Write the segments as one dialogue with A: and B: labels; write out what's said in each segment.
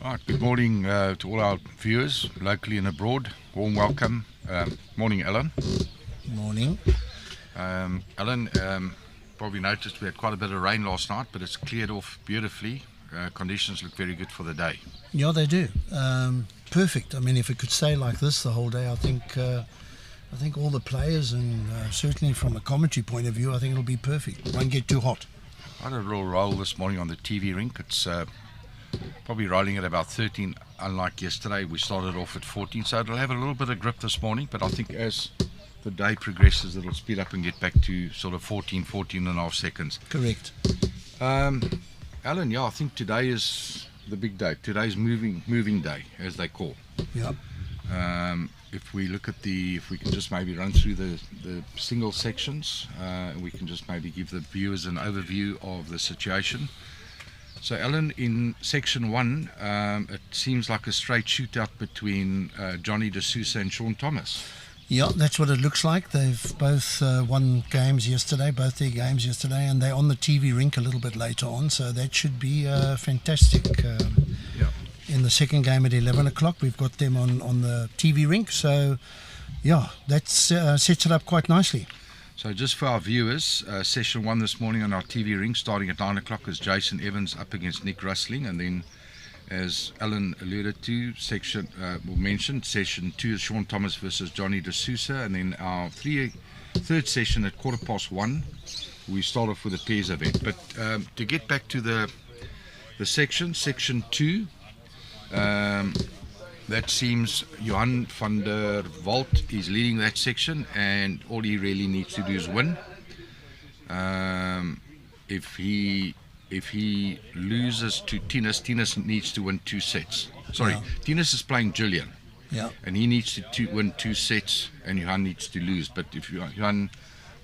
A: Right, good morning to all our viewers, locally and abroad. Warm welcome. Morning, Alan.
B: Morning.
A: Alan, probably noticed we had quite a bit of rain last night, but it's cleared off beautifully. Conditions look very good for the day.
B: Yeah, they do. Perfect. I mean, if it could stay like this the whole day, I think all the players, and certainly from a commentary point of view, I think it'll be perfect. Won't get too hot.
A: I had a little roll this morning on the TV rink. It's probably rolling at about 13, unlike yesterday. We started off at 14, so it'll have a little bit of grip this morning, but I think as the day progresses, it'll speed up and get back to sort of 14 and a half seconds.
B: Correct.
A: Alan, yeah, I think today is the big day. Today's moving day, as they call.
B: Yeah.
A: If we look at if we can just maybe run through the single sections, we can just maybe give the viewers an overview of the situation. So, Alan, in section 1, it seems like a straight shootout between Johnny de Sousa and Shaun Thomas.
B: Yeah, that's what it looks like. They've both won games yesterday, both their games yesterday, and they're on the TV rink a little bit later on, so that should be fantastic.
A: Yeah.
B: In the second game at 11 o'clock, we've got them on the TV rink, so yeah, that sets it up quite nicely.
A: So just for our viewers, session 1 this morning on our TV ring, starting at 9 o'clock, is Jason Evans up against Nick Rustling, and then, as Alan alluded to, mentioned, session 2 is Shaun Thomas versus Johnny de Sousa, and then our third session at 1:15, we start off with a pairs event. But to get back to the section 2, that seems Johan van der Walt is leading that section, and all he really needs to do is win. If he loses to Thinus needs to win 2 sets. Sorry, yeah. Thinus is playing Julian.
B: Yeah.
A: And he needs to win 2 sets, and Johan needs to lose. But if Johan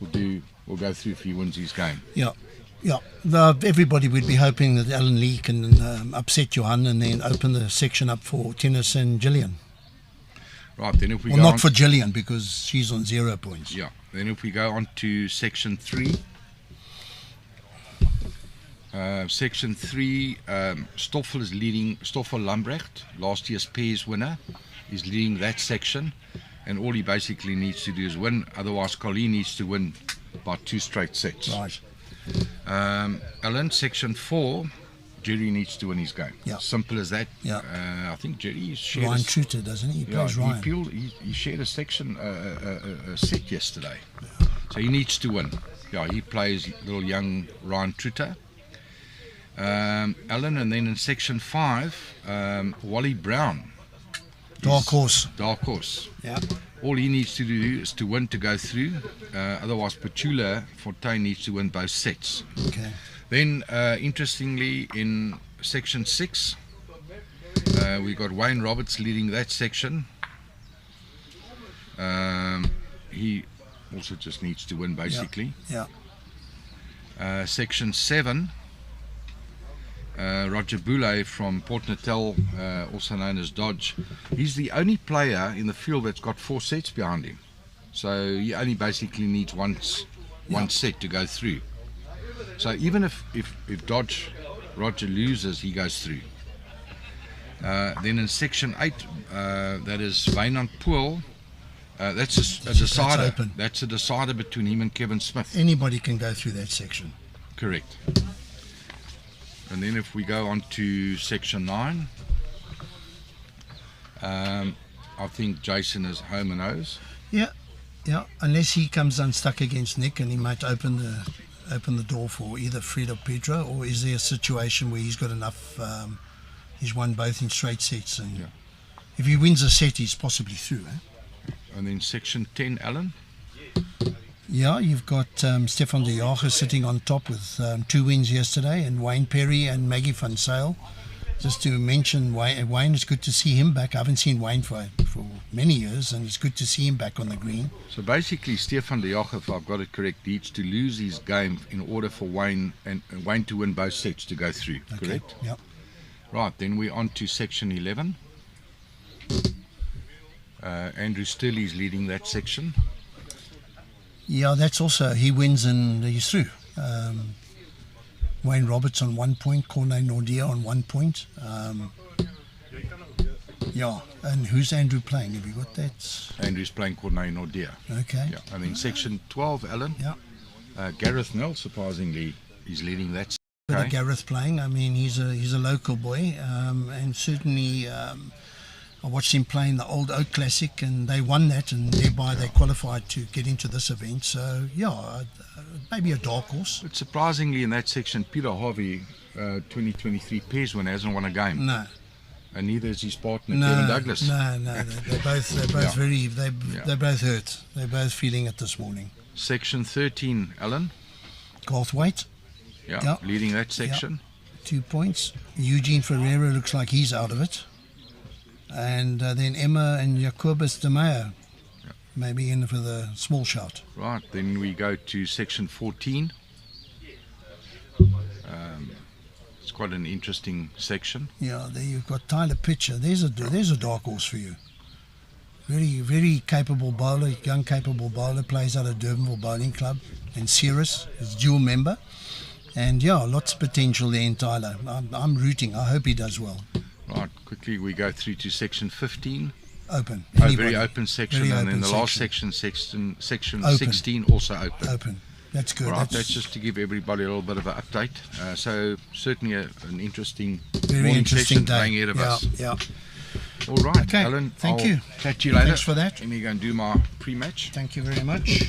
A: will go through if he wins his game.
B: Yeah. Yeah, everybody would be hoping that Alan Lee can upset Johan and then open the section up for Thinus and Gillian.
A: Right, then if we
B: go not for Gillian, because she's on 0 points.
A: Yeah, then if we go on to section 3. Section 3, Stoffel is leading, Stoffel Lambrecht, last year's pairs winner, is leading that section, and all he basically needs to do is win, otherwise Colleen needs to win by 2 straight sets.
B: Right.
A: Alan, section 4, Jerry needs to win his game.
B: Yeah.
A: Simple as that.
B: Yeah.
A: I think Jerry shared
B: Ryan Truter, doesn't he? He plays Ryan.
A: He shared a section, a set yesterday.
B: Yeah.
A: So he needs to win. Yeah, he plays little young Ryan Truter. Alan, and then in section 5, Wally Brown.
B: Dark horse.
A: Yeah. All he needs to do is to win to go through. Otherwise, Petula Fontaine needs to win both sets.
B: Okay.
A: Then, interestingly, in section 6, we got Wayne Roberts leading that section. He also just needs to win, basically.
B: Yeah.
A: Section 7. Roger Boulay from Port Natal, also known as Dodge, he's the only player in the field that's got 4 sets behind him, so he only basically needs one set to go through. So even if Dodge Roger loses, he goes through. Then in section 8, that is Wynand Poel, that's a decider. That's a decider between him and Kevin Smith.
B: Anybody can go through that section.
A: Correct. And then if we go on to section 9, I think Jason is home and O's.
B: Yeah, unless he comes unstuck against Nick, and he might open the door for either Fred or Petro, or is there a situation where he's got enough, he's won both in straight sets, and if he wins a set, he's possibly through.
A: And then section 10, Alan?
B: Yeah, you've got Stefan de Jager sitting on top with 2 wins yesterday, and Wayne Perry and Maggie van Zyl. Just to mention Wayne, it's good to see him back. I haven't seen Wayne for many years, and it's good to see him back on the green.
A: So basically, Stefan de Jager, if I've got it correct, needs to lose his game in order for Wayne to win both sets to go through, correct?
B: Yep.
A: Right, then we're on to section 11. Andrew Sturley's leading that section.
B: Yeah, that's also, he wins and he's through. Wayne Roberts on 1 point, Corne Nordia on 1 point. Yeah. And who's Andrew playing? Have you got that?
A: Andrew's playing Corneille Nordia.
B: Okay.
A: Yeah. And in section 12, Alan,
B: Yeah.
A: Gareth Nell, surprisingly, is leading that.
B: Bit
A: Okay.
B: of Gareth playing. I mean, he's a local boy, and certainly I watched him playing the Old Oak Classic, and they won that, and thereby they qualified to get into this event. So yeah, maybe a dark horse.
A: But surprisingly, in that section, Peter Harvey, 2023 pairs winner, hasn't won a game.
B: No,
A: And neither is his partner,
B: no,
A: Kevin Douglas.
B: no. They're both
A: Yeah.
B: they're both hurt. They're both feeling it this morning.
A: Section 13, Alan.
B: Garthwaite, Yeah.
A: Leading that section.
B: 2 points. Eugene Ferreira looks like he's out of it. And then Emma and Jacobus de Meyer, maybe in for the small shot.
A: Right, then we go to section 14. It's quite an interesting section.
B: Yeah, there you've got Tyler Pitcher. There's a dark horse for you. Very, very capable bowler, young capable bowler, plays out of Durbanville Bowling Club. And Cirrus is dual member. And yeah, lots of potential there in Tyler. I'm rooting. I hope he does well.
A: Right, quickly we go through to section 15.
B: Open.
A: Oh,
B: Anybody.
A: very open section.
B: Very
A: And then
B: open
A: the last section
B: Open.
A: 16, also open.
B: Open. That's good.
A: Right, that's just to give everybody a little bit of an update. So certainly an interesting
B: very
A: morning
B: interesting
A: session
B: day.
A: lying ahead of us.
B: Yeah.
A: All right,
B: Okay,
A: Alan.
B: thank
A: I'll
B: you.
A: Catch you later.
B: Thanks for that.
A: Let me go and do my pre-match.
B: Thank you very much.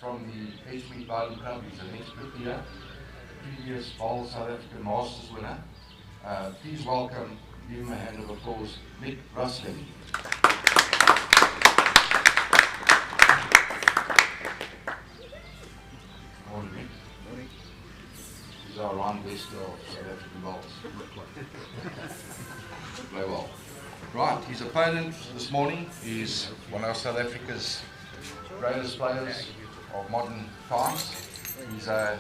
A: from the Edgemead Bowling Club. He's an expert here, previous Bowl South African Masters winner. Please welcome, give him a hand of applause, Nick Rustling. Morning, Nick. Morning. These are Ryan Wester of South African Bowls. Play well. Right, his opponent this morning is one of South Africa's greatest players of modern times. He's a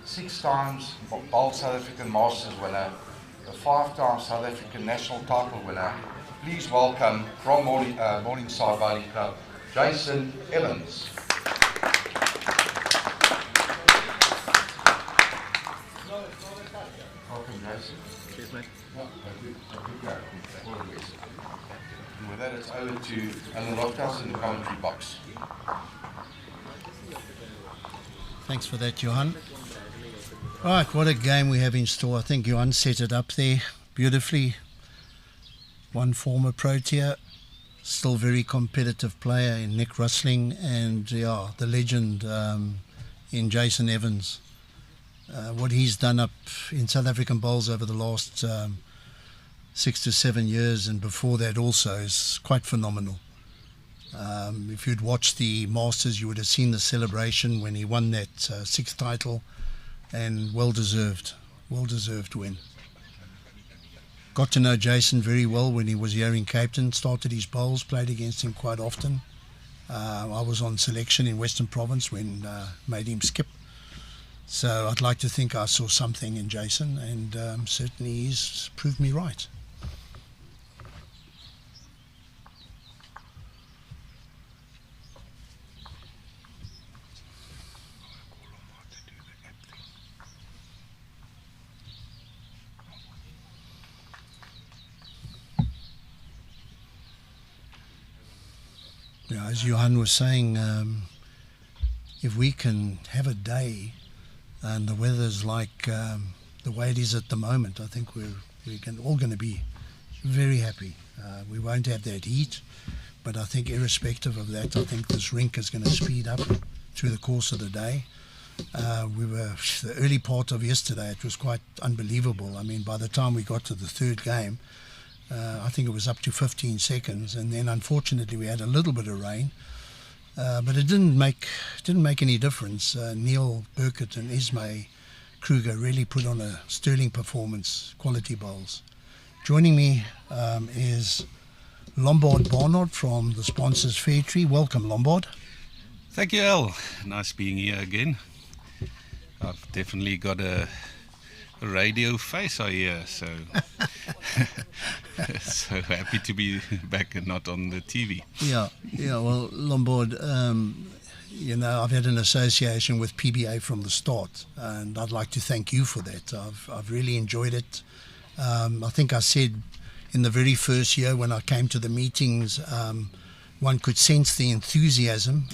A: 6 times Bowl South African Masters winner, a 5-time South African national title winner. Please welcome from Morningside Bowling Club, Jason Evans. Welcome, Jason.
C: Cheers, mate.
A: And with that, it's over to Oelofse in the commentary box.
B: Thanks for that, Johan. Right, what a game we have in store. I think Johan set it up there beautifully. One former Protea, still very competitive player in Nick Rustling, and the legend in Jason Evans. What he's done up in South African bowls over the last 6 to 7 years, and before that also, is quite phenomenal. If you'd watched the Masters, you would have seen the celebration when he won that 6th title, and well-deserved win. Got to know Jason very well when he was here in Cape Town, started his bowls, played against him quite often. I was on selection in Western Province when made him skip. So I'd like to think I saw something in Jason, and certainly he's proved me right. As Johan was saying, if we can have a day and the weather's like the way it is at the moment, I think we're all going to be very happy. We won't have that heat, but I think irrespective of that, I think this rink is going to speed up through the course of the day. The early part of yesterday, it was quite unbelievable. I mean, by the time we got to the 3rd game, I think it was up to 15 seconds, and then unfortunately we had a little bit of rain, but it didn't make any difference. Neil Burkett and Ismay Kruger really put on a sterling performance, quality bowls. Joining me is Lombard Barnard from the sponsors Phiri. Welcome, Lombard.
C: Thank you, Al. Nice being here again. I've definitely got a radio face, I hear, so so happy to be back and not on the TV. Yeah.
B: Well, Lombard, I've had an association with PBA from the start, and I'd like to thank you for that. I've really enjoyed it. I think I said in the very first year when I came to the meetings, one could sense the enthusiasm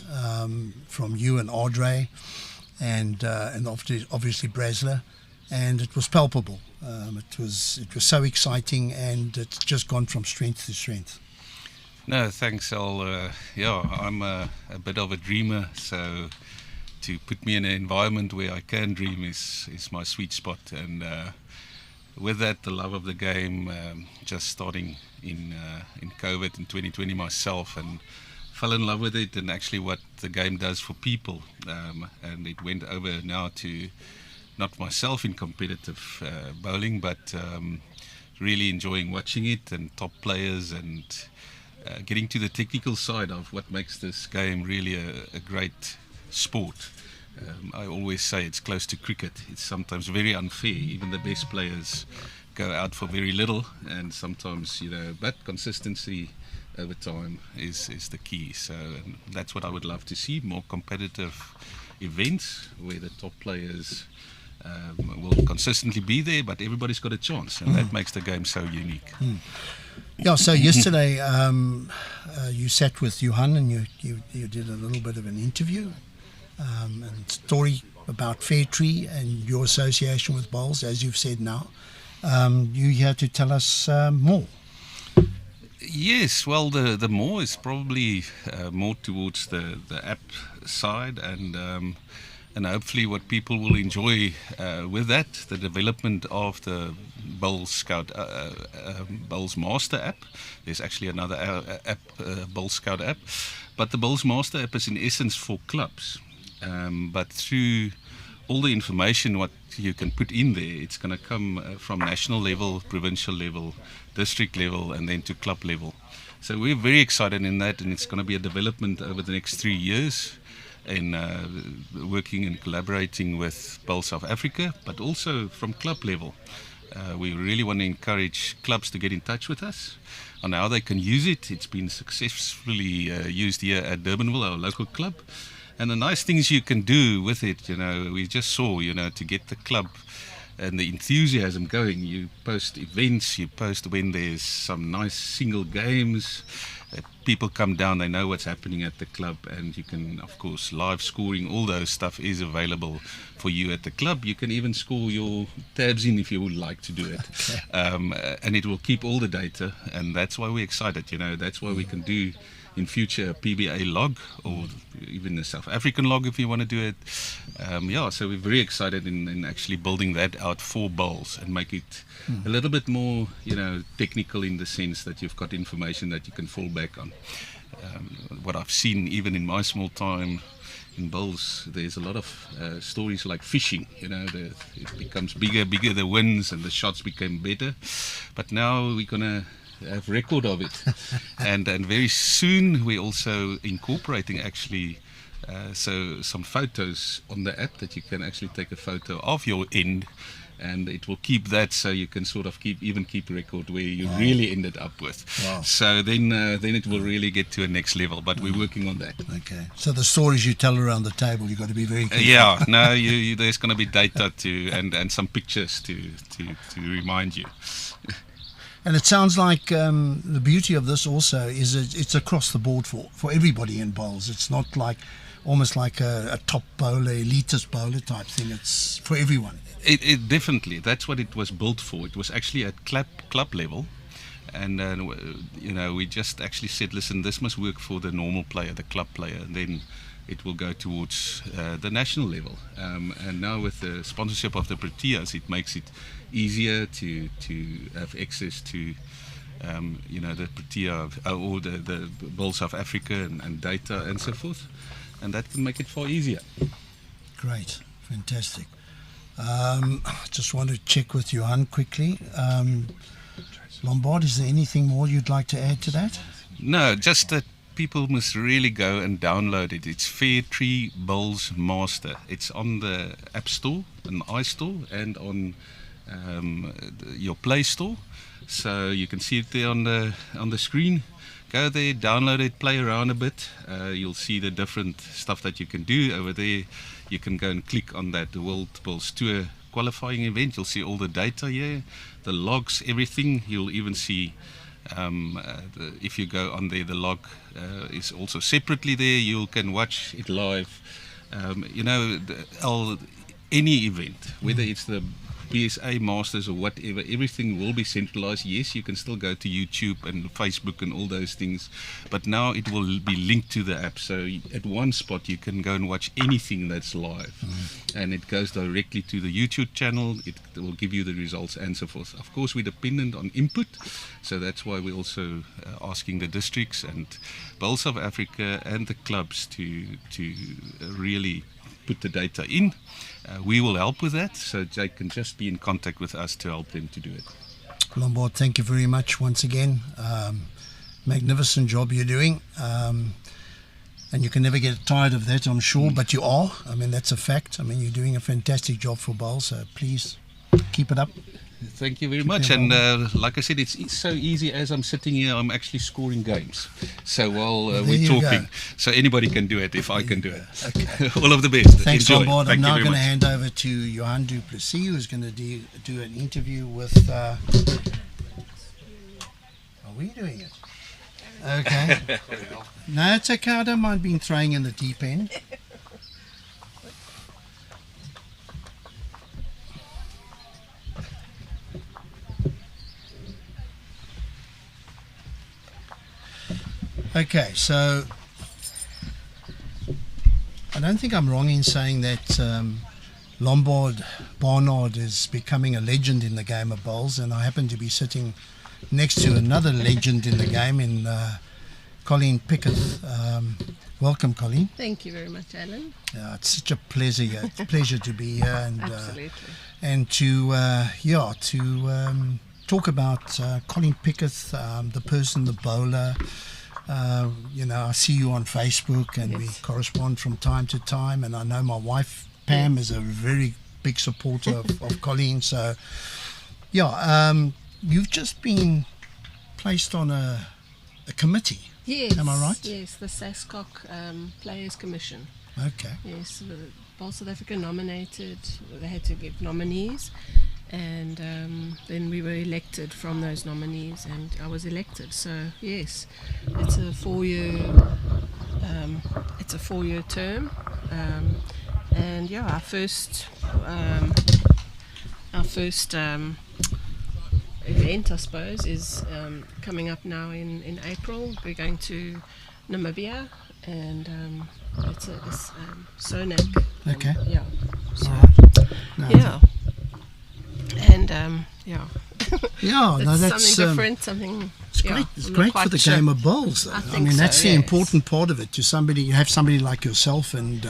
B: from you and Audrey, and obviously Bresler. And it was palpable. It was so exciting, and it's just gone from strength to strength.
C: No, thanks, Al. I'm a bit of a dreamer, so to put me in an environment where I can dream is my sweet spot. And with that, the love of the game, just starting in COVID in 2020 myself, and fell in love with it, and actually what the game does for people. And it went over now to not myself in competitive bowling, but really enjoying watching it, and top players, and getting to the technical side of what makes this game really a great sport. I always say it's close to cricket. It's sometimes very unfair. Even the best players go out for very little, and sometimes, but consistency over time is the key. So that's what I would love to see, more competitive events where the top players will consistently be there, but everybody's got a chance, and that makes the game so unique.
B: Yeah, so yesterday you sat with Johan, and you did a little bit of an interview and story about Phiri and your association with bowls, as you've said now. You're here to tell us more.
C: Yes, well, the more is probably more towards the app side, and hopefully what people will enjoy with that, the development of the Bowls Scout Bowls Master app. There's actually another app, Bowls Scout app, but the Bowls Master app is in essence for clubs, but through all the information what you can put in there, it's going to come from national level, provincial level, district level, and then to club level. So we're very excited in that, and it's going to be a development over the next 3 years in working and collaborating with Bowls South Africa, but also from club level. We really want to encourage clubs to get in touch with us on how they can use it. It's been successfully used here at Durbanville, our local club. And the nice things you can do with it, we just saw, to get the club and the enthusiasm going. You post events, you post when there's some nice single games. People come down, they know what's happening at the club, and you can, of course, live scoring, all those stuff is available for you at the club. You can even score your tabs in if you would like to do it. Okay. And it will keep all the data, and that's why we're excited, that's why we can do in future a PBA log, or even a South African log if you want to do it. So we're very excited in actually building that out for bowls and make it a little bit more, technical in the sense that you've got information that you can fall back on. What I've seen even in my small time in bowls, there's a lot of stories like fishing, it becomes bigger the wins and the shots became better. But now we're going to have record of it. and very soon we're also incorporating actually some photos on the app that you can actually take a photo of your end, and it will keep that, so you can sort of keep record where you really ended up with. Wow. So then it will really get to a next level, but we're working on that.
B: Okay. So the stories you tell around the table, you've got to be very careful.
C: Yeah, no, you there's going to be data and some pictures to remind you.
B: And it sounds like the beauty of this also is it's across the board for everybody in bowls. It's not like almost like a top bowler, elitist bowler type thing. It's for everyone.
C: It definitely, that's what it was built for. It was actually at club level, and we just actually said, listen, this must work for the normal player, the club player, and then it will go towards the national level. And now with the sponsorship of the Proteas, it makes it easier to have access to the Protea or the Bowls South Africa and data and so forth, and that can make it far easier.
B: Great, fantastic. Just want to check with Johan quickly. Lombard, is there anything more you'd like to add to that?
C: No, just that people must really go and download it. It's Phiri Bowls Master. It's on the App Store, and iStore, and on your Play Store. So you can see it there on the screen. Go there, download it, play around a bit. You'll see the different stuff that you can do over there. You can go and click on that World Bowls Tour qualifying event. You'll see all the data here, the logs, everything. You'll even see if you go on there, the log is also separately there. You can watch it live. Any event, whether it's the PSA Masters or whatever, everything will be centralized. Yes, you can still go to YouTube and Facebook and all those things, but now it will be linked to the app. So at one spot you can go and watch anything that's live, and it goes directly to the YouTube channel. It will give you the results and so forth. Of course, we're dependent on input, so that's why we're also asking the districts and Bowls South Africa and the clubs to really put the data in. We will help with that, so they can just be in contact with us to help them to do it.
B: Lombard, thank you very much once again. Magnificent job you're doing, and you can never get tired of that, I'm sure, but you are. I mean, that's a fact. I mean, you're doing a fantastic job for bowls, so please keep it up.
C: Thank you very much. And like I said, it's so easy. As I'm sitting here, I'm actually scoring games. So while we're talking, so anybody can do it if I can do it. Okay. All of the best.
B: Thanks,
C: Enjoy.
B: Lombard. I'm now going to hand over to Johan du Plessis, who's going to do an interview with... Are we doing it? Okay. No, it's okay. I don't mind being thrown in the deep end. Okay, so I don't think I'm wrong in saying that Lombard Barnard is becoming a legend in the game of bowls, and I happen to be sitting next to another legend in the game, in Colleen Piketh. Welcome, Colleen.
D: Thank you very much, Alan.
B: It's such a pleasure to be here, and
D: Absolutely.
B: And to talk about Colleen Piketh, the person, the bowler. I see you on Facebook, and we correspond from time to time, and I know my wife Pam is a very big supporter of Colleen. So you've just been placed on a committee.
D: Yes.
B: Am I right?
D: Yes, the SASCOC Players Commission.
B: Okay.
D: Yes, the Bowl South Africa nominated, they had to give nominees, and then we were elected from those nominees, and I was elected. So yes, it's a 4-year term, and our first event, I suppose, is coming up now in April. We're going to Namibia, and it's Sonak.
B: Okay.
D: Yeah. So,
B: All right. No,
D: yeah. And
B: Yeah,
D: that's something different. Something.
B: It's great. It's great for the game of bowls, though.
D: I mean,
B: that's the important part of it. You have somebody like yourself, and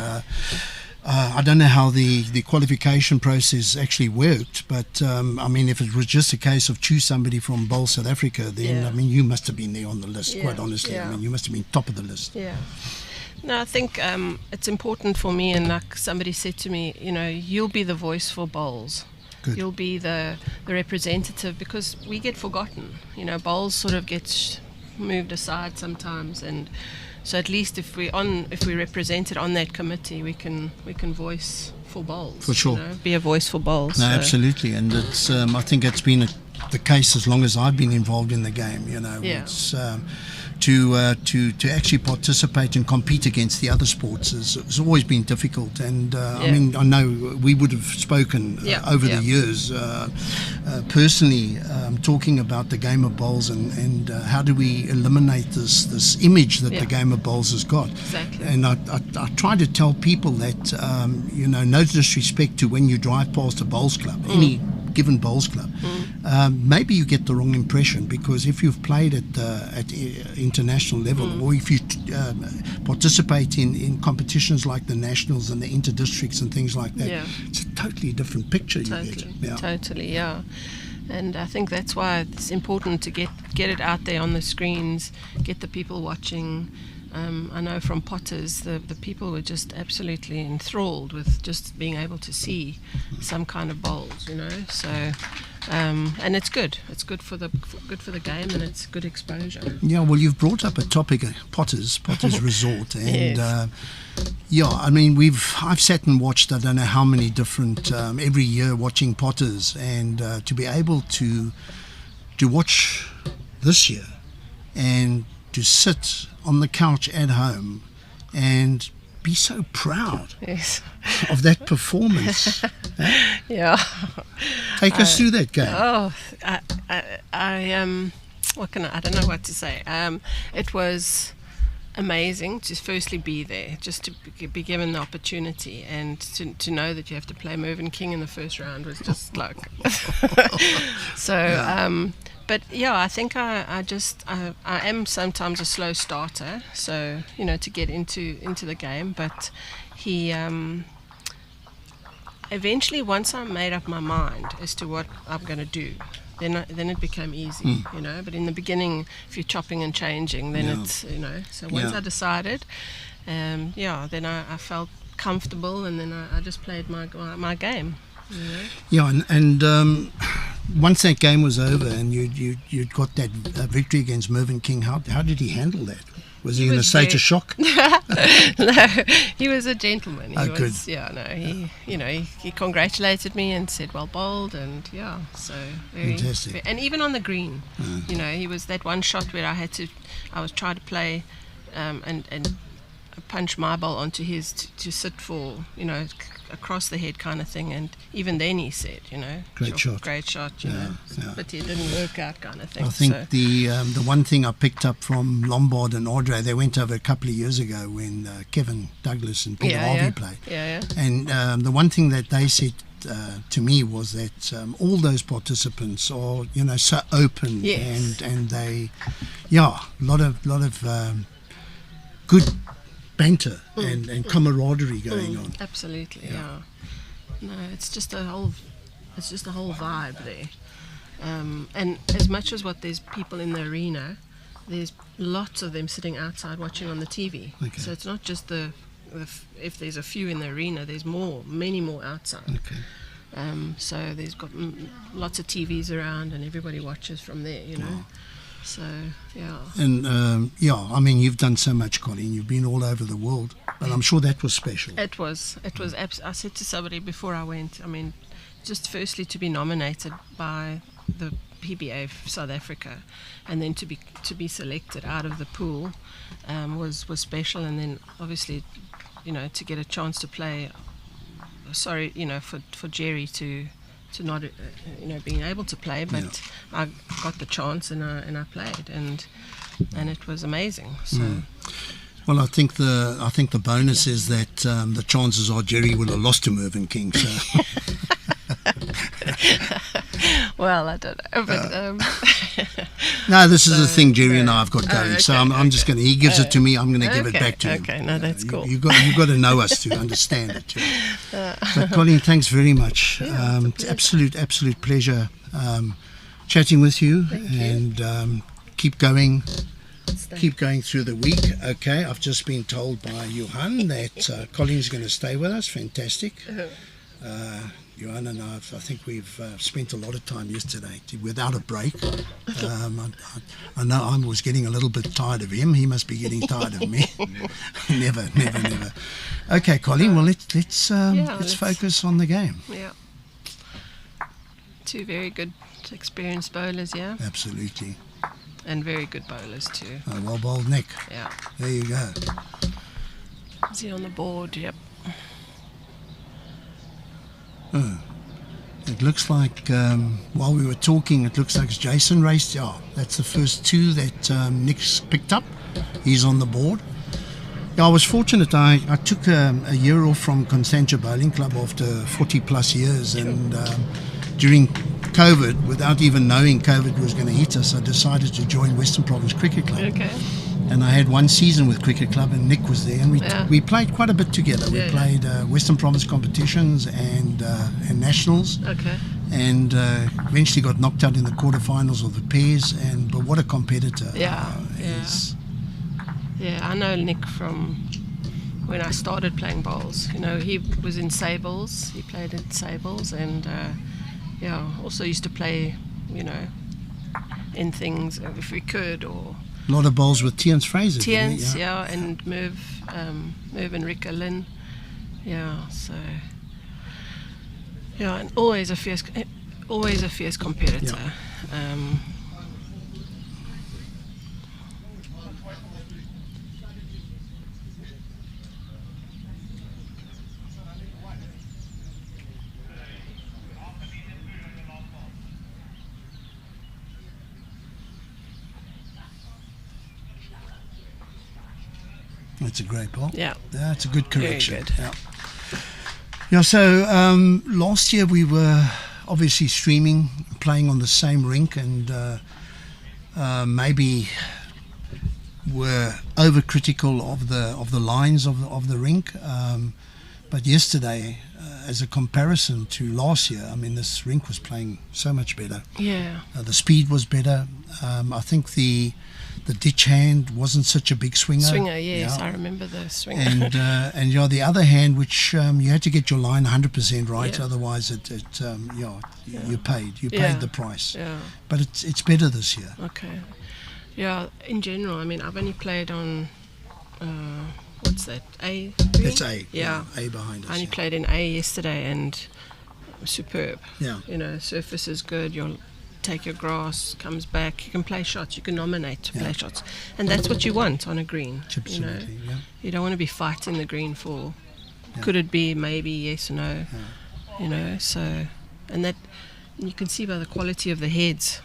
B: I don't know how the qualification process actually worked, but if it was just a case of choose somebody from Bowl South Africa, then you must have been there on the list. Quite honestly, you must have been top of the list.
D: Yeah. No, I think it's important for me, and like somebody said to me, you'll be the voice for bowls.
B: Good.
D: You'll be the representative, because we get forgotten. Bowls sort of get moved aside sometimes, and so at least if we're represented on that committee, we can voice for bowls.
B: For sure.
D: Be a voice for bowls.
B: No,
D: so.
B: absolutely, and it's I think it's been the case as long as I've been involved in the game. It's to actually participate and compete against the other sports has always been difficult, and I know we would have spoken over the years personally, talking about the game of bowls and how do we eliminate this image that the game of bowls has got.
D: Exactly.
B: And I try to tell people that no disrespect to when you drive past a bowls club, any given bowls club, maybe you get the wrong impression, because if you've played at international level, or if you participate in competitions like the nationals and the inter-districts and things like that, it's a totally different picture.
D: Totally, yeah. And I think that's why it's important to get it out there on the screens, get the people watching. I know from Potters, the people were just absolutely enthralled with just being able to see some kind of bowls, So, and it's good. It's good for the game, and it's good exposure.
B: Yeah, well, you've brought up a topic, Potters Resort, and I've sat and watched, I don't know how many different every year watching Potters, and to be able to watch this year and to sit on the couch at home and be so proud of that performance.
D: Yeah.
B: Take us through that game.
D: Oh, I don't know what to say. It was amazing to firstly be there, just to be given the opportunity, and to know that you have to play Mervyn King in the first round was just like so. But I think I am sometimes a slow starter, so to get into the game. But he eventually, once I made up my mind as to what I'm going to do, then it became easy, But in the beginning, if you're chopping and changing, then it's So once I decided, then I felt comfortable, and then I just played my game.
B: Yeah, and once that game was over and you'd got that victory against Mervyn King, how did he handle that? Was he in a state of shock?
D: No, he was a gentleman.
B: Good.
D: He congratulated me and said, "Well bowled," and so
B: fantastic.
D: And even on the green, he was that one shot where I was trying to play, and punch my ball onto his to sit for, across the head kind of thing, and even then he said,
B: Great shot.
D: great shot,
B: Yeah.
D: but it didn't work out kind of thing.
B: I think
D: so.
B: the one thing I picked up from Lombard and Audrey, they went over a couple of years ago when Kevin Douglas and Peter Harvey played.
D: Yeah.
B: And the one thing that they said to me was that all those participants are, so open,
D: Yes.
B: and they, a lot of good banter and camaraderie going on.
D: Absolutely, yeah. No, it's just a whole vibe there. And as much as what there's people in the arena, there's lots of them sitting outside watching on the TV.
B: Okay.
D: So it's not just if there's a few in the arena, there's many more outside.
B: Okay.
D: So there's got lots of TVs around, and everybody watches from there,
B: Wow.
D: So, yeah.
B: And I mean, you've done so much, Colleen. You've been all over the world, but I'm sure that was special.
D: It was. I said to somebody before I went, I mean, just firstly to be nominated by the PBA South Africa, and then to be selected out of the pool was special, and then obviously, to get a chance to play. Sorry, for Jerry to not being able to play, but I got the chance and I played, and it was amazing. So.
B: Well, I think the bonus is that the chances are Jerry will have lost to Mervyn King. So.
D: Well, I don't know, but
B: no, this is the thing Jerry and I have got going. So I'm just going to. He gives it to me. I'm going to give it back to him.
D: Okay, no, that's cool.
B: You've got to know us to understand it. But Colleen, thanks very much. It's absolute pleasure chatting with you, and keep going. Keep going through the week. Okay, I've just been told by Johan that Colleen's going to stay with us. Fantastic. Johan and I think we've spent a lot of time yesterday without a break. I know I was getting a little bit tired of him. He must be getting tired of me. Never. Okay, Colleen. Well, let's focus on the game.
D: Yeah. Two very good, experienced bowlers. Yeah.
B: Absolutely.
D: And very good bowlers too.
B: Oh, well bowled, Nick.
D: Yeah.
B: There you go.
D: Is he on the board? Yep.
B: Oh, it looks like while we were talking, it looks like it's Jason raced. Yeah, that's the first two that Nick's picked up. He's on the board. Yeah, I was fortunate. I took a year off from Constantia Bowling Club after 40 plus years, and during COVID, without even knowing COVID was going to hit us, I decided to join Western Province Cricket Club.
D: Okay.
B: And I had one season with Cricket Club, and Nick was there, and we played quite a bit together. We played Western Province competitions and nationals.
D: Okay.
B: And eventually got knocked out in the quarterfinals of the pairs. But what a competitor!
D: Yeah. I know Nick from when I started playing bowls. He was in Sables. He played in Sables, and also used to play. In things if we could or.
B: A lot of bowls with Tians Fraser.
D: Tians, and Merv and Rika Lynn. So and always a fierce competitor.
B: That's a great ball.
D: Yeah.
B: That's a good correction.
D: Very good.
B: Yeah, so last year we were obviously streaming, playing on the same rink, and maybe were overcritical of the lines of the rink. But yesterday, as a comparison to last year, I mean, this rink was playing so much better.
D: Yeah.
B: The speed was better. I think the ditch hand wasn't such a big swinger.
D: Swinger, yes, I remember the swinger.
B: And the other hand, which you had to get your line 100% right, otherwise you paid the price.
D: Yeah.
B: But it's better this year.
D: Okay. Yeah, in general, I mean, I've only played on what's that? A?
B: That's A.
D: Yeah.
B: A behind us.
D: I only played in A yesterday, and superb.
B: Yeah.
D: Surface is good. You'll take your grass, comes back. You can play shots. You can nominate to play shots, and that's what you want on a green.
B: Absolutely. Yeah.
D: You don't want to be fighting the green for Could it be? Maybe yes or no. You know, so, and that you can see by the quality of the heads.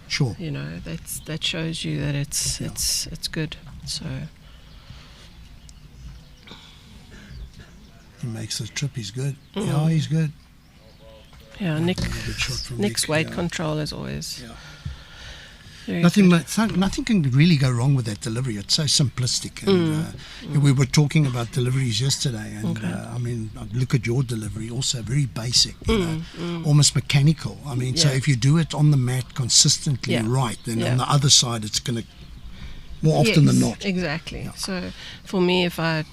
B: Sure.
D: You know, that shows you that it's good. So
B: he makes the trip. He's good. Yeah, he's good.
D: Yeah,
B: Good shot from
D: Nick's
B: Nick,
D: weight
B: yeah.
D: control is always very
B: Nothing,
D: good.
B: nothing can really go wrong with that delivery. It's so simplistic. And we were talking about deliveries yesterday, and I mean, look at your delivery, also very basic, you know, almost mechanical. I mean, so
D: Yeah.
B: if you do it on the mat consistently right, then on the other side, it's going to more often than not.
D: Exactly. So for me, if I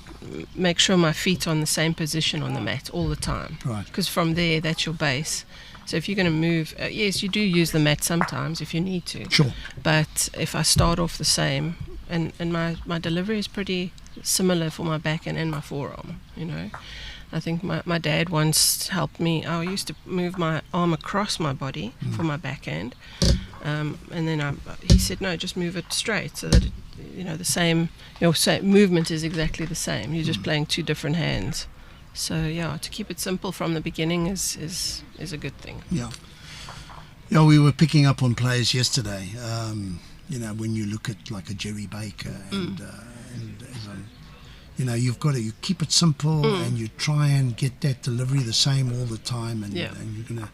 D: make sure my feet are on the same position on the mat all the time,
B: Right.
D: because from there, that's your base. So if you're going to move, yes, you do use the mat sometimes if you need to.
B: Sure.
D: But if I start off the same, and my delivery is pretty similar for my backhand and my forearm, you know. I think my dad once helped me. I used to move my arm across my body for my backhand. And then he said, no, just move it straight so that, the same, your movement is exactly the same. You're just playing two different hands. So, yeah, to keep it simple from the beginning is a good thing.
B: Yeah. Yeah, we were picking up on players yesterday. When you look at like a Jerry Baker and you've got to keep it simple and you try and get that delivery the same all the time, and you're gonna.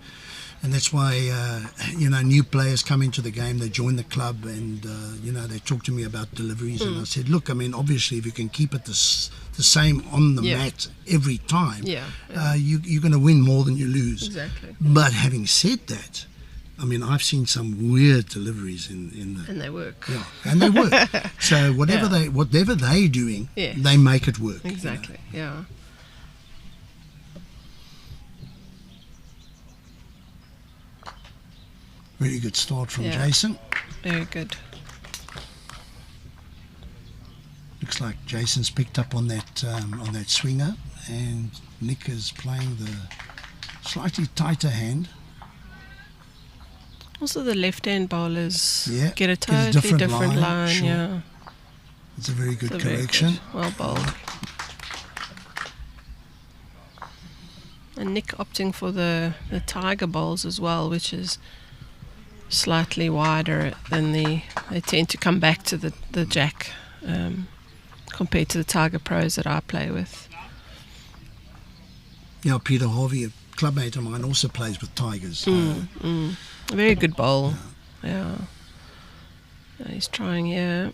B: And that's why, new players come into the game, they join the club, and, they talk to me about deliveries. And I said, look, I mean, obviously, if you can keep it the same on the mat every time, you're going to win more than you lose.
D: Exactly.
B: But having said that, I mean, I've seen some weird deliveries in the...
D: And they work.
B: Yeah, and they work. So whatever they're doing, they make it work.
D: Exactly, yeah.
B: Very good start from Jason.
D: Very good.
B: Looks like Jason's picked up on that swinger, and Nick is playing the slightly tighter hand.
D: Also, the left-hand bowlers get a
B: get
D: totally different line.
B: sure.
D: Yeah.
B: It's a very good
D: So very
B: correction.
D: good. Well bowled. And Nick opting for the tiger bowls as well, which is slightly wider than they tend to come back to the jack compared to the tiger pros that I play with.
B: Yeah, Peter Harvey, a clubmate of mine, also plays with tigers.
D: A very good bowl. Yeah. He's trying here.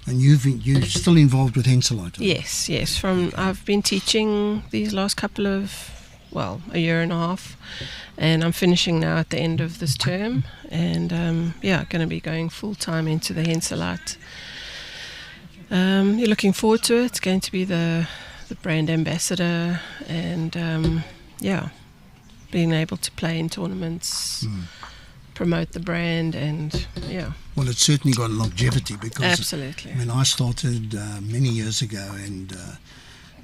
B: And you're still involved with Henselite?
D: Yes. I've been teaching these last couple of, a year and a half, and I'm finishing now at the end of this term, and going to be going full time into the Henselite. You're looking forward to it. It's going to be the brand ambassador, and being able to play in tournaments, promote the brand, and
B: Well, it's certainly got longevity because
D: absolutely.
B: I mean, I started many years ago, and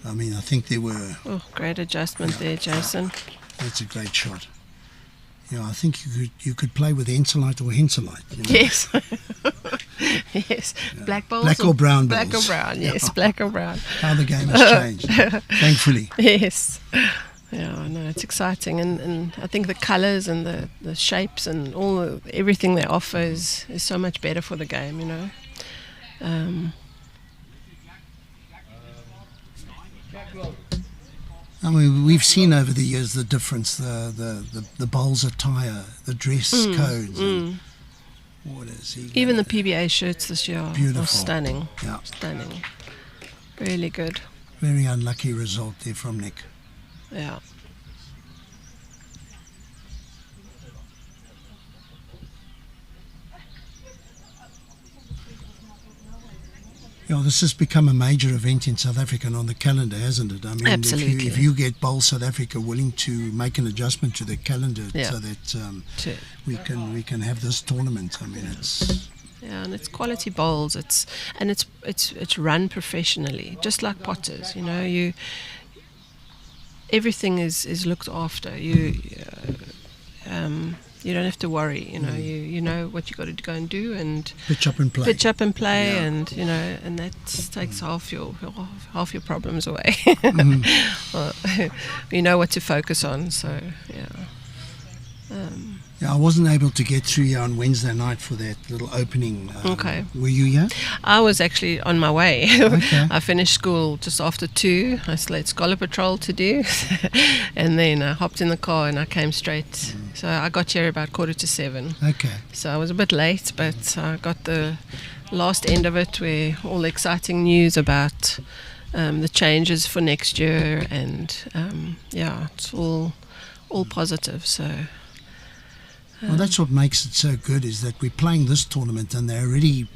B: I think there were...
D: Oh, great adjustment there, Jason.
B: That's a great shot. I think you could play with Henselite or Henselite.
D: Yes. Yes. Black bowls.
B: Black or brown
D: Black
B: bowls.
D: or brown, yes. Black or brown.
B: How the game has changed, thankfully.
D: Yes. Yeah, no, it's exciting, and I think the colours and the shapes and everything they offer is so much better for the game,
B: I mean, we've seen over the years the difference, the bowls attire, the dress codes. And what is he?
D: Even the PBA shirts this year
B: Beautiful.
D: are stunning.
B: Yeah.
D: Stunning. Really good.
B: Very unlucky result there from Nick.
D: Yeah.
B: This has become a major event in South Africa and on the calendar, hasn't it? I mean,
D: Absolutely.
B: If you get Bowl South Africa willing to make an adjustment to the calendar so that we can have this tournament, I mean, it's...
D: Yeah, and it's quality bowls. It's run professionally, just like Potters. Everything is looked after. you don't have to worry. You know what you got to go and do, and
B: Pitch up and play.
D: And and that takes half your problems away. Well, you know what to focus on. So
B: I wasn't able to get through here on Wednesday night for that little opening.
D: Okay.
B: Were you here?
D: I was actually on my way.
B: Okay.
D: I finished school just after 2. I still had scholar patrol to do. And then I hopped in the car and I came straight. So I got here about 6:45.
B: Okay.
D: So I was a bit late, but I got the last end of it, where all the exciting news about the changes for next year. And it's all positive. So...
B: Well, that's what makes it so good, is that we're playing this tournament and they're already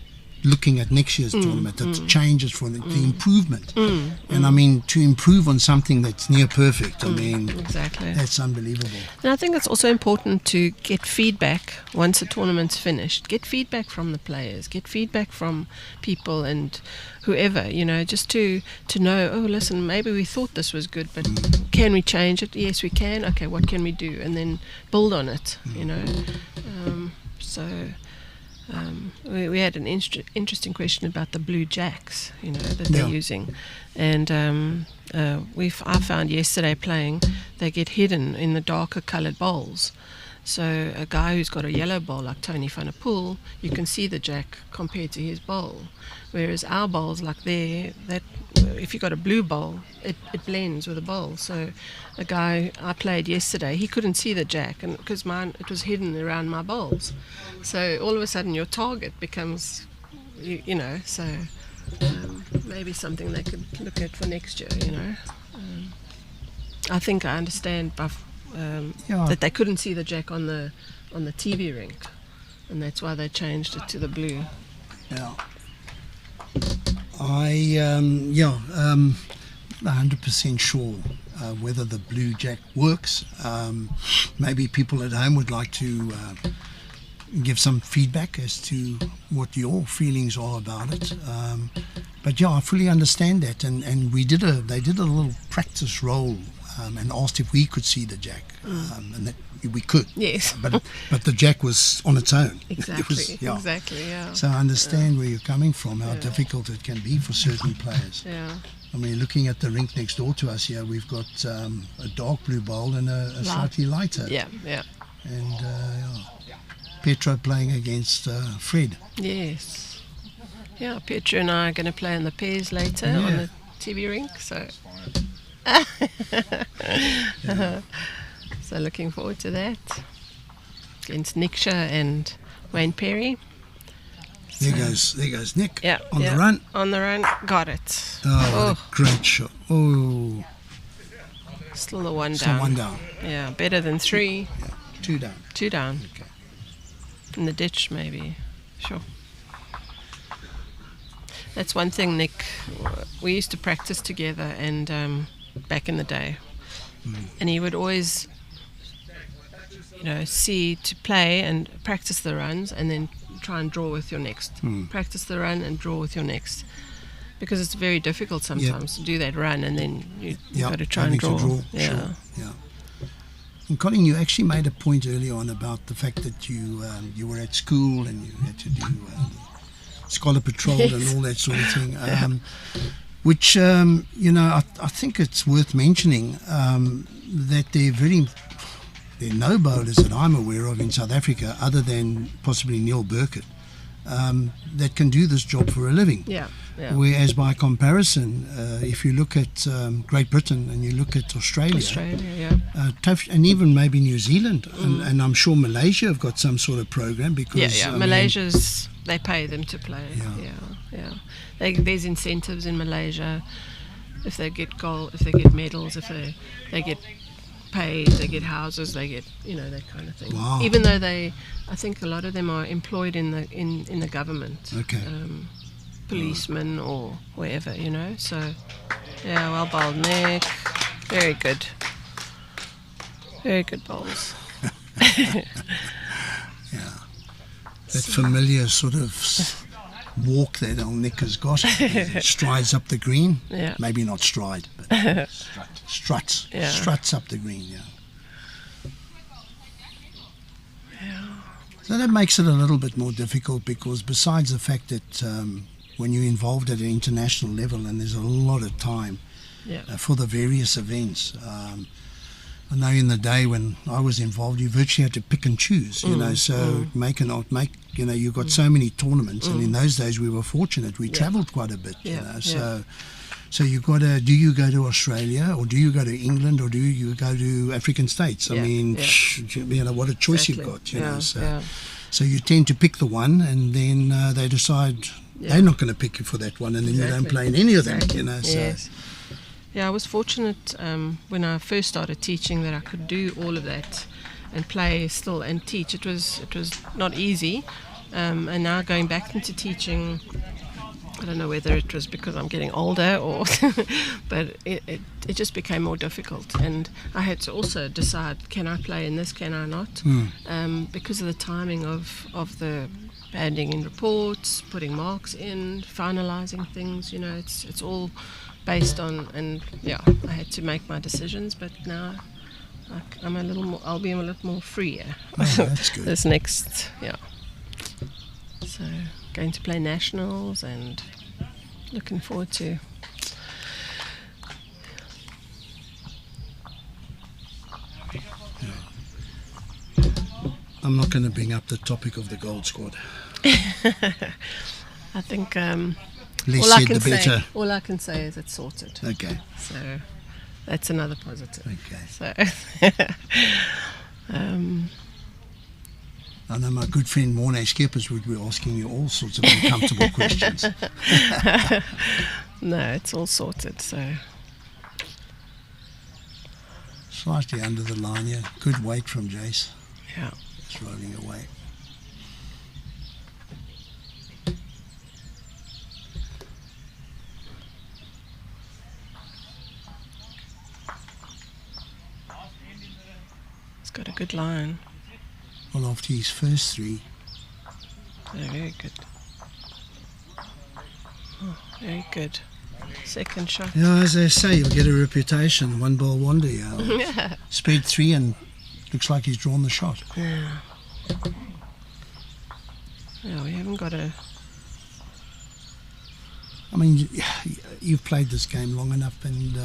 B: looking at next year's tournament, at the changes for the improvement. And I mean, to improve on something that's near perfect, I mean,
D: exactly.
B: That's unbelievable.
D: And I think it's also important to get feedback once the tournament's finished. Get feedback from the players, get feedback from people and whoever, just to know, oh, listen, maybe we thought this was good, but can we change it? Yes, we can. Okay, what can we do? And then build on it, we had an interesting question about the blue jacks, that they're using. And I found yesterday playing, they get hidden in the darker coloured bowls. So a guy who's got a yellow bowl like Tony van der Poel, you can see the jack compared to his bowl. Whereas our bowls, like that if you got a blue bowl, it blends with the bowl. So a guy I played yesterday, he couldn't see the jack, and because mine, it was hidden around my bowls. So all of a sudden your target becomes, so maybe something they could look at for next year, I think I understand that they couldn't see the jack on the TV rink, and that's why they changed it to the blue.
B: Yeah. 100% sure whether the blue jack works. Maybe people at home would like to give some feedback as to what your feelings are about it. But I fully understand that, and they did a little practice roll and asked if we could see the jack, and that we could.
D: Yes.
B: But the jack was on its own.
D: Exactly. Exactly. Yeah.
B: So I understand where you're coming from, how difficult it can be for certain players.
D: Yeah.
B: I mean, looking at the rink next door to us here, we've got a dark blue bowl and a slightly lighter.
D: Yeah. Yeah.
B: And Petro playing against Fred.
D: Yes. Yeah, Petro and I are going to play in the pairs later on the TV rink. So. So looking forward to that against Niksa and Wayne Phiri.
B: There goes Nick.
D: Yeah,
B: on the run.
D: On the run, got it.
B: Oh, what a great shot! Oh,
D: still the one
B: still
D: down.
B: One down.
D: Yeah, better than 3.
B: Yeah, 2 down.
D: 2 down.
B: Okay.
D: In the ditch, maybe. Sure. That's one thing, Nick. We used to practice together, and back in the day, and he would always, see to play and practice the runs, and then try and draw with your next. Practice the run and draw with your next, because it's very difficult sometimes to do that run, and then you got to try and draw. Yeah.
B: Sure. Yeah. And Colleen, you actually made a point earlier on about the fact that you were at school and you had to do scholar patrol and all that sort of thing. Which, I think it's worth mentioning that there are no bowlers that I'm aware of in South Africa, other than possibly Neil Burkett, that can do this job for a living.
D: Yeah.
B: Whereas by comparison, if you look at Great Britain and you look at Australia, and even maybe New Zealand, and I'm sure Malaysia have got some sort of program, because
D: Malaysia's, they pay them to play. Yeah. There's incentives in Malaysia. If they get gold, if they get medals, if they get paid, they get houses, they get that kind of thing.
B: Wow.
D: Even though I think a lot of them are employed in the government.
B: Okay.
D: Policemen or wherever, So, well bowled, Nick. Very good. Very good bowls.
B: That familiar sort of walk that old Nick has got. Strides up the green.
D: Yeah.
B: Maybe not stride, but struts.
D: Yeah.
B: Struts up the green, So that makes it a little bit more difficult, because besides the fact that when you're involved at an international level and there's a lot of time for the various events, I know in the day when I was involved, you virtually had to pick and choose, make or not make, you got so many tournaments, and in those days we were fortunate, we travelled quite a bit, so you got to, do you go to Australia, or do you go to England, or do you go to African states? I mean, what a choice you've got, so you tend to pick the one, and then they decide they're not going to pick you for that one, and then you don't play in any of them,
D: Yeah, I was fortunate when I first started teaching that I could do all of that and play still and teach. It was not easy, and now going back into teaching, I don't know whether it was because I'm getting older or but it just became more difficult, and I had to also decide, can I play in this, can I not, because of the timing of the handing in reports, putting marks in, finalising things, it's all based on, and I had to make my decisions, but now I'm I'll be a little more freer.
B: That's good.
D: This next, so going to play nationals and looking forward to.
B: I'm not going to bring up the topic of the gold squad.
D: I think
B: Less said the better.
D: All I can say is it's sorted.
B: Okay.
D: So that's another positive.
B: Okay.
D: So
B: I know my good friend Mornay Skeppers would be asking you all sorts of uncomfortable questions.
D: No, it's all sorted. So
B: slightly under the line here. Good weight from Jace.
D: Yeah.
B: It's rolling away.
D: It's got a good line.
B: Well, after his first three.
D: Very good. Oh, very good. Second shot.
B: Yeah, as they say, you'll get a reputation. One ball wonder.
D: Yeah.
B: Speed 3 and looks like he's drawn the shot.
D: Yeah. Yeah, we haven't got a...
B: I mean, you've played this game long enough, and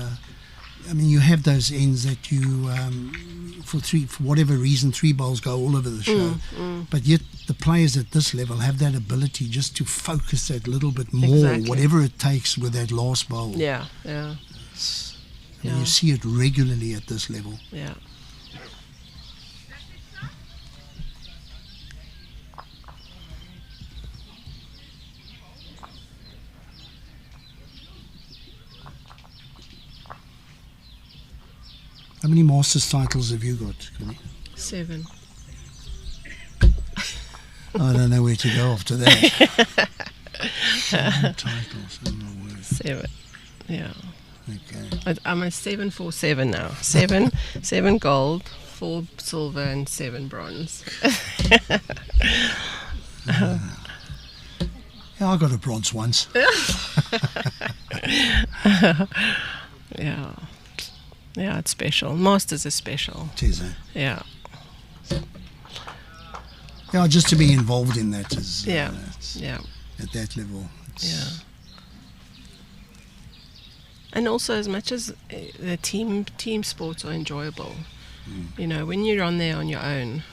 B: I mean, you have those ends that you, for whatever reason, 3 balls go all over the show. But yet the players at this level have that ability just to focus that little bit more, whatever it takes with that last bowl.
D: Yeah.
B: And you see it regularly at this level.
D: Yeah.
B: How many Masters titles have you got, Connie?
D: 7.
B: I don't know where to go after that. 7 titles, oh my word.
D: 7, yeah.
B: Okay.
D: I'm a 7-4-7 now. 7 gold, 4 silver, and 7 bronze.
B: Yeah, I got a bronze once.
D: Yeah. Yeah, it's special. Masters is special.
B: It is, eh?
D: Yeah.
B: Yeah, just to be involved in that is
D: Yeah.
B: at that level.
D: Yeah. And also, as much as the team sports are enjoyable, you know, when you're on there on your own,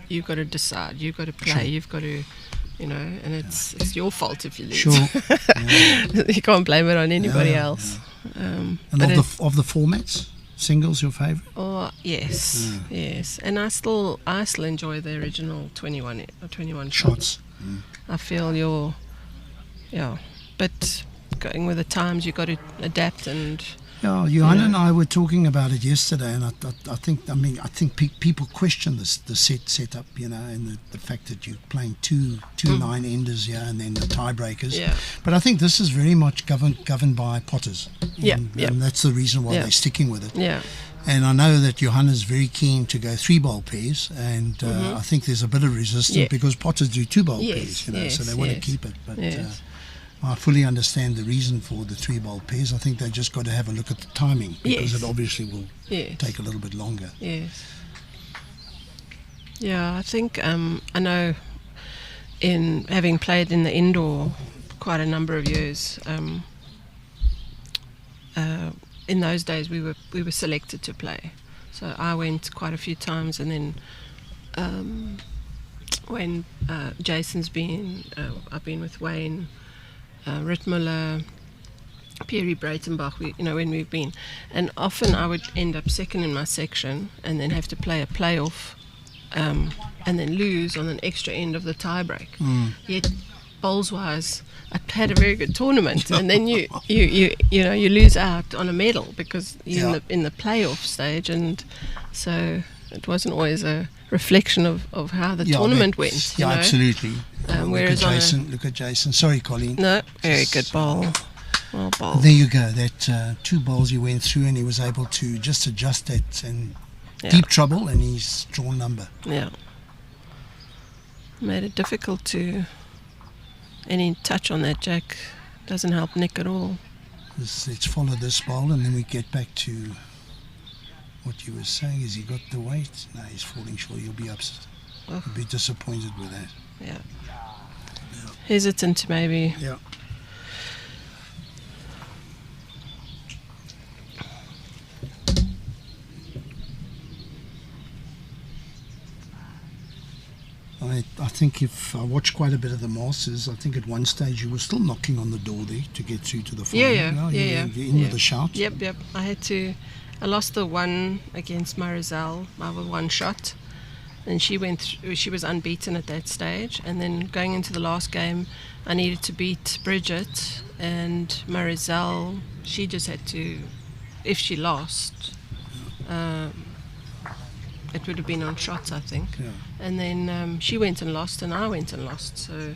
D: you've got to decide, you've got to play,
B: Sure.
D: you've got to, you know, and it's your fault if you lose.
B: Sure. Yeah.
D: You can't blame it on anybody else.
B: And
D: but
B: of the formats, singles your favourite?
D: Oh yes, yes, and I still enjoy the original 21 shots. I feel but going with the times, you got to adapt and.
B: Yeah, Johanna and I were talking about it yesterday, and I think people question the setup, you know, and the fact that you're playing two 9-enders here and then the tiebreakers.
D: Yeah.
B: But I think this is very much governed by potters. And that's the reason why they're sticking with it.
D: Yeah.
B: And I know that Johanna's very keen to go 3-bowl pairs, and I think there's a bit of resistance because potters do 2-bowl pairs, you know, so they want to keep it. But I fully understand the reason for the 3-bowl pairs. I think they just got to have a look at the timing because it obviously will take a little bit longer.
D: Yes. Yeah, I think I know in having played in the indoor quite a number of years. In those days, we were selected to play, so I went quite a few times, and then when Jason's been, I've been with Wayne, Ritmuller, Phiri, Breitenbach, when we've been, and often I would end up second in my section and then have to play a playoff, and then lose on an extra end of the tiebreak. Yet bowls-wise, I had a very good tournament, and then you lose out on a medal because you're in the playoff stage, and so it wasn't always a reflection of how the tournament went.
B: Yeah, absolutely.
D: Whereas
B: look at Jason. Sorry, Colleen.
D: No, very good bowl. Well bowled.
B: There you go. That 2 bowls he went through, and he was able to just adjust that, and deep trouble, and he's drawn number.
D: Yeah. Made it difficult to. Any touch on that jack doesn't help Nick at all.
B: Let's follow this bowl, and then we get back to what you were saying. Is he got the weight? No, he's falling short. You'll be upset.
D: Oh.
B: You'll be disappointed with that.
D: Yeah. Hesitant maybe.
B: Yeah. I think if I watched quite a bit of the Masters, I think at one stage you were still knocking on the door there to get through to the final.
D: Yeah.
B: You're in with a shout.
D: Yep. I lost the one against Marizelle, my one shot, and she was unbeaten at that stage. And then going into the last game, I needed to beat Breedt, and Marizelle, she just had to, if she lost, it would have been on shots, I think.
B: Yeah.
D: And then she went and lost, and I went and lost. So,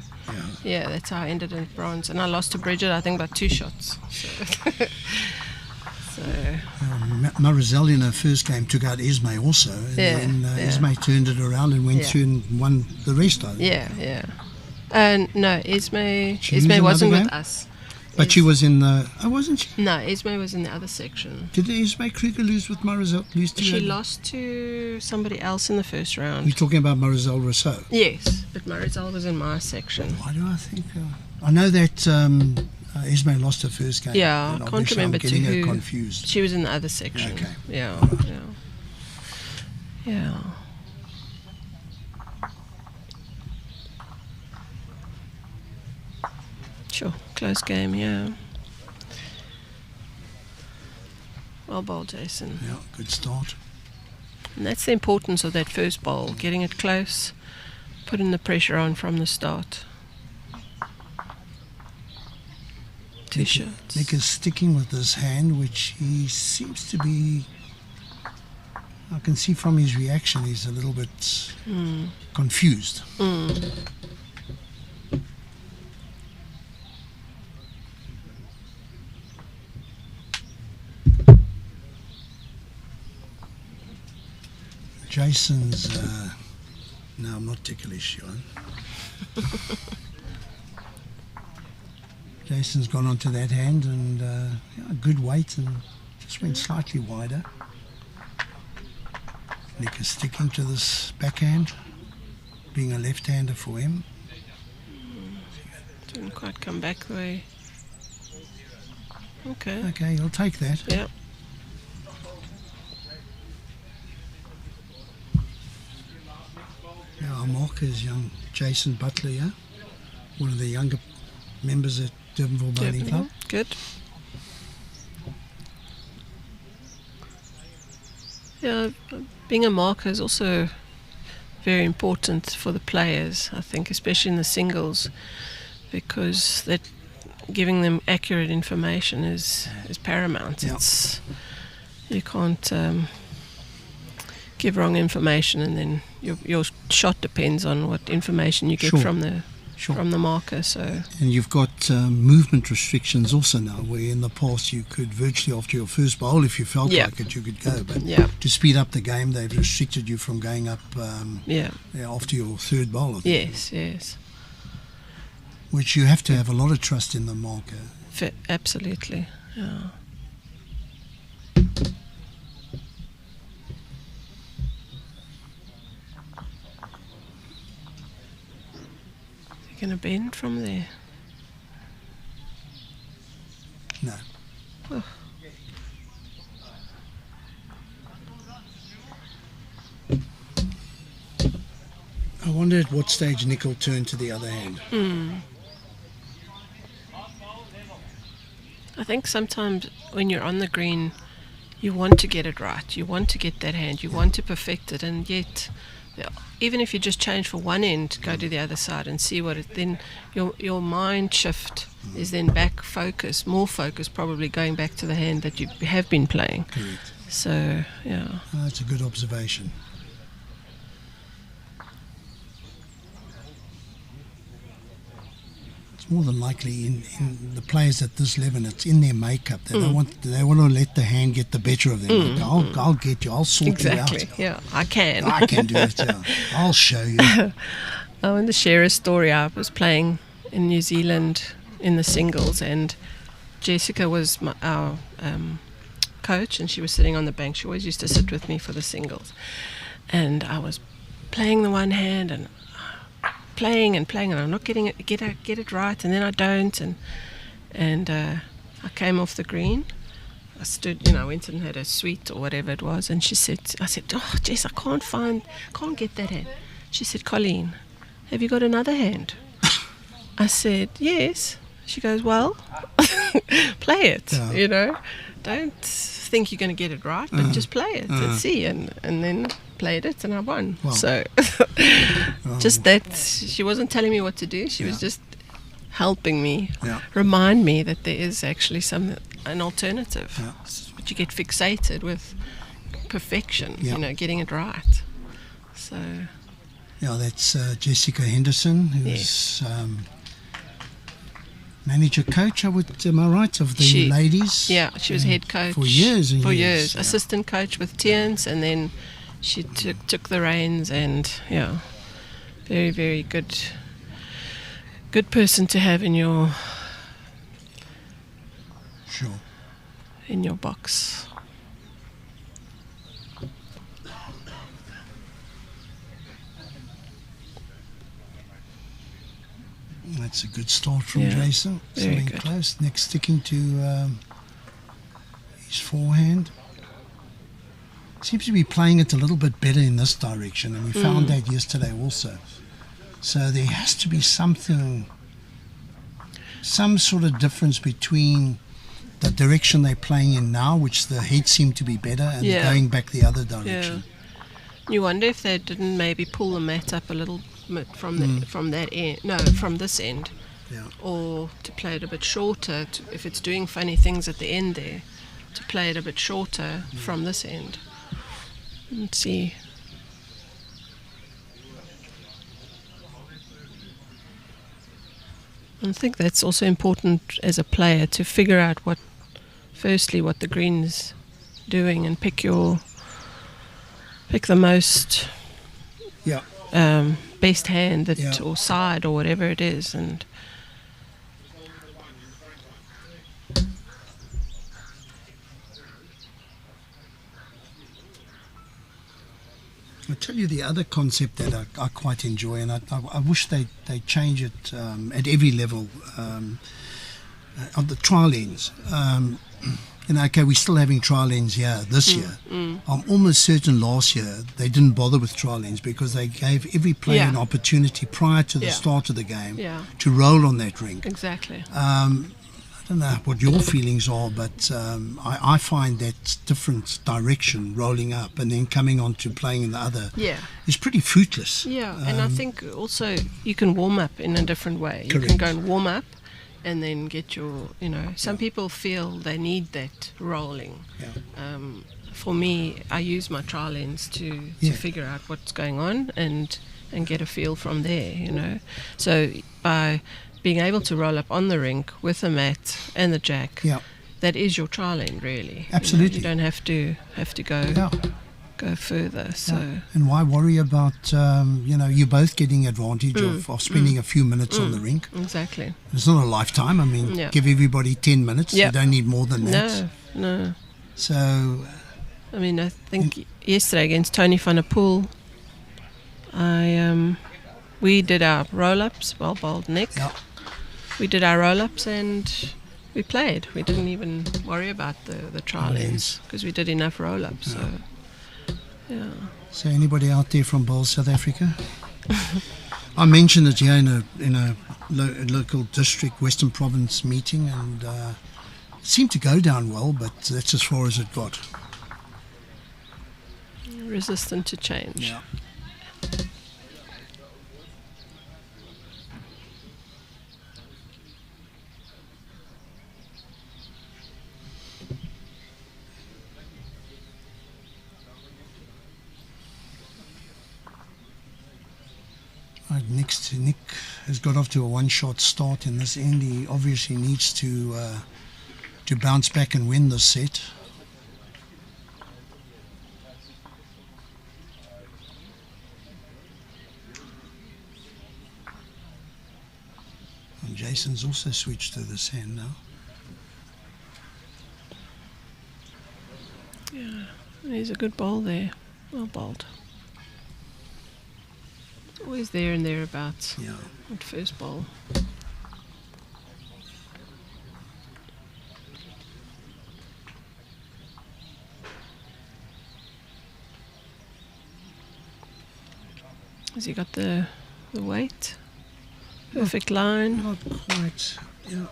D: yeah, that's how I ended in bronze. And I lost to Breedt, I think, by 2 shots. So.
B: Marizelle in her first game took out Esme also. And then Esme turned it around and went through and won the rest of it.
D: Yeah. No, Esme wasn't with us.
B: But she was in the... Oh, wasn't she?
D: No, Esme was in the other section.
B: Did Esme Kruger lose with Marizelle?
D: She lost to somebody else in the first round.
B: You're talking about Marizelle Rousseau?
D: Yes, but Marizelle was in my section.
B: Why do I think... I know that Esme lost her first game.
D: Yeah, I can't remember to who.
B: Her confused.
D: She was in the other section.
B: Okay.
D: Yeah. Sure, close game, yeah. Well bowled, Jason.
B: Yeah, good start.
D: And that's the importance of that first bowl, getting it close, putting the pressure on from the start. 2 shots.
B: Nick is sticking with this hand, which he seems to be... I can see from his reaction he's a little bit confused. Jason's... no, I'm not ticklish, Shaun. Jason's gone onto that hand and good weight and just went slightly wider. Nick is sticking to this backhand, being a left-hander for him.
D: Didn't quite come back the way. Okay.
B: Okay, he'll take that.
D: Yeah.
B: Our marker is young Jason Butler, one of the younger members at Durbanville Bowling Club.
D: Good. Yeah, being a marker is also very important for the players, I think, especially in the singles, because that giving them accurate information is paramount.
B: Yeah.
D: You can't give wrong information, and then your shot depends on what information you get from the marker. So,
B: and you've got movement restrictions also now, where in the past you could virtually after your first bowl, if you felt like it, you could go. But to speed up the game, they've restricted you from going up after your third bowl.
D: Yes.
B: Which you have to have a lot of trust in the marker.
D: Absolutely, yeah. going to bend from there?
B: No.
D: Oh.
B: I wonder at what stage Nick will turn to the other hand.
D: I think sometimes when you're on the green, you want to get it right. You want to get that hand. You want to perfect it, and yet, even if you just change for one end, go to the other side and see what it. Then your mind shift is then back focus, more focus, probably going back to the hand that you have been playing.
B: Correct.
D: So yeah,
B: That's a good observation. It's more than likely in the players at this level, it's in their makeup. They don't want. They want to let the hand get the better of them. Like, I'll get you. I'll sort
D: exactly.
B: you out.
D: Yeah, I can.
B: I can do it. Yeah. I'll show you.
D: I want to share a story. I was playing in New Zealand in the singles, and Jessica was our coach, and she was sitting on the bank. She always used to sit with me for the singles, and I was playing the one hand and playing, and I'm not getting it, get it right, and then I don't, and I came off the green. I stood, went and had a sweet or whatever it was, and I said, oh Jess, I can't get that hand. She said, Colleen, have you got another hand? I said, yes. She goes, well, play it, don't think you're going to get it right, but just play it and see, and then played it and I won.
B: Wow.
D: So just that, she wasn't telling me what to do, she was just helping me remind me that there is actually an alternative. But you get fixated with perfection, getting it right. So
B: that's Jessica Henderson, who's manager coach, am I right, of the ladies?
D: Yeah, she was head coach
B: for years and years.
D: Assistant coach with Thinus, and then she took the reins, and very, very good person to have in your box.
B: That's a good start from Jason.
D: Very
B: Something
D: good.
B: close. Next, sticking to his forehand. Seems to be playing it a little bit better in this direction, and we found that yesterday also. So there has to be some sort of difference between the direction they're playing in now, which the head seemed to be better, and going back the other direction.
D: You wonder if they didn't maybe pull the mat up a little bit from that end, from this end, or to play it a bit shorter. If it's doing funny things at the end there, to play it a bit shorter from this end. Let's see. I think that's also important as a player to figure out what the green's doing, and pick the most best hand or side or whatever it is, and
B: I'll tell you the other concept that I quite enjoy, and I wish they change it at every level on the trial ends. We're still having trial ends here this year. I'm almost certain last year they didn't bother with trial ends because they gave every player an opportunity prior to the start of the game to roll on that rink.
D: Exactly.
B: I don't know what your feelings are, but I find that different direction, rolling up and then coming on to playing in the other, is pretty fruitless.
D: Yeah, and I think also you can warm up in a different way.
B: Correct.
D: You can go and warm up and then get your, some people feel they need that rolling. For me, I use my trial ends to figure out what's going on and get a feel from there, So by being able to roll up on the rink with the mat and the jack, that is your trial end, really.
B: Absolutely.
D: You don't have to go further. So
B: and why worry about you're both getting advantage of spending a few minutes on the rink.
D: Exactly.
B: It's not a lifetime. I mean, give everybody 10 minutes. You don't need more than that.
D: No.
B: So
D: I mean, I think yesterday against Tony van der Poel, I we did our roll-ups. Well bowled, Nick.
B: Yeah.
D: We did our roll-ups and we played. We didn't even worry about the trial ends because we did enough roll-ups. So, yeah.
B: So anybody out there from Bowl South Africa? I mentioned it here in a local district Western Province meeting, and it seemed to go down well, but that's as far as it got.
D: Resistant to change.
B: Yeah. Right, next, Nick has got off to a one-shot start in this end. He obviously needs to bounce back and win this set. And Jason's also switched to this hand now.
D: Yeah, he's a good bowl there. Well bowled. Always there and thereabouts.
B: Yeah.
D: At first bowl. Has he got the weight? Perfect line.
B: Not quite. Yeah.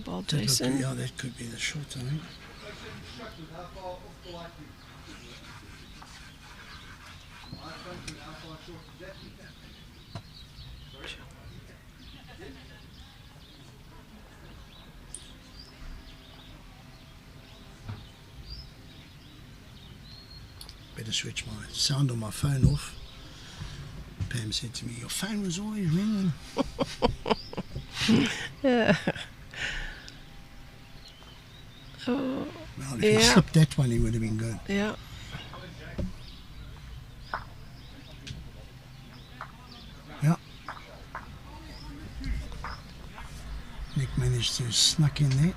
D: Ball Jason.
B: Yeah, that could be the shot, I think. Better switch my sound on my phone off. Pam said to me, "Your phone was always ringing."
D: Yeah. Oh,
B: Well, if he slipped that one, he would have been good.
D: yeah.
B: Yeah. Nick managed to snuck in there.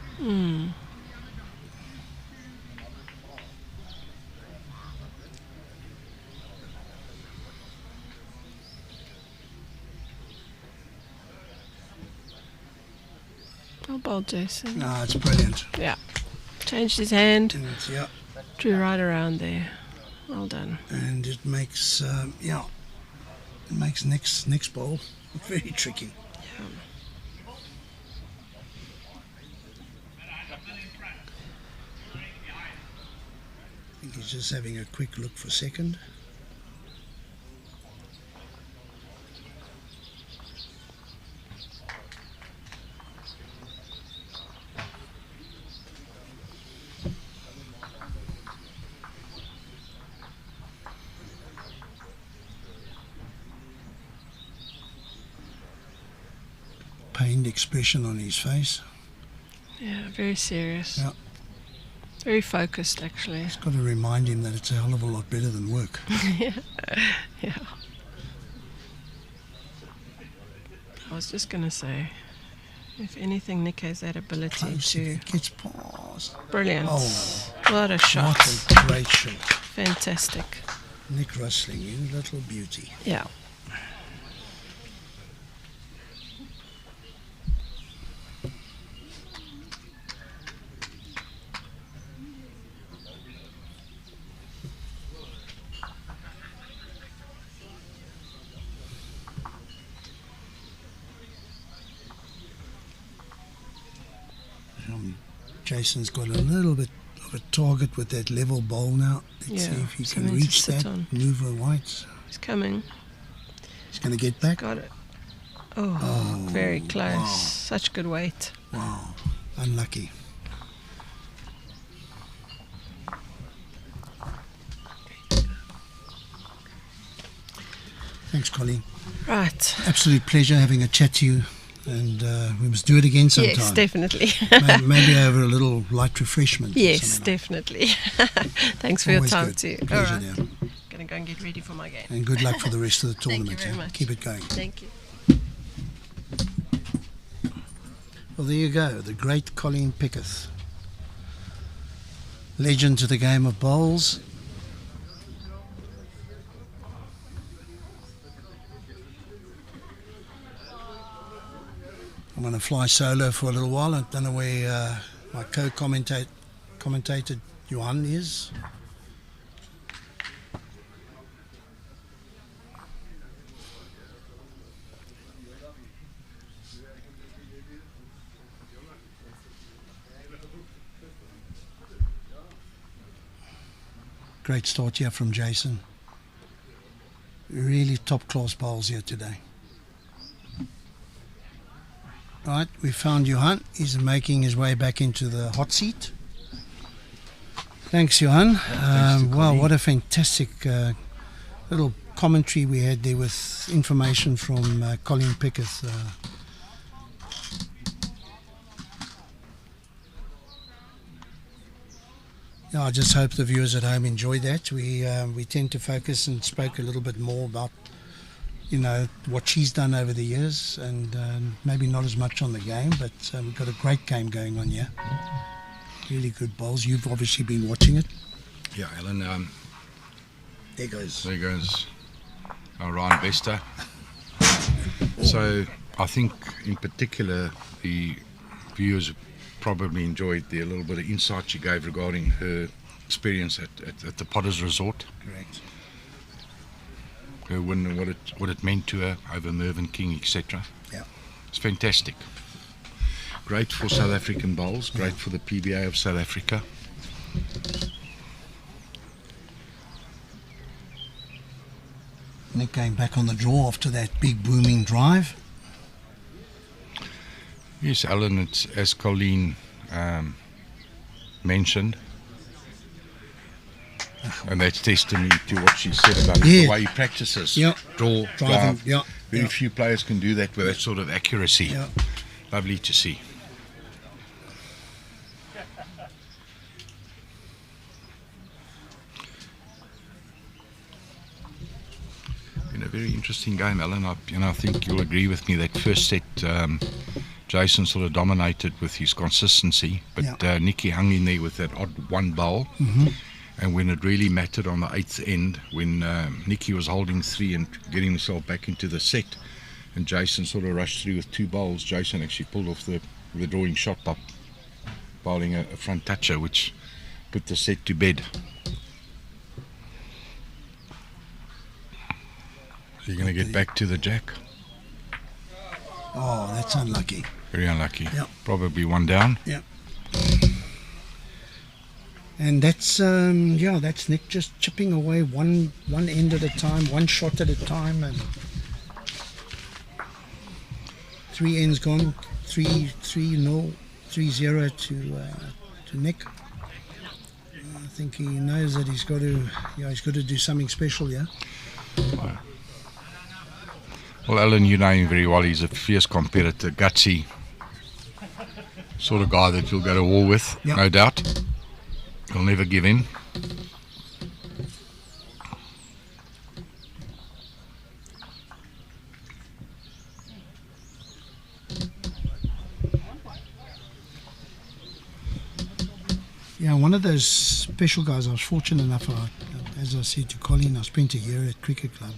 D: Well bowled, Jason.
B: Ah, it's brilliant.
D: Yeah. Changed his hand.
B: And, yeah,
D: Drew right around there. Well done.
B: and it makes it makes next bowl very tricky. I think he's just having a quick look for second. Pained expression on his face.
D: Yeah, very serious.
B: Yeah.
D: Very focused, actually.
B: It's got to remind him that it's a hell of a lot better than work.
D: Yeah. I was just going to say, if anything, Nick has that ability
B: Close, if
D: to...
B: it gets past.
D: Brilliant.
B: Oh,
D: What a shot.
B: what a great shot.
D: Fantastic.
B: Nick Rustling, you little beauty.
D: Yeah.
B: Jason's got a little bit of a target with that level bowl now. Let's
D: Yeah,
B: see if he can
D: something to
B: reach
D: sit
B: that,
D: on.
B: move the whites.
D: He's coming.
B: He's going to get back.
D: Got it. Oh,
B: Oh,
D: very close.
B: wow.
D: Such good weight.
B: Wow, unlucky. Thanks, Colleen.
D: Right.
B: Absolute pleasure having a chat to you, and we must do it again sometime.
D: Yes, definitely.
B: Maybe over a little light refreshment. or
D: Yes,
B: something like
D: definitely. Thanks for your
B: Always
D: time
B: good.
D: too.
B: Pleasure,
D: All right.
B: dear.
D: Gonna go and get ready for my game.
B: And good luck for the rest of the
D: Thank you
B: tournament.
D: very
B: eh?
D: much.
B: Keep it going.
D: Thank you.
B: Well, there you go, the great Colleen Piketh. Legend to the game of bowls. I'm going to fly solo for a little while. I don't know where my commentator Johan is. Great start here from Jason. Really top class bowls here today. Right, we found Johan. He's making his way back into the hot seat. Thanks, Johan. Wow, what a fantastic little commentary we had there with information from Colleen Piketh. I just hope the viewers at home enjoy that. We tend to focus and spoke a little bit more about, you know, what she's done over the years, and maybe not as much on the game, but we've got a great game going on here. Really good bowls. You've obviously been watching it.
A: Yeah, Alan.
B: There goes.
A: There goes our Ryan Bester. So I think in particular the viewers probably enjoyed the little bit of insight she gave regarding her experience at the Potter's Resort.
B: Correct.
A: Her win and what it meant to her over Mervyn King, etc.
B: Yeah.
A: It's fantastic. Great for South African bowls, great for the PBA of South Africa.
B: Nick going back on the draw after that big booming drive.
A: Yes, Alan, it's as Colleen mentioned, and that's testimony to what she said about the way he practices.
B: Yep.
A: Draw,
B: driving.
A: drive.
B: Yep.
A: Very few players can do that with that sort of accuracy.
B: Yep.
A: Lovely to see. Been a very interesting game, Alan. I think you'll agree with me that first set Jason sort of dominated with his consistency, but Nicky hung in there with that odd one bowl.
B: Mm-hmm.
A: And when it really mattered on the eighth end, when Nicky was holding three and getting himself back into the set, and Jason sort of rushed through with two bowls, Jason actually pulled off the drawing shot by bowling a front toucher, which put the set to bed. So you're going to get back to the jack.
B: Oh, that's unlucky.
A: Very unlucky.
B: Yep.
A: Probably one down.
B: Yeah. And that's that's Nick just chipping away one end at a time, one shot at a time, and 3 ends gone, 3-0 to Nick. I think he knows that he's got to do something special, yeah.
A: Well, Alan, you know him very well. He's a fierce competitor, gutsy sort of guy that you'll go to war with, no doubt. He'll never give in.
B: Yeah, one of those special guys. I was fortunate enough, as I said to Colleen, I spent a year at Cricket Club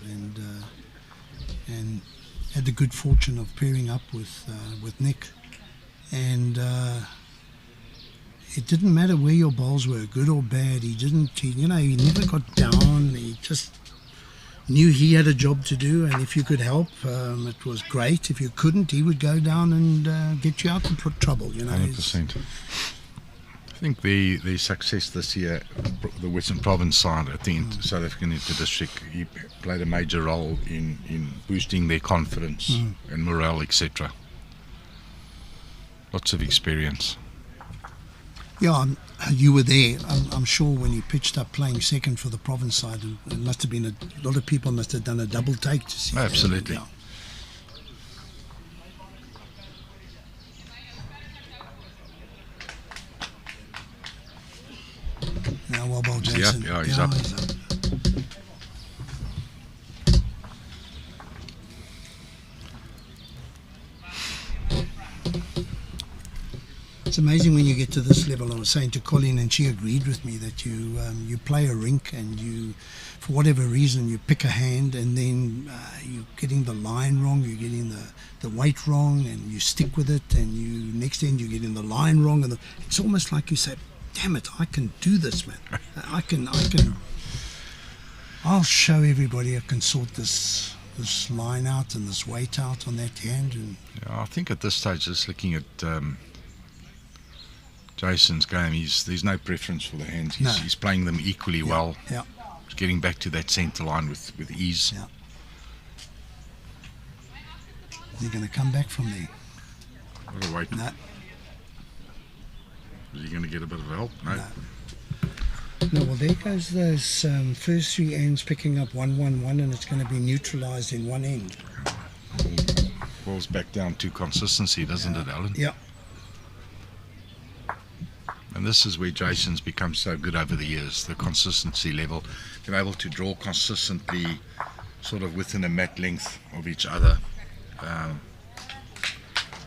B: and had the good fortune of pairing up with Nick, and it didn't matter where your bowls were, good or bad. He never got down. He just knew he had a job to do, and if you could help, it was great. If you couldn't, he would go down and get you out of trouble.
A: 100%. I think the success this year, the Western Province side, I think South African Inter-District, he played a major role in boosting their confidence and morale, etc. Lots of experience.
B: Yeah, you were there. I'm sure when he pitched up playing second for the province side, it must have been a lot of people must have done a double take to see.
A: Absolutely.
B: That. Now, well ball, Jason.
A: He's up.
B: It's amazing when you get to this level. I was saying to Colleen, and she agreed with me, that you play a rink and you, for whatever reason, you pick a hand and then you're getting the line wrong, you're getting the weight wrong, and you stick with it, and you next end you're getting the line wrong, and it's almost like you say, damn it, I can do this, man. I'll show everybody I can sort this line out and this weight out on that hand. And
A: yeah, I think at this stage, just looking at Jason's game, there's no preference for the hands. He's playing them equally well.
B: Yeah.
A: He's getting back to that centre line with ease.
B: Yeah. Is he going to come back from there?
A: What a wait.
B: No.
A: Is he going to get a bit of help? No.
B: No, well, there goes those first three ends picking up 1-1-1, and it's going to be neutralised in one end.
A: Falls back down to consistency, doesn't it, Alan?
B: Yeah.
A: And this is where Jason's become so good over the years, the consistency level. Being able to draw consistently, sort of within a mat length of each other,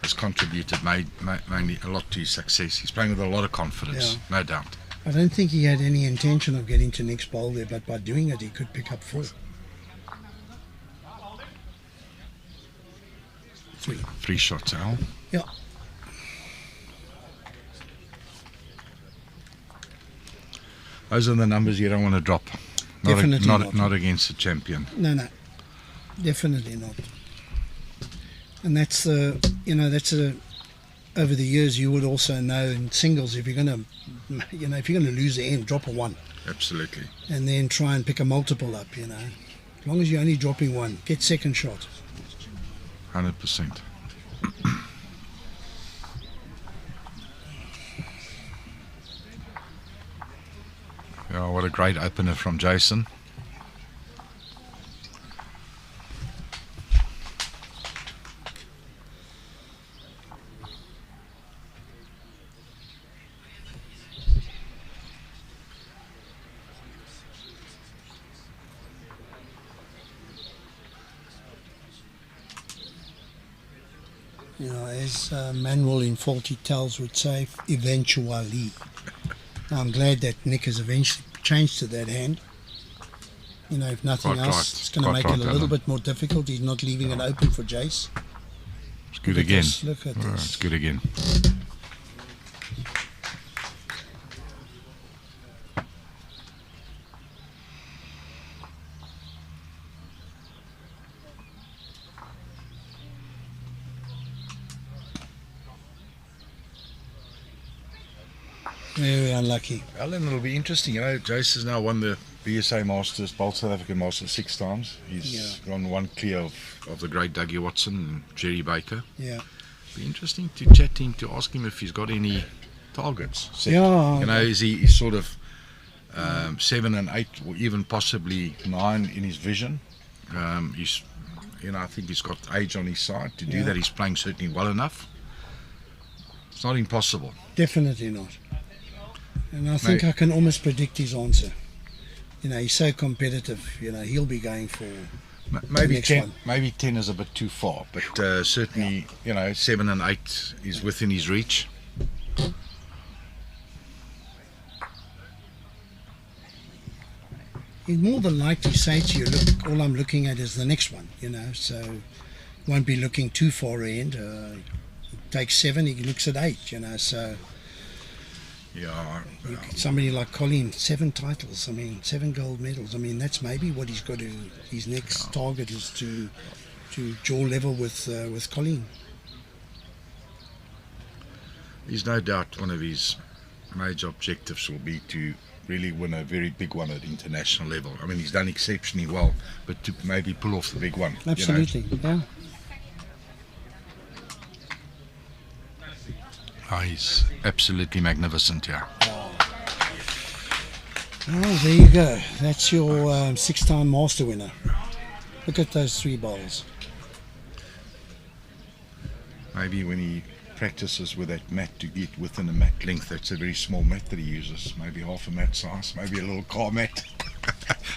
A: has contributed mainly a lot to his success. He's playing with a lot of confidence, no doubt.
B: I don't think he had any intention of getting to next bowl there, but by doing it, he could pick up 4. 3.
A: 3 shots, Al.
B: Yeah.
A: Those are the numbers you don't want to drop.
B: Definitely not.
A: Not against a champion.
B: No, definitely not. And that's over the years, you would also know in singles, if you're going to lose the end, drop a 1.
A: Absolutely.
B: And then try and pick a multiple up, As long as you're only dropping 1, get second shot.
A: 100%. Yeah, what a great opener from Jason.
B: As Manuel in Faulty Tells would say, eventually. Now, I'm glad that Nick has eventually changed to that hand. If nothing
A: Quite
B: else,
A: right.
B: it's going to make it a little bit more difficult. He's not leaving it open for Jace.
A: It's good again.
B: Look at
A: Oh,
B: this.
A: it's good again.
B: Very unlucky.
A: Alan, it'll be interesting. Jace has now won the BSA Masters, both South African Masters 6 times. He's gone one clear of the great Dougie Watson and Jerry Baker.
B: Yeah.
A: Be interesting to chat to him, to ask him if he's got any targets set.
B: Yeah.
A: Is he sort of 7 and 8, or even possibly 9 in his vision? He's, I think he's got age on his side to do that. He's playing certainly well enough. It's not impossible.
B: Definitely not. And I think I can almost predict his answer. He's so competitive. He'll be going for
A: maybe
B: next
A: 10.
B: one.
A: Maybe 10 is a bit too far, but certainly 7 and 8 is within his reach.
B: He'd more than likely say to you, look, all I'm looking at is the next one, so won't be looking too far ahead. Takes 7, he looks at 8, so
A: Yeah.
B: somebody like Colleen, 7 titles, 7 gold medals. That's maybe what he's got to. His next target is to jaw level with Colleen.
A: There's no doubt one of his major objectives will be to really win a very big one at international level. He's done exceptionally well, but to maybe pull off the big one.
B: Absolutely, yeah.
A: He's absolutely magnificent, yeah.
B: Oh, there you go. That's your 6-time master winner. Look at those 3 bowls.
A: Maybe when he practices with that mat to get within a mat length, that's a very small mat that he uses, maybe half a mat size, maybe a little car mat.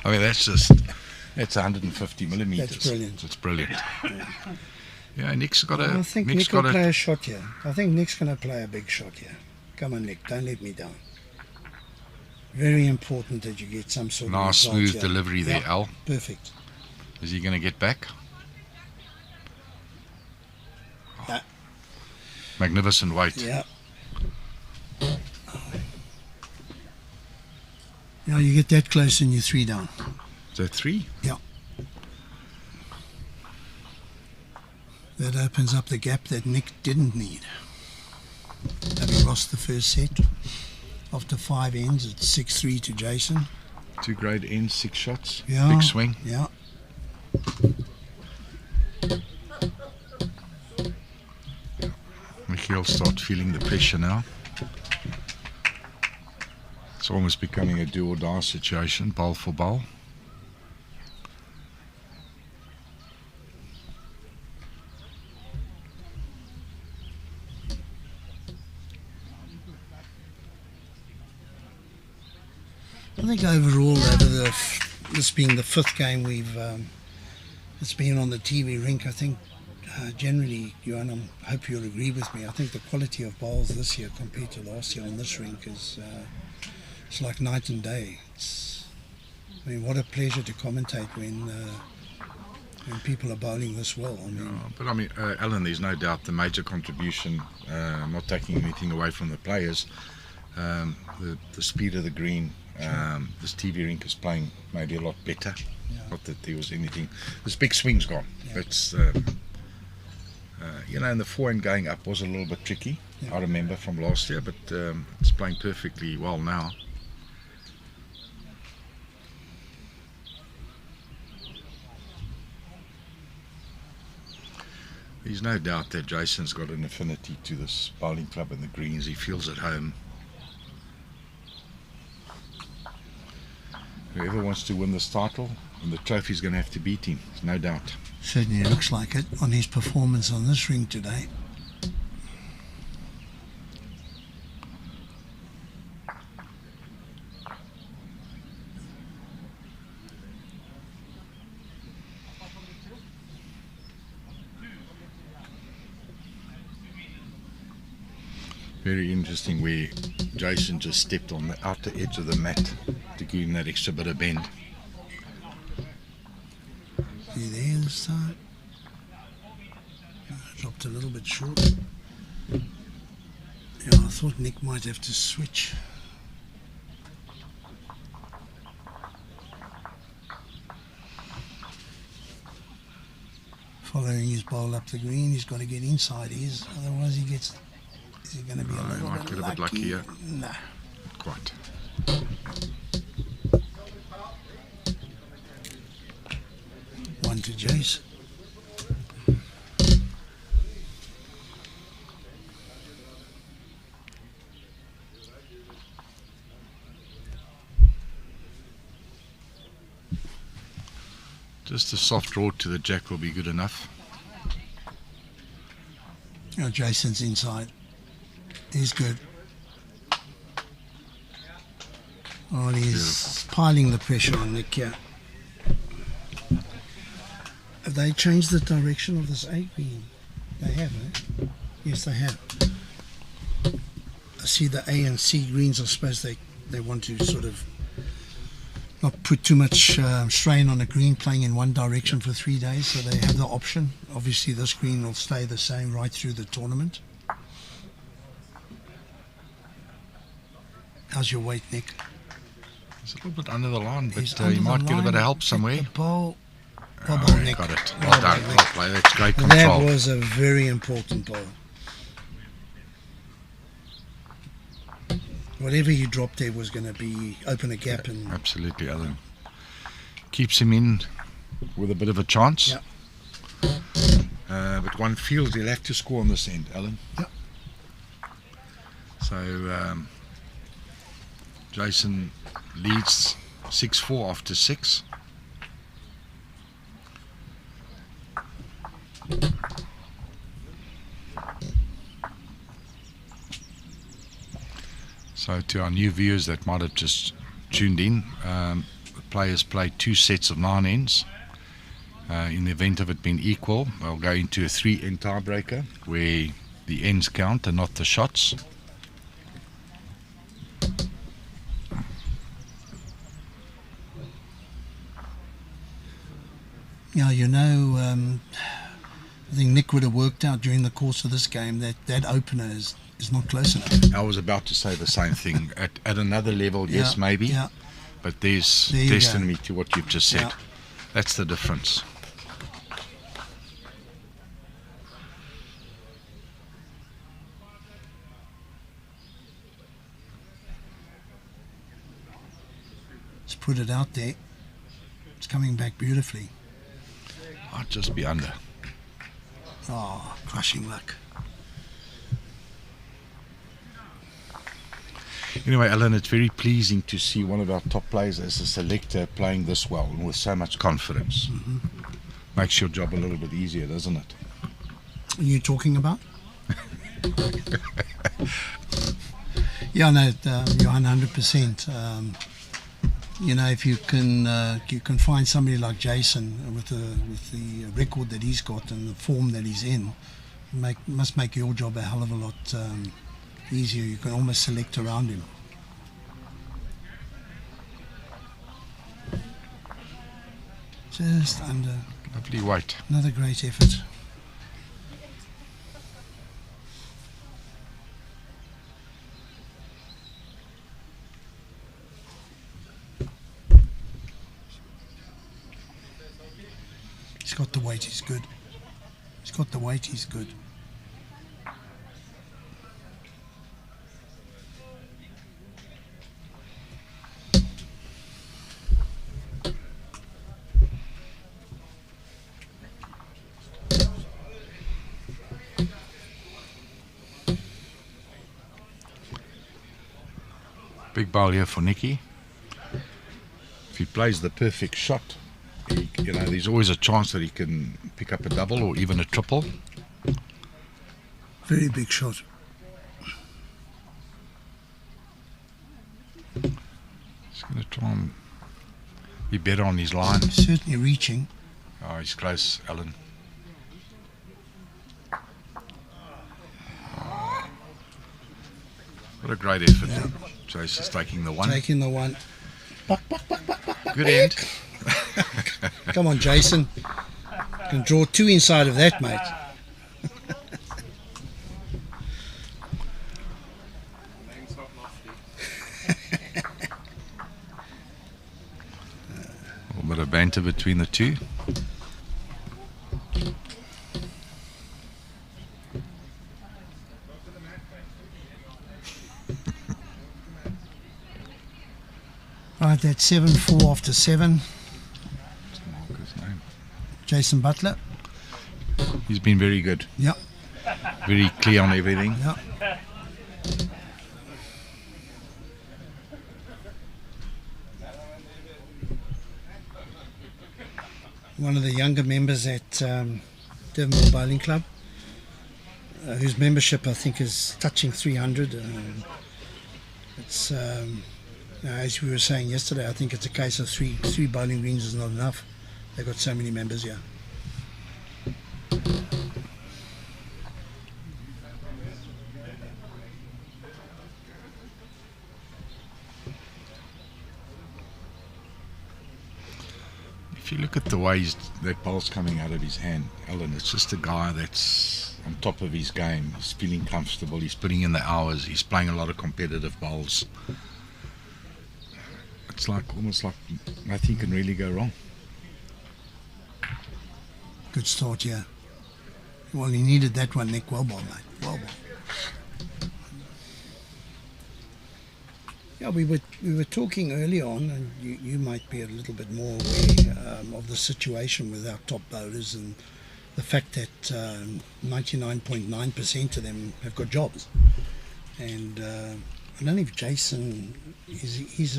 A: That's 150 millimeters.
B: That's brilliant.
A: It's brilliant. Yeah, Nick's got a.
B: I think
A: Nick's
B: Nick will
A: got
B: play
A: a.
B: a shot here. I think Nick's going to play a big shot here. Come on, Nick, don't let me down. Very important that you get some sort of
A: Nice
B: result
A: smooth
B: here.
A: delivery there, Al.
B: Perfect.
A: Is he going to get back?
B: Yeah.
A: Magnificent weight.
B: Yeah. Yeah, you get that close and you're 3 down.
A: Is that 3?
B: Yeah. That opens up the gap that Nick didn't need. Having lost the first set. After 5 ends, it's 6-3 to Jason.
A: 2 great ends, 6 shots.
B: Yeah.
A: Big swing.
B: Yeah.
A: Michiel start feeling the pressure now. It's almost becoming a do or die situation, ball for ball.
B: I think overall, over this being the 5th game it's been on the TV rink, I think generally, Johan, I hope you'll agree with me, I think the quality of bowls this year compared to last year on this rink is it's like night and day. I mean, what a pleasure to commentate when people are bowling this well. I mean,
A: But I mean, Alan, there's no doubt the major contribution, not taking anything away from the players, the speed of the green. This TV rink is playing maybe a lot better.
B: Yeah.
A: Not that there was anything. This big swing's gone.
B: Yeah.
A: It's and the forehand going up was a little bit tricky.
B: Yeah.
A: I remember from last year, but it's playing perfectly well now. There's no doubt that Jason's got an affinity to this bowling club and the greens. He feels at home. Whoever wants to win this title, and the trophy's going to have to beat him, there's no doubt.
B: certainly looks like it on his performance on this ring today.
A: Very interesting where Jason just stepped on the outer edge of the mat to give him that extra bit of bend.
B: See there this time. Dropped a little bit short. Yeah, I thought Nick might have to switch. Following his bowl up the green, he's got to get inside his, otherwise he gets. Is he going to be a little
A: might
B: bit
A: get a bit
B: lucky?
A: lucky here.
B: No.
A: Quite.
B: One to Jace.
A: Just a soft draw to the jack will be good enough.
B: Oh, Jason's inside. He's good. Oh, he's piling the pressure on Nick here. Have they changed the direction of this A green? They have, eh? Yes, they have. I see the A and C greens. I suppose they want to sort of not put too much strain on a green playing in one direction for 3 days, so they have the option. Obviously, this green will stay the same right through the tournament. How's your weight, Nick?
A: It's a little bit under the line,
B: He's
A: but
B: under
A: you
B: the
A: might get a
B: line.
A: bit of help somewhere.
B: The ball. Well
A: Oh,
B: done, Nick.
A: got it.
B: Well
A: Well done.
B: done,
A: Well
B: Nick.
A: played. That's great
B: That
A: control.
B: was a very important ball. Whatever you dropped there was going to be open a gap and
A: Absolutely, Alan. Keeps him in with a bit of a chance.
B: Yeah.
A: But one feels he'll have to score on this end, Alan.
B: Yeah.
A: So Jason leads 6-4 after 6. So to our new viewers that might have just tuned in, the players played 2 sets of 9 ends. In the event of it being equal, I'll go into a 3-end tiebreaker where the ends count and not the shots.
B: Yeah, I think Nick would have worked out during the course of this game that opener is not close enough.
A: I was about to say the same thing. At another level, yes, maybe.
B: Yeah.
A: But there's
B: There you
A: testimony to what you've just said.
B: Yeah.
A: That's the difference.
B: Let's put it out there. It's coming back beautifully.
A: I'd just be under.
B: Oh, crushing luck.
A: Anyway, Alan, it's very pleasing to see one of our top players as a selector playing this well and with so much confidence.
B: Mm-hmm.
A: Makes your job a little bit easier, doesn't it?
B: Are you talking about? Yeah, no, you're 100%. If you can find somebody like Jason with the record that he's got and the form that he's in, must make your job a hell of a lot easier. You can almost select around him. Just under.
A: Lovely weight.
B: Another great effort. He's got the weight, he's good. He's got the weight, he's good.
A: Big bowl here for Nicky. If he plays the perfect shot, there's always a chance that he can pick up a double or even a triple.
B: Very big shot.
A: He's going to try and be better on his line.
B: Certainly reaching.
A: Oh, he's close, Alan. Oh. What a great effort.
B: Yeah.
A: Jason's taking the one.
B: Taking the one.
A: Good end.
B: Come on, Jason. Can draw two inside of that, mate.
A: A little bit of banter between the two.
B: Right, that's 7-4 after 7.
A: What's his name?
B: Jason Butler.
A: He's been very good.
B: Yep.
A: Very clear on everything.
B: Yep. One of the younger members at Devonport Bowling Club, whose membership I think is touching 300. It's as we were saying yesterday, I think it's a case of three bowling greens is not enough. They've got so many members here.
A: If you look at the way that ball's coming out of his hand, Alan, it's just a guy that's on top of his game. He's feeling comfortable. He's putting in the hours. He's playing a lot of competitive bowls. It's almost like nothing can really go wrong.
B: Good start, yeah. Well, he needed that one, Nick. Well ball, mate. Well ball. Yeah, we were talking early on, and you might be a little bit more aware of the situation with our top bowlers and the fact that 99.9% of them have got jobs. And I don't know if Jason he's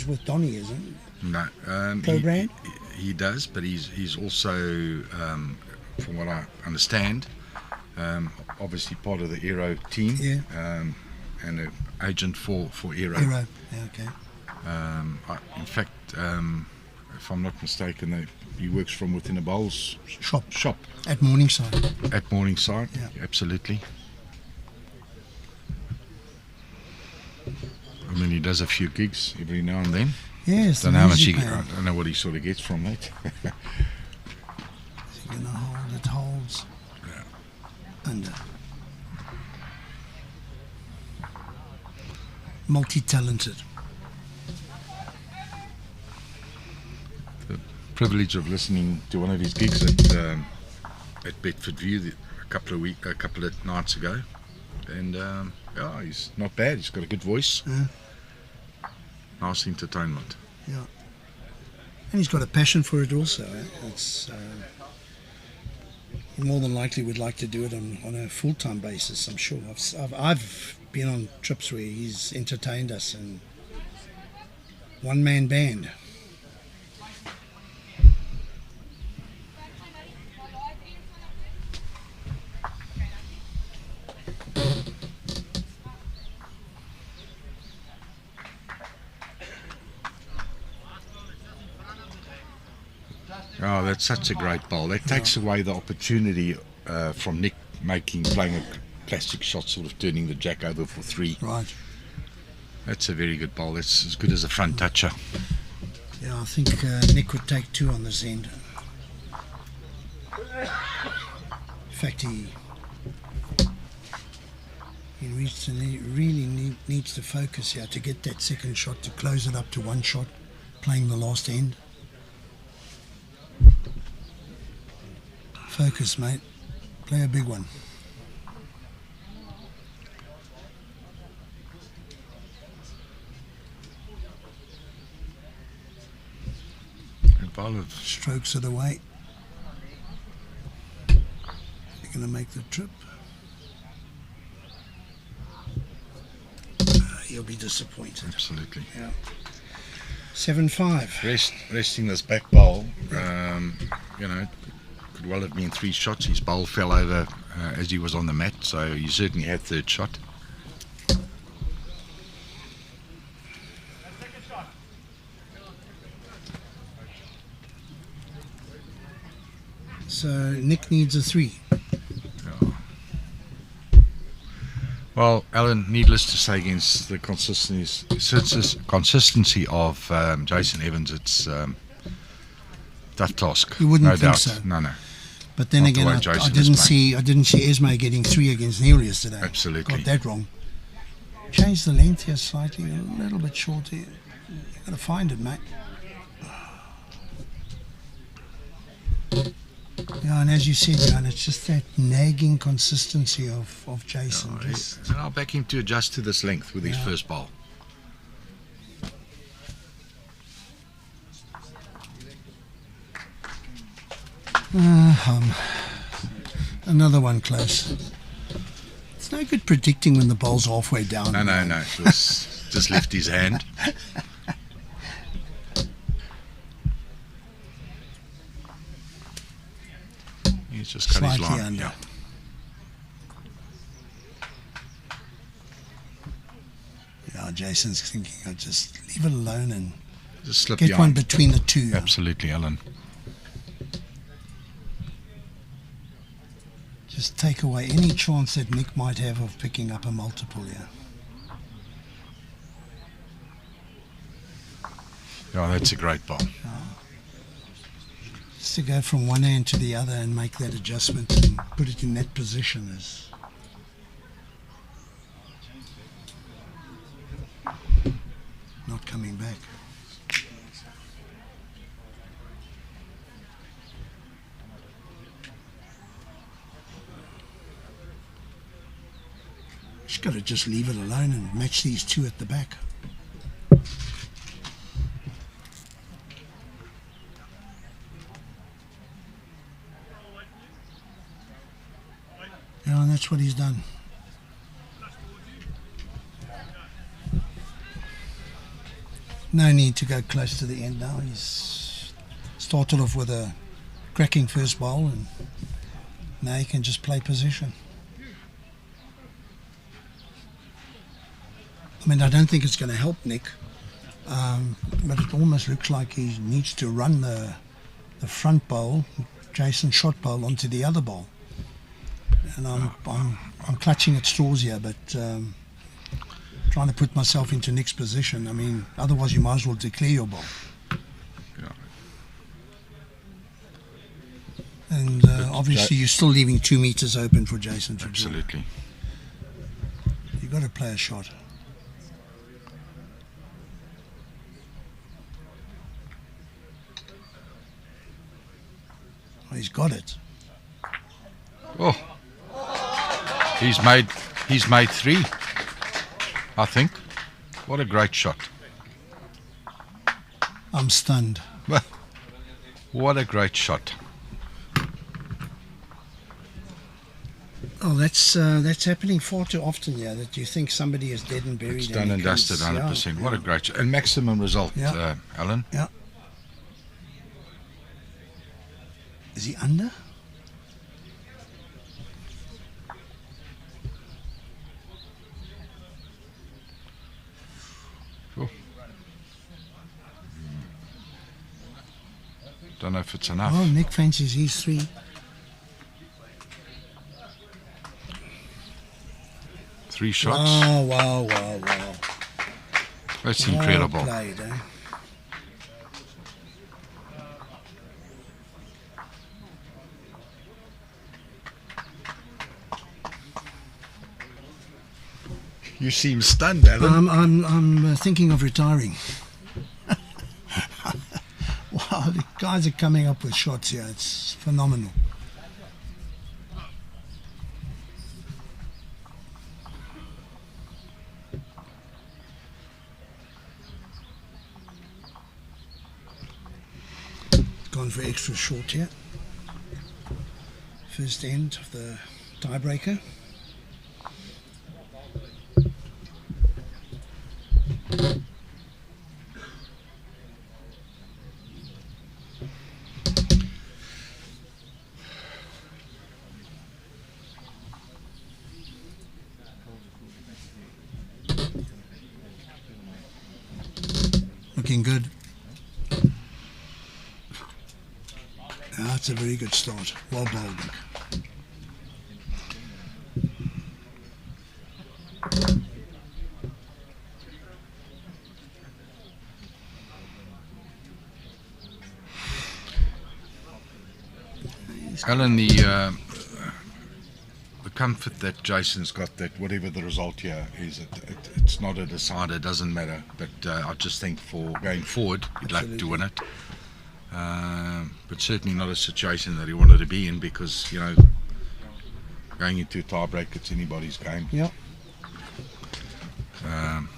B: with Donny, isn't he?
A: No,
B: Program?
A: he does, but he's also, from what I understand, obviously part of the Aero team.
B: Yeah.
A: And an agent for Aero.
B: Yeah, okay.
A: In fact, if I'm not mistaken, he works from within a bowl's
B: Shop
A: shop
B: at Morningside.
A: at Morningside.
B: Yeah.
A: Absolutely. I mean, he does a few gigs every now and then.
B: Yes,
A: Don't
B: the
A: know how much
B: music
A: he,
B: man.
A: I don't know what he sort of gets from that.
B: Is he going to hold? It holds. Under. Multi-talented.
A: The privilege of listening to one of his gigs at Bedford View a couple of nights ago, and yeah, he's not bad. He's got a good voice.
B: Yeah.
A: Nice entertainment.
B: Yeah. And he's got a passion for it also. It's he more than likely would like to do it on a full-time basis, I'm sure. I've been on trips where he's entertained us and one-man band.
A: Oh, that's such a great bowl. That takes away the opportunity from Nick playing a plastic shot, sort of turning the jack over for 3.
B: Right.
A: That's a very good bowl. That's as good as a front toucher.
B: Yeah, I think Nick would take 2 on this end. In fact, he really needs to focus here to get that second shot, to close it up to 1 shot, playing the last end. Focus, mate. Play a big one. Strokes it away. They're going to make the trip. He'll be disappointed.
A: Absolutely.
B: Yeah. 7-5.
A: Resting this back bowl, you know, could well have been 3 shots. His bowl fell over as he was on the mat, so he certainly had 3rd shot.
B: So Nick needs a 3.
A: Well, Alan, needless to say, against the consistency of Jason Evans, it's tough task.
B: You wouldn't
A: no
B: think
A: doubt.
B: so.
A: No.
B: But then
A: Not the
B: again,
A: way
B: I
A: Jason
B: didn't
A: is playing.
B: see Esme getting 3 against Neil yesterday.
A: Absolutely.
B: Got that wrong. Change the length here slightly, a little bit short here. You've got to find it, mate. Yeah, and as you said, Jan, it's just that nagging consistency of Jason.
A: And I'll back him to adjust to this length with his first bowl.
B: Another one close. It's no good predicting when the bowl's halfway down.
A: No. It was just left his hand. He's just cut his
B: Slightly
A: line.
B: under.
A: Yeah.
B: Yeah, Jason's thinking, I'll just leave it alone and
A: Just slip
B: get
A: the
B: one
A: arm.
B: between the 2.
A: Absolutely, Alan.
B: Just take away any chance that Nick might have of picking up a multiple here.
A: Yeah, that's a great bowl.
B: Just to go from one hand to the other and make that adjustment and put it in that position is not coming back. Just got to just leave it alone and match these 2 at the back. Yeah, and that's what he's done. No need to go close to the end now. He's started off with a cracking first bowl and now he can just play position. I mean, I don't think it's going to help Nick, but it almost looks like he needs to run the the front bowl, Jason's shot bowl, onto the other bowl. And I'm clutching at straws here, but trying to put myself into Nick's position. I mean, otherwise you might as well declare your bowl.
A: Yeah.
B: And obviously you're still leaving 2 meters open for Jason to draw.
A: Absolutely.
B: You've got to play a shot. Oh, he's got it.
A: Oh, he's made 3, I think. What a great shot.
B: I'm stunned.
A: Well, what a great shot.
B: Oh, that's happening far too often here, that you think somebody is dead and buried.
A: It's done and dusted, 100%. What a great shot. And maximum result, Alan.
B: Yeah. Is he under?
A: Don't know if it's enough.
B: Oh, Nick fancies his 3.
A: Three shots.
B: Wow.
A: That's incredible.
B: Well played, eh?
A: You seem stunned, Alan.
B: I'm thinking of retiring. Wow, the guys are coming up with shots here. It's phenomenal. Gone for extra short here. First end of the tiebreaker. Looking good. That's a very good start. Well bowled.
A: Alan, the comfort that Jason's got, that whatever the result here is, it's not a decider, doesn't matter. But I just think for going forward, he'd like to win it. But certainly not a situation that he wanted to be in, because, you know, going into a tiebreak, it's anybody's game.
B: Yeah.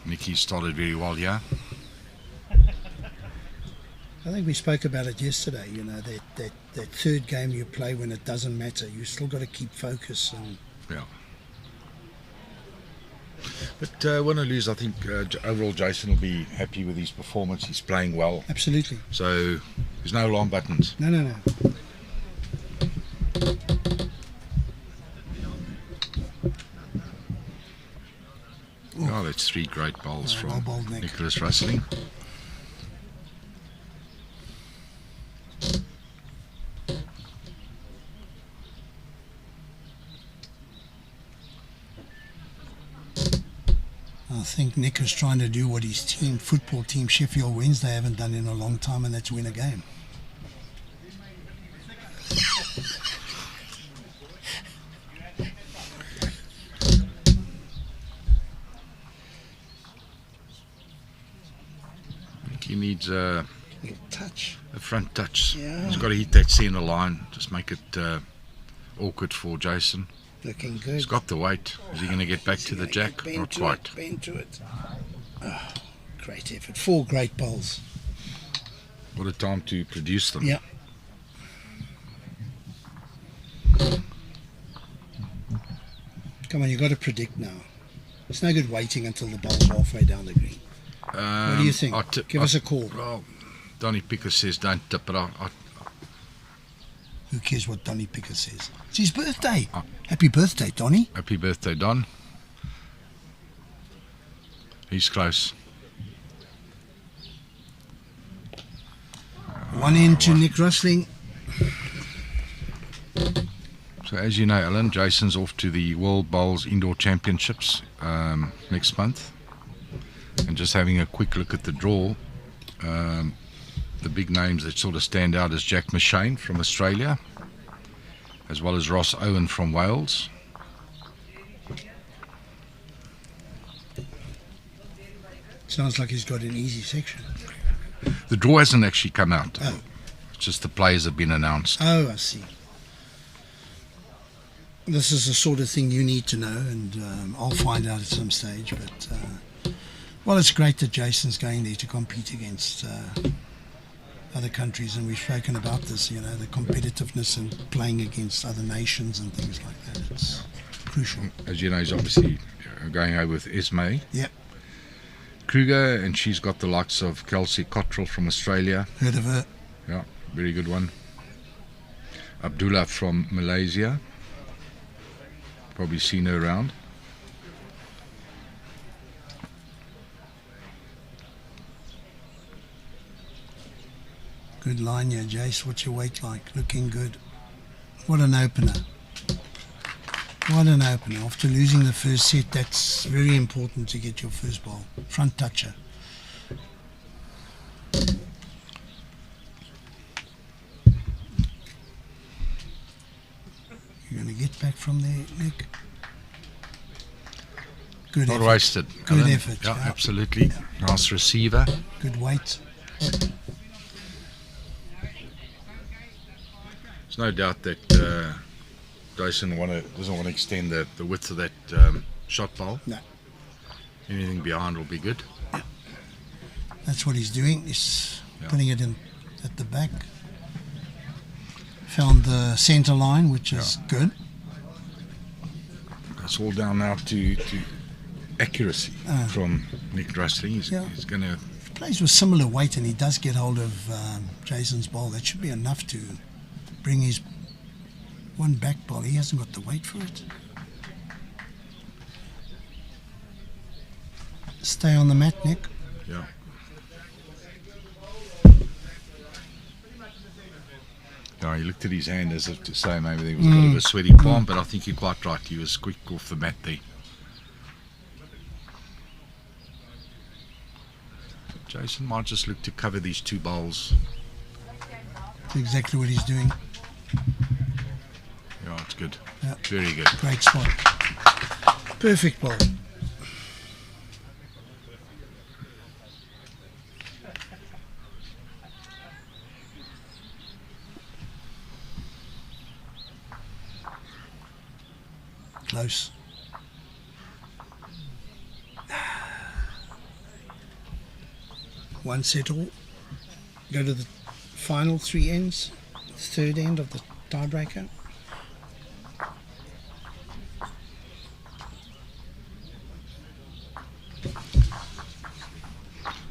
A: Nicky started very well here.
B: I think we spoke about it yesterday, you know, that third game you play when it doesn't matter. You still got to keep focus. And
A: Yeah. But win or lose, I think overall Jason will be happy with his performance. He's playing well.
B: absolutely.
A: So there's no alarm buttons.
B: No.
A: Oh, that's 3 great bowls
B: well
A: from
B: bowled, Nick.
A: Nicholas Rustling.
B: I think Nick is trying to do what his football team Sheffield Wednesday haven't done in a long time, and that's win a game.
A: I think he needs a
B: Little touch.
A: front touch.
B: Yeah.
A: He's got to hit that centre line, just make it awkward for Jason.
B: Looking good.
A: He's got the weight. Is he going to get back to the jack?
B: Bend
A: Not
B: to
A: quite.
B: It, bend to it. Oh, great effort. 4 great bowls.
A: What a time to produce them.
B: Yeah. Come on, you've got to predict now. It's no good waiting until the bowl's halfway down the green. What do you think? Give us a call.
A: Well, Donnie Piketh says don't tip, but
B: Who cares what Donnie Piketh says? It's his birthday. Happy birthday, Donnie.
A: happy birthday, Don. He's close.
B: One end to Nick Rustling.
A: So as you know, Alan, Jason's off to the World Bowls Indoor Championships next month. And just having a quick look at the draw, the big names that sort of stand out is Jack Mashane from Australia, as well as Ross Owen from Wales.
B: Sounds like he's got an easy section.
A: The draw hasn't actually come out.
B: Oh.
A: It's just the players have been announced.
B: Oh, I see. This is the sort of thing you need to know, and I'll find out at some stage. But well, it's great that Jason's going there to compete against other countries, and we've spoken about this. You know, the competitiveness and playing against other nations and things like that. It's crucial.
A: As you know, he's obviously going over with Esme.
B: Yep.
A: Kruger, and she's got the likes of Kelsey Cottrell from Australia.
B: Heard of her?
A: Yeah, very good one. Abdullah from Malaysia. Probably seen her around.
B: Good line here, Jace. What's your weight like? Looking good. What an opener. What an opener. After losing the first set, that's very important to get your first ball. Front toucher. You're going to get back from there, Nick? Good
A: Not
B: effort.
A: wasted.
B: Good
A: Alan.
B: effort.
A: Yeah, absolutely. Nice receiver.
B: Good weight.
A: There's no doubt that Jason doesn't want to extend the width of that shot ball.
B: No.
A: Anything behind will be good.
B: That's what he's doing. He's
A: Yeah.
B: putting it in at the back. Found the centre line, which is good.
A: It's all down now to accuracy from Nick Rustling. He's going to...
B: Plays with similar weight, and he does get hold of Jason's ball. That should be enough to bring his one back ball. He hasn't got the weight for it. Stay on the mat, Nick.
A: Yeah. No, he looked at his hand as if to say maybe there was a bit of a sweaty palm, but I think you're quite right. He was quick off the mat there. Jason might just look to cover these two bowls.
B: That's exactly what he's doing.
A: Yeah, it's good.
B: Yeah.
A: Very good.
B: Great spot. Perfect ball. Close. One set all. Go to the final three ends. Third end of the tiebreaker.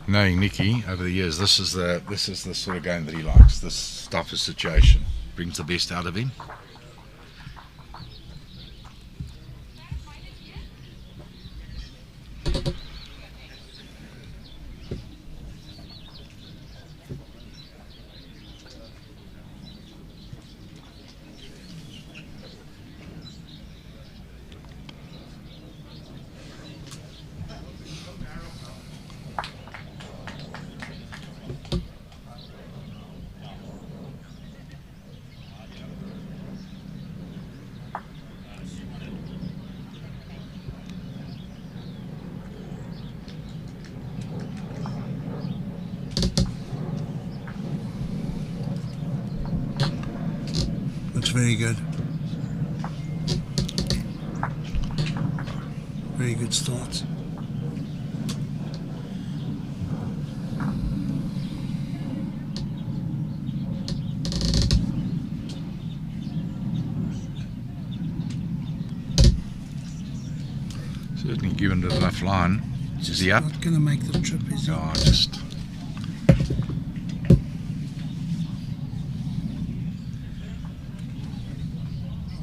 A: Knowing Nicky over the years, this is the sort of game that he likes. This type of situation brings the best out of him.
B: Looks very good. Very good start.
A: Certainly given it enough line. Is he up?
B: Not going to make the trip, is he?
A: Oh, just...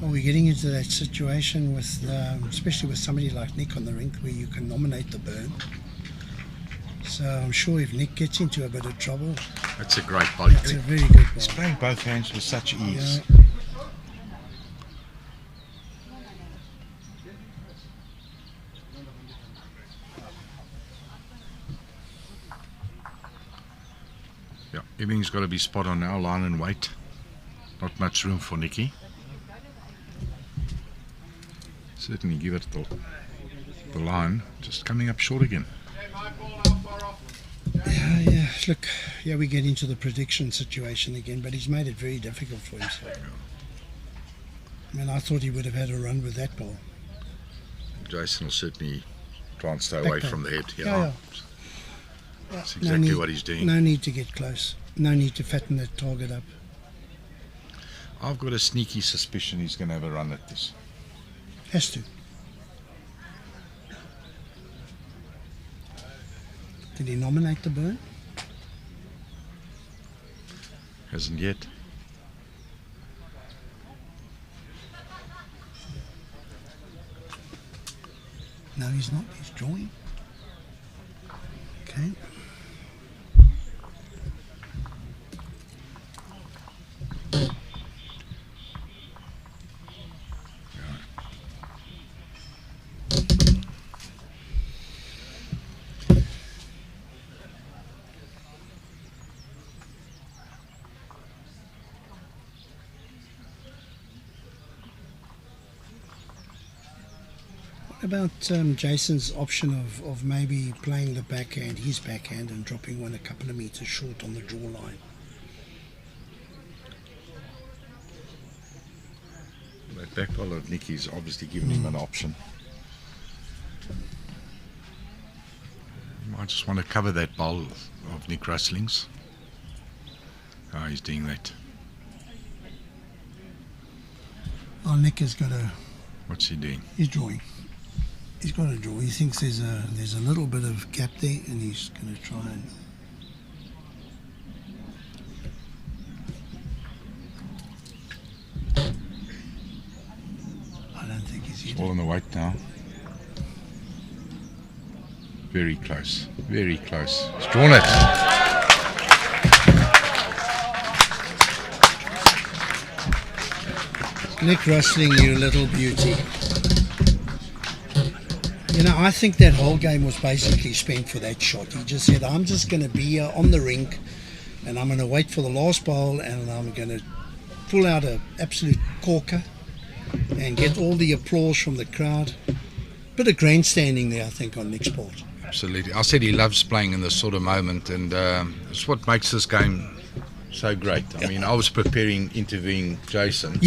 B: Well, we're getting into that situation with, especially with somebody like Nick on the rink, where you can nominate the burn. So I'm sure if Nick gets into a bit of trouble,
A: That's a great ball.
B: it's a very good
A: He's
B: ball.
A: playing both hands with such ease.
B: Yeah.
A: Yeah, everything's got to be spot on now, line and weight. Not much room for Nicky. Certainly give it the line, just coming up short again.
B: Yeah. Look, we get into the prediction situation again, but he's made it very difficult for himself. I mean, I thought he would have had a run with that ball.
A: Jason will certainly try and stay
B: Back
A: away
B: ball.
A: from the head.
B: Yeah.
A: That's
B: No
A: exactly
B: need-
A: what he's doing.
B: No need to get close. No need to fatten that target up.
A: I've got a sneaky suspicion he's going to have a run at this.
B: Has to. Did he nominate the burn?
A: Hasn't yet.
B: No, he's not. He's drawing. Okay. About Jason's option of maybe playing the backhand, his backhand, and dropping one a couple of meters short on the draw line.
A: That back ball of Nicky's obviously given him an option. You might just want to cover that bowl of Nick Rustling's. Oh, he's doing that.
B: Oh, Nick has got a.
A: What's he doing?
B: He's drawing. He's got a draw. He thinks there's a little bit of gap there, and he's going to try and. I don't think he's hit
A: All
B: it.
A: in the weight now. Very close. Very close. He's drawn it.
B: Nick Rustling, you little beauty. You know, I think that whole game was basically spent for that shot. He just said, I'm just going to be here on the rink and I'm going to wait for the last bowl and I'm going to pull out an absolute corker and get all the applause from the crowd. Bit of grandstanding there, I think, on Nick's part.
A: Absolutely. I said he loves playing in this sort of moment, and it's what makes this game so great. I mean, I was interviewing Jason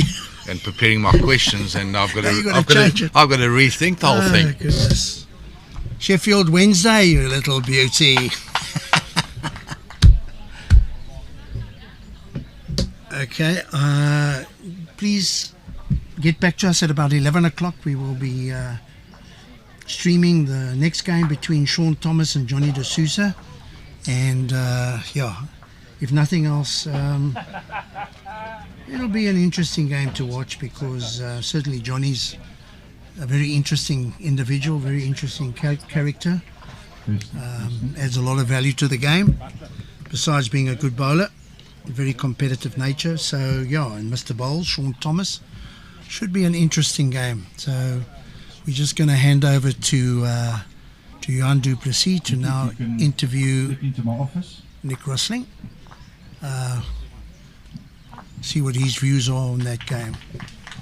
A: and preparing my questions, and I've got
B: Now
A: to
B: you've got to change it.
A: I've got to rethink the whole thing.
B: Goodness. Sheffield Wednesday, you little beauty. Okay, please get back to us at about 11 o'clock. We will be streaming the next game between Shaun Thomas and Johnny de Sousa. And if nothing else, it'll be an interesting game to watch because certainly Johnny's a very interesting individual, very interesting character. Adds a lot of value to the game, besides being a good bowler. Very competitive nature. So and Mr. Bowles, Shaun Thomas, should be an interesting game. So we're just going to hand over to Jan du Plessis to now interview Nick Rustling. See what his views are on that game.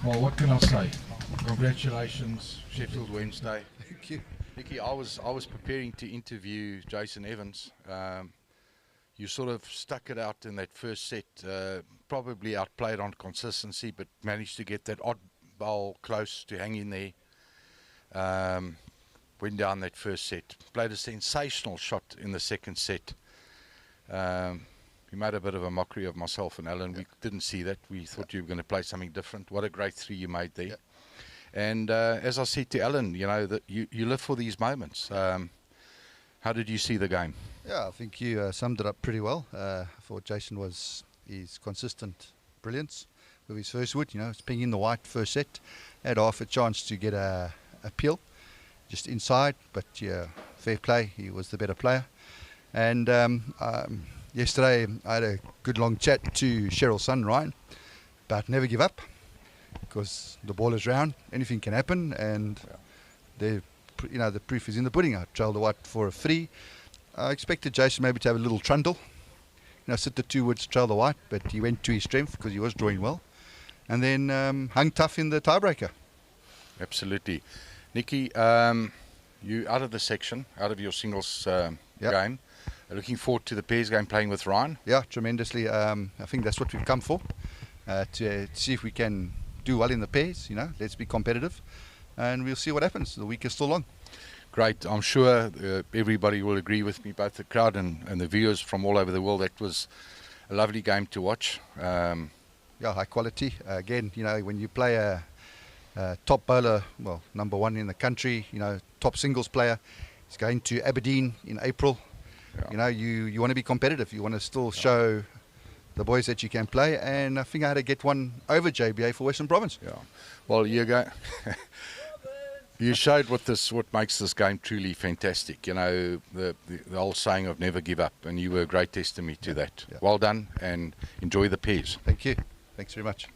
A: Well, what can I say? Congratulations, Sheffield Wednesday. Thank you, Nicky. I was preparing to interview Jason Evans. You sort of stuck it out in that first set, probably outplayed on consistency, but managed to get that odd bowl close to hang in there. Went down that first set. Played a sensational shot in the second set. We made a bit of a mockery of myself and Alan. We didn't see that. We thought you were going to play something different. What a great three you made there. And as I said to Alan, that you live for these moments. How did you see the game?
E: Yeah, I think you summed it up pretty well. I thought Jason was his consistent brilliance with his first wood. It's being in the white first set. Had half a chance to get a peel just inside, but fair play. He was the better player. And yesterday I had a good long chat to Cheryl's son Ryan about never give up, because the ball is round, anything can happen, and the proof is in the pudding. I trailed the white for a Phiri. I expected Jason maybe to have a little trundle, sit the 2 woods, trail the white, but he went to his strength because he was drawing well, and then hung tough in the tiebreaker.
A: Absolutely. Nikki, you out of the section, out of your singles game. Looking forward to the pairs game playing with Ryan.
E: Yeah, tremendously. I think that's what we've come for, to see if we can do well in the pairs. Let's be competitive, and we'll see what happens. The week is still long.
A: Great. I'm sure everybody will agree with me, both the crowd and the viewers from all over the world. That was a lovely game to watch.
E: High quality. Again, when you play a top bowler, well, number 1 in the country, top singles player, he's going to Aberdeen in April.
A: Yeah.
E: You want to be competitive. You want to still show the boys that you can play, and I think I had to get one over JBA for Western Province.
A: Yeah. Well, you go. You showed what makes this game truly fantastic. The old saying of never give up, and you were a great testimony to that.
E: Yeah.
A: Well done, and enjoy the pairs.
E: Thank you. Thanks very much.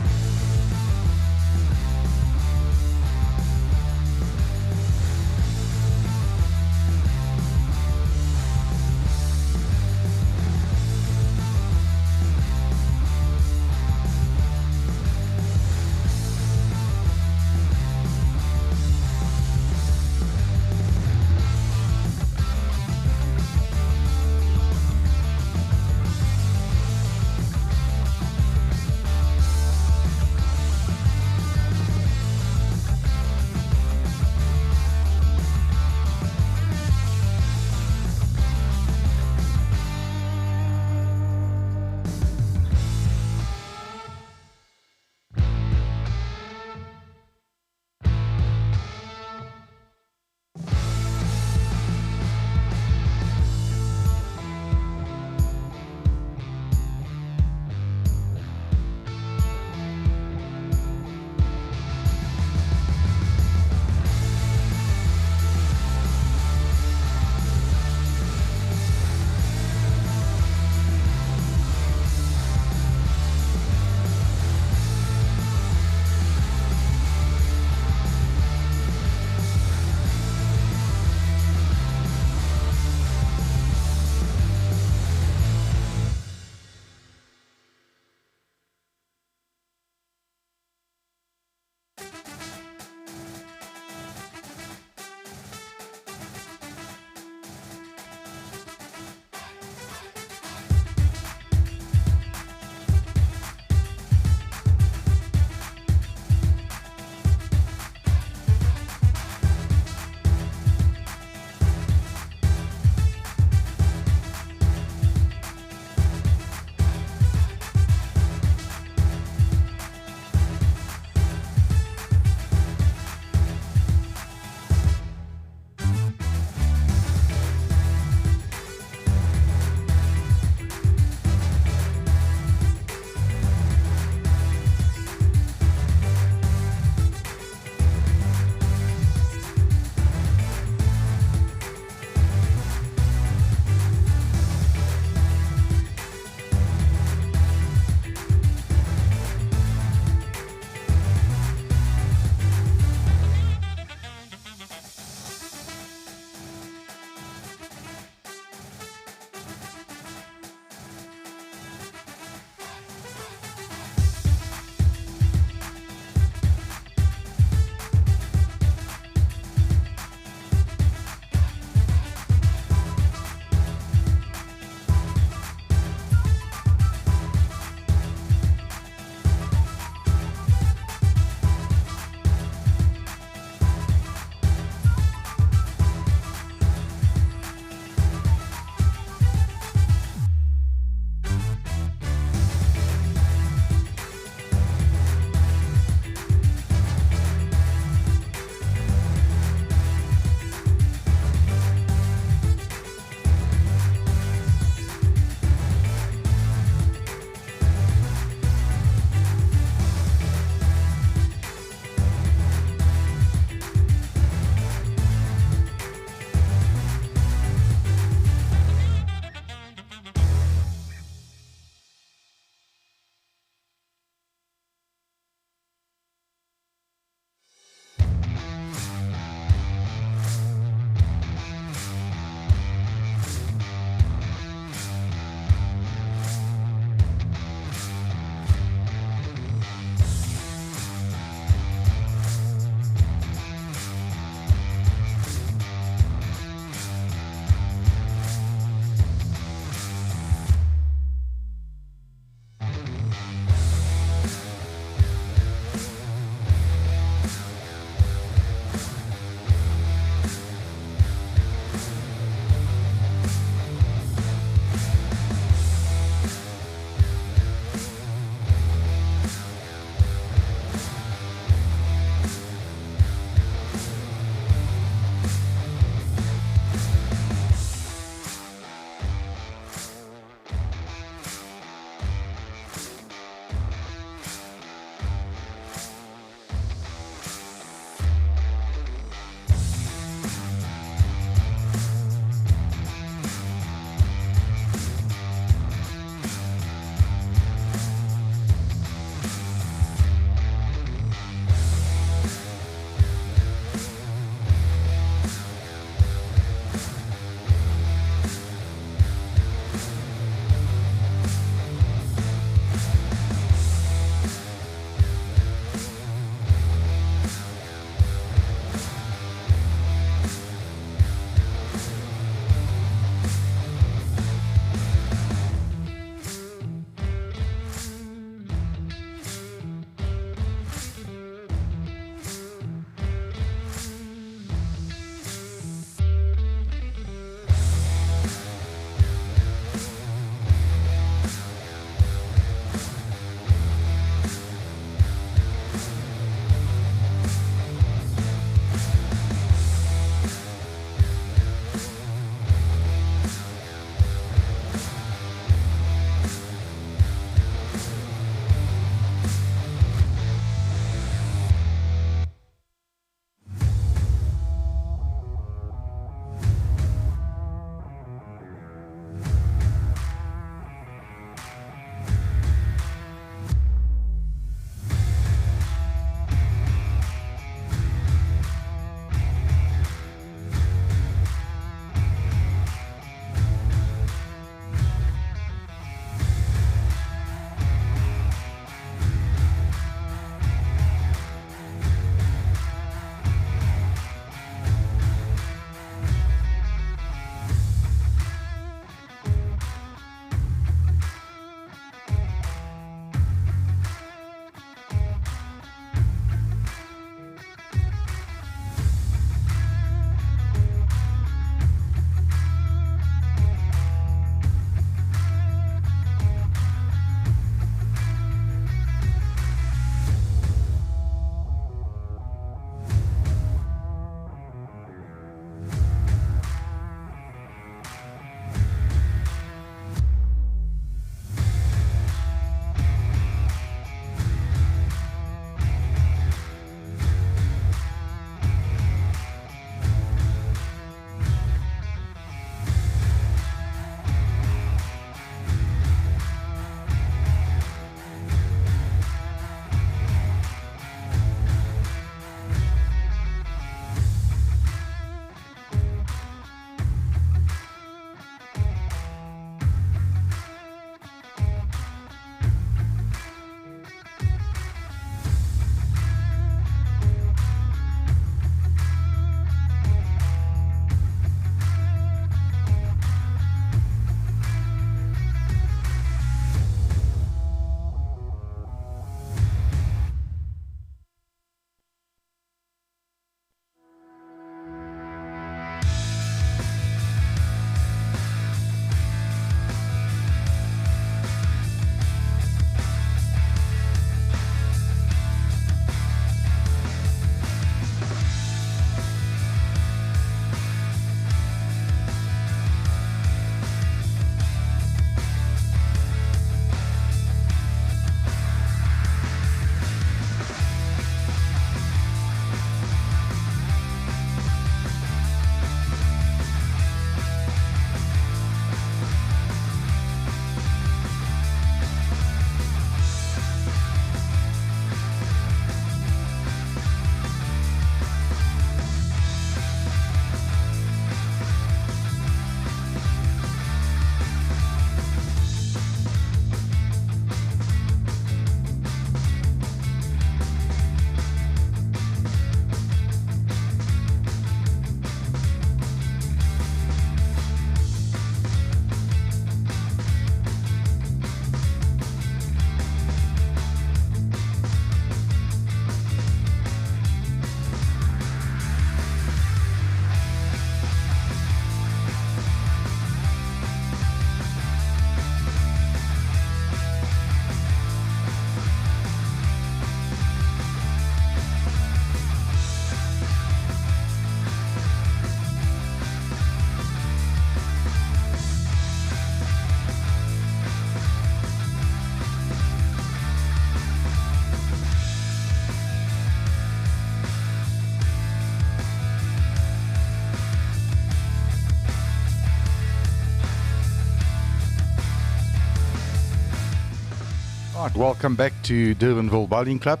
A: Right, welcome back to Durbanville Bowling Club.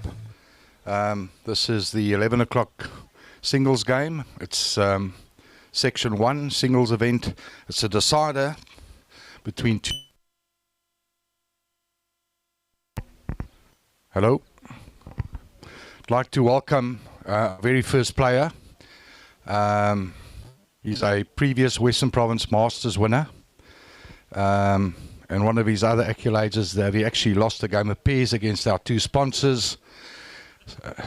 A: This is the 11 o'clock singles game. It's Section 1 singles event. It's a decider between two. Hello. I'd like to welcome our very first player. He's a previous Western Province Masters winner. And one of his other accolades is that he actually lost a game of pairs against our two sponsors,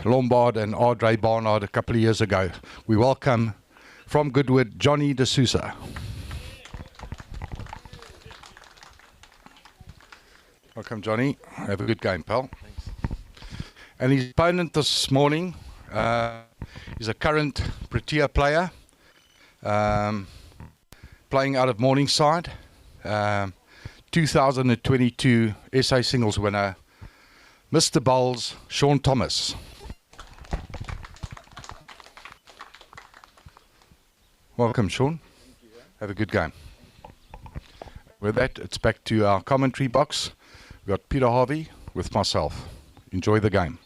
A: Lombard and Ardre Barnard, a couple of years ago. We welcome from Goodwood, Johnny de Sousa. Welcome, Johnny. Have a good game, pal. Thanks. And his opponent this morning is a current Protea player, playing out of Morningside. 2022 SA singles winner, Mr. Bowls, Shaun Thomas. Welcome, Shaun. Have a good game. With that, it's back to our commentary box. We've got Peter Harvey with myself. Enjoy the game.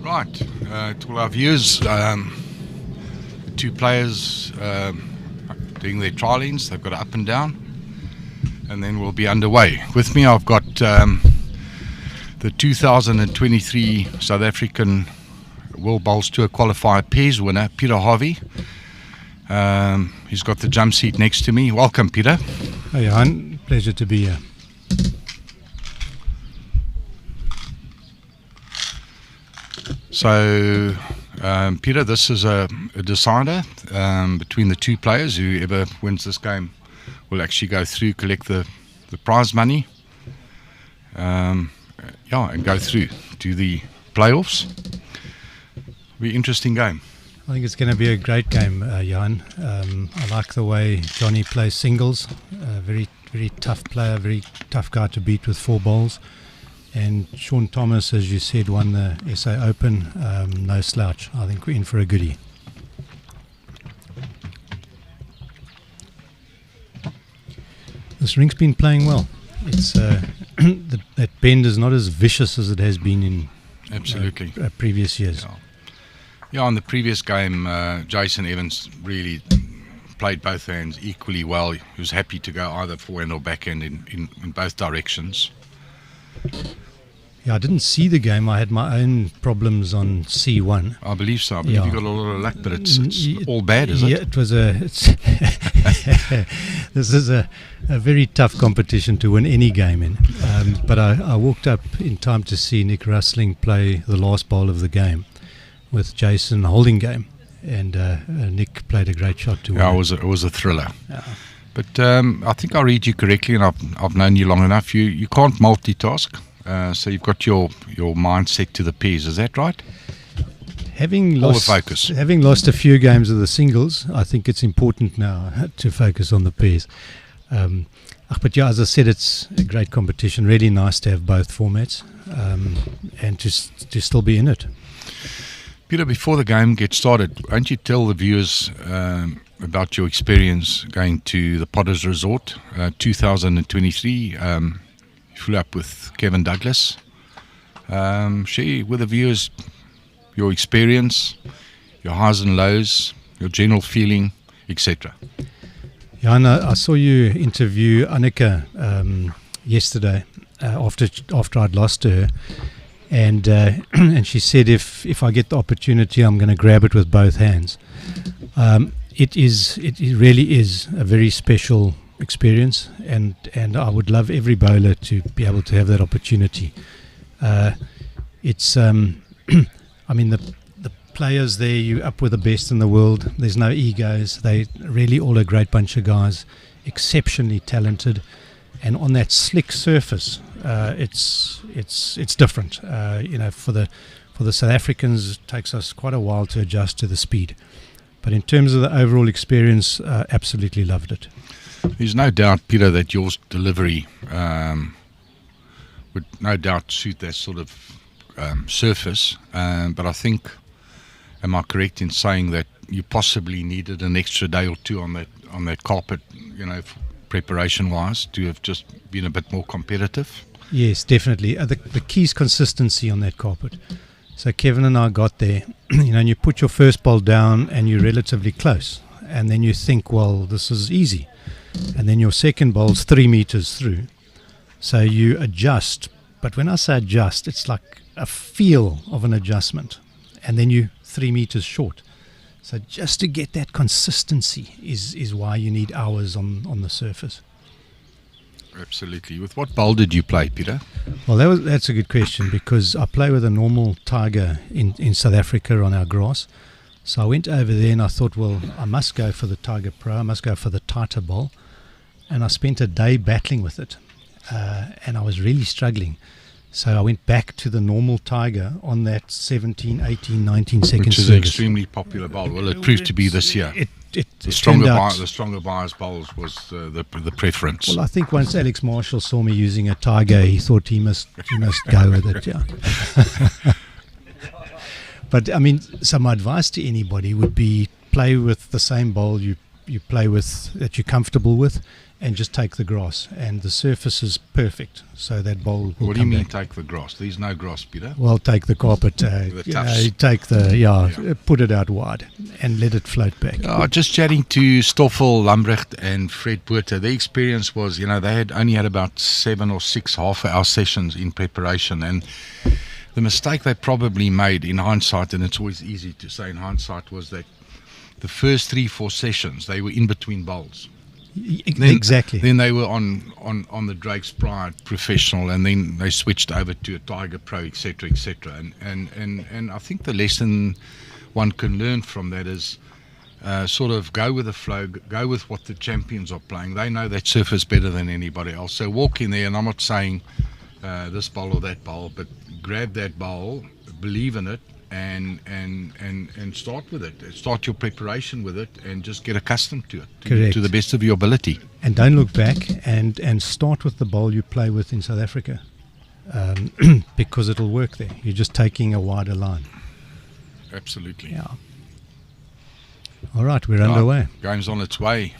A: Right, to all our viewers, the two players doing their trialings. They've got up and down, and then we'll be underway. With me I've got the 2023 South African World Bowls Tour Qualifier Pairs winner, Peter Harvey. He's got the jump seat next to me. Welcome, Peter.
F: Hi, Johan. Pleasure to be here.
A: So, Peter, this is a decider between the two players. Whoever wins this game will actually go through, collect the prize money, and go through to the playoffs. Be an interesting game.
F: I think it's going to be a great game, Johan. I like the way Johnny plays singles. Very, very tough player, very tough guy to beat with 4 bowls. And Shaun Thomas, as you said, won the SA Open. No slouch. I think we're in for a goodie. This ring's been playing well. It's that bend is not as vicious as it has been in
A: absolutely
F: previous years.
A: Yeah, in the previous game, Jason Evans really played both hands equally well. He was happy to go either forehand or backhand in both directions.
F: Yeah, I didn't see the game. I had my own problems on C1.
A: I believe so. I believe you got a lot of luck, but it's all bad, is it?
F: Yeah, it was this is a very tough competition to win any game in. But I walked up in time to see Nick Rustling play the last bowl of the game with Jason holding game. And Nick played a great shot to win.
A: Yeah, it was a thriller. Yeah. But I think I read you correctly, and I've known you long enough. You can't multitask, so you've got your mind set to the pairs. Is that right?
F: Having
A: lost
F: a few games of the singles, I think it's important now to focus on the pairs. But yeah, as I said, it's a great competition. Really nice to have both formats, and to still be in it.
A: Peter, before the game gets started, won't you tell the viewers about your experience going to the Potters Resort 2023? You flew up with Kevin Douglas. Share with the viewers your experience, your highs and lows, your general feeling, etc.
F: Jan, I saw you interview Annika yesterday after I'd lost to her, and and she said if I get the opportunity, I'm going to grab it with both hands. It really is a very special experience, and I would love every bowler to be able to have that opportunity. It's I mean the players there, you up with the best in the world. There's no egos. They really all a great bunch of guys, exceptionally talented, and on that slick surface, it's different. For the South Africans, it takes us quite a while to adjust to the speed. But in terms of the overall experience, absolutely loved it.
A: There's no doubt, Peter, that your delivery would no doubt suit that sort of surface. But I think, am I correct in saying that you possibly needed an extra day or two on that carpet, preparation-wise, to have just been a bit more competitive?
F: Yes, definitely. The key is consistency on that carpet. So Kevin and I got there, and you put your first ball down and you're relatively close, and then you think, well, this is easy, and then your second ball's 3 meters through, so you adjust. But when I say adjust, it's like a feel of an adjustment, and then you 3 meters short. So just to get that consistency is why you need hours on the surface.
A: Absolutely. With what bowl did you play, Peter?
F: Well, that's a good question, because I play with a normal Tiger in South Africa on our grass. So I went over there and I thought, well, I must go for the Tiger Pro, I must go for the tighter bowl. And I spent a day battling with it, and I was really struggling. So I went back to the normal Tiger on that 17, 18, 19 second
A: Which is
F: service.
A: an extremely popular bowl. Well, it proved to be this year. The stronger buyers bowls was the preference.
F: Well, I think once Alex Marshall saw me using a Tiger, he thought he must go with it. Yeah. But I mean, some advice to anybody would be play with the same bowl you play with that you're comfortable with, and just take the grass, and the surface is perfect, so that bowl will
A: What do you mean
F: back.
A: take the grass? There's no grass, Peter.
F: Well, take the carpet, take put it out wide and let it float back.
A: Just chatting to Stoffel, Lambrecht and Fred Botha, their experience was, they had only had about 7 or 6 half-hour sessions in preparation, and the mistake they probably made in hindsight, and it's always easy to say in hindsight, was that the first 3-4 sessions, they were in between bowls.
F: Exactly.
A: Then they were on the Drake's Pride Professional, and then they switched over to a Tiger Pro, etc., etc. And I think the lesson one can learn from that is sort of go with the flow, go with what the champions are playing. They know that surface better than anybody else. So walk in there, and I'm not saying this bowl or that bowl, but grab that bowl, believe in it, and start with it. Start your preparation with it, and just get accustomed to it to the best of your ability.
F: And don't look back, and start with the bowl you play with in South Africa, because it'll work there. You're just taking a wider line.
A: Absolutely.
F: Yeah. All right, we're underway.
A: Game's on its way.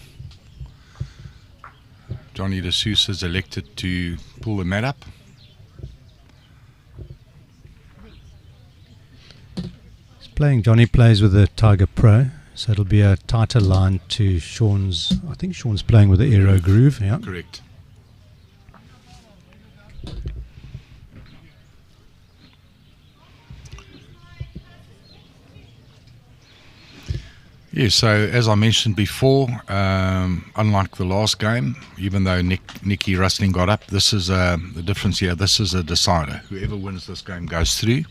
A: Johnny de Sousa is elected to pull the mat up.
F: Johnny plays with the Tiger Pro, so it'll be a tighter line to Shaun's. I think Shaun's playing with the Aero Groove. Yeah,
A: correct. Yeah, so as I mentioned before, unlike the last game, even though Nicky Rustling got up, this is the difference here. This is a decider. Whoever wins this game goes through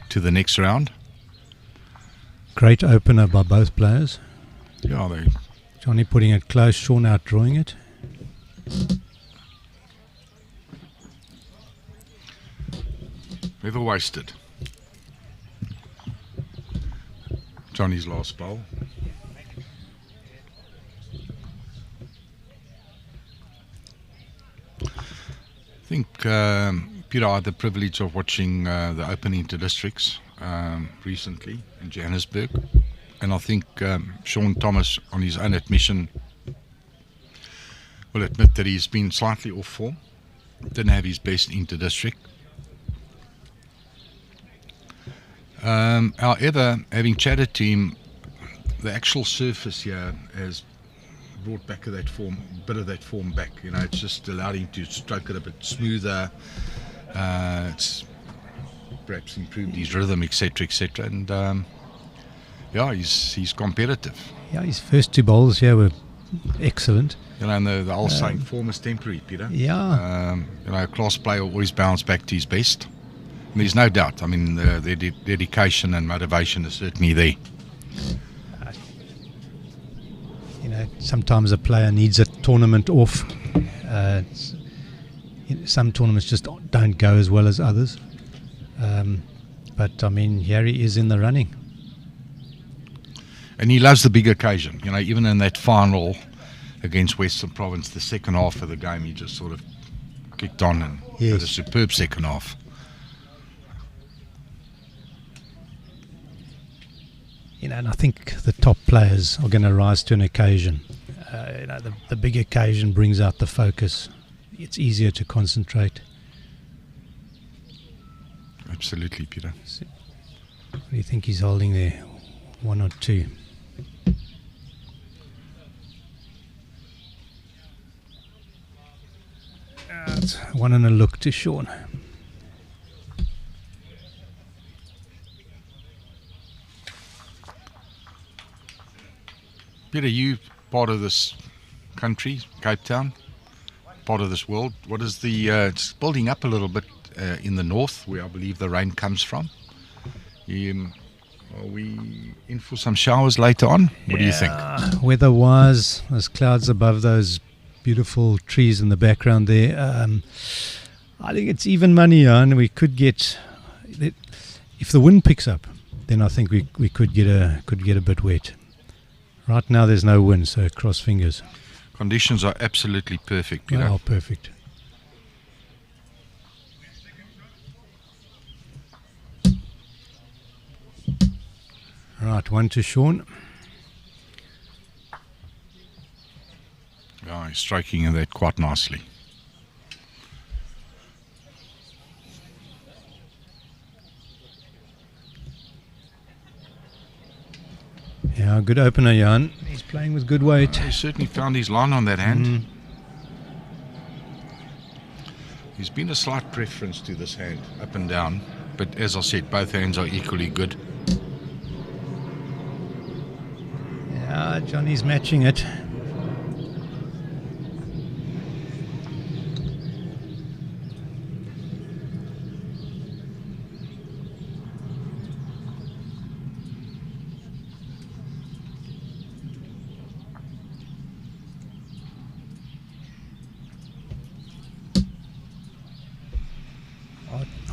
A: to the next round.
F: Great opener by both players.
A: Yeah,
F: Johnny putting it close, Shaun outdrawing it.
A: Never wasted. Johnny's last bowl. I think Peter, I had the privilege of watching the opening to districts recently in Johannesburg, and I think Shaun Thomas, on his own admission, will admit that he's been slightly off form, didn't have his best inter-district. However, having chatted to him, the actual surface here has brought back that form, bit of that form back. You know, it's just allowed him to stroke it a bit smoother. It's perhaps improved his rhythm, etc., etc. And yeah, he's competitive.
F: Yeah, his first 2 bowls here were excellent.
A: You know, and the old saying, form is temporary, Peter.
F: Yeah.
A: You know, a class player always bounce back to his best. And there's no doubt. I mean, their dedication and motivation is certainly there.
F: You know, sometimes a player needs a tournament off. Some tournaments just don't go as well as others. But, I mean, here he is in the running.
A: And he loves the big occasion. You know, even in that final against Western Province, the second half of the game, he just sort of kicked on and had a superb second half.
F: You know, and I think the top players are going to rise to an occasion. You know, the big occasion brings out the focus. It's easier to concentrate.
A: Absolutely, Peter.
F: What do you think he's holding there? 1 or 2? It's 1 and a look to Shaun.
A: Peter, you part of this country, Cape Town, part of this world. What is the? It's building up a little bit in the north, where I believe the rain comes from. Are we in for some showers later on? What do you think?
F: Weather-wise, there's clouds above those beautiful trees in the background there. I think it's even money, and we could get. If the wind picks up, then I think we could get a bit wet. Right now there's no wind, so cross fingers.
A: Conditions are absolutely perfect, Peter.
F: Oh, perfect. Right, 1 to Shaun.
A: Yeah, he's striking in that quite nicely.
F: Yeah, good opener, Jan. He's playing with good weight.
A: He certainly found his line on that hand. There's been a slight preference to this hand, up and down. But as I said, both hands are equally good.
F: Yeah, Johnny's matching it.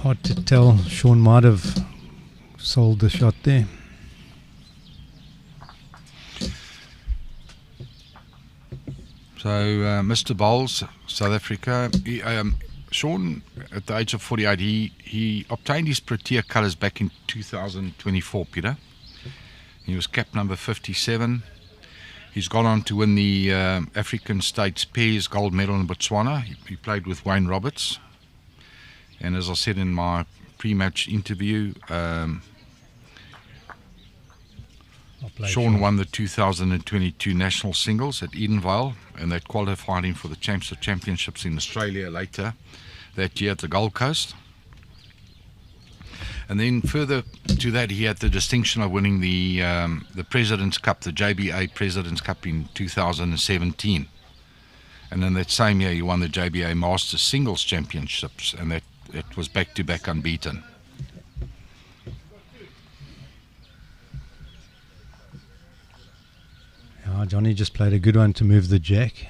F: Hard to tell. Shaun might have sold the shot there.
A: So, Mr. Bowles, South Africa. Shaun, at the age of 48, he obtained his Protea colours back in 2024, Peter. He was cap number 57. He's gone on to win the African States Pairs gold medal in Botswana. He played with Wayne Roberts. And as I said in my pre-match interview, Shaun won the 2022 national singles at Edenvale, and that qualified him for the championships in Australia later that year at the Gold Coast. And then further to that, he had the distinction of winning the President's Cup, the JBA President's Cup in 2017. And in that same year, he won the JBA Masters Singles Championships, and that it was back-to-back unbeaten.
F: Yeah, Johnny just played a good one to move the jack.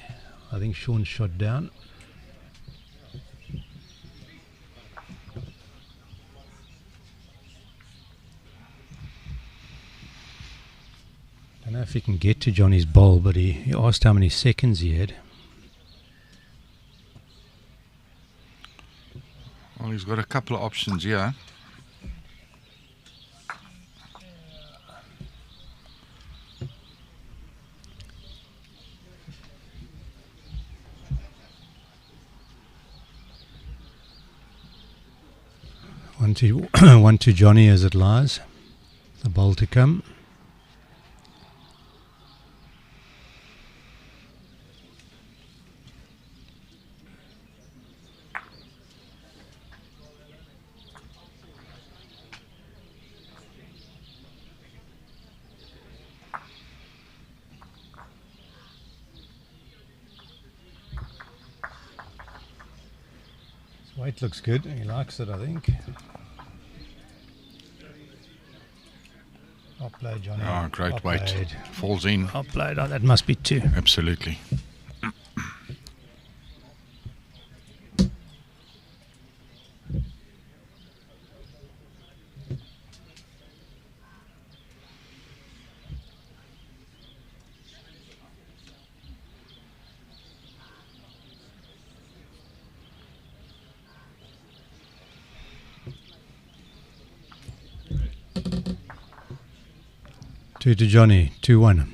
F: I think Shaun shot down. I don't know if he can get to Johnny's bowl, but he asked how many seconds he had.
A: Well, he's got a couple of options here.
F: One to Johnny as it lies. The bowl to come. Weight looks good. He likes it, I think. Well played, Johnny.
A: Oh, great
F: Well
A: weight.
F: played.
A: Falls in.
F: Well played. Oh, that must be 2.
A: Absolutely.
F: Two to Johnny, 2-1.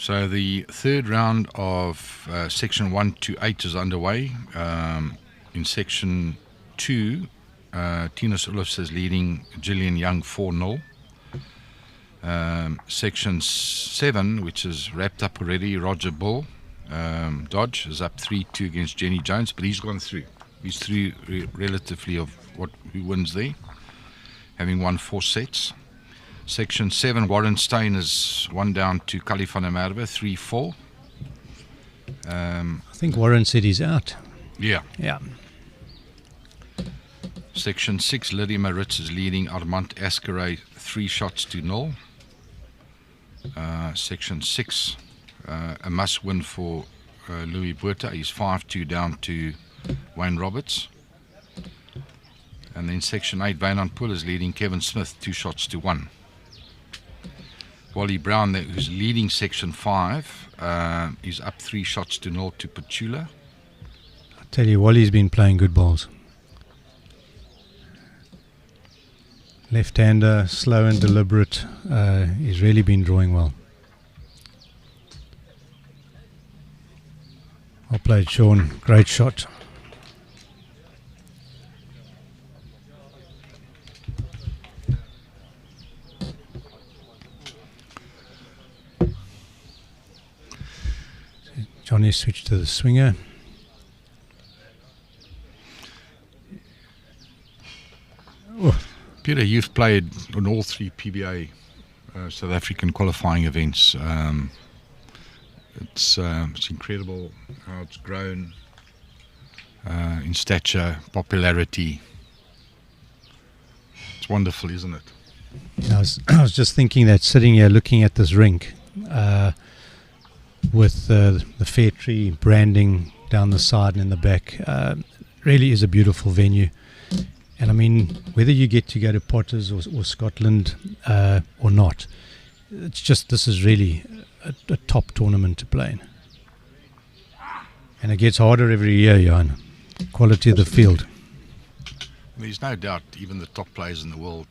A: So the third round of section 1 to 8 is underway. In section 2, Thinus Oelofse is leading Gillian Young 4-0. Section 7, which is wrapped up already, Roger Bull Dodge is up 3-2 against Jenny Jones, but he's gone through. He's through relatively of who wins there, having won 4 sets. Section 7, Warren Steyn is 1 down to Kali van der Merwe, 3-4.
F: I think Warren said he's out.
A: Yeah.
F: Yeah.
A: Section 6, Lydia Maritz is leading Armand Askeray 3-0. Section 6, a must-win for Louis Botha. He's 5-2 down to Wayne Roberts. And then Section 8, Wynand Pool is leading Kevin Smith 2-1. Wally Brown, who's leading Section 5, is up 3-0 to Petula.
F: I tell you, Wally's been playing good balls. Left-hander, slow and deliberate. He's really been drawing well. Well played, Shaun. Great shot. Johnny switched to the swinger.
A: Oh. Peter, you've played on all 3 PBA South African qualifying events. It's incredible how it's grown in stature, popularity. It's wonderful, isn't it?
F: Yeah, I was just thinking that sitting here looking at this rink with the Fair Tree branding down the side and in the back, really is a beautiful venue. And I mean, whether you get to go to Potters or Scotland or not, it's just, this is really a top tournament to play in. And it gets harder every year, Jan. Quality of the field.
A: There's no doubt, even the top players in the world,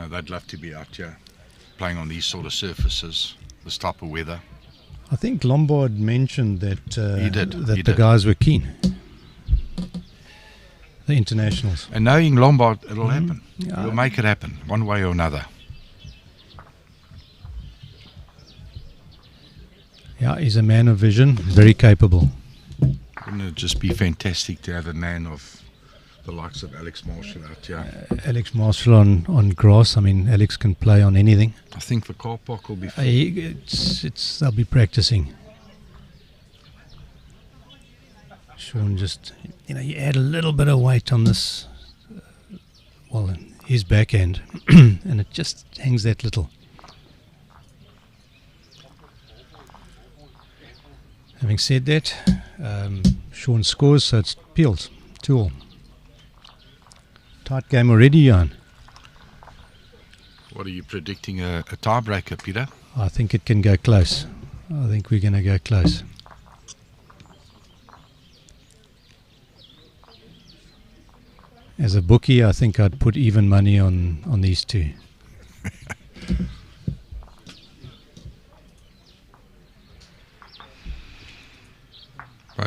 A: they'd love to be out here playing on these sort of surfaces, this type of weather.
F: I think Lombard mentioned that
A: He did.
F: the guys were keen. The internationals.
A: And knowing Lombard, it'll happen.
F: Yeah.
A: We'll make it happen, one way or another.
F: Yeah, he's a man of vision, very capable.
A: Wouldn't it just be fantastic to have a man of the likes of Alex Marshall out here?
F: Alex Marshall on grass. I mean, Alex can play on anything.
A: I think the car park will be full.
F: They'll be practicing. Shaun just, you add a little bit of weight on this, his backhand, and it just hangs that little. Having said that, Shaun scores, so it's peels, 2-all. Tight game already, Jan.
A: What are you predicting, a tiebreaker, Peter?
F: I think it can go close. I think we're going to go close. As a bookie, I think I'd put even money on these two.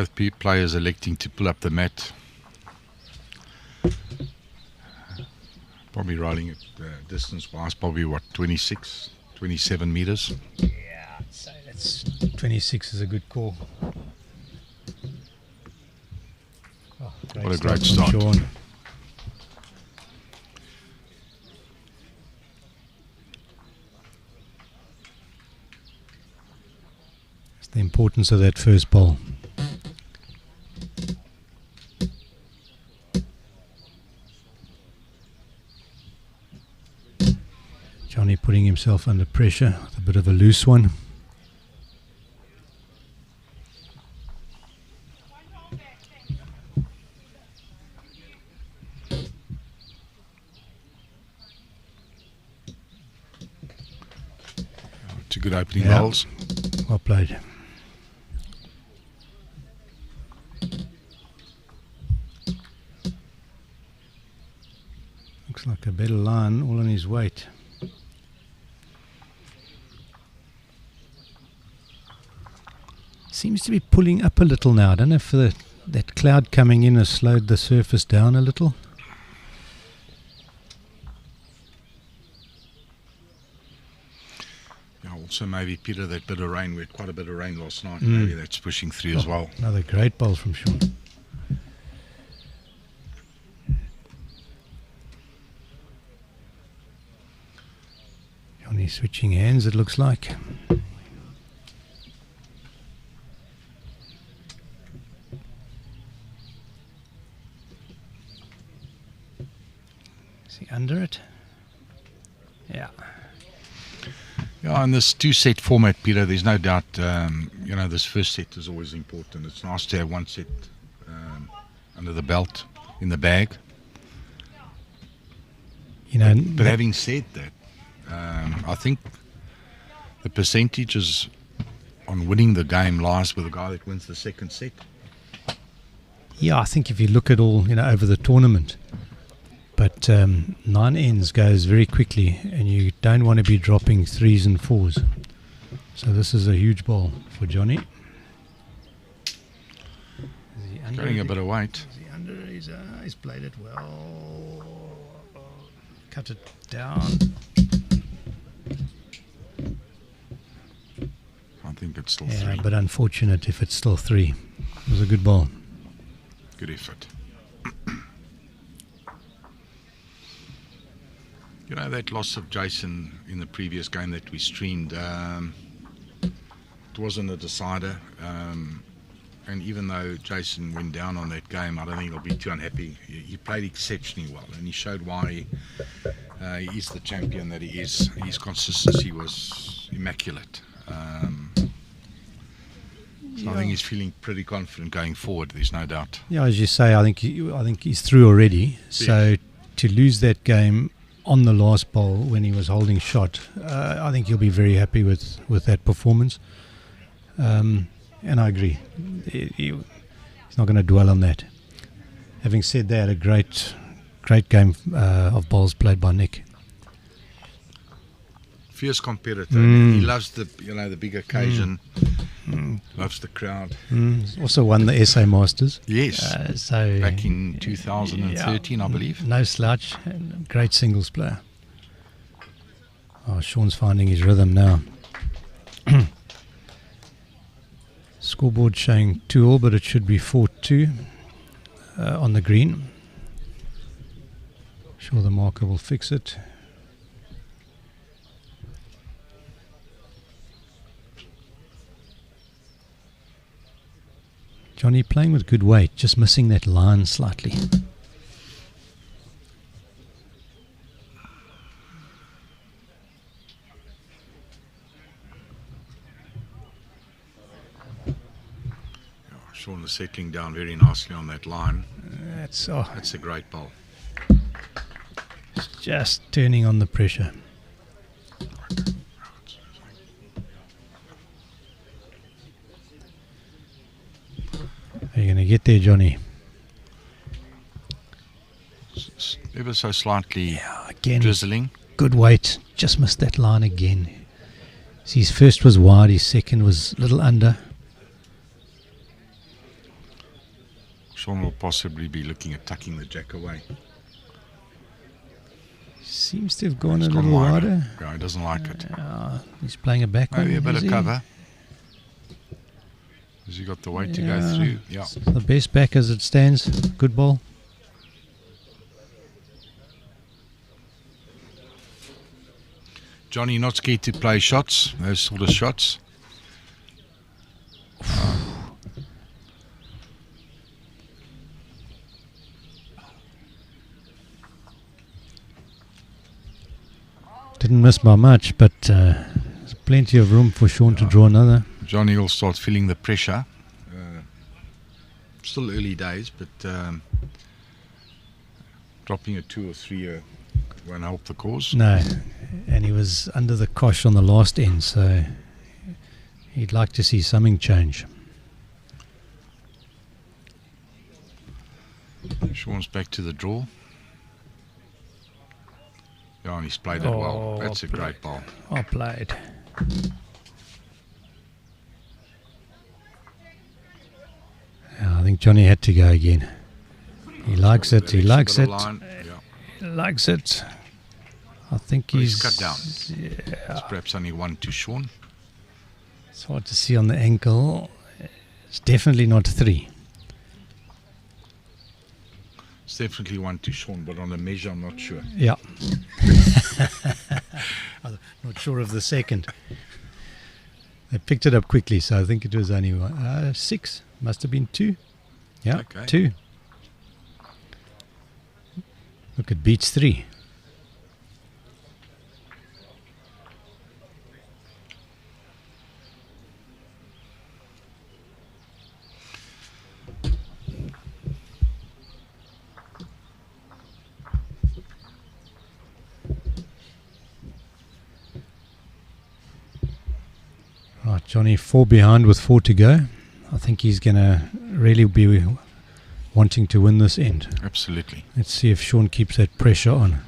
A: Both players electing to pull up the mat. Probably riding it distance-wise, probably what, 26, 27 meters?
F: Yeah, I'd say that's 26 is a good call. Oh,
A: What a great
F: from
A: start.
F: Shaun. It's the importance of that first ball. Johnny putting himself under pressure with a bit of a loose one.
A: Two good opening
F: Yeah.
A: bowls.
F: Well played. Looks like a better line, all on his weight. Seems to be pulling up a little now. I don't know if that cloud coming in has slowed the surface down a little.
A: Yeah, also maybe, Peter, that bit of rain. We had quite a bit of rain last night. Maybe that's pushing through as well.
F: Another great bowl from Shaun. Johnny switching hands, it looks like. Is he under it? Yeah.
A: Yeah, in this two-set format, Peter, there's no doubt, this first set is always important. It's nice to have one set under the belt, in the bag. But having said that, I think the percentages on winning the game lies with the guy that wins the second set.
F: Yeah, I think if you look at all, over the tournament, but 9 ends goes very quickly, and you don't want to be dropping 3s and 4s. So this is a huge ball for Johnny. Is he under
A: Carrying
F: it?
A: a bit of weight.
F: Is he under it? He's played it well. Cut it down.
A: I think it's still
F: Yeah,
A: 3.
F: but unfortunate if it's still 3. It was a good ball.
A: Good effort. That loss of Jason in the previous game that we streamed, it wasn't a decider. And even though Jason went down on that game, I don't think he'll be too unhappy. He played exceptionally well, and he showed why he is the champion that he is. His consistency was immaculate. So I think he's feeling pretty confident going forward. There's no doubt.
F: Yeah, as you say, I think he's through already. So to lose that game on the last bowl when he was holding shot, I think he'll be very happy with that performance. And I agree. He's not going to dwell on that. Having said that, a great game of bowls played by Nick.
A: Fierce competitor. He loves the big occasion. Loves the crowd.
F: Also won the SA Masters.
A: Yes.
F: So
A: back in 2013, I believe.
F: No slouch. Great singles player. Oh, Shaun's finding his rhythm now. Scoreboard showing 2-all, but it should be 4-2 on the green. Sure, the marker will fix it. Johnny playing with good weight, just missing that line slightly.
A: Shaun is settling down very nicely on that line.
F: That's
A: a great ball.
F: Just turning on the pressure. Are you going to get there, Johnny?
A: Ever so slightly
F: Again,
A: drizzling.
F: good weight. Just missed that line again. See, his first was wide, his second was a little under.
A: Shaun will possibly be looking at tucking the jack away.
F: Seems to have gone
A: He's
F: a
A: gone
F: little
A: wider.
F: wider.
A: Yeah, he doesn't like it.
F: He's playing a back one.
A: Maybe a bit
F: is
A: of
F: he?
A: cover. Has he got the weight to go
F: Yeah.
A: through? Yeah.
F: The best back as it stands. Good ball.
A: Johnny not scared to play shots, those sort of shots.
F: Didn't miss by much, but there's plenty of room for Shaun to draw another.
A: Johnny will start feeling the pressure. Still early days, but dropping a 2 or 3 won't help the cause.
F: No, and he was under the cosh on the last end, so he'd like to see something change.
A: Shaun's back to the draw. Yeah, and he's played it well. That's a great ball.
F: Well played. Yeah, I think Johnny had to go again. He likes it. He likes it. He likes it. I think
A: Well,
F: he's
A: cut down.
F: Yeah,
A: It's perhaps only 1 to Shaun.
F: it's hard to see on the ankle. It's definitely not 3.
A: It's definitely 1 to Shaun, but on the measure, I'm not sure.
F: Yeah. I'm not sure of the second. They picked it up quickly, so I think it was only 6. Must have been 2. Yeah,
A: Okay.
F: 2. Look, it beats 3. Right, Johnny 4 behind with 4 to go. I think he's going to really be wanting to win this end.
A: Absolutely.
F: Let's see if Shaun keeps that pressure on.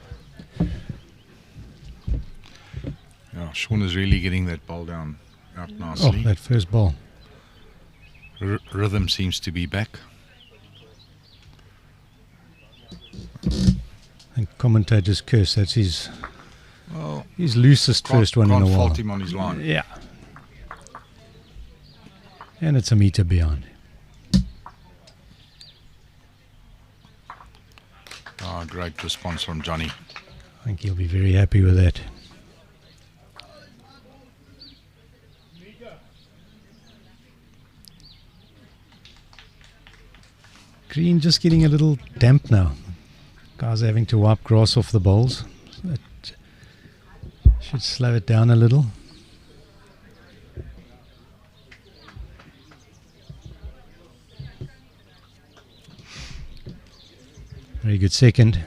A: Yeah, Shaun is really getting that ball down out
F: Oh,
A: nicely.
F: that first ball.
A: Rhythm seems to be back.
F: And commentators curse. That's his
A: Well,
F: loosest first one in a
A: can't
F: while.
A: fault him on his line.
F: Yeah. And it's a meter behind.
A: Oh, great response from Johnny.
F: I think he'll be very happy with that. Green just getting a little damp now. Guys are having to wipe grass off the bowls. That should slow it down a little. Very good second.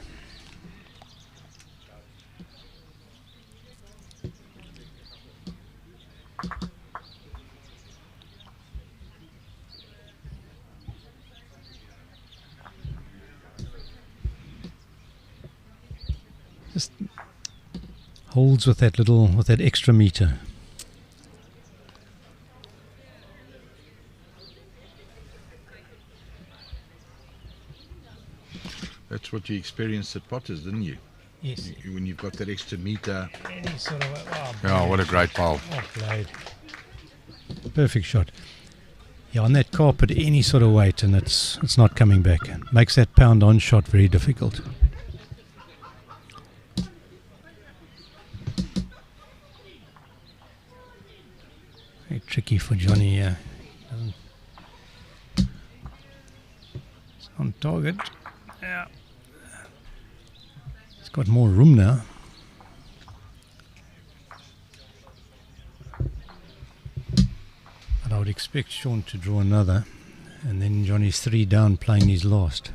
F: Just holds with that extra meter.
A: That's what you experienced at Potters, didn't you?
F: Yes.
A: When you've got that extra meter.
F: Any sort of
A: Yeah, what a great ball.
F: well played. Perfect shot. Yeah, on that carpet, any sort of weight, and it's not coming back. Makes that pound on shot very difficult. Very tricky for Johnny here. It's on target. Yeah. He's got more room now. But I would expect Shaun to draw another, and then Johnny's 3 down playing his last.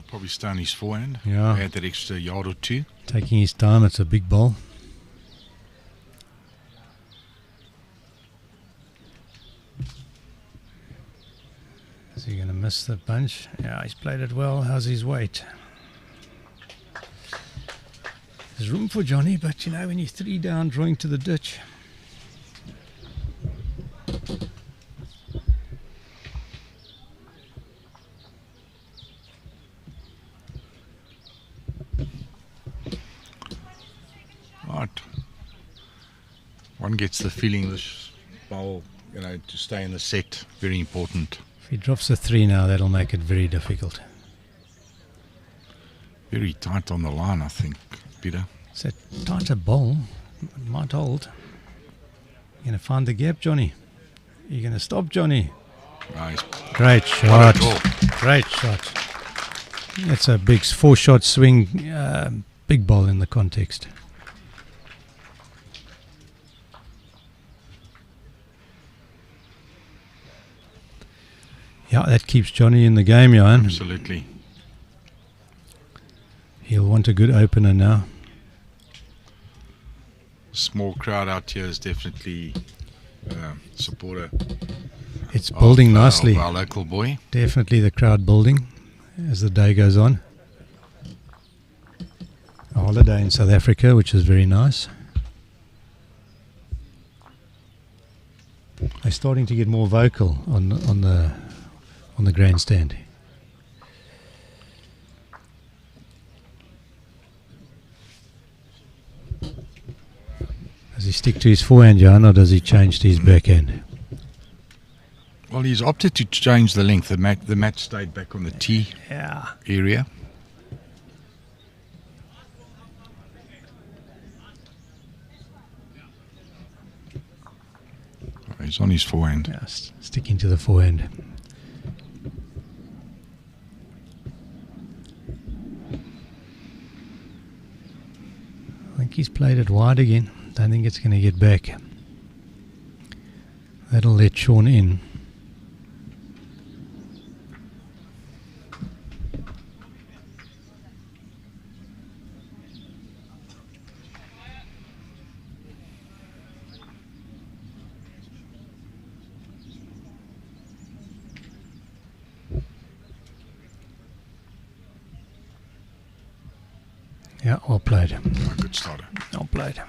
A: Probably stone his forehand.
F: Yeah.
A: Add that extra yard or two.
F: Taking his time. It's a big ball. Is he going to miss the punch? Yeah, he's played it well. How's his weight? There's room for Johnny, but you know, when you're 3 down, drawing to the ditch.
A: Right. One gets the feeling this bowl, to stay in the set, very important.
F: If he drops a 3 now, that'll make it very difficult.
A: Very tight on the line, I think, Peter.
F: It's a tighter ball. It might hold. You're going to find the gap, Johnny. You're going to stop, Johnny.
A: Nice.
F: Great shot. Great shot. It's a big 4-shot swing. Big ball in the context. Yeah, that keeps Johnny in the game, Johan.
A: Absolutely.
F: He'll want a good opener now.
A: Small crowd out here is definitely supporter.
F: It's building nicely.
A: Of our local boy.
F: Definitely the crowd building as the day goes on. A holiday in South Africa, which is very nice. They're starting to get more vocal on the grandstand. Does he stick to his forehand, Jan, or does he change to his backhand?
A: Well, he's opted to change the length. The mat stayed back on the tee area. He's on his forehand.
F: Yeah, sticking to the forehand. I think he's played it wide again. Don't think it's going to get back. That'll let Shaun in. Yeah, well played.
A: Good starter.
F: Well played.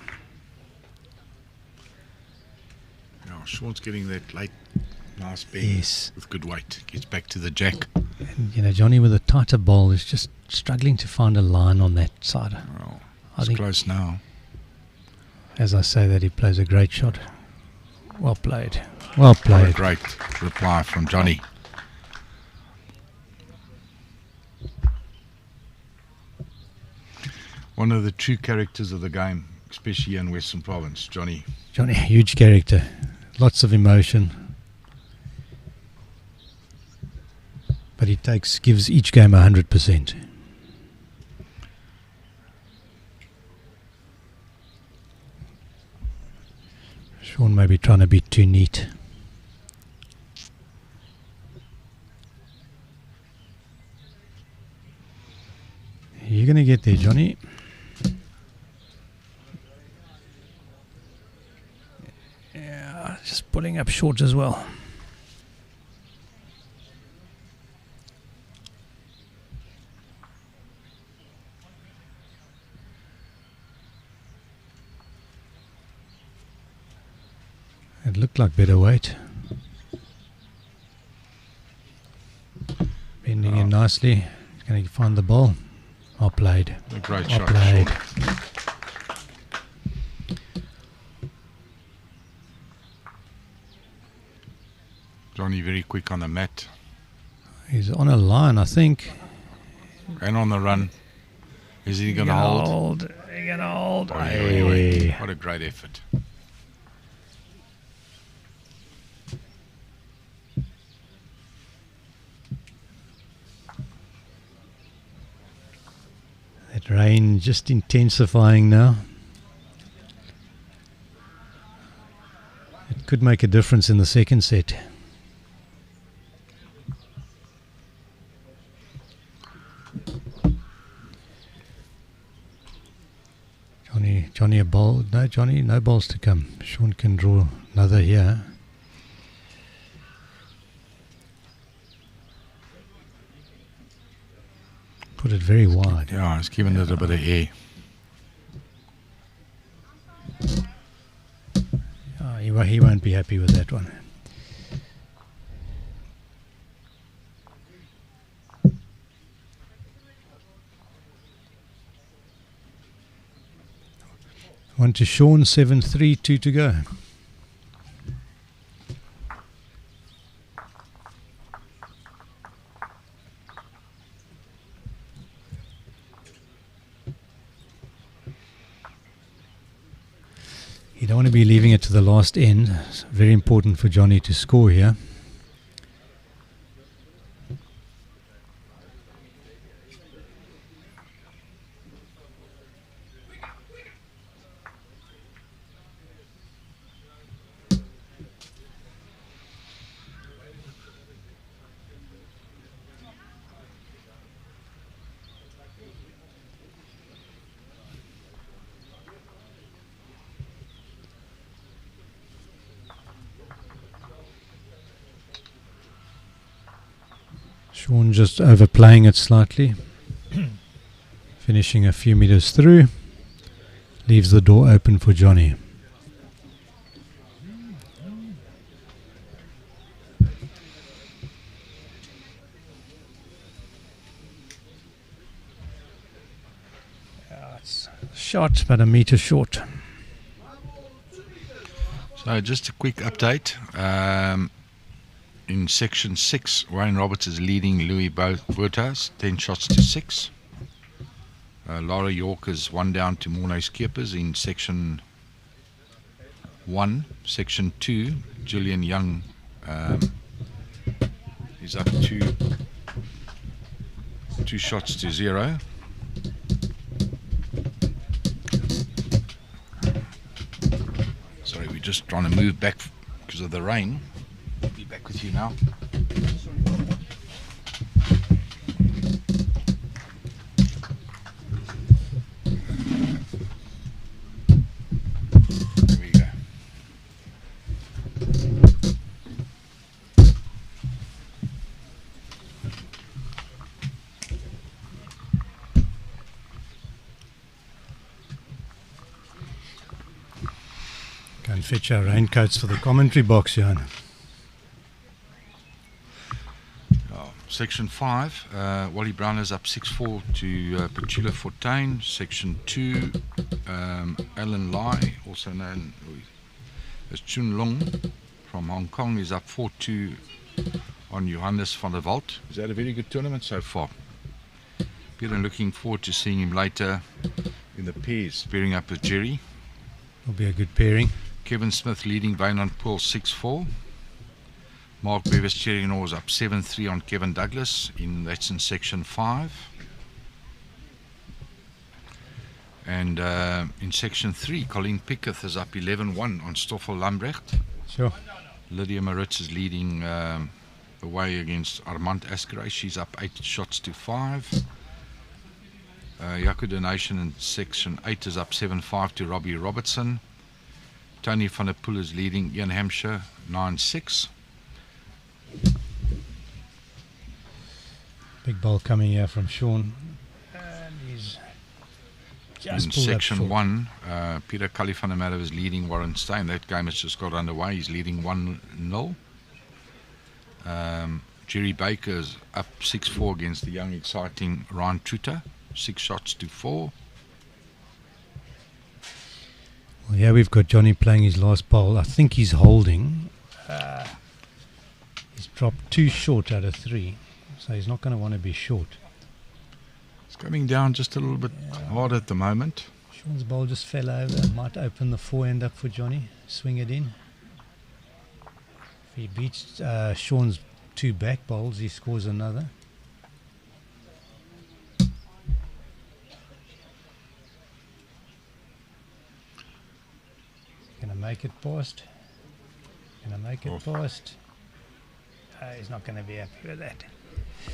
A: Yeah, Shaun's getting that late, nice bend with good weight. Gets back to the jack.
F: And, Johnny with a tighter ball is just struggling to find a line on that side.
A: Well,
F: I
A: it's
F: think,
A: close now.
F: as I say that, he plays a great shot. Well played. Well played.
A: What a great reply from Johnny. One of the true characters of the game, especially in Western Province, Johnny.
F: Johnny, huge character. Lots of emotion. But he gives each game 100%. Shaun may be trying to be too neat. You're going to get there, Johnny. Yeah, just pulling up short as well. It looked like better weight. Bending in nicely. Going to find the ball. Well played.
A: A great
F: well
A: shot.
F: Played.
A: Johnny very quick on the mat.
F: He's on a line, I think.
A: And on the run. Is he going to hold?
F: He's going to hold.
A: What a great effort.
F: That rain just intensifying now. It could make a difference in the second set. Johnny a bowl. No, Johnny, no balls to come. Shaun can draw another here. Put it very wide.
A: Yeah, it's giving it a bit of air.
F: He won't be happy with that one. One to Shaun, 7-3, 2 to go. You don't want to be leaving it to the last end. It's very important for Johnny to score here. Shaun just overplaying it slightly. Finishing a few meters through. Leaves the door open for Johnny. It's shot, but a meter short.
A: So just a quick update. In section 6, Wayne Roberts is leading Louis Bottas, 10 shots to 6. Laura York is 1 down to Mornay Skeepers in section 1. Section 2, Julian Young is up to 2 shots to 0. Sorry, we're just trying to move back because of the rain. Be back with you now. There we go.
F: Go and fetch our raincoats for the commentary box, Shaun.
A: Section 5, Wally Brown is up 6-4 to Petula Fortuin. Section 2, Alan Lai, also known as Chun Long from Hong Kong, is up 4-2 on Johannes van der Walt. He's had a very good tournament so far. Peter looking forward to seeing him later in the pairs, pairing up with Jerry.
F: Will be a good pairing.
A: Kevin Smith leading Wynand Poole 6-4. Mark Bevis Cherry-Nor is up 7-3 on Kevin Douglas. That's in section 5. And in section 3, Colleen Piketh is up 11-1 on Stoffel Lambrecht.
F: Sure.
A: Lydia Maritz is leading away against Armand Askeray. She's up 8 shots to 5. Yaku Donation in section 8 is up 7-5 to Robbie Robertson. Tony van der Poel is leading Ian Hampshire 9-6.
F: Big ball coming here from Shaun. And he's just
A: in
F: pulled
A: section
F: up
A: 1, Peter Cully van der Merwe is leading Warren Steyn. That game has just got underway. He's leading 1-0. Jerry Baker is up 6-4 against the young, exciting Ryan Truter. 6 shots to 4.
F: Well, yeah, we've got Johnny playing his last bowl. I think he's holding. He's dropped 2 short out of 3, so he's not going to want to be short.
A: It's coming down just a little bit hard at the moment.
F: Shaun's bowl just fell over. Might open the forehand up for Johnny. Swing it in. If he beats Shaun's 2 back bowls, he scores another. Gonna make it past. Gonna make it past. He's not going to be happy with that. I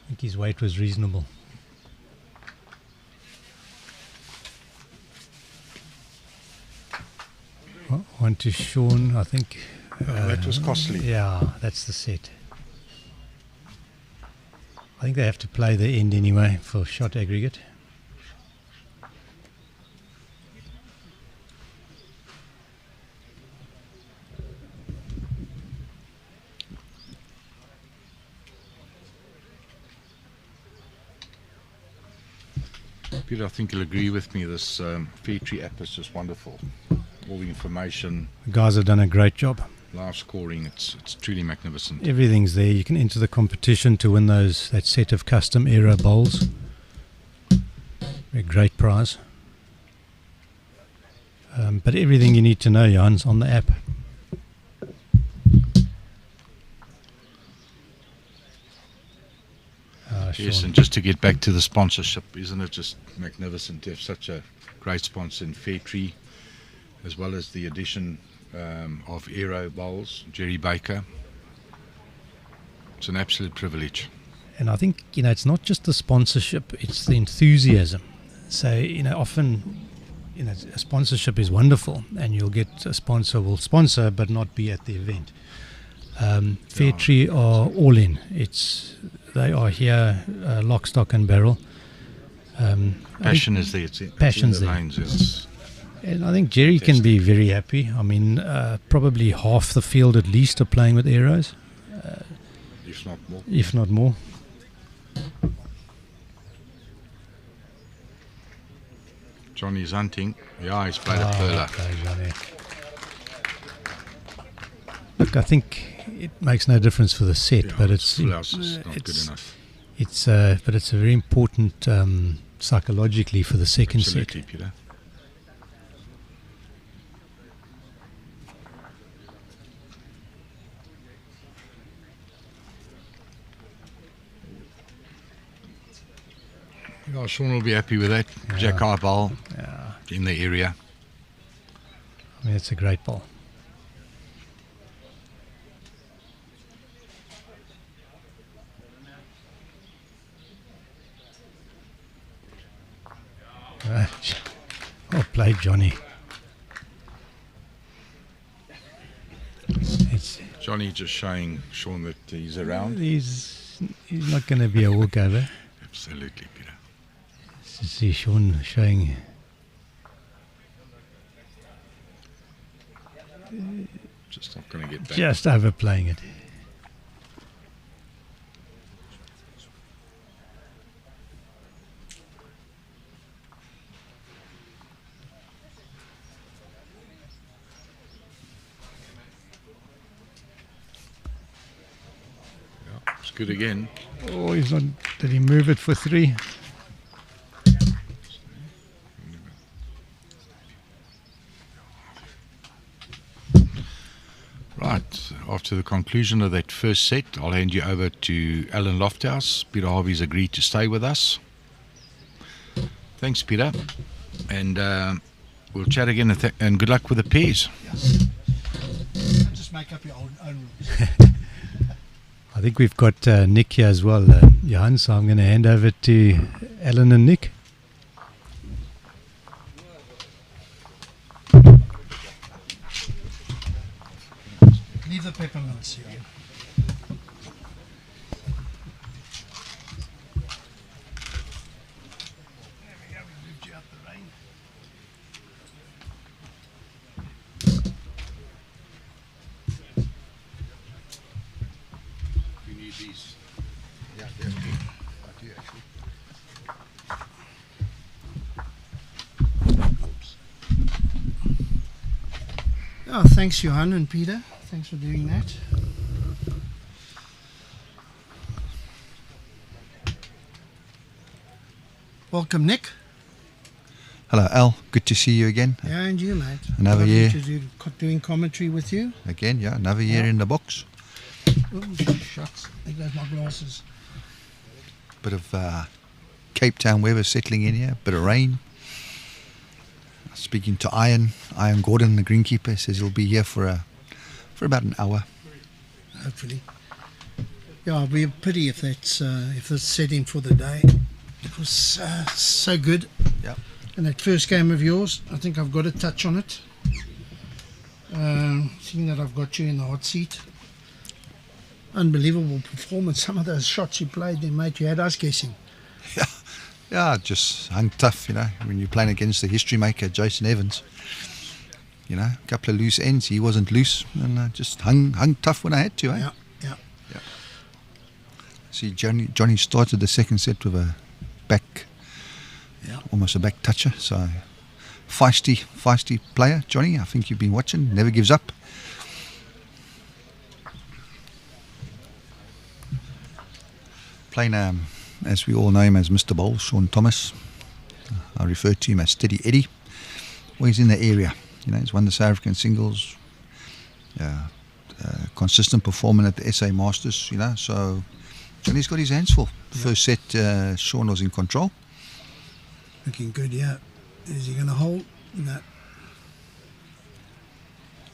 F: think his weight was reasonable. One to Shaun, I think.
A: That was costly.
F: Yeah, that's the set. I think they have to play the end anyway for shot aggregate.
A: Peter, I think you'll agree with me. This Phiri app is just wonderful. All the information,
F: The guys have done a great job.
A: live scoring, it's truly magnificent.
F: Everything's there. You can enter the competition to win that set of custom aero bowls. A great prize. But everything you need to know, Jan's on the app.
A: Yes,
F: Shaun.
A: and just to get back to the sponsorship, isn't it just magnificent to have such a great sponsor in Petro, as well as the addition of Aero Bowls, Jerry Baker. It's an absolute privilege.
F: And I think, it's not just the sponsorship, it's the enthusiasm. So, often, a sponsorship is wonderful and you'll get a sponsor will sponsor but not be at the event. Petro are all in. They are here, lock, stock and barrel.
A: Passion is there. It's
F: Passion's
A: in the
F: there.
A: veins.
F: And I think Jerry can be very happy. I mean, probably half the field at least are playing with arrows,
A: If not more.
F: if not more.
A: Johnny's hunting. Yeah, he's played a perler.
F: Okay, Johnny. Look, I think it makes no difference for the set,
A: Yeah,
F: but it's
A: full house is not good
F: it's
A: enough.
F: but it's a very important psychologically for the second
A: Absolutely,
F: set.
A: Peter. Yeah, Shaun will be happy with that. Jack Eye ball
F: Yeah,
A: in the area.
F: I mean it's a great ball. Well played, Johnny. It's
A: Johnny just showing Shaun that he's around.
F: he's not going to be a walkover.
A: Absolutely, Peter.
F: To see Shaun showing
A: Just not going to get back.
F: just overplaying it.
A: Yeah, it's good again.
F: Oh, he's not. Did he move it for three?
A: Right, after the conclusion of that first set, I'll hand you over to Alan Lofthouse. Peter Harvey's agreed to stay with us. Thanks, Peter. And we'll chat again, and good luck with the pairs.
B: Just make up your own rules.
F: I think we've got Nick here as well, Johan, so I'm going to hand over to Alan and Nick.
B: Leave the peppermints here. There we go, we moved you out the rain.
A: You need these. Yeah, definitely. I do actually.
B: Oh, thanks, Johan and Peter. Thanks for doing that. Welcome, Nick.
E: Hello, Al. Good to see you again.
B: Yeah, and you, mate.
E: Another
B: Lovely
E: year.
B: to do doing commentary with you.
E: Again, yeah, another year
B: Yeah.
E: in the box.
B: Oh, shucks. There goes my glasses.
E: Bit of Cape Town weather settling in here. Bit of rain. Speaking to Ian Gordon, the greenkeeper, says he'll be here for about an hour.
B: Hopefully. Yeah, it'll be a pity if that's set in for the day. It was so good.
E: Yep.
B: And that first game of yours, I think I've got a touch on it. Seeing that I've got you in the hot seat. Unbelievable performance. Some of those shots you played there, mate, you had us guessing.
E: Yeah, just hung tough, when you're playing against the history maker, Jason Evans. A couple of loose ends. He wasn't loose, and just hung tough when I had to, eh?
B: Yeah.
E: See, Johnny started the second set with a back, almost a back toucher. So, feisty player, Johnny. I think you've been watching. Never gives up. Playing, as we all know him as Mr. Bowl, Shaun Thomas. I refer to him as Steady Eddie. Always in the area. He's won the South African singles. Consistent performance at the SA Masters, So Johnny's got his hands full. First set, Shaun was in control.
B: Looking good, yeah. Is he going to hold?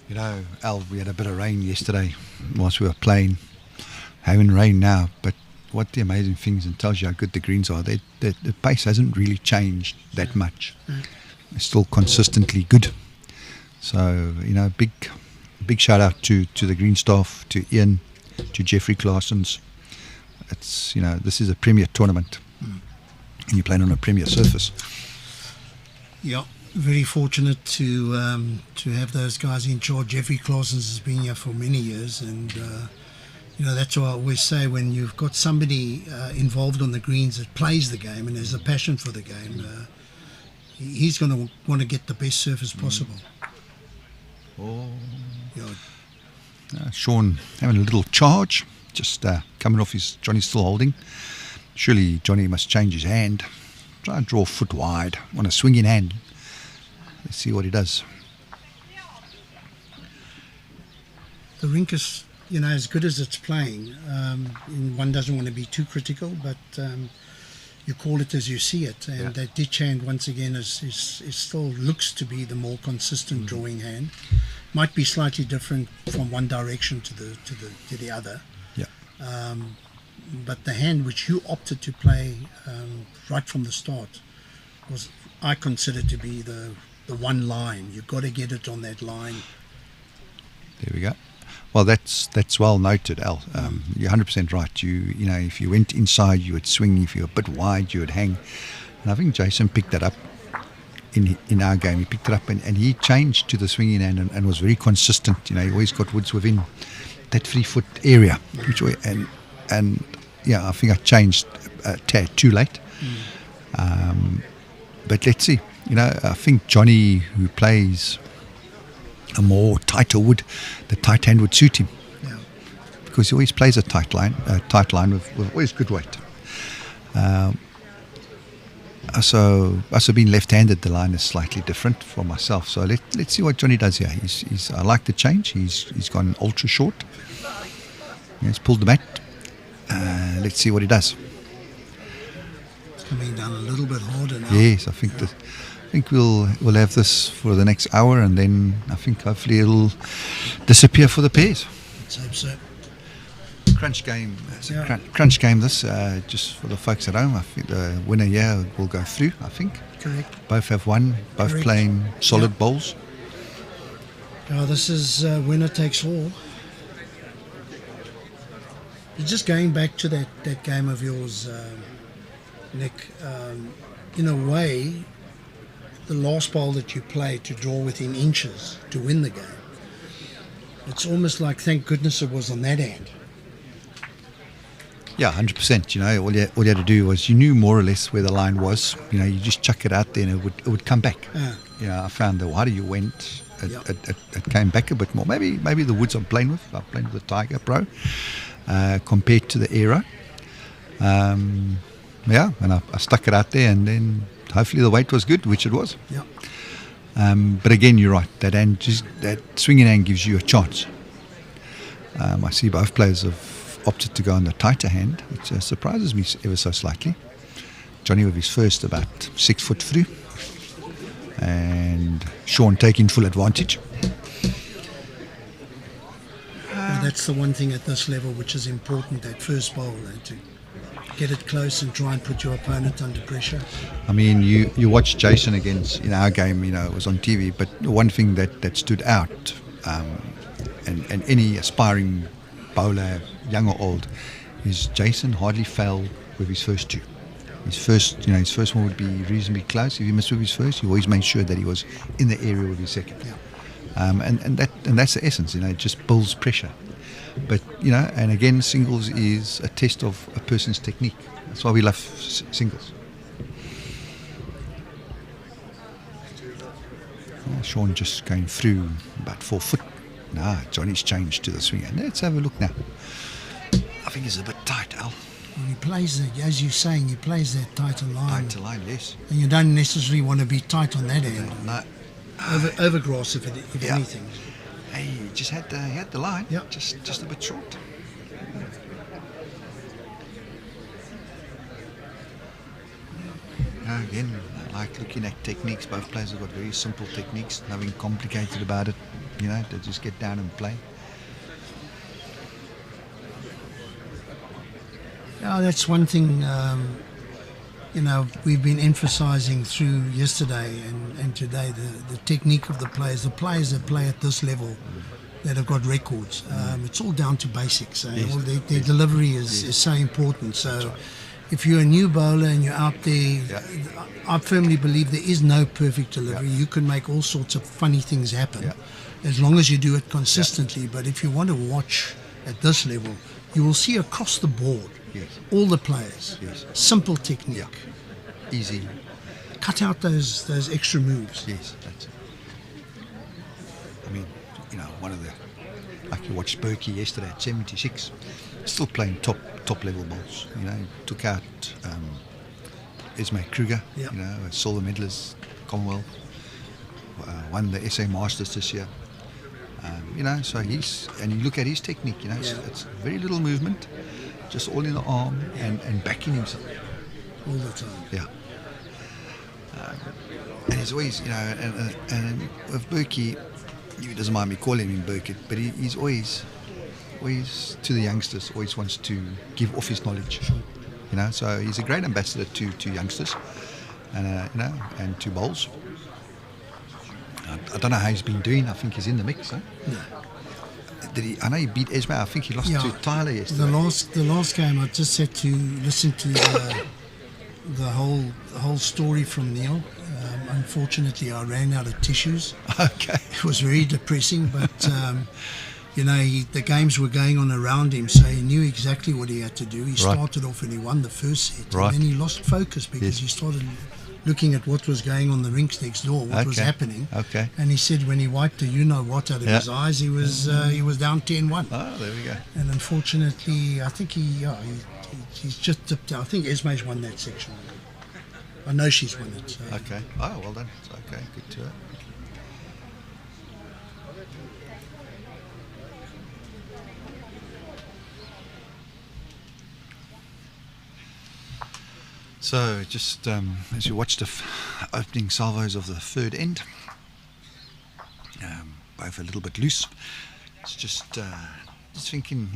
B: No.
E: Al, we had a bit of rain yesterday whilst we were playing. Having rain now, but what the amazing things, and tells you how good the greens are. The pace hasn't really changed that much. It's still consistently good. So, big shout out to the green staff, to Ian, to Jeffrey Claessens. It's, this is a premier tournament, and you're playing on a premier surface.
B: Yeah, very fortunate to have those guys in charge. Jeffrey Claessens has been here for many years, and that's what I always say, when you've got somebody involved on the greens that plays the game and has a passion for the game, he's going to want to get the best surface possible.
E: Shaun having a little charge, just coming off Johnny's still holding. Surely Johnny must change his hand. Try and draw a foot wide on a swinging hand. Let's see what he does.
B: The rink is, as good as it's playing. One doesn't want to be too critical, but you call it as you see it. And that ditch hand, once again, is still looks to be the more consistent drawing hand. Might be slightly different from one direction to the other.
E: Yeah.
B: But the hand which you opted to play right from the start was, I consider, to be the one line. You've got to get it on that line.
E: There we go. Well, that's well noted, Al. You're 100% right. If you went inside, you would swing. If you were a bit wide, you would hang. And I think Jason picked that up in our game. He picked it up and he changed to the swinging hand and was very consistent. He always got woods within that 3-foot area. I think I changed a tad too late. But let's see. I think Johnny, who plays a more tighter wood, the tight hand would suit him, because he always plays a tight line with always good weight. So us being left-handed, the line is slightly different from myself. So let's see what Johnny does here. I like the change. He's gone ultra short. He's pulled the mat. Let's see what he does.
B: It's coming down a little bit harder now.
E: Yes, I think we'll have this for the next hour, and then I think hopefully it'll disappear for the pairs.
B: Let's hope so.
E: Crunch game. Crunch game this, just for the folks at home. I think the winner here will go through, I think.
B: Correct.
E: Both have won, both playing solid bowls.
B: This is winner takes all. Just going back to that game of yours, Nick, in a way, the last bowl that you played to draw within inches to win the game, it's almost like, thank goodness it was on that end.
E: Yeah, 100%. All you had to do was, you knew more or less where the line was. You just chuck it out there and it would come back. I found the wider you went, it came back a bit more. Maybe the woods I'm playing with the Tiger Pro, compared to the Era. And I stuck it out there, and then hopefully the weight was good, which it was.
B: Yeah.
E: But again, you're right. That swinging hand gives you a chance. I see both players have opted to go on the tighter hand, which surprises me ever so slightly. Johnny with his first about 6 foot through, and Shaun taking full advantage.
B: That's the one thing at this level which is important, that first bowl, to get it close and try and put your opponent under pressure.
E: I mean, you watch Jason against in our game, it was on TV, but one thing that stood out and any aspiring bowler, young or old, is Jason hardly fell with his first two. His first one would be reasonably close. If he missed with his first, he always made sure that he was in the area with his second. And that's the essence. It just builds pressure. But and again, singles is a test of a person's technique. That's why we love singles. Shaun just going through about 4 foot. Johnny's changed to the swinger. Let's have a look now. I think he's a bit tight, Al.
B: When he plays that, as you're saying, he plays that tighter line.
E: Tighter line, yes.
B: And you don't necessarily want to be tight on that end.
E: No.
B: Over grass, if anything.
E: Hey, he just had the line.
B: Yeah.
E: Just a bit short. Again, I like looking at techniques. Both players have got very simple techniques, nothing complicated about it. They just get down and play.
B: Yeah, that's one thing, we've been emphasising through yesterday and today, the technique of the players that play at this level that have got records. It's all down to basics. Their delivery is so important. So if you're a new bowler and you're out there, I firmly believe there is no perfect delivery. You can make all sorts of funny things happen as long as you do it consistently. But if you want to watch at this level, you will see across the board, all the players, simple technique.
E: Easy.
B: Cut out those extra moves.
E: Yes, that's it. I mean, one of the, like you watched Berkey yesterday at 76, still playing top level balls. Took out Esme Kruger, a silver medalist, Commonwealth, won the SA Masters this year. So and you look at his technique, it's very little movement, just all in the arm and backing himself.
B: All the time.
E: Yeah. And he's always, and with Berkey, he doesn't mind me calling him Berkey, but he's always to the youngsters, always wants to give off his knowledge. So he's a great ambassador to youngsters and to bowls. I don't know how he's been doing. I think he's in the mix. Huh?
B: No.
E: I know he beat Esme. I think he lost to Tyler yesterday.
B: The last game, I just had to listen to the whole story from Neil. Unfortunately, I ran out of tissues.
E: Okay.
B: It was very depressing, but the games were going on around him, so he knew exactly what he had to do. He started off and he won the first set, and then he lost focus because he started looking at what was going on the rinks next door, what was happening.
E: Okay.
B: And he said when he wiped the you-know-what out of his eyes, he was down 10-1.
E: Oh, there we go.
B: And unfortunately, I think he's just dipped out. I think Esme's won that section. I know she's won it. So.
E: Okay. Oh, well done. Okay, good to her. So, just as you watch the opening salvos of the third end, both a little bit loose. It's just thinking,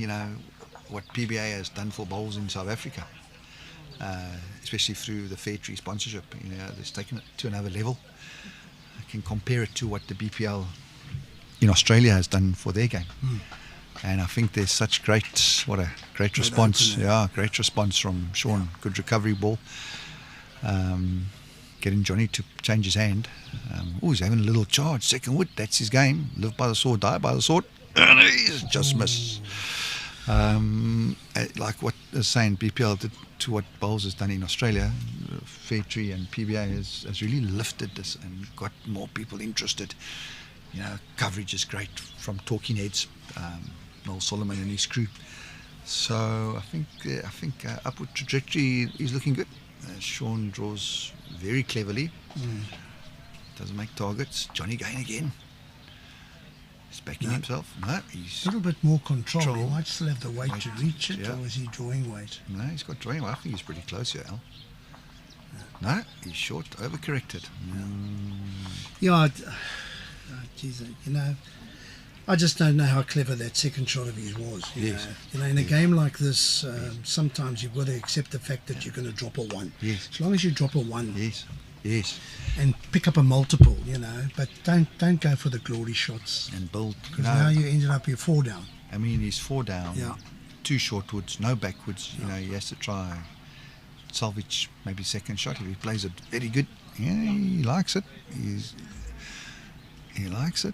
E: what PBA has done for bowls in South Africa, especially through the Fair Tree sponsorship. It's taken it to another level. I can compare it to what the BPL in Australia has done for their game. And I think there's such great response. Great response from Shaun. Good recovery ball. Getting Johnny to change his hand. He's having a little charge. Second wood, that's his game. Live by the sword, die by the sword. And he's just missed. Like what I was saying, BPL did to what bowls has done in Australia. Fair Tree and PBA has really lifted this and got more people interested. Coverage is great from talking heads. Noel Solomon and his crew. So I think upward trajectory is looking good. Shaun draws very cleverly. Doesn't make targets. Johnny going again. He's backing himself. No, he's
B: a little bit more control. He might still have the weight to reach it, or is he drawing weight?
E: No, he's got drawing weight. I think he's pretty close here, Al. No, he's short, overcorrected.
B: I just don't know how clever that second shot of his was. In a game like this, sometimes you've got to accept the fact that you're going to drop a one.
E: Yes.
B: As long as you drop a one,
E: Yes.
B: and pick up a multiple, but don't go for the glory shots.
E: And build.
B: Because now you ended up, you're 4 down.
E: I mean, he's 4 down.
B: Yeah.
E: 2 shortwoods, no backwards. He has to try salvage maybe second shot. If he plays it very good, he likes it. He likes it.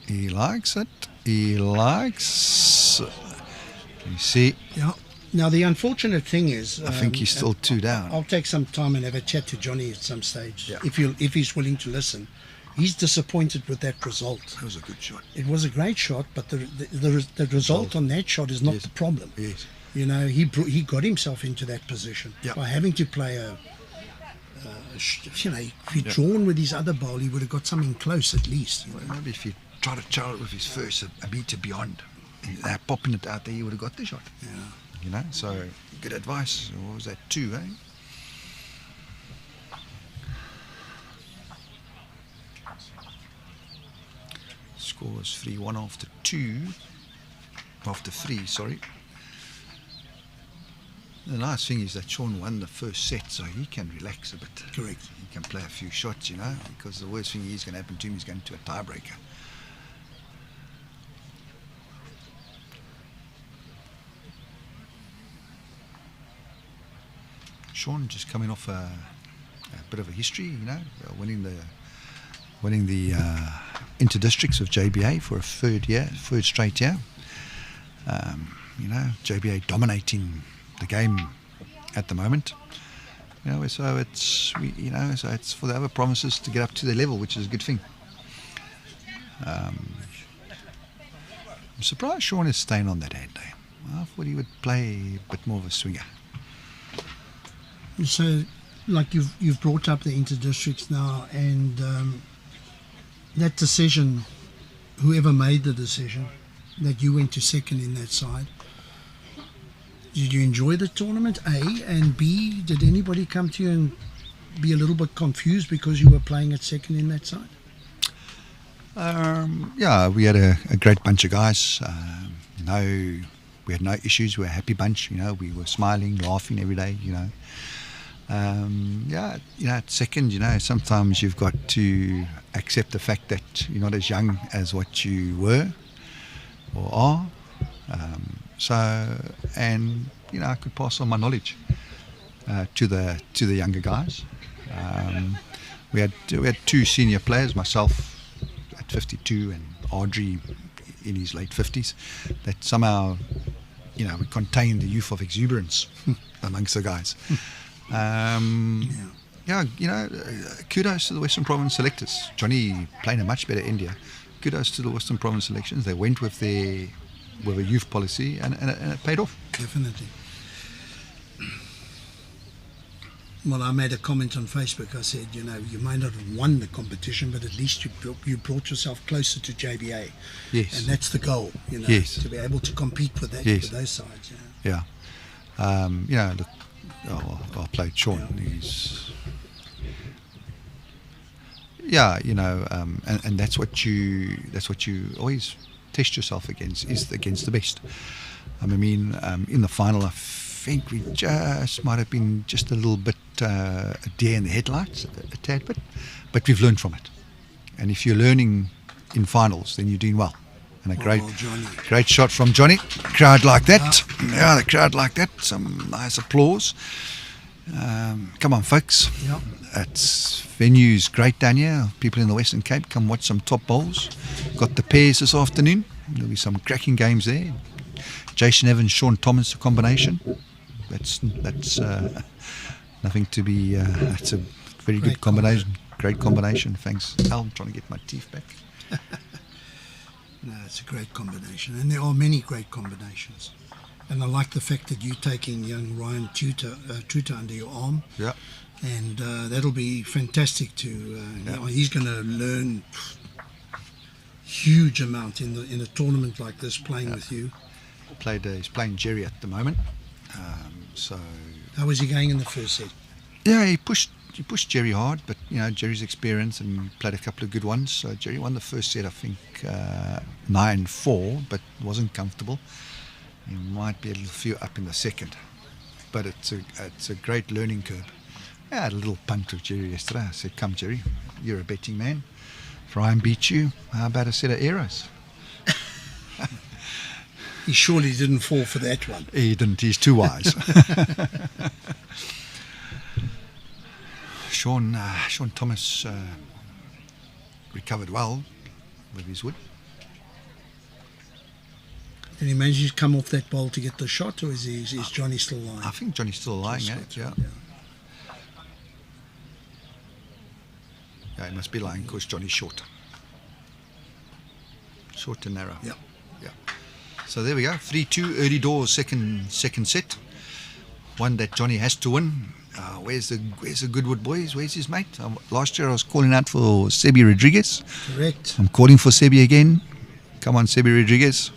E: He likes it. He likes. You see.
B: Yeah. Now the unfortunate thing is,
E: I think he's still 2 down.
B: I'll take some time and have a chat to Johnny at some stage,
E: Yeah.
B: if he's willing to listen. He's disappointed with that result.
E: That was a good shot.
B: It was a great shot, but the result on that shot is not
E: Yes.
B: the problem.
E: Yes.
B: He got himself into that position
E: Yeah.
B: by having to play if he'd drawn with his other bowl, he would have got something close at least.
E: Well, maybe if he tried to char it with his first a meter beyond, popping it out there, he would have got the shot.
B: Yeah.
E: So good advice. What was that, 2, eh? Score was 3-1 after 3, sorry. The nice thing is that Shaun won the first set, so he can relax a bit.
B: Correct.
E: He can play a few shots, because the worst thing is going to happen to him is going to a tiebreaker. Shaun just coming off a bit of a history, winning the inter-districts of JBA for a third straight year. JBA dominating the game at the moment. So it's for the other provinces to get up to their level, which is a good thing. I'm surprised Shaun is staying on that hand day. I thought he would play a bit more of a swinger.
B: So, like you've brought up the inter-districts now, and that decision, whoever made the decision that you went to second in that side, did you enjoy the tournament, A? And B, did anybody come to you and be a little bit confused because you were playing at second in that side?
E: We had a great bunch of guys. We had no issues. We were a happy bunch. We were smiling, laughing every day. At second, sometimes you've got to accept the fact that you're not as young as what you were or are. I could pass on my knowledge to the younger guys. We had 2 senior players, myself at 52 and Audrey in his late 50s, that somehow, we contained the youth of exuberance amongst the guys. Kudos to the Western Province selectors. Johnny playing a much better India. Kudos to the Western Province selections. They went with a youth policy, and it paid off.
B: Definitely. Well, I made a comment on Facebook. I said, you may not have won the competition, but at least you brought yourself closer to JBA.
E: Yes.
B: And that's the goal,
E: Yes.
B: to be able to compete with that,
E: Yes.
B: with those sides.
E: Yeah. I played Shaun. And that's what you always test yourself against, is against the best. In the final, I think we just might have been just a little bit a deer in the headlights, a tad bit, but we've learned from it. And if you're learning in finals, then you're doing well. And a great shot from Johnny. Crowd like that. Yeah, the crowd like that. Some nice applause. Come on, folks.
B: Yep.
E: It's venue's great down here. People in the Western Cape, come watch some top bowls. Got the pairs this afternoon. There'll be some cracking games there. Jason Evans, Shaun Thomas, a combination. That's nothing to be. That's a very good combination. Great combination. Thanks, Al. I'm trying to get my teeth back.
B: No, it's a great combination, and there are many great combinations. And I like the fact that you're taking young Ryan Tutor under your arm.
E: Yeah.
B: And that'll be fantastic to. He's going to learn huge amount in a tournament like this, playing with you.
E: He's playing Jerry at the moment.
B: How was he going in the first set?
E: Yeah, he pushed Jerry hard, but Jerry's experience, and played a couple of good ones. So Jerry won the first set, I think 9-4, but wasn't comfortable. He might be a little few up in the second, but it's a great learning curve. I had a little punt with Jerry yesterday. I said, come Jerry, you're a betting man. If Ryan beats you, how about a set of arrows?
B: He surely didn't fall for that one.
E: He didn't, he's too wise. Shaun Thomas recovered well with his wood.
B: Did he manage to come off that bowl to get the shot, or is Johnny still lying?
E: I think Johnny's still lying, yeah. Yeah, he must be lying because Johnny's short. Short and narrow.
B: Yeah.
E: Yeah. So there we go. 3-2 early doors, second set. One that Johnny has to win. Where's the Goodwood boys? Where's his mate? Last year I was calling out for Sebi Rodriguez.
B: Correct.
E: I'm calling for Sebi again. Come on, Sebi Rodriguez.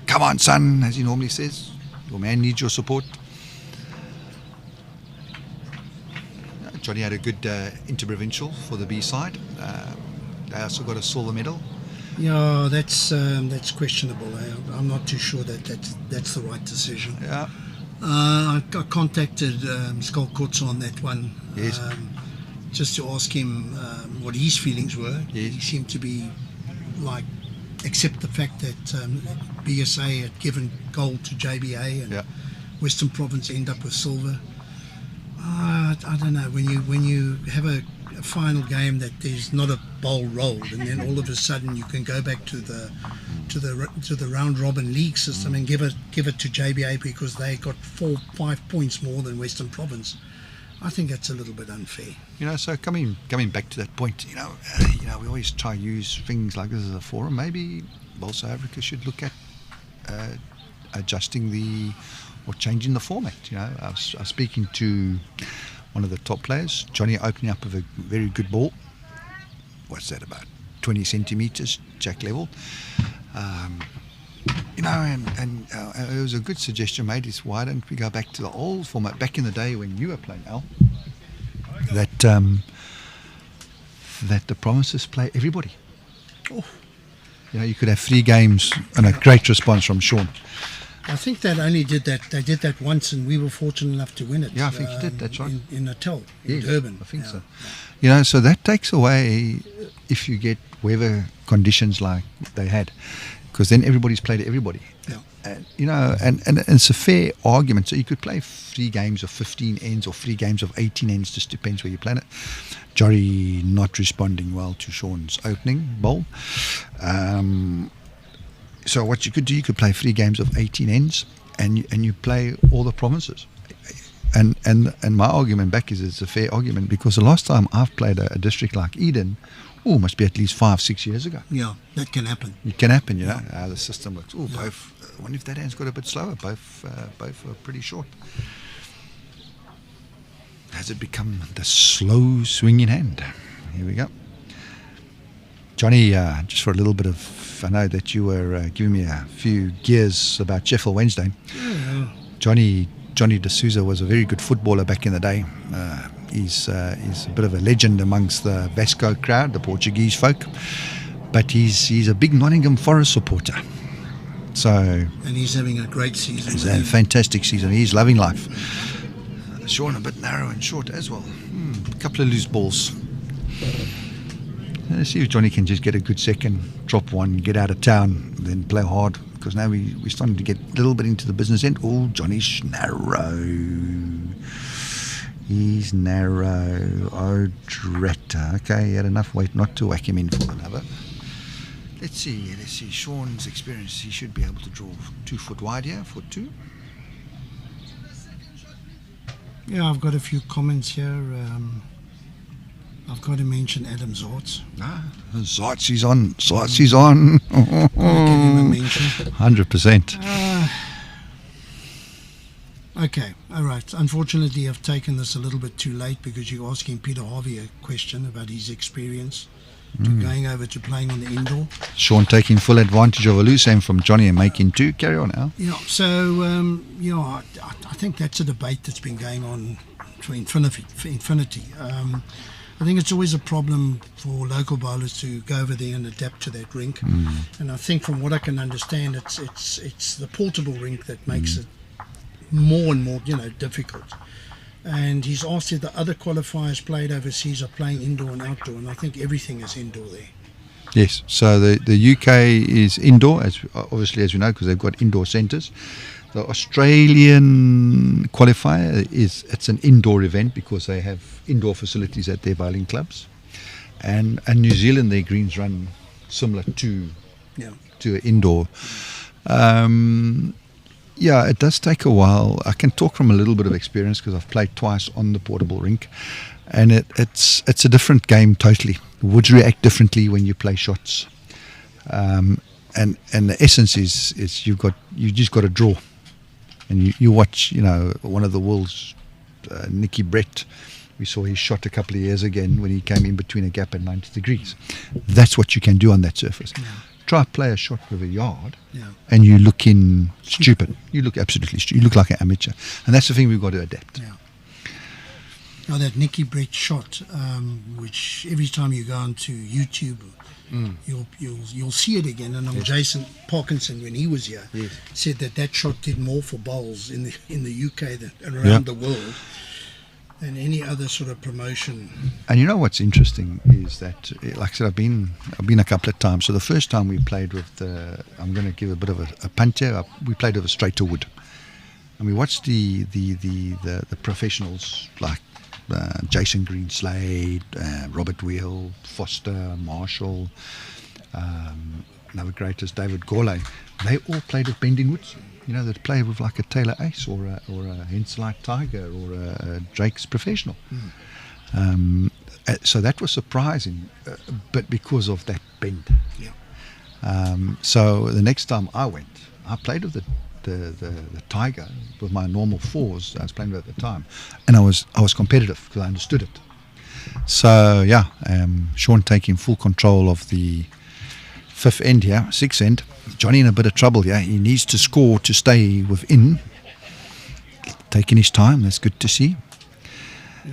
E: Come on, son, as he normally says. Your man needs your support. Johnny had a good interprovincial for the B side. They also got a silver medal.
B: Yeah, that's questionable. I'm not too sure that's the right decision.
E: Yeah.
B: I contacted Skull Kotze on that one,
E: Yes.
B: just to ask him what his feelings were.
E: Yes.
B: He seemed to be accept the fact that BSA had given gold to JBA and Western Province end up with silver. I don't know, when you have a final game that there's not a bowl rolled, and then all of a sudden you can go back to the round robin league system and give it to JBA because they got 4-5 points more than Western Province. I think that's a little bit unfair.
E: So coming back to that point, we always try to use things like this as a forum. Maybe Bowl South Africa should look at adjusting or changing the format. I was speaking to one of the top players, Johnny, opening up with a very good ball. What's that, about 20 centimetres, jack level? And it was a good suggestion made, is why don't we go back to the old format, back in the day when you were playing, Al, that the provinces play everybody.
B: Oh.
E: You could have 3 games, and a great response from Shaun.
B: I think they did that once, and we were fortunate enough to win it.
E: Yeah, I think you did, that's right.
B: In Natal, in Durban.
E: I think so. So that takes away, if you get weather conditions like they had, because then everybody's played everybody.
B: Yeah.
E: And it's a fair argument. So you could play 3 games of 15 ends or 3 games of 18 ends, just depends where you play it. Jory not responding well to Shaun's opening bowl. So what you could do, you could play 3 games of 18 ends, and you play all the provinces. And my argument back is it's a fair argument, because the last time I've played a district like Eden, must be at least 5-6 years ago.
B: Yeah, that can happen.
E: It can happen, how the system works. Both. I wonder if that hand's got a bit slower. Both are pretty short. Has it become the slow swinging hand? Here we go. Johnny, just for a little bit of, I know that you were giving me a few gears about Sheffield Wednesday.
B: Yeah.
E: Johnny de Sousa was a very good footballer back in the day. He's a bit of a legend amongst the Vasco crowd, the Portuguese folk. But he's a big Nottingham Forest supporter. And
B: he's having a great season.
E: He's a fantastic season. He's loving life. Shaun a bit narrow and short as well. A couple of loose balls. Let's see if Johnny can just get a good second, drop one, get out of town, then play hard. Because now we're starting to get a little bit into the business end. Oh, Johnny's narrow. He's narrow. Oh, Dretta. Okay, he had enough weight not to whack him in for another. Let's see. Shaun's experience, he should be able to draw 2 foot wide here, foot 2.
B: Yeah, I've got a few comments here. I've got to mention Adam Zorts.
E: Zorts is on. Zorts is on.
B: Give him a mention.
E: 100%.
B: Okay, all right. Unfortunately, I've taken this a little bit too late, because you're asking Peter Harvey a question about his experience to going over to playing on the indoor.
E: Shaun taking full advantage of a loose aim from Johnny and making 2. Carry on, Al.
B: Yeah, so, I think that's a debate that's been going on for infinity. I think it's always a problem for local bowlers to go over there and adapt to that rink. And I think, from what I can understand, it's the portable rink that makes it more and more difficult. And he's asked if the other qualifiers played overseas are playing indoor and outdoor, and I think everything is indoor there.
E: Yes, so the UK is indoor, obviously as we know, because they've got indoor centres. The Australian qualifier it's an indoor event because they have indoor facilities at their bowling clubs, and New Zealand, their greens run similar to an indoor. Yeah, it does take a while. I can talk from a little bit of experience because I've played twice on the portable rink, and it's a different game totally. Woods react differently when you play shots, and the essence is you just got to draw, and you watch one of the world's Breedt. We saw his shot a couple of years ago when he came in between a gap at 90 degrees. That's what you can do on that surface. Yeah. Try play a shot with a yard, and you look stupid. You look absolutely stupid. You look like an amateur, and that's the thing we've got to adapt.
B: Yeah. Now that Breedt shot, which every time you go onto YouTube, you'll see it again. And Jason Parkinson, when he was here, said that shot did more for bowls in the UK than around the world than any other sort of promotion.
E: And you know what's interesting is that, like I said, I've been a couple of times. So the first time we played with I'm going to give a bit of a punt here. We played with a straighter wood, and we watched the professionals like Jason Greenslade, Robert Wheel, Foster, Marshall, Navigators, David Gourlay. They all played with bending woods. They'd play with like a Taylor Ace or a Henselite Tiger or a Drake's Professional. So that was surprising, but because of that bend. So the next time I went, I played with the Tiger with my normal fours I was playing with at the time, and I was competitive because I understood it. So Shaun taking full control of the fifth end here, sixth end. Johnny in a bit of trouble here. He needs to score to stay within. Taking his time. That's good to see.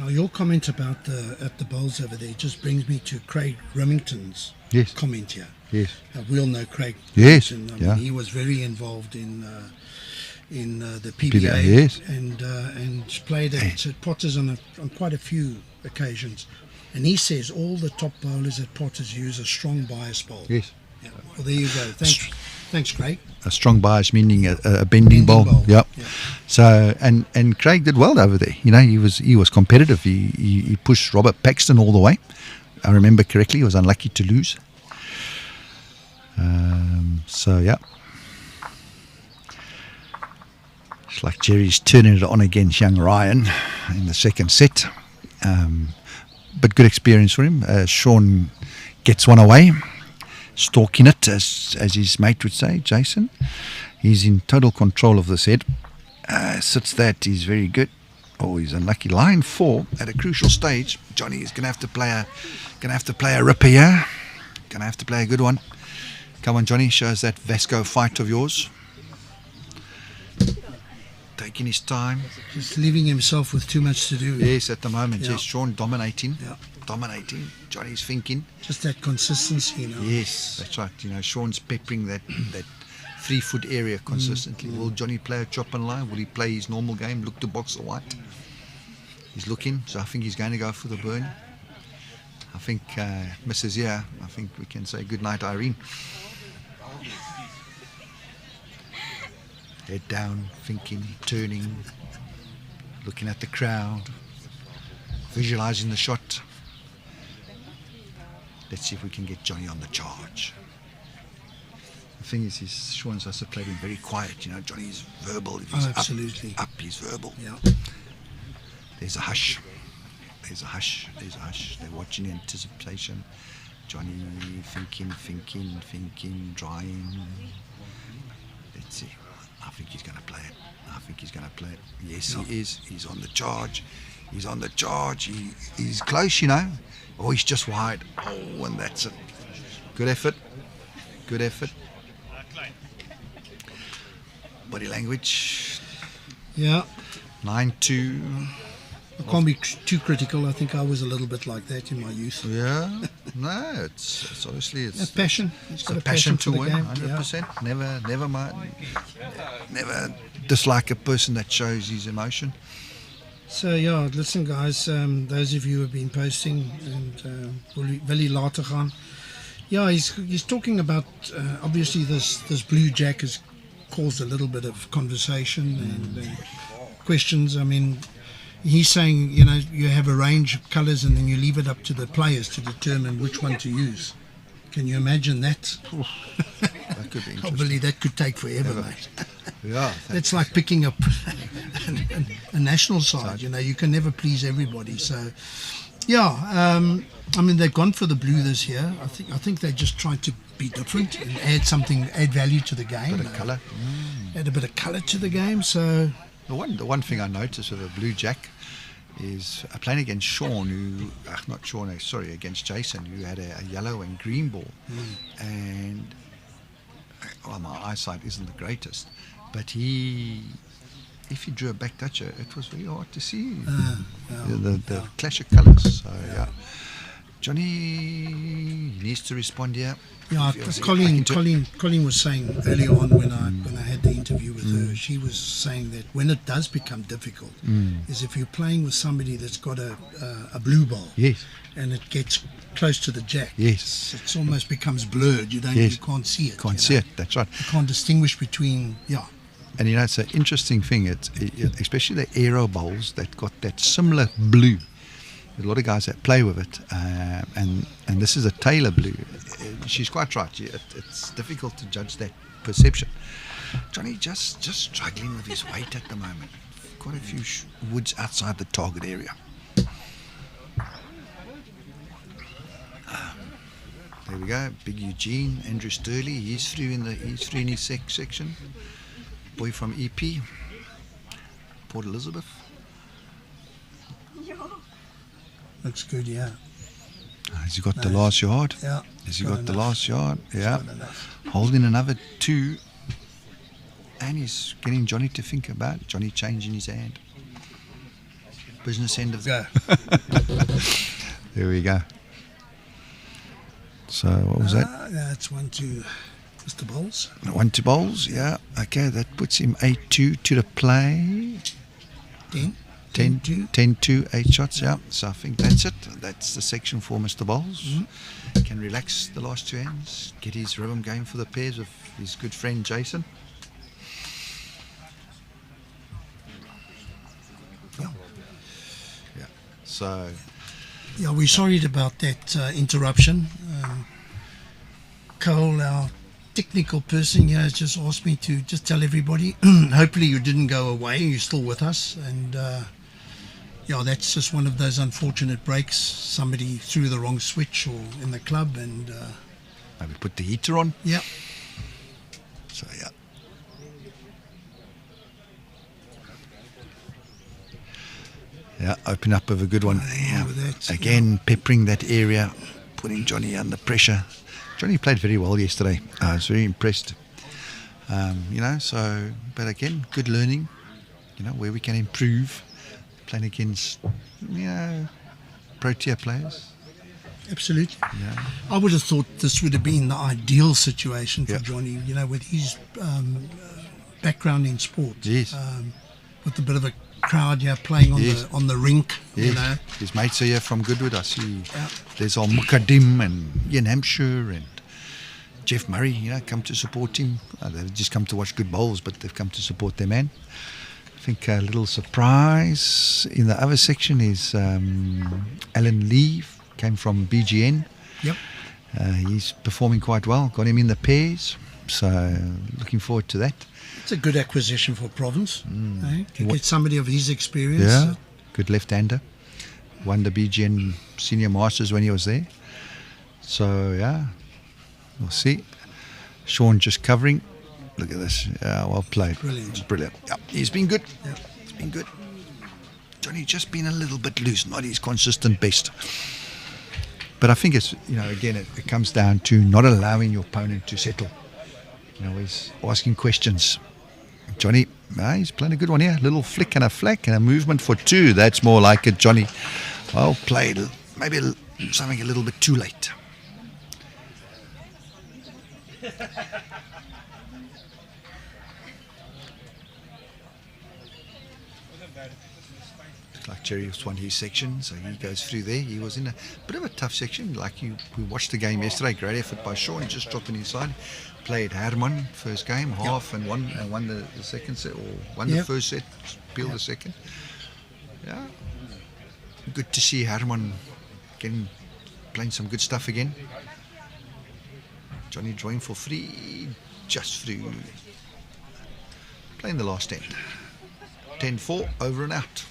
B: Your comment about the bowls over there just brings me to Craig Remington's comment here.
E: Yes.
B: We all know Craig.
E: Yes.
B: Remington. He was very involved in the PBA.
E: Yes.
B: And played at Potters on quite a few occasions. And he says all the top bowlers at Potters use a strong bias bowl.
E: Yes.
B: Yeah. Well, there you go. Thanks, Craig.
E: A strong bias meaning a bending bowl. Yep. Yeah. So and Craig did well over there. He was competitive. He pushed Robert Paxton all the way. I remember correctly. He was unlucky to lose. It's like Jerry's turning it on against young Ryan in the second set. But good experience for him. Shaun gets one away, stalking it, as his mate would say, Jason. He's in total control of this head. Sits that, he's very good. Oh, he's unlucky. Line 4 at a crucial stage. Johnny is gonna have to play a ripper here. Gonna have to play a good one. Come on, Johnny, show us that Vasco fight of yours. Taking his time.
B: Just leaving himself with too much to do.
E: Yes, at the moment. Yes, Shaun dominating. Johnny's thinking.
B: Just that consistency,
E: Yes, that's right. Shaun's peppering that 3 foot area consistently. Will Johnny play a chop and line? Will he play his normal game, look to box the white? He's looking, so I think he's going to go for the burn. I think Mrs. here, I think we can say good night, Irene. Head down, thinking, turning, looking at the crowd, visualizing the shot. Let's see if we can get Johnny on the charge. The thing is, Shaun's also played him very quiet. Johnny's verbal. If he's
B: absolutely.
E: Up, he's verbal.
B: Yeah.
E: There's a hush. They're watching in anticipation. Johnny thinking, drying. Let's see. I think he's going to play it. Yes, he is. He's on the charge. He's close, Oh, he's just wide. Oh, and that's it. Good effort. Body language.
B: Yeah.
E: 9-2.
B: I can't be too critical. I think I was a little bit like that in my youth.
E: Yeah. No, it's obviously
B: a passion.
E: He's got a passion to win. 100%. Yeah. Never dislike a person that shows his emotion.
B: So yeah, listen guys, those of you who have been posting and wil jy later gaan. Yeah, he's talking about obviously this blue jack has caused a little bit of conversation and questions. I mean, he's saying, you know, you have a range of colours and then you leave it up to the players to determine which one to use. Can you imagine that?
E: That could be interesting.
B: Probably that could take forever, mate.
E: Yeah,
B: That's like picking up a national side, you know, you can never please everybody. So, yeah, I mean, they've gone for the blue this year. I think they just tried to be different and add value to the game.
E: bit of colour.
B: Add a bit of colour to the game, so...
E: The one thing I noticed with a blue jack is playing against Shaun, against Jason, who had a yellow and green ball. And, well, my eyesight isn't the greatest, but if he drew a back toucher, it was very hard to see the clash of colours. So, yeah. Johnny needs to respond here.
B: Yeah, Colleen was saying earlier on when I had the interview with her, she was saying that when it does become difficult is if you're playing with somebody that's got a blue ball,
E: Yes.
B: and it gets close to the jack.
E: Yes.
B: It almost becomes blurred. You can't see it.
E: Can't see it, that's right.
B: You can't distinguish between,
E: And you know, it's an interesting thing, especially the aero bowls that got that similar blue. There's a lot of guys that play with it, and this is a Taylor blue. She's quite right. It's difficult to judge that perception. Johnny just struggling with his weight at the moment. Quite a few woods outside the target area. There we go. Big Eugene, Andrew Sturley. He's through in his section. Boy from EP, Port Elizabeth.
B: looks good, yeah.
E: Has he got the last yard?
B: Yeah.
E: Has he got the last yard?
B: He's
E: Yeah.
B: got enough.
E: Holding another 2. And he's getting Johnny to think about it. Johnny changing his hand. Business end of the...
B: Go.
E: There we go. So what was that?
B: That's 1-2, Mr. Bowles.
E: 1-2 bowls, yeah. Okay, that puts him 8-2 to the play.
B: 10-2.
E: 10-2, 8 shots, yeah. So I think that's it. That's the section for Mr. Bowles. Can relax the last 2 hands, get his rhythm going for the pairs with his good friend Jason. Yeah. So...
B: Yeah, we're sorry about that interruption. Cole, our technical person here, has just asked me to just tell everybody, hopefully you didn't go away, you're still with us. And yeah, that's just one of those unfortunate breaks. Somebody threw the wrong switch or in the club and...
E: maybe put the heater on.
B: Yeah.
E: So, yeah. Yeah, open up with a good one.
B: Yeah, with that,
E: Again, peppering that area, putting Johnny under pressure. Johnny played very well yesterday. I was very impressed. You know, so, but again, good learning, you know, where we can improve, playing against, you know, pro-tier players.
B: Absolutely.
E: Yeah.
B: I would have thought this would have been the ideal situation for
E: Yeah.
B: Johnny, you know, with his background in sport.
E: Yes.
B: With a bit of a crowd here playing on
E: Yes.
B: the rink,
E: Yes.
B: you know.
E: His mates are here from Goodwood. I see
B: Yeah.
E: there's all Mukadim and Ian Hampshire and Jeff Murray, you know, come to support him. They've just come to watch good bowls, but they've come to support their man. I think a little surprise in the other section is Alan Lee, came from BGN.
B: Yep.
E: He's performing quite well. Got him in the pairs, so looking forward to that.
B: It's a good acquisition for Province. To get somebody of his experience.
E: Yeah, good left-hander. Won the BGN Senior Masters when he was there. So, yeah, we'll see. Shaun just covering. Look at this. Well played.
B: Brilliant.
E: Brilliant. Yeah, he's been good.
B: Yeah.
E: He's been good. Johnny just been a little bit loose, not his consistent best. But I think it's, you know, again, it comes down to not allowing your opponent to settle. You know, he's asking questions. Johnny, he's playing a good one here. Little flick and a flack and a movement for 2. That's more like it, Johnny. Well played. Maybe something a little bit too late. like Jerry was won his section, so he goes through there. He was in a bit of a tough section. We watched the game yesterday. Great effort by Shaun, just dropping inside. Played Herman first game, half, and won the second set, or won the first set, peeled the second. Yeah, good to see Herman playing some good stuff again. Johnny drawing for free, just through. Playing the last end. 10-4, over and out.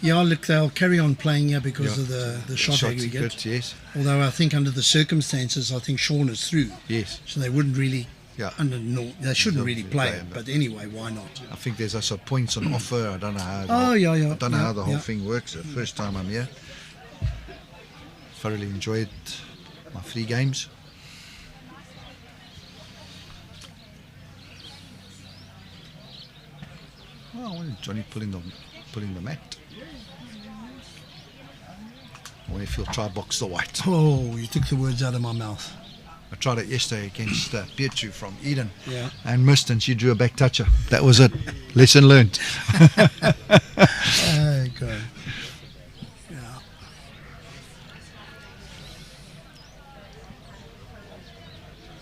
B: Yeah, look, they'll carry on playing here because of the shot aggregate.
E: Good, yes.
B: Although I think under the circumstances, I think Shaun is through.
E: Yes.
B: So they wouldn't really, they shouldn't really play it.
E: him,
B: But anyway, why not?
E: I think there's also points on offer. I don't know how.
B: I
E: don't know how the whole thing works. The first time I'm here, thoroughly enjoyed my free games. Oh, I wanted Johnny pulling the mat. I wonder if he'll try box the white.
B: Oh, you took the words out of my mouth.
E: I tried it yesterday against Petro from Eden,
B: and
E: missed, and she drew a back toucher. That was it. Lesson learned.
B: Okay. Yeah.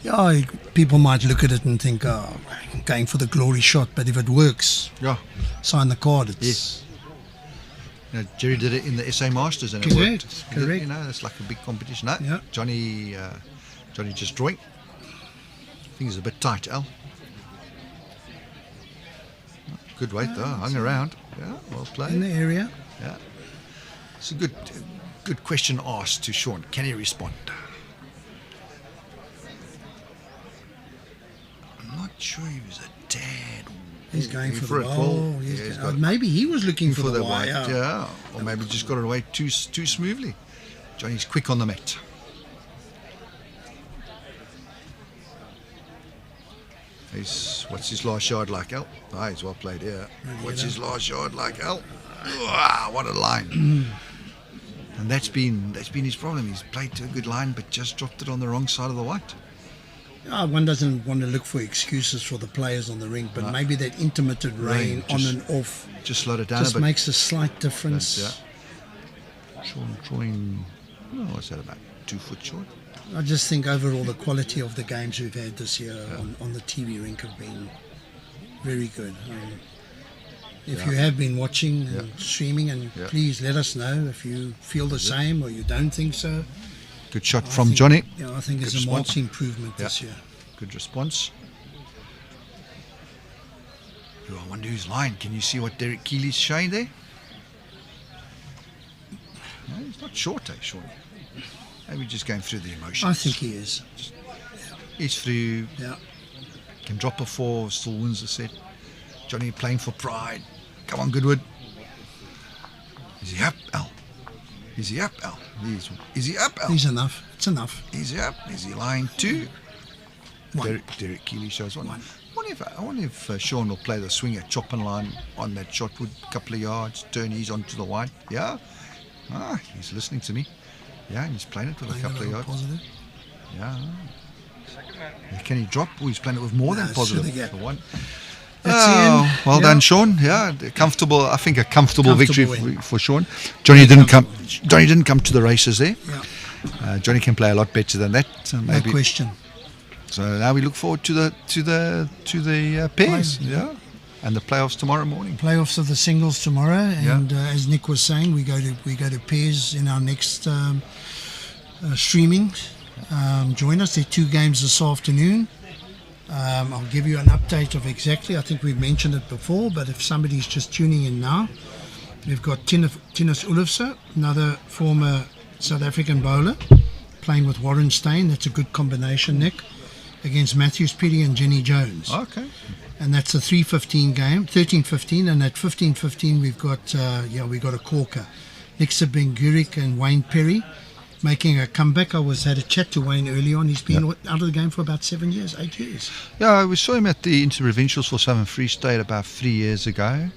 B: Yeah, people might look at it and think, oh, going for the glory shot, but if it works, sign the card. It's
E: Jerry did it in the SA Masters and it worked.
B: Correct.
E: You know, it's like a big competition. No,
B: yeah.
E: Johnny just drawing. Things are a bit tight, Al. Good weight though, hung around. Yeah, well played.
B: In the area.
E: Yeah. It's a good question asked to Shaun. Can he respond? I'm not sure he was a tad.
B: He's going for the ball. Maybe he was looking for the white.
E: Yeah, or maybe just got it away too smoothly. Johnny's quick on the mat. What's his last yard like, Al? Ah, he's well played here. What's his last yard like, Al? Wow, what a line! And that's been his problem. He's played to a good line, but just dropped it on the wrong side of the white.
B: One doesn't want to look for excuses for the players on the rink, but maybe that intermittent rain on and off
E: just slowed it down
B: just
E: a bit.
B: Makes a slight difference.
E: Shaun drawing, what's that, about 2 foot short?
B: I just think overall the quality of the games we've had this year on the TV rink have been very good. If you have been watching and streaming, and please let us know if you feel the same or you don't think so.
E: Good shot from Johnny.
B: Yeah, I think it's a marked improvement this year.
E: Good response. I wonder who's lying. Can you see what Derek Keely's showing there? No, he's not short, Shaun. Maybe just going through the emotions.
B: I think he is.
E: He's through.
B: Yeah.
E: Can drop a 4, still wins the set. Johnny playing for pride. Come on, Goodwood. Is he up, Al? Is he up, Al? Is he up, Al?
B: He's enough. It's enough.
E: Is he up? Is he lying 2? Derek Keely shows 1. I wonder if Shaun will play the swinger chopping line on that shot with a couple of yards, turn his onto the white. Yeah. He's listening to me. Yeah, and he's playing it with a couple of yards. Positive. Yeah. Can he drop? He's playing it with more than positive. For 1. Well done, Shaun. Yeah, comfortable. I think a comfortable victory for Shaun. Johnny didn't come to the races there.
B: Yeah.
E: Johnny can play a lot better than that. Maybe.
B: No question.
E: So now we look forward to the pairs. Yeah. And the playoffs tomorrow morning.
B: Playoffs of the singles tomorrow, and as Nick was saying, we go to pairs in our next streaming. Join us. There are 2 games this afternoon. I'll give you an update of exactly. I think we've mentioned it before, but if somebody's just tuning in now, we've got Thinus Oelofse, another former South African bowler, playing with Warren Steyn. That's a good combination, Nick, against Mathews, Phiri and Jenny Jones.
E: Okay.
B: And that's a 3:15 game, 13:15, and at 15:15 we've got a corker, Niksa, Benguric and Phiri making a comeback. I had a chat to Wayne early on. He's been out of the game for about 8 years.
E: Yeah, we saw him at the Interprovincials for Southern Free State about 3 years ago,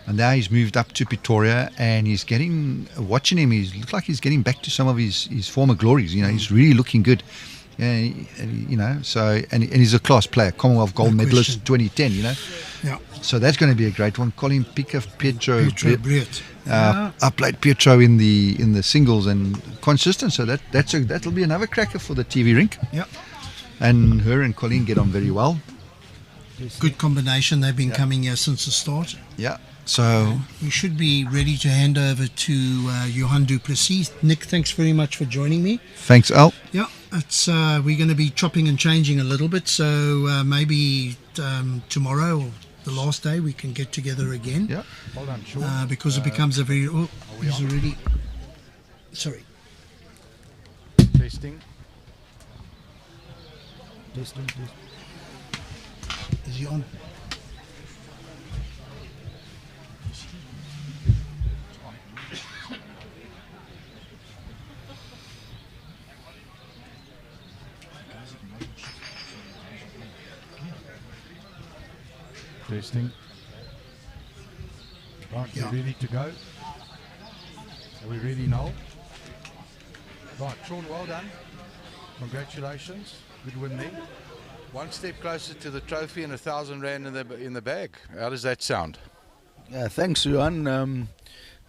E: and now he's moved up to Pretoria, and he's watching him, he looks like he's getting back to some of his former glories. He's really looking good. So and he's a class player, Commonwealth gold
B: No
E: medalist
B: question.
E: 2010.
B: Yeah.
E: So that's going to be a great one. Colleen, Piketh, Petro,
B: Breedt.
E: I played Petro in the singles and consistent, so that'll be another cracker for the TV rink.
B: Yeah.
E: And her and Colleen get on very well.
B: Good combination. They've been coming here since the start.
E: Yeah. So
B: We should be ready to hand over to Johan du Plessis. Nick, thanks very much for joining me.
E: thanks, Al.
B: Yeah, it's we're going to be chopping and changing a little bit, so maybe tomorrow or the last day we can get together again.
E: Yeah. Hold on, Shaun.
B: Because it becomes a very... Oh, he's already... Sorry.
A: Testing.
B: Is he on?
A: Testing. Right,
B: Yeah.
A: we're ready to go. Are we ready now? Right, Shaun, well done. Congratulations. Good win there. One step closer to the trophy and 1,000 rand in the bag. How does that sound?
G: Yeah, thanks, Johan.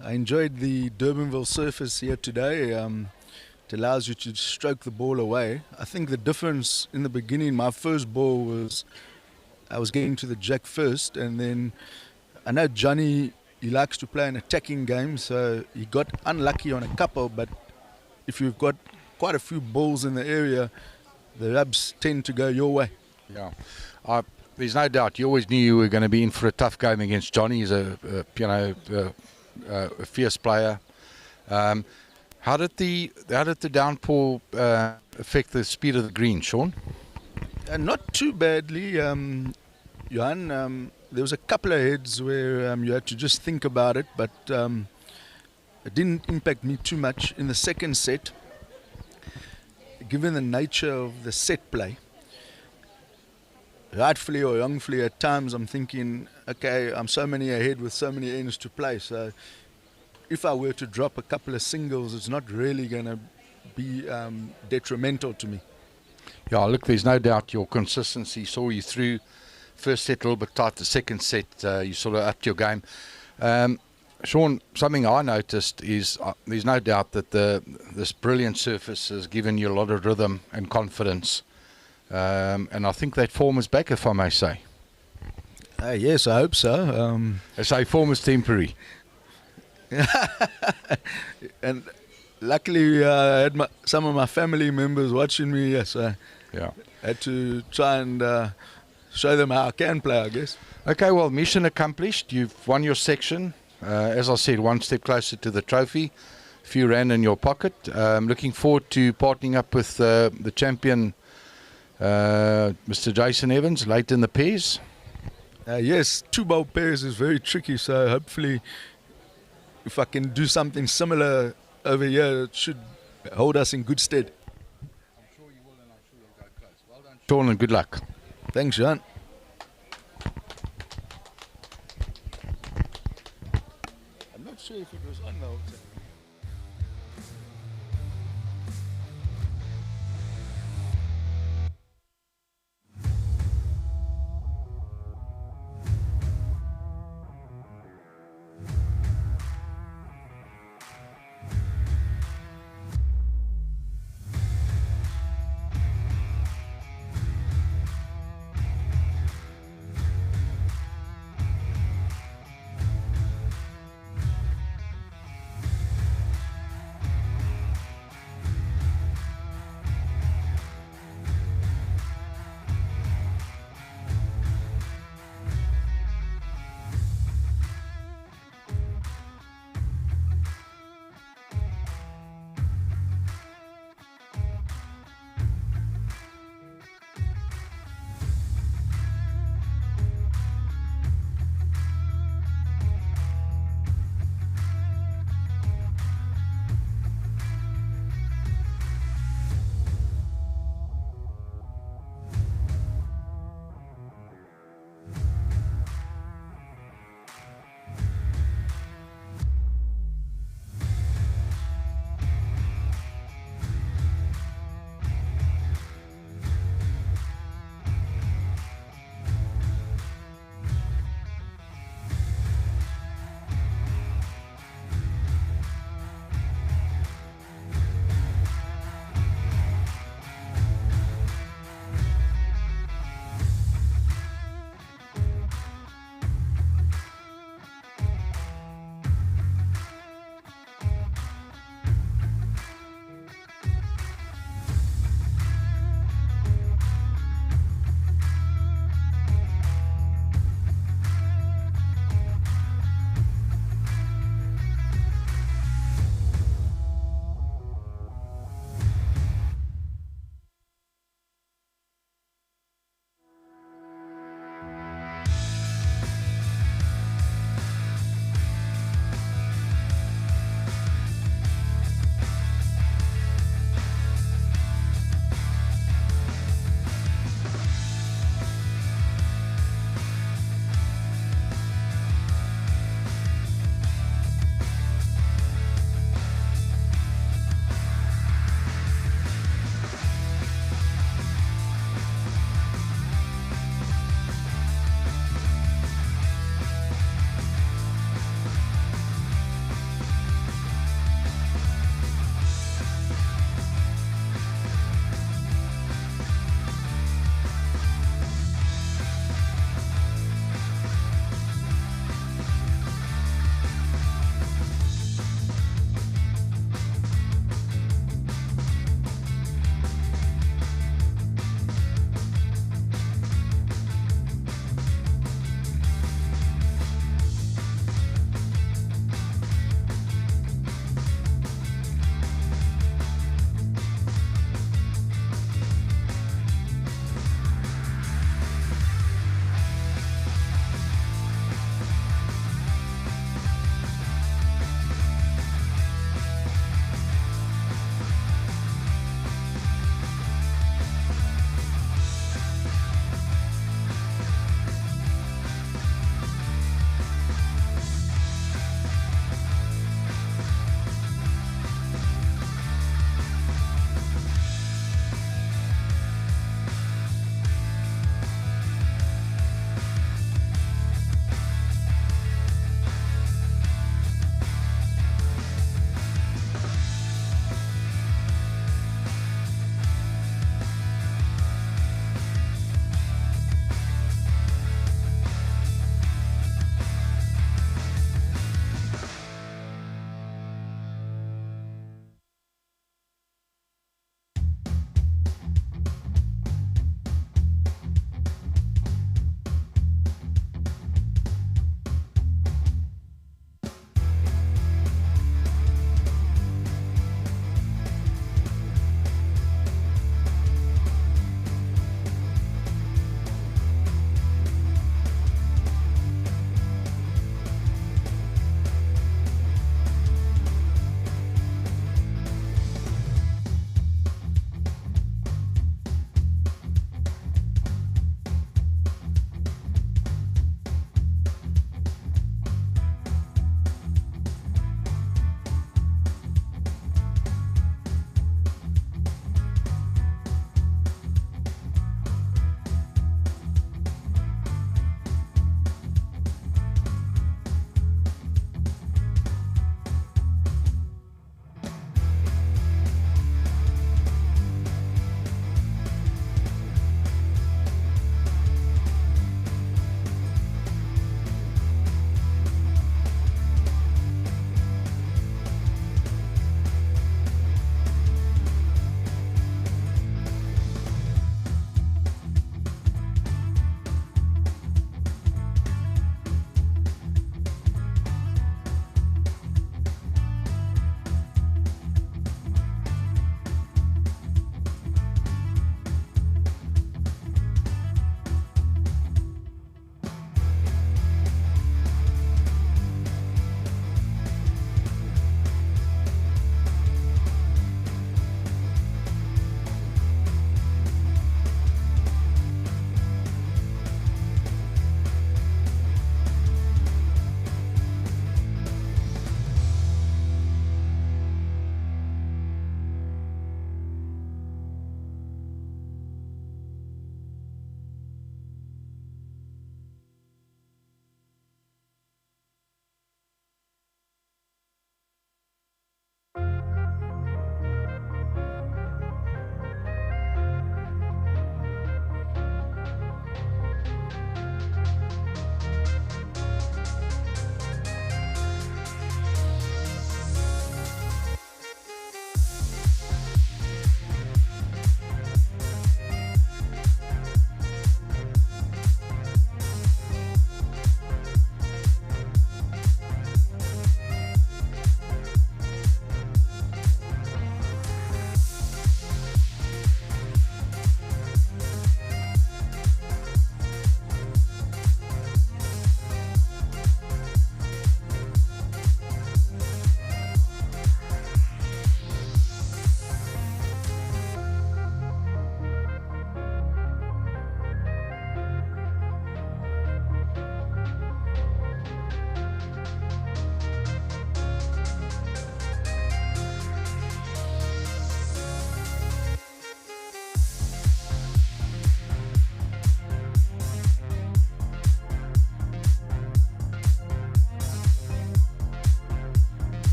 G: I enjoyed the Durbanville surface here today. It allows you to stroke the ball away. I think the difference in the beginning, my first ball was I was getting to the jack first, and then I know Johnny, he likes to play an attacking game, so he got unlucky on a couple, but if you've got quite a few balls in the area, the rubs tend to go your way.
A: Yeah. There's no doubt you always knew you were going to be in for a tough game against Johnny. He's a fierce player. How did the downpour affect the speed of the green, Shaun?
G: Not too badly, Johan. There was a couple of heads where you had to just think about it, but it didn't impact me too much. In the second set, given the nature of the set play, rightfully or wrongfully at times I'm thinking, okay, I'm so many ahead with so many ends to play, so if I were to drop a couple of singles, it's not really going to be detrimental to me.
A: Yeah, look, there's no doubt your consistency saw you through. First set a little bit tight, the second set you sort of upped your game. Shaun, something I noticed is there's no doubt that this brilliant surface has given you a lot of rhythm and confidence. And I think that form is back, if I may say.
G: Yes, I hope so.
A: I say form is temporary.
G: And luckily I had some of my family members watching me, so
A: Yeah.
G: I had to try and show them how I can play, I guess.
A: Okay, well, mission accomplished. You've won your section. As I said, one step closer to the trophy. A few rand in your pocket. Looking forward to partnering up with the champion, Mr. Jason Evans, late in the pairs.
G: Yes, 2-ball pairs is very tricky, so hopefully if I can do something similar over here, it should hold us in good stead.
A: I'm sure you will, and I'm sure you'll go close. Well done, Shaun, and good luck.
G: Thanks, Shaun. I'm not sure if it was on now.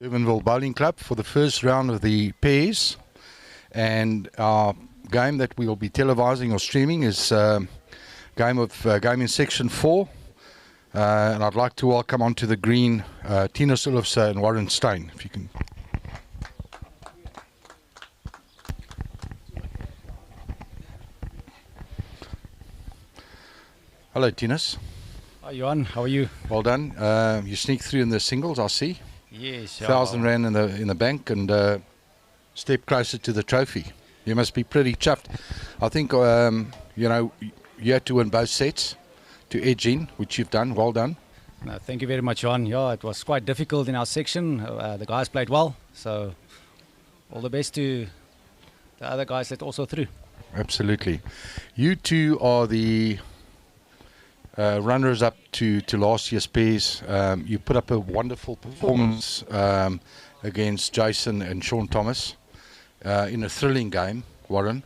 A: Durbanville Bowling Club for the first round of the pairs, and our game that we will be televising or streaming is game in section 4, and I'd like to welcome onto the green Thinus, Oelofse and Warren Steyn, if you can. Hello Thinus.
H: Hi Johan, how are you?
A: Well done. You sneaked through in the singles, I see.
H: Yes.
A: 1,000 rand in the bank and step closer to the trophy. You must be pretty chuffed. I think you know, you had to win both sets to edge in, which you've done. Well done.
H: No, thank you very much, Johan. Yeah, it was quite difficult in our section. The guys played well, so all the best to the other guys that also threw.
A: Absolutely. You two are the runners up to last year's pairs. You put up a wonderful performance against Jason and Shaun Thomas in a thrilling game, Warren.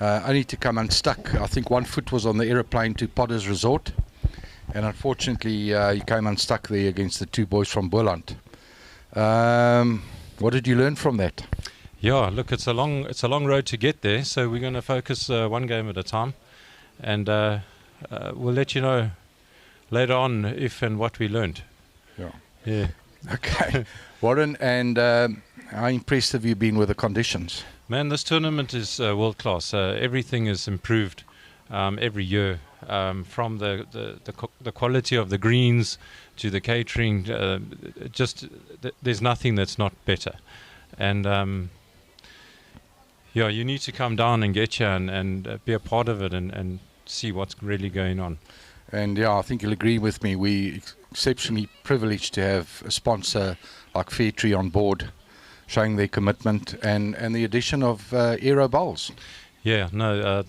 A: Only to come unstuck. I think one foot was on the aeroplane to Potter's Resort, and unfortunately you came unstuck there against the two boys from Boland. What did you learn from that?
I: Yeah, look, it's a long road to get there, so we're going to focus one game at a time, and we'll let you know later on if and what we learned. Yeah.
A: Okay. Warren, and how impressed have you been with the conditions?
I: Man, this tournament is world class. Everything is improved every year, from the quality of the greens to the catering. There's nothing that's not better. And yeah, you need to come down and get here and be a part of it and see what's really going on.
A: And yeah, I think you'll agree with me. We're exceptionally privileged to have a sponsor like Phiri on board, showing their commitment, and the addition of Aero Bowls.
I: Yeah, no,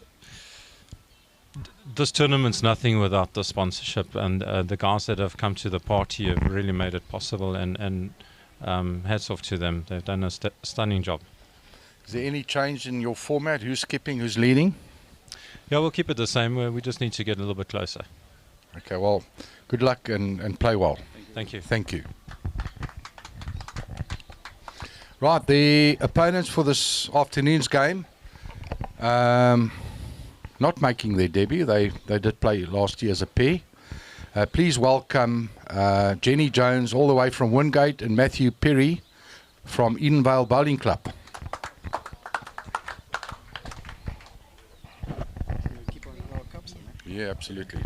I: this tournament's nothing without the sponsorship, and the guys that have come to the party have really made it possible, and hats off to them. They've done a stunning job.
A: Is there any change in your format? Who's skipping, who's leading?
I: Yeah, we'll keep it the same. We just need to get a little bit closer.
A: Okay, well, good luck and play well.
I: Thank you.
A: Thank you. Right, the opponents for this afternoon's game, not making their debut. They did play last year as a pair. Please welcome Jenny Jones all the way from Wingate and Matthew Phiri from Edenvale Bowling Club. Yeah, absolutely.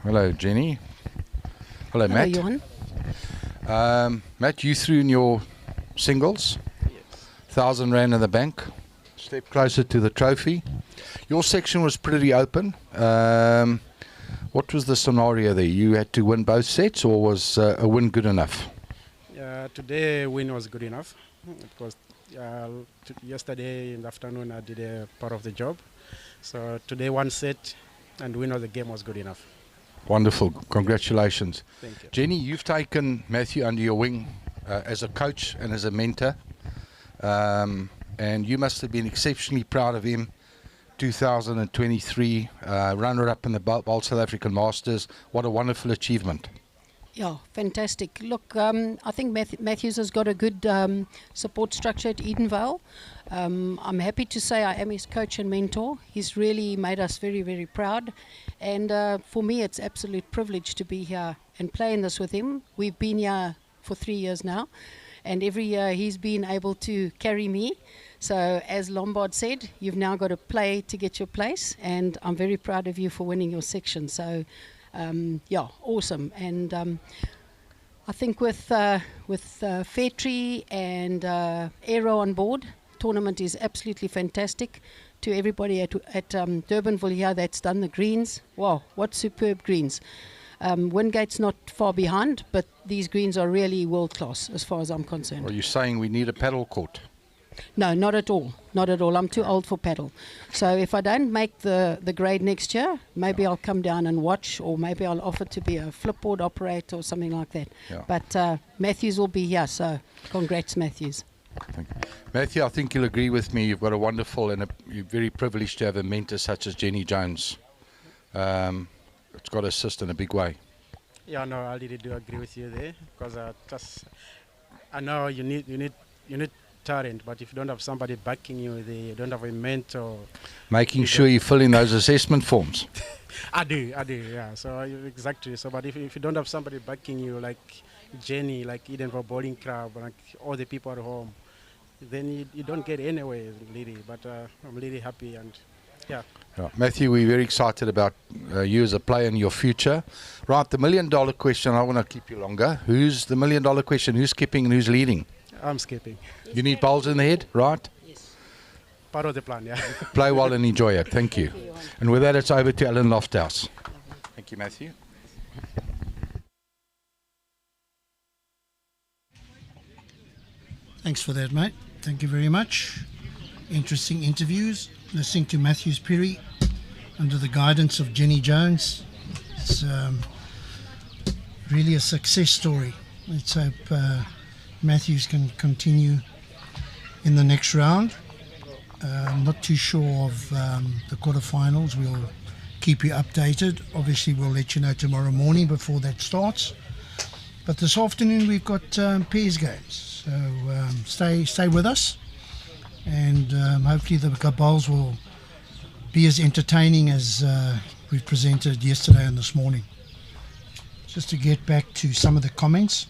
A: Hello, Jenny. Hello, Matt.
J: Hello, Johan.
A: Matt, you threw in your singles.
J: Yes.
A: 1,000 rand in the bank. Step closer to the trophy. Your section was pretty open. What was the scenario there? You had to win both sets, or was a win good enough?
K: Today win was good enough because yesterday in the afternoon I did a part of the job. So today one set and win of the game was good enough.
A: Wonderful. Congratulations.
K: Thank you.
A: Jenny, you've taken Matthew under your wing as a coach and as a mentor. And you must have been exceptionally proud of him. 2023 runner-up in the Bowl South African Masters. What a wonderful achievement.
J: Yeah, fantastic. Look, I think Mathews has got a good support structure at Edenvale. I'm happy to say I am his coach and mentor. He's really made us very, very proud. And for me, it's absolute privilege to be here and play in this with him. We've been here for 3 years now. And every year he's been able to carry me. So as Lombard said, you've now got to play to get your place. And I'm very proud of you for winning your section. So yeah, awesome. And I think with Petro and Aero on board, tournament is absolutely fantastic. To everybody at Durbanville here that's done the greens, wow, what superb greens. Wingate's not far behind, but these greens are really world class as far as I'm concerned.
A: Are you saying we need a paddle court?
J: No, not at all. Not at all. I'm too old for paddle. So if I don't make the grade next year, maybe I'll come down and watch, or maybe I'll offer to be a flipboard operator or something like that.
A: Yeah.
J: But Mathews will be here, so congrats, Mathews.
A: Thank you. Matthew, I think you'll agree with me. You've got a wonderful and you're very privileged to have a mentor such as Jenny Jones. It's got to assist in a big way.
K: Yeah, no, I really do agree with you there because I know you need talent, but if you don't have somebody backing you, you don't have a mentor.
A: Making sure you fill in those assessment forms.
K: I do, yeah. So exactly. So, but if you don't have somebody backing you, like Jenny, like Eden for Bowling Club, like all the people at home, then you don't get anywhere, really. But I'm really happy, and yeah.
A: Matthew, we're very excited about you as a player and your future. Right, the $1 million question, I want to keep you longer. Who's the $1 million question? Who's skipping and who's leading?
K: I'm skipping.
A: You need bowls in the head, right?
K: Yes. Part of the plan, yeah.
A: Play well and enjoy it. Thank you. And with that, it's over to Alan Lofthouse. Thank you, Matthew.
B: Thanks for that, mate. Thank you very much. Interesting interviews. Listening to Mathews Phiri under the guidance of Jenny Jones. It's really a success story. Let's hope Mathews can continue in the next round. I'm not too sure of the quarterfinals. We'll keep you updated. Obviously, we'll let you know tomorrow morning before that starts. But this afternoon we've got pairs games. So stay with us. And hopefully the bowls will be as entertaining as we presented yesterday and this morning. Just to get back to some of the comments,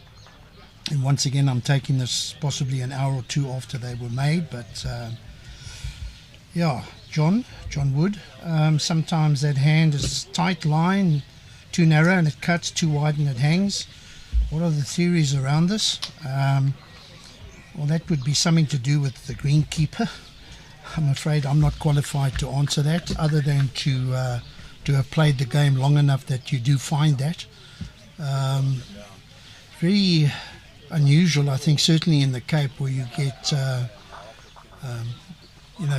B: and once again I'm taking this possibly an hour or two after they were made, but yeah, John Wood, sometimes that hand is tight line, too narrow and it cuts, too wide and it hangs. What are the theories around this? Well, that would be something to do with the greenkeeper. I'm afraid I'm not qualified to answer that, other than to have played the game long enough that you do find that. Very unusual, I think, certainly in the Cape, where you get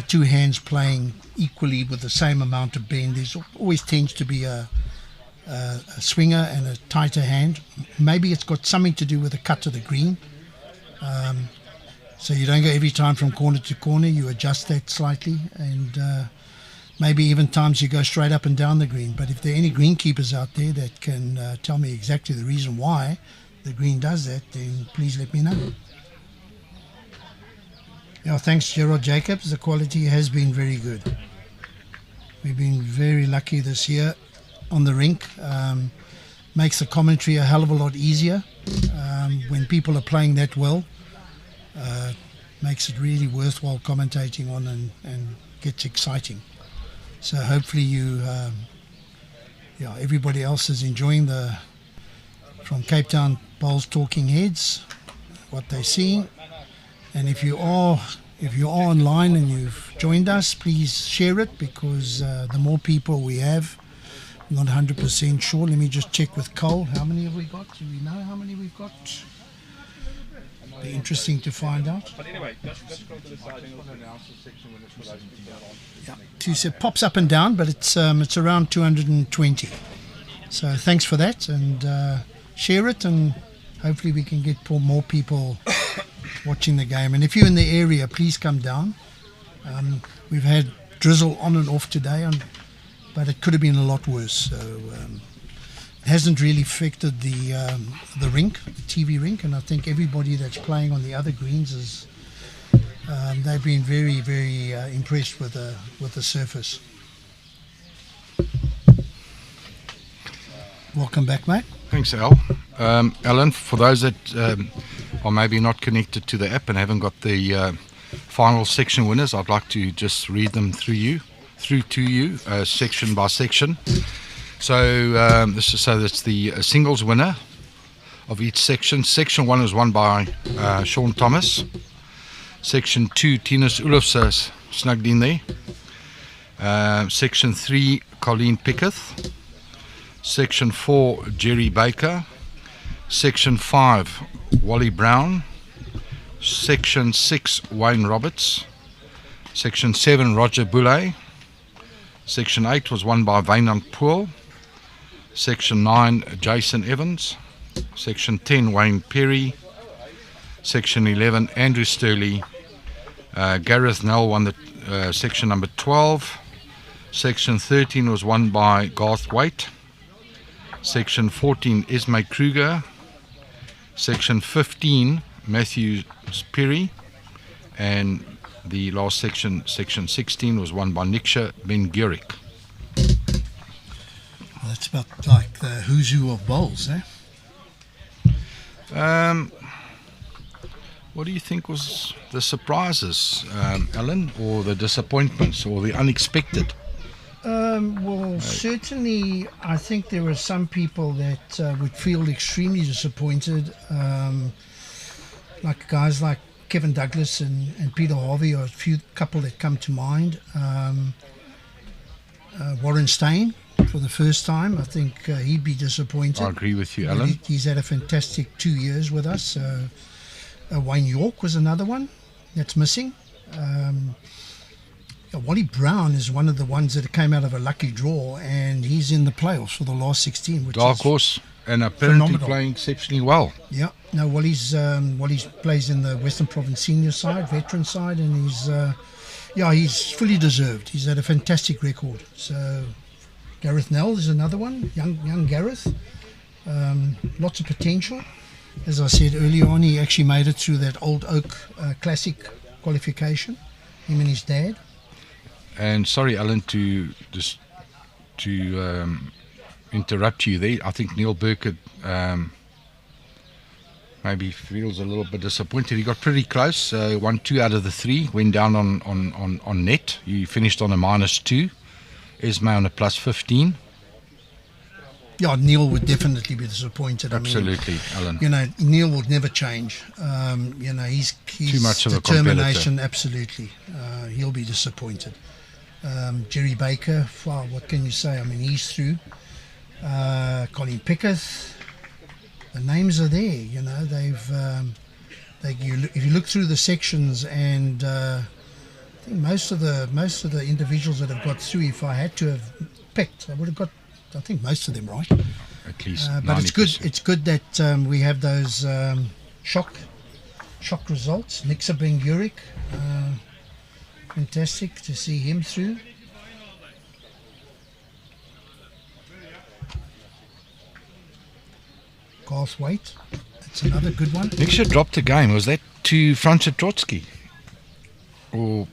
B: two hands playing equally with the same amount of bend. There's always tends to be a swinger and a tighter hand. Maybe it's got something to do with the cut of the green. So you don't go every time from corner to corner, you adjust that slightly, and maybe even times you go straight up and down the green. But if there are any greenkeepers out there that can tell me exactly the reason why the green does that, then please let me know. Yeah, thanks Gerard Jacobs, the quality has been very good. We've been very lucky this year on the rink. Makes the commentary a hell of a lot easier when people are playing that well. Makes it really worthwhile commentating on, and gets exciting. So hopefully everybody else is enjoying from Cape Town Bowls Talking Heads, what they're seeing. And if you are online and you've joined us, please share it, because the more people we have, I'm not 100% sure. Let me just check with Cole. How many have we got? Do we know how many we've got? Be interesting to find out. But anyway, let's go to the side. Yeah, it pops up and down, but it's around 220. So thanks for that, and share it, and hopefully we can get more people watching the game. And if you're in the area, please come down. We've had drizzle on and off today, but it could have been a lot worse. So it hasn't really affected the rink, the TV rink, and I think everybody that's playing on the other greens is they've been very, very impressed with the surface. Welcome back, mate.
A: Thanks, Al. Alan, for those that are maybe not connected to the app and haven't got the final section winners, I'd like to just read them through to you, section by section. So that's the singles winner of each section. Section 1 was won by Shaun Thomas. Section 2, Thinus Oelofse snugged in there. Section 3, Colleen Piketh. Section 4, Jerry Baker. Section 5, Wally Brown. Section 6, Wayne Roberts. Section 7, Roger Boulay. Section 8 was won by Wynand Poole. Section 9, Jason Evans. Section 10, Wayne Perry. Section 11, Andrew Sturley. Gareth Nell won the section number 12. Section 13 was won by Garth Waite. Section 14, Ismay Kruger. Section 15, Mathews Phiri. And the last section, Section 16, was won by Niksa Benguric.
B: That's about like the who's who of bowls, eh?
A: What do you think was the surprises, Alan, or the disappointments, or the unexpected?
B: Well, certainly, I think there were some people that would feel extremely disappointed, like guys like Kevin Douglas and Peter Harvey are a couple that come to mind. Warren Steyn, for the first time, I think he'd be disappointed.
A: I agree with you, Alan.
B: He's had a fantastic 2 years with us. Wayne York was another one that's missing. Wally Brown is one of the ones that came out of a lucky draw, and he's in the playoffs for the last 16. Which
A: Dark
B: is
A: horse, and apparently
B: phenomenal.
A: playing exceptionally well.
B: Yeah, no, Wally's plays in the Western Province senior side, veteran side, and he's fully deserved. He's had a fantastic record. So Gareth Nell is another one, young Gareth, lots of potential. As I said earlier on, he actually made it through that Old Oak Classic qualification, him and his dad.
A: And sorry, Alan, to interrupt you there. I think Neil Burkett maybe feels a little bit disappointed. He got pretty close, won 2 out of the 3, went down on net. He finished on a -2. Ismay on a +15.
B: Yeah, Neil would definitely be disappointed.
A: Absolutely,
B: I mean,
A: Alan.
B: Neil would never change. He's
A: too much of a
B: determination.
A: competitor.
B: Absolutely, he'll be disappointed. Jerry Baker, wow, what can you say? I mean, he's through. Colleen Piketh, the names are there. If you look through the sections, and I think most of the individuals that have got through, if I had to have picked, I would have got, I think, most of them right.
A: At least,
B: but it's good. It's good that we have those shock results. Niksa Benguric, fantastic to see him through. Garth Waite, that's another good one.
A: Niksa dropped a game. Was that to Franca Trotsky? Or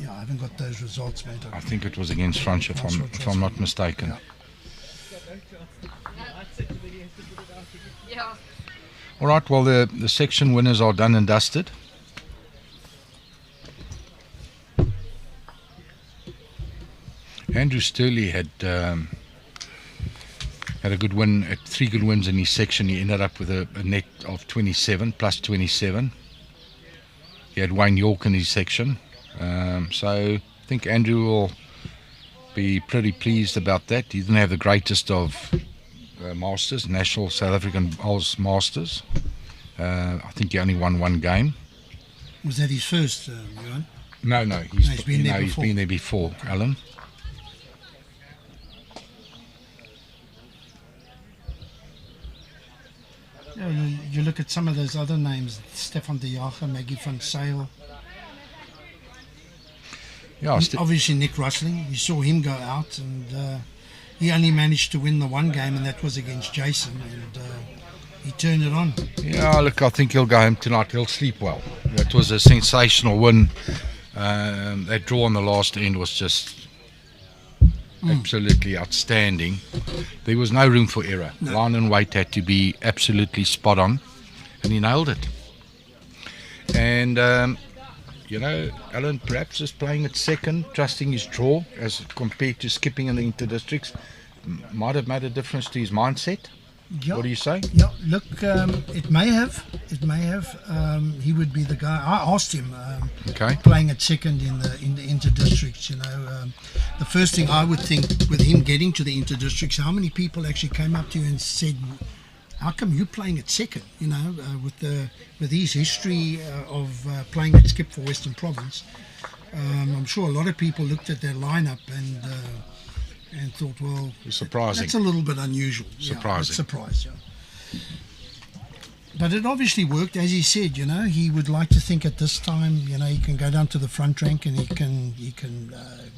B: yeah, I haven't got those results, mate.
A: I think it was against Franca, if I'm not mistaken.
B: Yeah.
A: All right, well, the section winners are done and dusted. Andrew Sturley had a good win, 3 good wins in his section. He ended up with a net of 27, plus 27. He had Wayne York in his section. So I think Andrew will be pretty pleased about that. He didn't have the greatest of Masters, National South African Bowls Masters. I think he only won 1 game.
B: Was that his first, Johan?
A: No, he's been there before, Alan.
B: You look at some of those other names, Stefan de Jager, Maggie van Sail.
A: Yeah,
B: obviously Nick Rustling. We saw him go out, and he only managed to win the 1 game, and that was against Jason, and he turned it on.
A: Yeah, look, I think he'll go home tonight. He'll sleep well. It was a sensational win. That draw on the last end was just absolutely outstanding. There was no room for error.
B: No.
A: Line and weight had to be absolutely spot on, and he nailed it. And Alan perhaps is playing at second, trusting his draw as compared to skipping in the interdistricts, might have made a difference to his mindset.
B: Yeah.
A: What do you say?
B: Yeah, look, it may have. He would be the guy. I asked him. Playing at second in the interdistricts. The first thing I would think with him getting to the interdistricts, how many people actually came up to you and said, "How come you playing at second?" With his history of playing at skip for Western Province, I'm sure a lot of people looked at their lineup and thought, well,
A: surprising.
B: That's a little bit unusual.
A: Surprising.
B: Surprise, yeah. But it obviously worked, as he said. He would like to think at this time, he can go down to the front rank and he can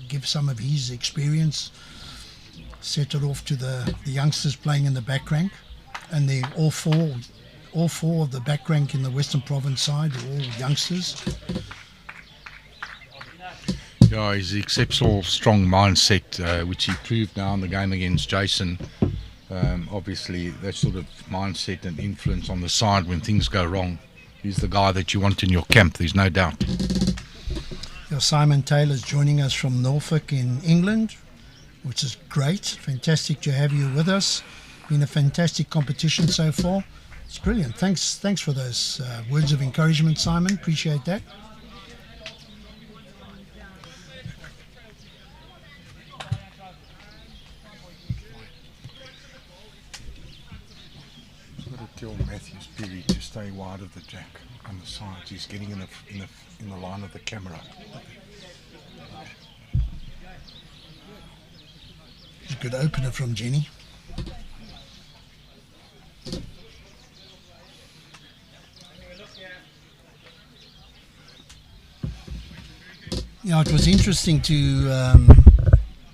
B: give some of his experience set it off to the youngsters playing in the back rank, and they all four of the back rank in the Western Province side are all youngsters.
A: Yeah, his exceptional strong mindset, which he proved now in the game against Jason. Obviously, that sort of mindset and influence on the side when things go wrong. He's the guy that you want in your camp, there's no doubt.
B: Simon Taylor's joining us from Norfolk in England, which is great. Fantastic to have you with us. Been a fantastic competition so far. It's brilliant. Thanks for those words of encouragement, Simon. Appreciate that.
A: Tell Mathews Phiri to stay wide of the jack on the sides. He's getting in the line of the camera.
B: A good opener from Jenny. Yeah, it was interesting to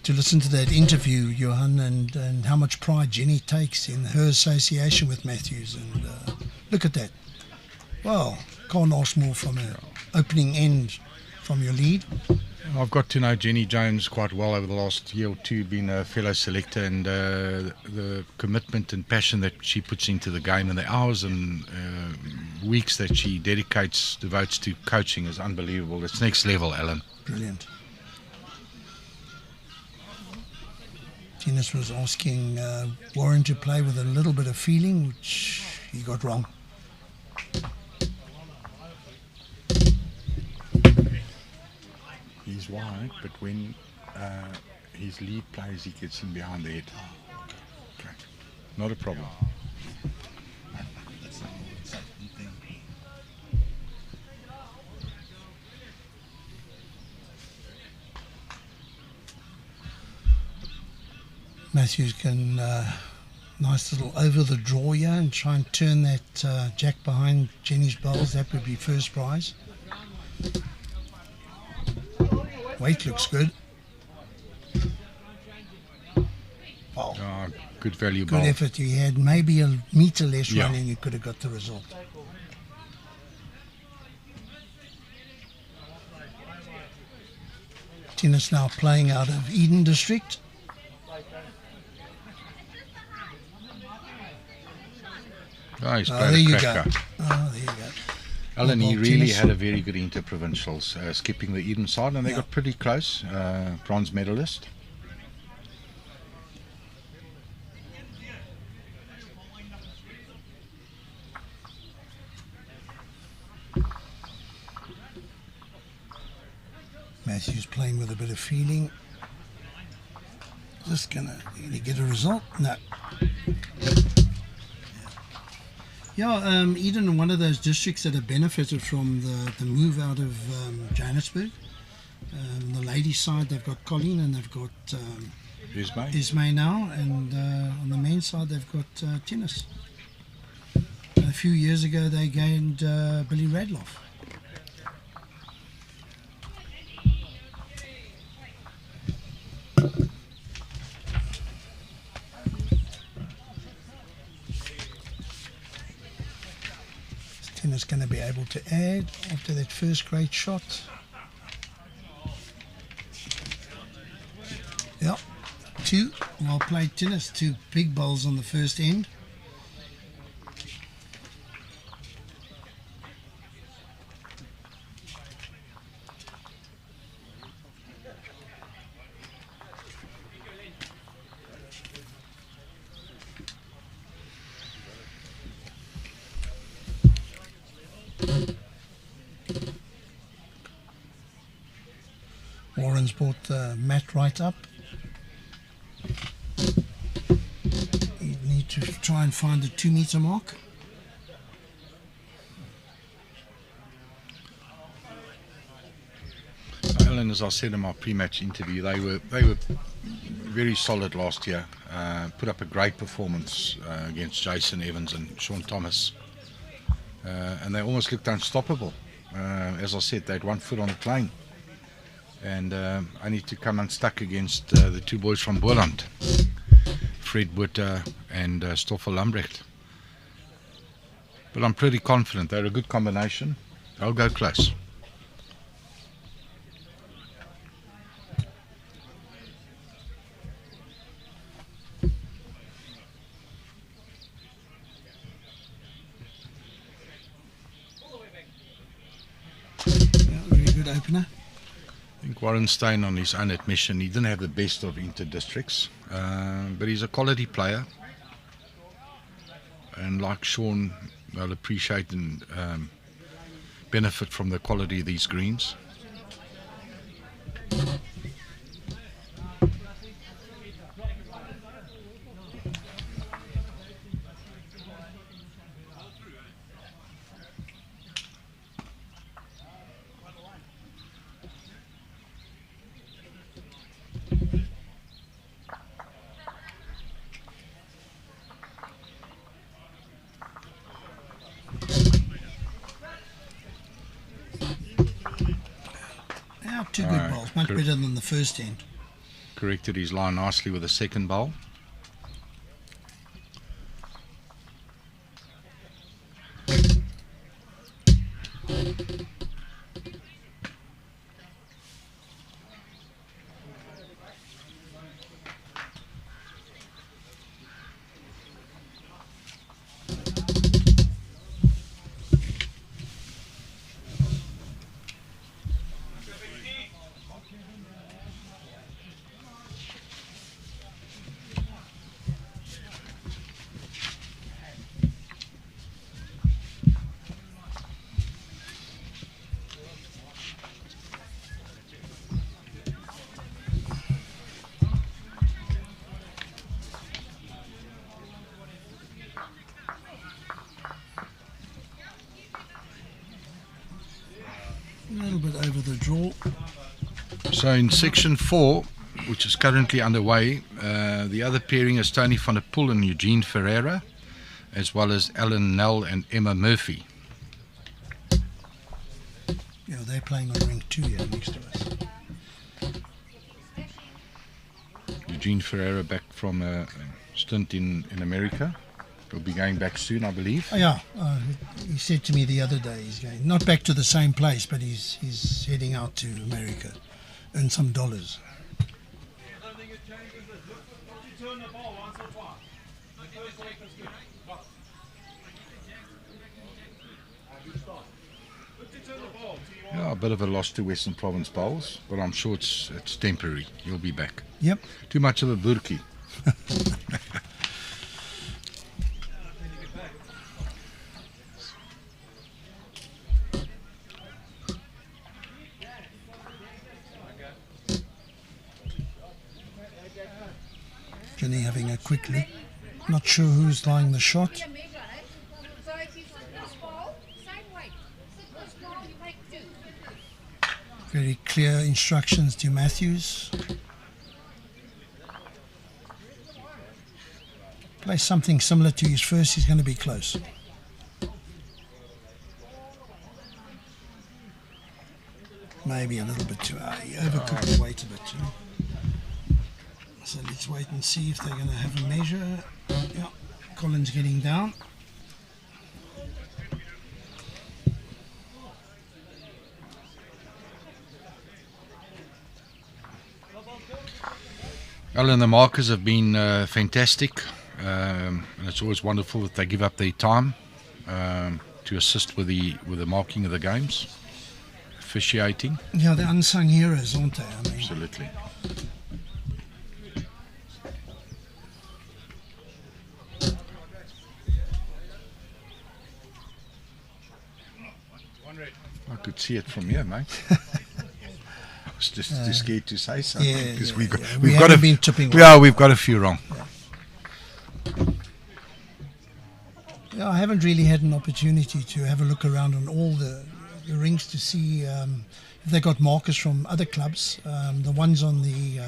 B: listen to that interview, Johan, and how much pride Jenny takes in her association with Mathews. And look at that. Well, can't ask more from an opening end from your lead.
A: I've got to know Jenny Jones quite well over the last year or two, being a fellow selector, and the commitment and passion that she puts into the game, and the hours and weeks that she devotes to coaching is unbelievable. It's next level, Alan.
B: Brilliant. Thinus was asking Warren to play with a little bit of feeling, which he got wrong.
A: He's wide, but when his lead plays, he gets him behind the head. Okay. Not a problem.
B: Mathews can nice little over the draw here and try and turn that jack behind Jenny's bowls. That would be first prize. Weight looks good. Wow.
A: Oh, good value
B: Good
A: bowl.
B: effort. He had maybe a metre less
A: Yeah.
B: running, you could have got the result. Thinus now playing out of Eden District.
A: Oh, he's
B: Oh,
A: played
B: there
A: a
B: you
A: cracker.
B: go. Oh, there you go.
A: Alan, he
B: Well,
A: really
B: Thinus-
A: had a very good interprovincials, skipping the Eden side, and they
B: Yeah.
A: got pretty close. Bronze medalist.
B: Mathews playing with a bit of feeling. Just gonna get a result? No. Yeah, Eden, one of those districts that have benefited from the move out of Johannesburg. The ladies' side, they've got Colleen and they've got Ismay now, and on the men's side, they've got Thinus. A few years ago, they gained Billy Radloff. Thinus going to be able to add after that first great shot. Yep, two. Well played, Thinus. Two big bowls on the first end. Warren's brought the mat right up. You need to try and find the 2 meter mark.
A: Alan, as I said in my pre-match interview, they were very solid last year. Put up a great performance against Jason Evans and Shaun Thomas, and they almost looked unstoppable. As I said, they had 1 foot on the plane. And I need to come unstuck against the two boys from Boland, Fred Butter and Stoffel Lambrecht. But I'm pretty confident they're a good combination. I'll go close.
B: Very good opener.
A: I think Warren Steyn, on his own admission, he didn't have the best of inter-districts, but he's a quality player. And like Shaun, they'll appreciate and benefit from the quality of these greens.
B: Two good bowls, much better than the first end.
A: Corrected his line nicely with a second bowl.
B: A little bit over the draw.
A: So in section 4, which is currently underway, the other pairing is Tony van der Poel and Eugene Ferreira, as well as Alan Nell and Emma Murphy.
B: Yeah, they're playing on ring 2 here next to us.
A: Eugene Ferreira back from a stint in America. He'll be going back soon, I believe.
B: Oh, yeah, he said to me the other day he's going not back to the same place, but he's heading out to America, earn some dollars.
A: Yeah, a bit of a loss to Western Province bowls, but I'm sure it's temporary. He'll be back.
B: Yep.
A: Too much of a burkie.
B: Jenny having a quick look. Not sure who's lying the shot. Very clear instructions to Mathews. Play something similar to his first, he's going to be close. Maybe a little bit too high. He overcooked the weight a bit, you know. So let's wait and see if they're going to have a measure. Yeah, Colin's getting down.
A: Alan, the markers have been fantastic. And it's always wonderful that they give up their time to assist with the marking of the games, officiating.
B: Yeah, they're unsung heroes, aren't they? I mean,
A: absolutely. I could see it from here, mate. I was just too scared to say something because we've got a few wrong.
B: Yeah, I haven't really had an opportunity to have a look around on all the rings to see if they got markers from other clubs. The ones on the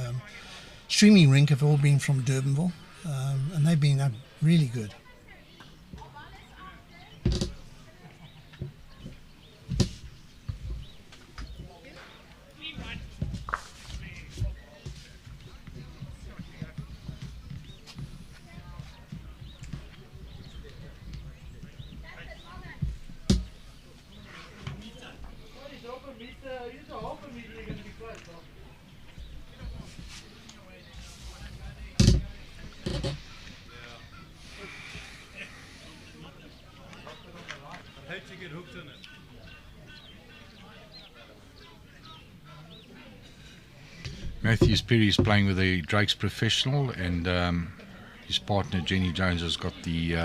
B: streaming rink have all been from Durbanville, and they've been really good.
A: Mathews Phiri is playing with the Drake's Professional, and his partner Jenny Jones has got the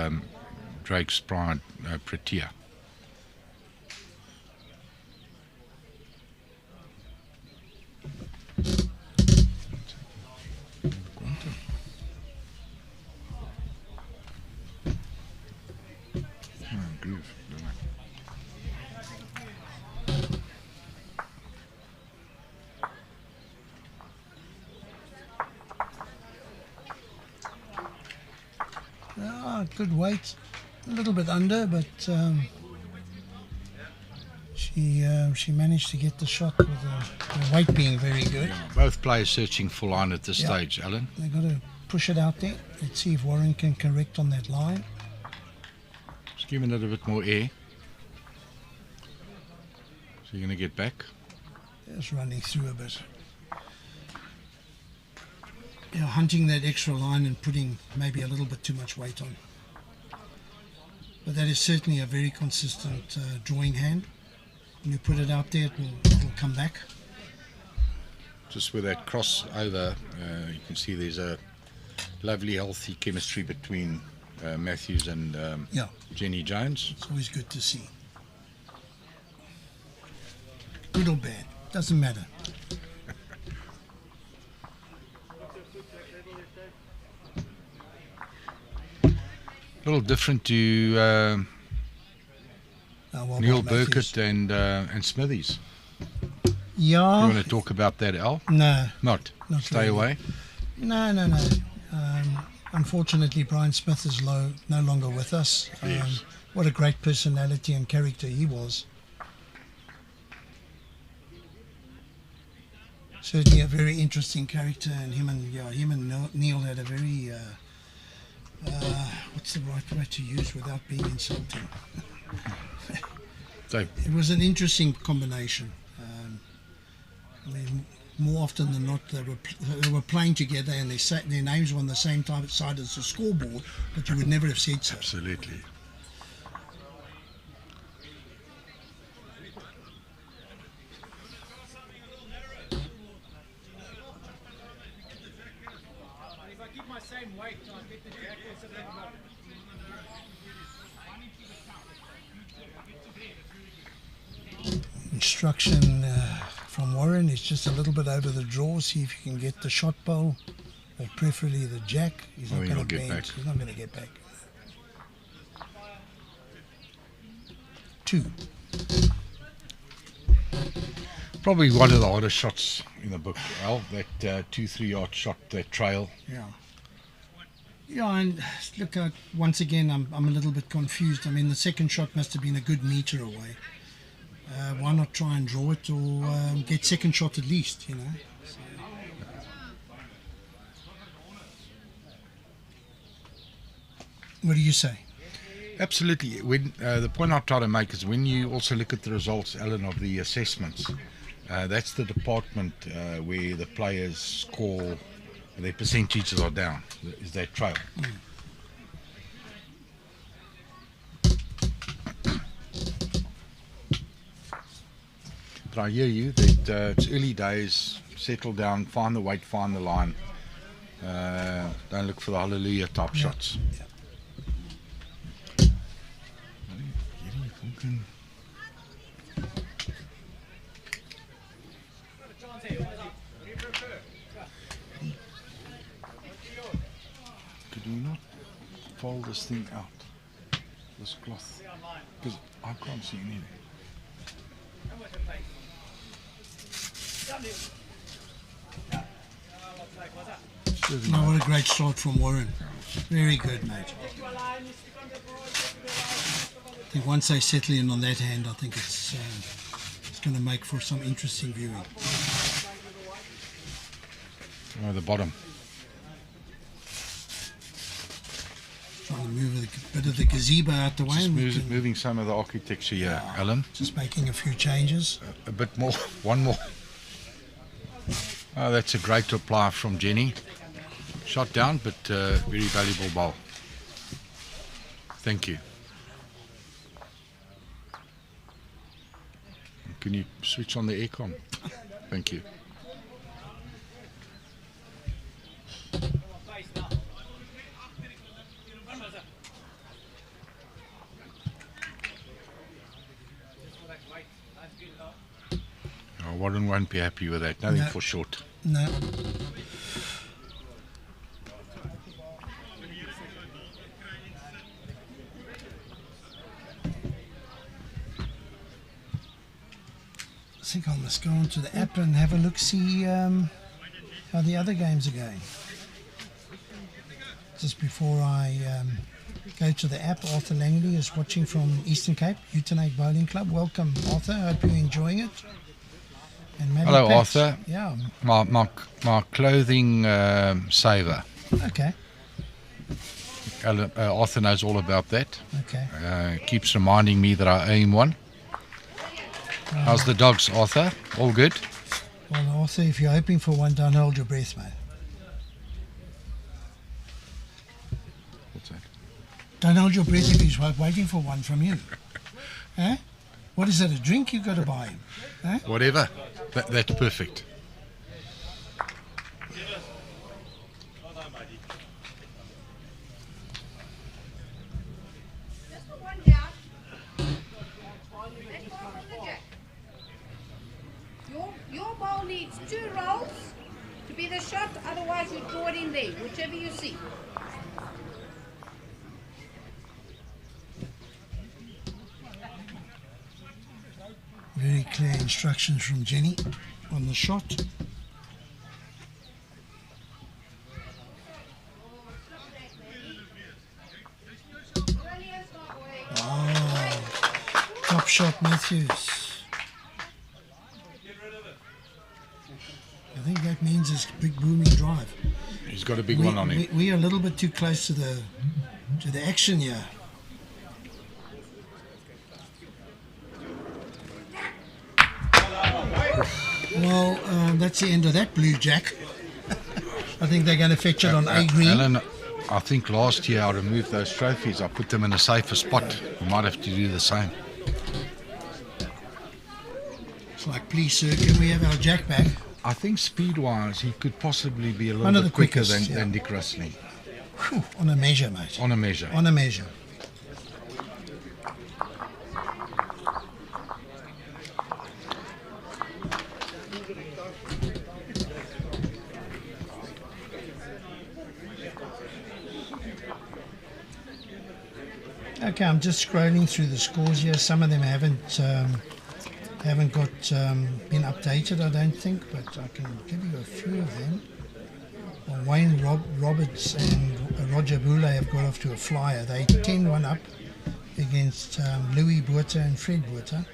A: Drake's Pride Protea.
B: Good weight, a little bit under, but she managed to get the shot with the weight being very good.
A: Both players searching for line at this stage, Alan.
B: They've got to push it out there. Let's see if Warren can correct on that line.
A: Just giving it a bit more air. So you're going to get back.
B: Just running through a bit. Yeah, hunting that extra line and putting maybe a little bit too much weight on. But that is certainly a very consistent drawing hand. When you put it out there, it'll come back.
A: Just with that crossover, you can see there's a lovely, healthy chemistry between Mathews and Jenny Jones.
B: It's always good to see. Good or bad, doesn't matter.
A: A little different to Neil Burkett and Smithies.
B: Yeah.
A: You want to talk about that, Al?
B: No.
A: Not Stay
B: really.
A: away?
B: No. Unfortunately, Brian Smith is no longer with us.
A: Yes.
B: What a great personality and character he was. Certainly a very interesting character, and him and Neil had a very what's the right way to use without being insulting? It was an interesting combination. I mean, more often than not, they were playing together, and their names were on the same side as the scoreboard, but you would never have said so.
A: Absolutely.
B: Instruction from Warren is just a little bit over the draw. See if you can get the shot bowl, preferably the jack. He's not going to bend. He's not going to get back. 2.
A: Probably one of the hardest shots in the book, Al. That 2-3 yard shot, that trail.
B: Yeah, and look, once again, I'm a little bit confused. I mean, the second shot must have been a good metre away. Why not try and draw it or get second shot at least, you know? So. What do you say?
A: Absolutely. When the point I try to make is when you also look at the results, Alan, of the assessments, that's the department where the players score, their percentages are down, is that trail. But I hear you that it's early days, settle down, find the weight, find the line. Don't look for the hallelujah type shots. Could you not fold this thing out, this cloth? Because I can't see anything.
B: No, what a great start from Warren. Very good, mate. I think once they settle in on that hand, I think it's going to make for some interesting viewing.
A: Oh, the bottom.
B: Trying to move a bit of the gazebo out the way.
A: Just moving some of the architecture here, Alan.
B: Just making a few changes.
A: A bit more, one more. Oh, that's a great reply from Jenny. Shot down, but very valuable ball. Thank you. Can you switch on the aircon? Thank you. Aaron won't be happy with that. Nothing
B: No.
A: for short.
B: No. I think I must go onto the app and have a look, see how the other games are going. Just before I go to the app, Arthur Langley is watching from Eastern Cape, Utenate Bowling Club. Welcome, Arthur. Hope you're enjoying it. And maybe
A: Hello,
B: Pat.
A: Arthur.
B: Yeah.
A: My clothing saver.
B: Okay.
A: Arthur knows all about that.
B: Okay.
A: Keeps reminding me that I owe him one. How's the dogs, Arthur? All good?
B: Well, Arthur, if you're hoping for one, don't hold your breath, mate.
A: What's that?
B: Don't hold your breath if he's waiting for one from you. Eh? What is that, a drink you got to buy him? Eh?
A: Whatever. That's perfect.
L: Your ball needs 2 rolls to be the shot, otherwise you draw it in there, whichever you see.
B: Very clear instructions from Jenny on the shot. Oh, top shot, Mathews. I think that means it's big booming drive.
A: He's got a big one on him.
B: We are a little bit too close to the action here. Well, that's the end of that blue jack. I think they're going to fetch it on A green.
A: Alan, I think last year I removed those trophies. I put them in a safer spot. We might have to do the same.
B: It's like, please, sir, can we have our jack back?
A: I think speed-wise, he could possibly be a
B: One
A: little
B: of
A: bit
B: the
A: quicker
B: quickest,
A: than
B: yeah.
A: Dick Rustling.
B: Whew, on a measure, mate.
A: On a measure.
B: On a measure. Okay, I'm just scrolling through the scores here. Some of them haven't got been updated, I don't think, but I can give you a few of them. Well, Wayne Roberts and Roger Boulay have got off to a flyer. They 10-1 up against Louis Botha and Fred Botha.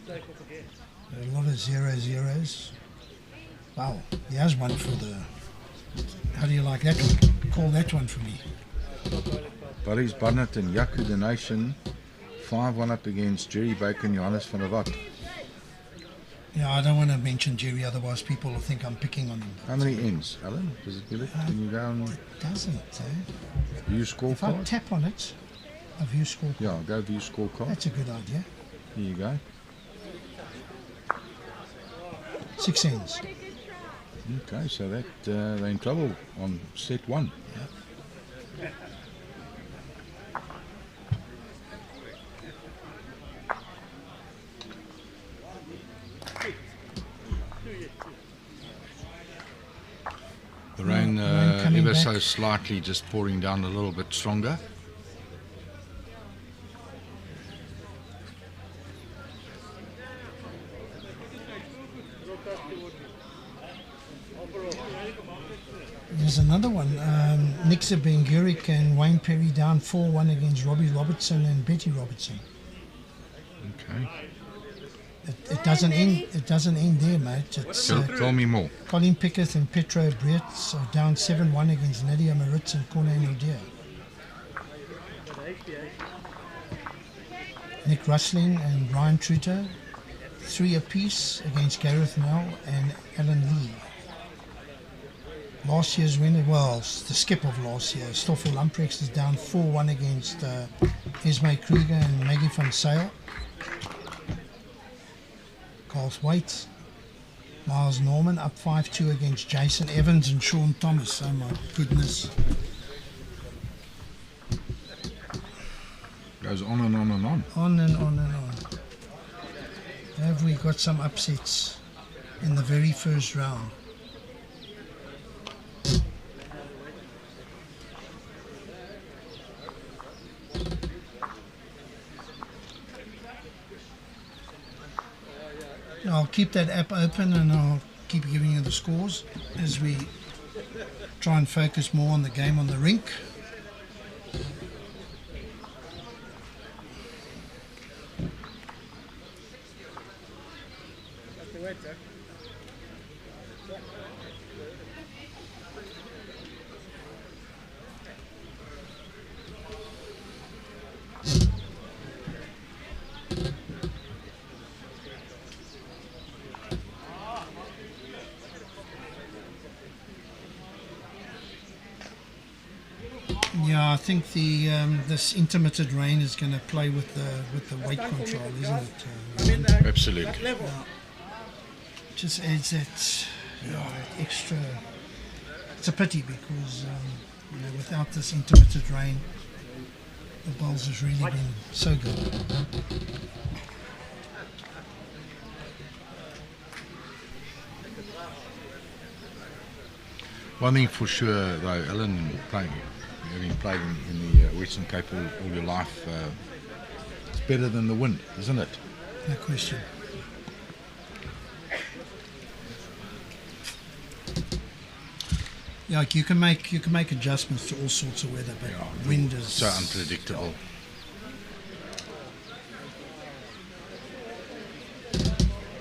B: A lot of 0-0s. Wow, here's one for the... How do you like that one? Call that one for me.
A: Barry's Barnett and Yaku the Nation 5-1 up against Jerry Baker and Johannes van der Walt.
B: Yeah, I don't want to mention Jerry, otherwise people will think I'm picking on him.
A: How many ends, Alan? Does it give it? Can you go and
B: It doesn't, eh?
A: view
B: If I
A: scorecard?
B: tap on it, a view scorecard.
A: Yeah, go view scorecard.
B: That's a good idea.
A: Here you go.
B: 6 ends.
A: Okay, so that they're in trouble on set 1. The rain
B: coming
A: ever
B: back.
A: so slightly just pouring down a little bit stronger.
B: There's another one. Niksa, Benguric and Wayne Perry down 4-1 against Robbie Robertson and Betty Robertson.
A: Okay.
B: It doesn't end. It doesn't end there, mate. It's
A: Tell me more.
B: Colleen Piketh and Petro Breedt are down 7-1 against Nadia Maritz and Cornelius O'Dear. Nick Rustling and Brian Truter 3 apiece against Gareth Nell and Alan Lee. Last year's winner, well, the skip of last year, Stoffel Lamprecht is down 4-1 against Esme Kruger and Maggie van Sale. Carl Waite, Miles Norman up 5-2 against Jason Evans and Shaun Thomas. Oh my goodness.
A: Goes on and on and on.
B: On and on and on. Have we got some upsets in the very first round? I'll keep that app open and I'll keep giving you the scores as we try and focus more on the game on the rink. Yeah, I think the this intermittent rain is going to play with the weight control, isn't it?
A: Absolutely.
B: Just adds that, that extra. It's a pity because without this intermittent rain, the bowls has really been so good.
A: One thing for sure, though, Alan, having played in the Western Cape all your life, it's better than the wind, isn't it?
B: No question. Yeah, like you can make adjustments to all sorts of weather, but wind is
A: so unpredictable.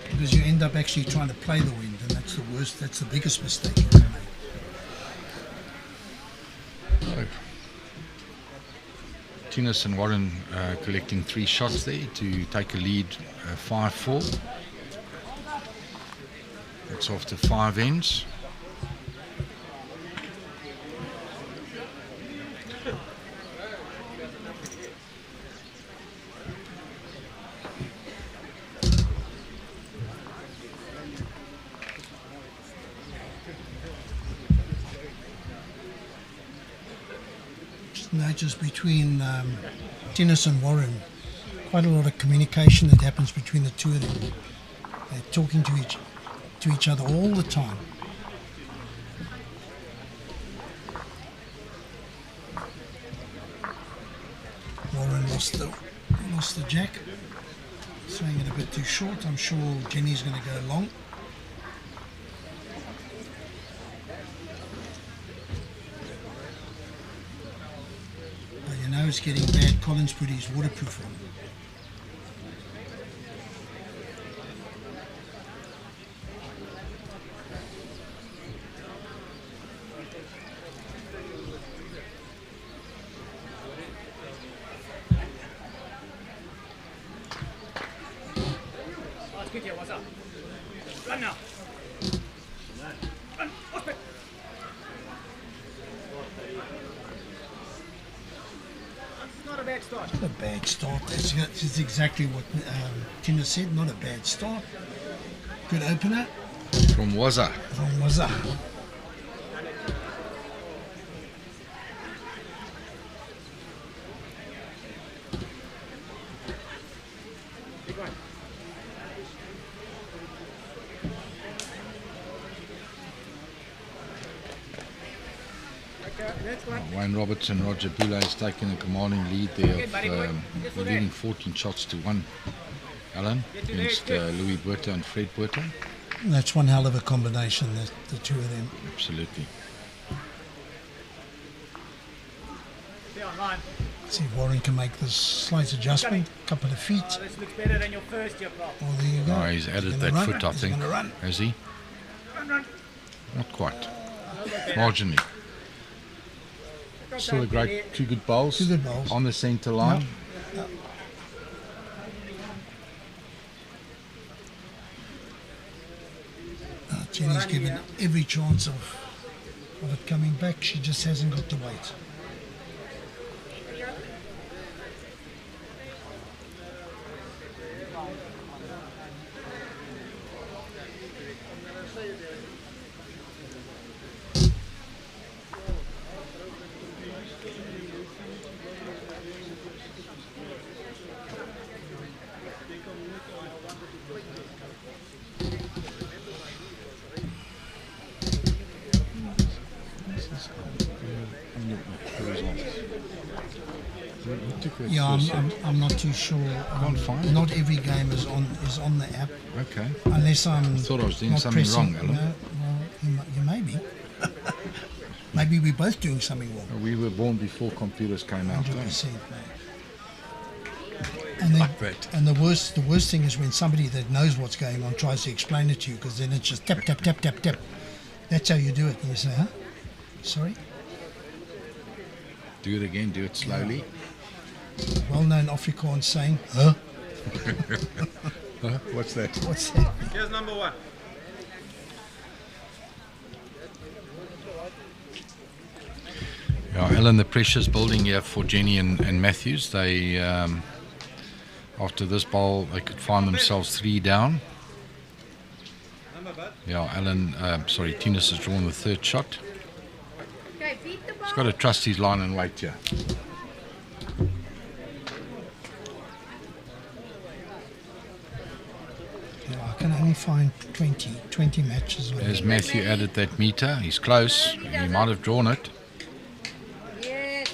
B: Because you end up actually trying to play the wind, and that's the worst. That's the biggest mistake you can make.
A: Thinus and Warren collecting 3 shots there to take a lead 5-4. That's after 5 ends.
B: Just between Thinus and Warren, quite a lot of communication that happens between the two of them. They're talking to each other all the time. Warren lost the jack, throwing it a bit too short. I'm sure Jenny's going to go long. It's getting bad. Collins put his waterproof on. Not a bad start. That's exactly what Thinus said. Not a bad start. Good opener.
A: From Waza. Wayne Roberts and Roger Boulay has taken a commanding lead there of leading 14 shots to 1, Alan, against Louis Buerta and Fred Buerta.
B: That's one hell of a combination, the two of them.
A: Absolutely.
B: See if Warren can make this slight adjustment, couple of feet.
M: This looks better than your first year, Pop.
B: Oh, there you go.
A: He's added that
B: run.
A: foot, I
B: He's
A: think. Has he? Not quite. Marginally. Still a great, 2 good bowls.
B: 2 good bowls.
A: On the centre line.
B: Yep. Jenny's given every chance of it coming back. She just hasn't got the weight.
A: Tikrit,
B: Yeah,
A: Sousa.
B: I'm not too sure.
A: Can't find it.
B: Not every game is on the app.
A: Okay.
B: Unless I'm.
A: I thought I was doing
B: not
A: something
B: pressing,
A: wrong, Alan.
B: No, well, you may be. Maybe we're both doing something wrong.
A: We were born before computers came out.
B: 100%, and then, and the worst thing is when somebody that knows what's going on tries to explain it to you, because then it's just tap tap tap tap tap. That's how you do it. And you say, huh? Sorry.
A: Do it again. Do it slowly.
B: Well-known Afrikaans saying, huh?
A: Huh? What's that?
B: What's that?
M: Here's number 1.
A: Yeah, Alan, the pressure's building here for Jenny and Mathews. They, after this bowl, they could find themselves 3 down. Yeah, Alan, Thinus has drawn the 3rd shot.
L: Okay, beat the ball.
A: He's got to trust his line and wait here.
B: Yeah, I can only find 20 matches.
A: As Matthew added that meter, he's close. He might have drawn it.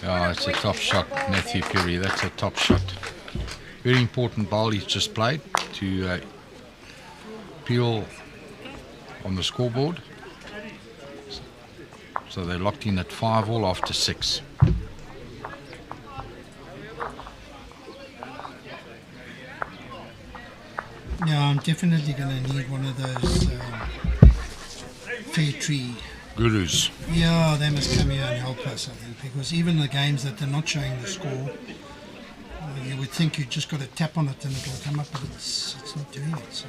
A: Yeah, it's a top shot, Matthew Phiri. That's a top shot. Very important bowl he's just played to peel on the scoreboard. So they're locked in at 5 all after 6.
B: Yeah, I'm definitely going to need one of those fair tree
A: Gurus.
B: Yeah, they must come here and help us, I think, because even the games that they're not showing the score, you would think you just got to tap on it and it'll come up, but it's not doing it. So.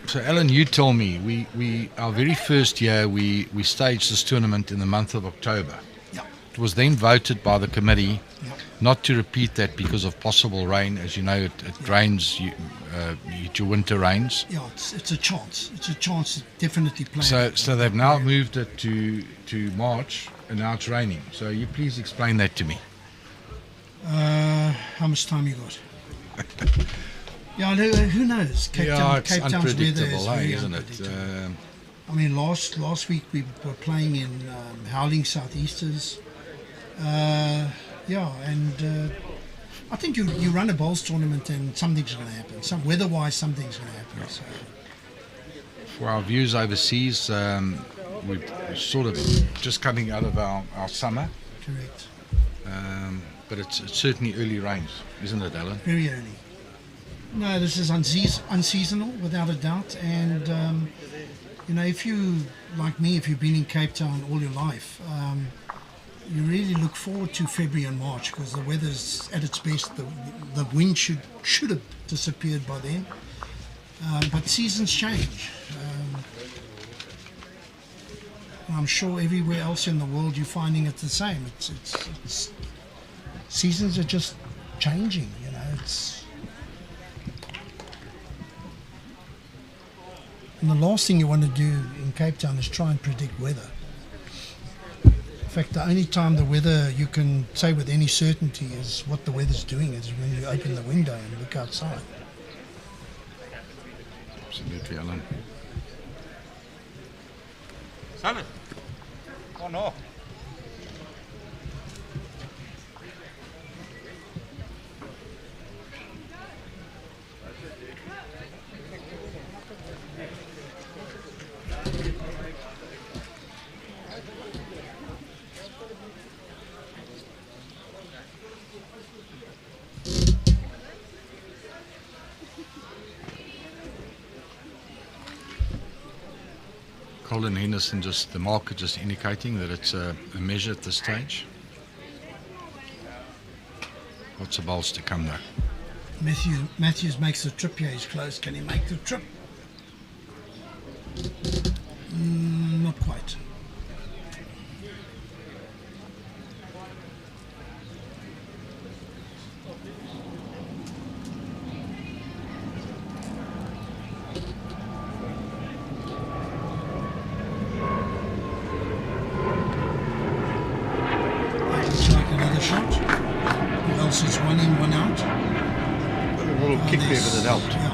A: So Alan, you tell me, we our very first year we staged this tournament in the month of October.
B: Yeah.
A: It was then voted by the committee not to repeat that because of possible rain. As you know, it rains, you hit your winter rains.
B: Yeah, it's a chance. It's a chance to definitely play.
A: So they've now moved it to March, and now it's raining. So you please explain that to me.
B: How much time you got? Yeah, who knows? Cape
A: it's
B: Town's weather
A: unpredictable,
B: is very
A: isn't it?
B: unpredictable. I mean, last week we were playing in howling southeasters. And I think you run a bowls tournament and something's going to happen. Weather-wise, something's going to happen. So.
A: For our views overseas, we're sort of just coming out of our summer.
B: Correct.
A: But it's certainly early rains, isn't it, Alan?
B: Very early. No, this is unseasonal, without a doubt. And, if you, like me, if you've been in Cape Town all your life, you really look forward to February and March because the weather's at its best. The wind should have disappeared by then. But seasons change. I'm sure everywhere else in the world you're finding it the same. It's seasons are just changing, And the last thing you want to do in Cape Town is try and predict weather. In fact, the only time the weather you can say with any certainty is what the weather's doing is when you open the window and look outside.
A: Absolutely, Alan.
M: Simon. Oh no.
A: Colin Henderson, the marker just indicating that it's a measure at this stage. Lots of bowls to come though.
B: Mathews makes the trip here, he's close. Can he make the trip? Not quite.
A: Kick there, but it helped.
B: Yeah.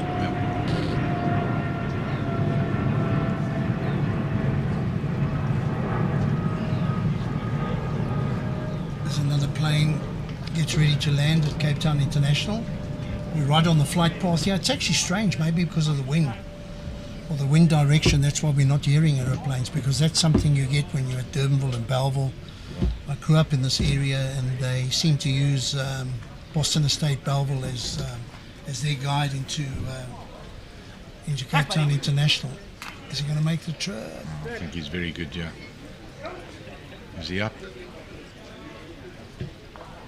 B: There's another plane gets ready to land at Cape Town International. We're right on the flight path here. It's actually strange, maybe because of the wind or the wind direction. That's why we're not hearing aeroplanes, because that's something you get when you're at Durbanville and Belleville. I grew up in this area, and they seem to use Boston Estate Belleville as their guide into Cape Town International. Is he going to make the trip?
A: I think he's very good, yeah. Is he up?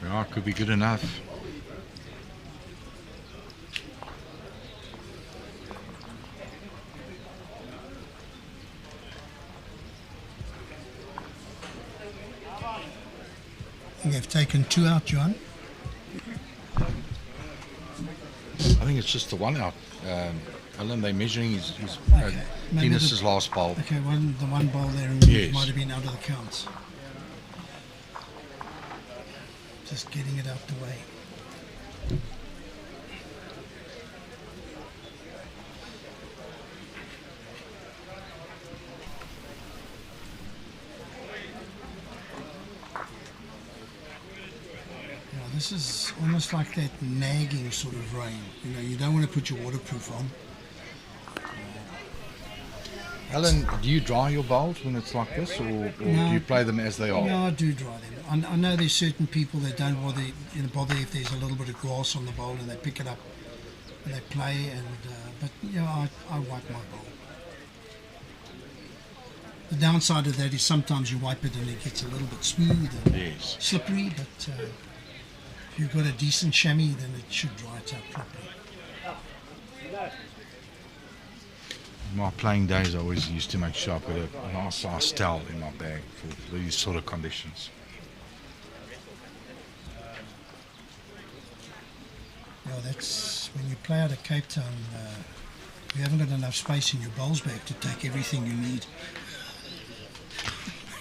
A: Yeah, could be good enough.
B: I think they've taken 2 out, John.
A: I think it's just the 1 out. Alan, they're measuring his Thinus' last bowl.
B: Okay, the one bowl there
A: Yes.
B: might have been out of the counts. Just getting it out the way. This is almost like that nagging sort of rain. You know, you don't want to put your waterproof on.
A: Alan, do you dry your bowls when it's like this, or
B: No.
A: do you play them as they are?
B: No, I do dry them. I know there's certain people that don't bother if there's a little bit of grass on the bowl, and they pick it up and they play. But I wipe my bowl. The downside of that is sometimes you wipe it and it gets a little bit smooth and slippery. But if you've got a decent chamois, then it should dry it out properly.
A: My playing days, I always used to make sure I've got a nice size towel in my bag for these sort of conditions.
B: Yeah, that's when you play out of Cape Town. You haven't got enough space in your bowls bag to take everything you need.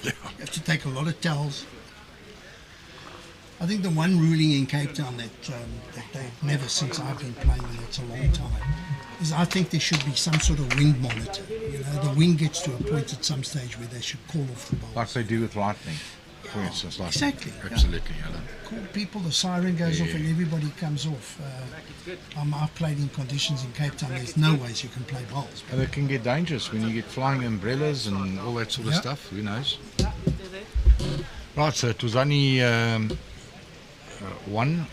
B: You have to take a lot of towels. I think the one ruling in Cape Town that they've never, since I've been playing, and it's a long time, is I think there should be some sort of wind monitor. You know, the wind gets to a point at some stage where they should call off the bowls.
A: Like they do with lightning, for instance. Like
B: Exactly.
A: Absolutely, Alan.
B: Call people, the siren goes off and everybody comes off. I've played in conditions in Cape Town, there's no ways you can play bowls.
A: And it can get dangerous when you get flying umbrellas and all that sort of stuff. Who knows? Right, so it was only one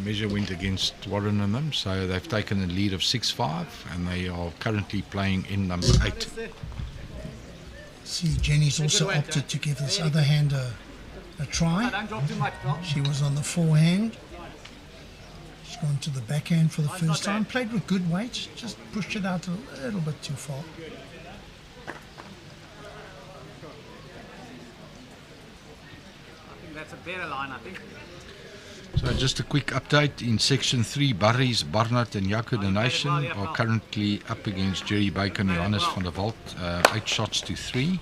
A: measure went against Warren and them, so they've taken a lead of 6-5, and they are currently playing in number 8.
B: See, Jenny's also opted to give this other hand a try. She was on the forehand. She's gone to the backhand for the first time. Played with good weight, just pushed it out a little bit too far.
M: That's a better line, I think.
A: So just a quick update. In Section 3, Barry's, Barnard and Jaco the Nation are currently up against Jerry Baker and Johannes van der Walt, 8 shots to 3.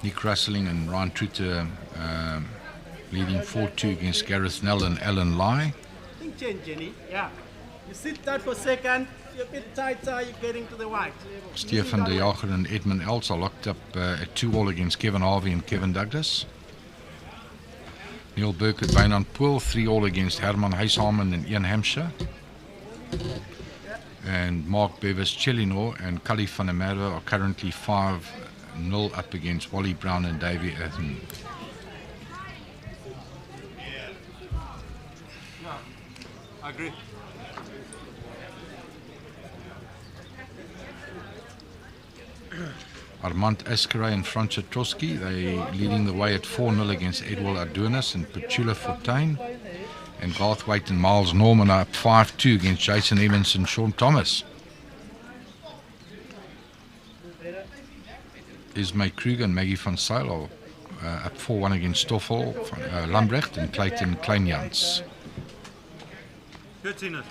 A: Nick Rustling and Ryan Truter leading 4-2 against Gareth Nell and Alan Lai.
M: Think change, Jenny. Yeah. You sit tight for a second. You're a bit tighter. You're getting to the white.
A: Stefan de Jager and Edmund Els are locked up at 2-all against Kevin Harvey and Kevin Douglas. Neil Burke at Wynand Poel, 3-all against Herman Huishamen and Ian Hampshire. And Mark Bevis Chelinor and Cully van der Merwe are currently 5-0 up against Wally Brown and Davy Athen.
M: Yeah, I agree.
A: Armand Eskeray and Franz Trotsky, they leading the way at 4-0 against Edward Adonis and Petula Fortuyn. And Garthwaite and Miles Norman are up 5-2 against Jason Evans and Shaun Thomas. Ismay Kruger and Maggie van Zyl are up 4-1 against Stoffel, Lambrecht and Clayton Kleinjans.
M: Good, Thinus.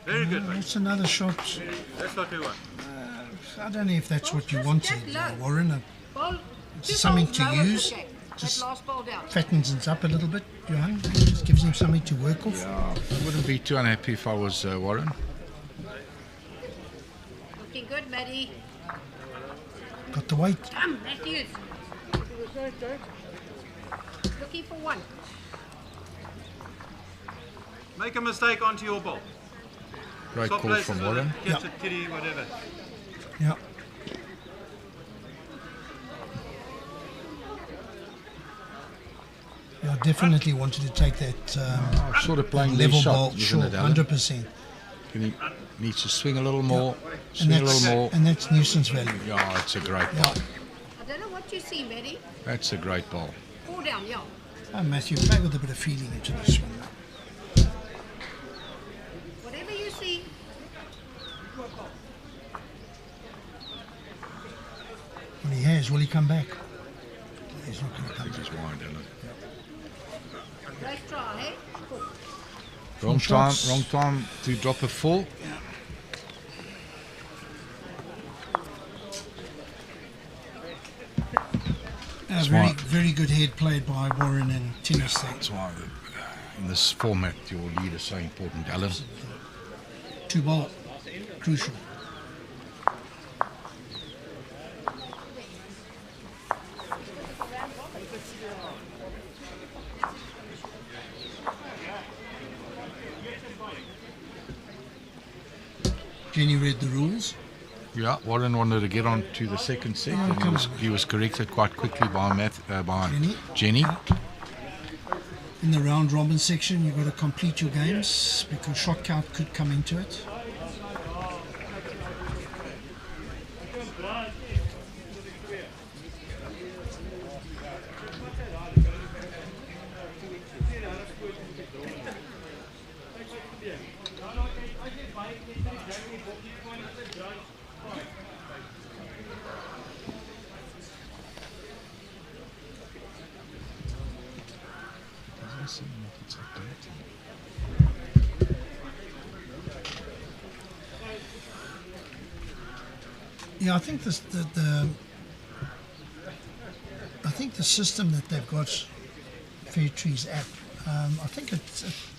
M: Very good, mate.
B: That's another shot.
M: That's what we want.
B: I don't know if that's what you wanted, Warren. It's something to use. Just fattens it up a little bit, Johan. Just gives him something to work off.
A: Yeah, I wouldn't be too unhappy if I was Warren.
L: Looking good, Maddie.
B: Got the weight.
L: Come, Mathews. Looking for one.
M: Make a mistake onto your ball.
A: Great
M: Swap
A: call
M: places
A: from
M: with
A: Warren.
M: it, catch it, kitty, whatever.
B: Yeah. Yeah, I definitely wanted to take that
A: Sort of playing
B: level
A: level
B: ball.
A: shot,
B: Sure,
A: isn't it, Alan?
B: 100%.
A: He needs to swing a little more,
B: And
A: swing a little more.
B: and that's nuisance value.
A: Yeah, it's a great
B: Yeah.
A: ball.
L: I don't know what you see, Maddie.
A: That's a great ball.
L: Fall down, yeah.
B: Oh, Matthew, play with a bit of feeling into this one.
L: Whatever you see.
B: Well, he has. Will he come back? He's not going to come back.
A: He's wide, isn't it?
L: Great try, eh?
A: Wrong time to drop a full.
B: Very,
A: Smart.
B: very good head played by Warren and Thinus there.
A: That's why in this format your lead is so important, Alan.
B: 2 ball, crucial. Jenny read the rules.
A: Yeah, Warren wanted to get on to the second set,
B: Oh,
A: and
B: come
A: he was corrected quite quickly by
B: Jenny.
A: Jenny.
B: In the round robin section, you've got to complete your games because shot count could come into it. Yeah, I think the system that they've got, Fairtree's app, I think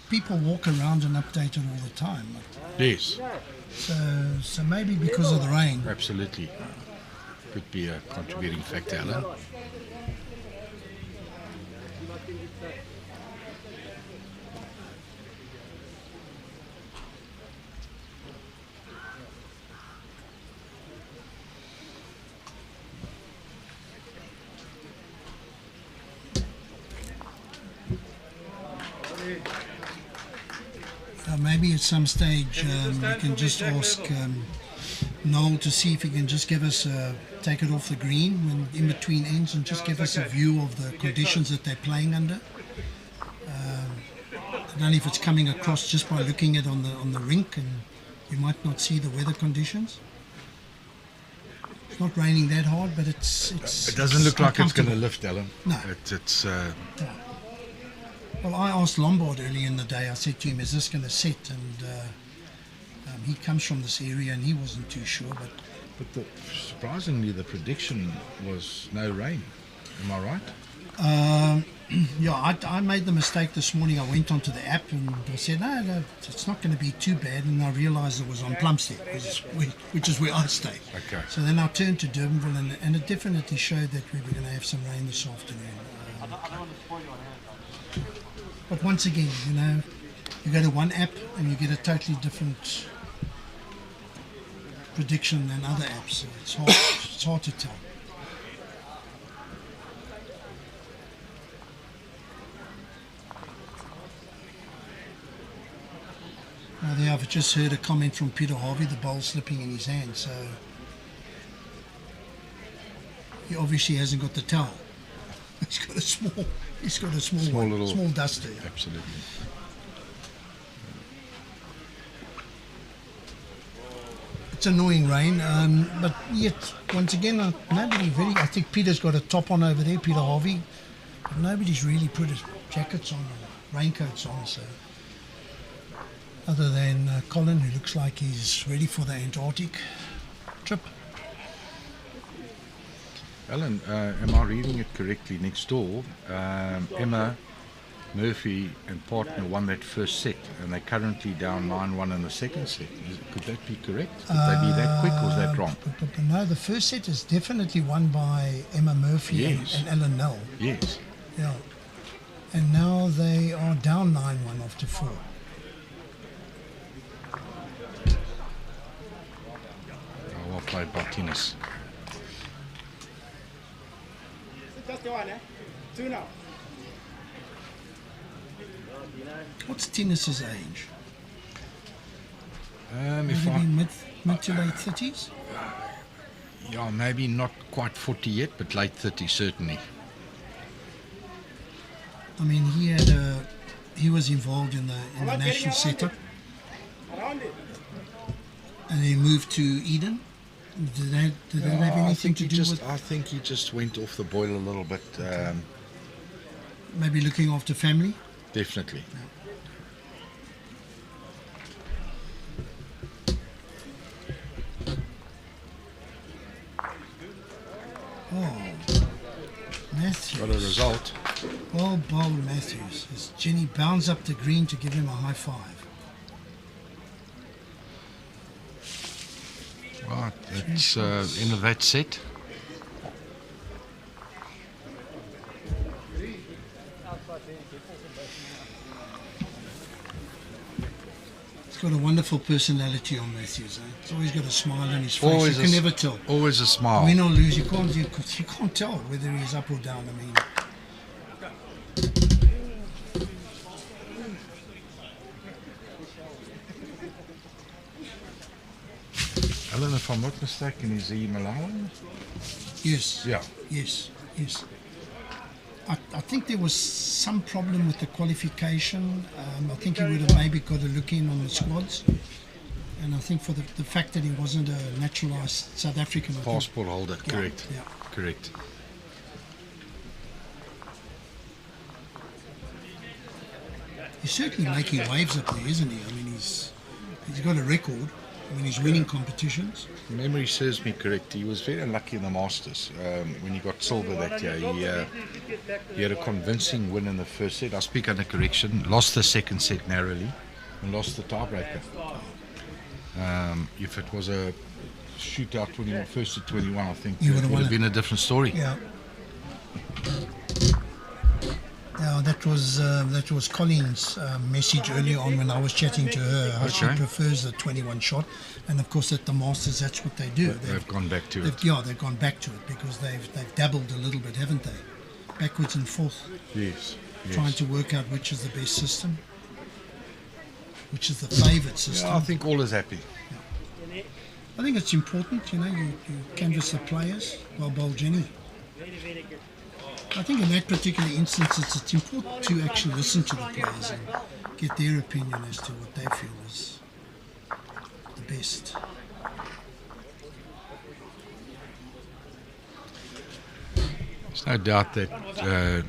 B: people walk around and update it all the time.
A: Yes,
B: So maybe because of the rain.
A: absolutely. Could be a contributing factor, Alan.
B: Maybe at some stage we can just ask Noel to see if he can just give us take it off the green when in between ends and just give us a view of the conditions that they're playing under. I don't know if it's coming across just by looking at on the rink, and you might not see the weather conditions. It's not raining that hard, but it's
A: It doesn't look like it's going to
B: uncomfortable.
A: lift, Alan.
B: No.
A: It's
B: Well, I asked Lombard early in the day, I said to him, is this going to set? And he comes from this area and he wasn't too sure.
A: but surprisingly, the prediction was no rain. Am I right?
B: Yeah, I made the mistake this morning. I went onto the app and I said, no, it's not going to be too bad. And I realised it was on Plumstead, which is where I stay.
A: Okay.
B: So then I turned to Durbanville and it definitely showed that we were going to have some rain this afternoon. But once again, you go to one app and you get a totally different prediction than other apps. So it's hard to tell. Now there, I've just heard a comment from Peter Harvey, the ball slipping in his hand, so he obviously hasn't got the towel. He's got a small duster. Yeah.
A: Absolutely.
B: It's annoying rain, but yet once again, nobody really. I think Peter's got a top on over there, Peter Harvey. But nobody's really put his jackets on or raincoats on. So, other than Colin, who looks like he's ready for the Antarctic trip.
A: Alan, am I reading it correctly? Next door, Emma Murphy and partner won that first set, and they're currently down 9-1 in the second set. Could that be correct? Could they be that quick, or is that wrong?
B: No, the first set is definitely won by Emma Murphy
A: Yes.
B: and Ellen Nell.
A: Yes.
B: Yeah. And now they are down 9-1 after 4.
A: Oh, well played by Thinus.
M: Just the one, eh? 2 now.
B: What's Thinus's age?
A: If
B: Would
A: I,
B: it be mid to late 30s?
A: yeah, maybe not quite 40 yet, but late 30 certainly.
B: I mean, he was involved in the national setup,
M: Around it.
B: and he moved to Eden. Did that have anything to do with
A: I think he just went off the boil a little bit.
B: maybe looking after family?
A: Definitely.
B: Oh, Mathews.
A: Got a result.
B: Well bowled, Mathews. As Jenny bounds up the green to give him a high five.
A: Right, that's end of that set.
B: He's got a wonderful personality on Mathews. Eh? He's always got a smile on his face.
A: Always
B: You can never tell.
A: Always a smile.
B: Win or lose, you can't tell whether he's up or down. I mean,
A: Alan, if I'm not mistaken, is he Malawian?
B: yes.
A: Yeah.
B: Yes. I think there was some problem with the qualification. I think he would have maybe got a look in on the squads. And I think for the fact that he wasn't a naturalised South African. I think-
A: Passport holder,
B: Yeah,
A: correct.
B: yeah.
A: Correct.
B: He's certainly making waves up there, isn't he? I mean, he's got a record. I mean, he's winning competitions.
A: Memory serves me correct. He was very unlucky in the Masters when he got silver that year. He had a convincing win in the first set. I speak under correction. Lost the second set narrowly and lost the tiebreaker. If it was a shootout 21, first to 21, I think
B: He
A: it
B: would have
A: would
B: won
A: have
B: it.
A: been a different story.
B: Yeah. Yeah, that was Colleen's message earlier on when I was chatting to her, how she
A: Okay.
B: prefers the 21 shot. And of course at the Masters that's what they do.
A: They've gone back to it.
B: Yeah, they've gone back to it because they've dabbled a little bit, haven't they? Backwards and forth,
A: Yes.
B: trying to work out which is the best system, which is the favoured system.
A: Yeah, I think all is happy.
B: I think it's important, you canvass the players. Well bowled, Jenny. I think in that particular instance it's important to actually listen to the players and get their opinion as to what they feel is the best.
A: There's no doubt that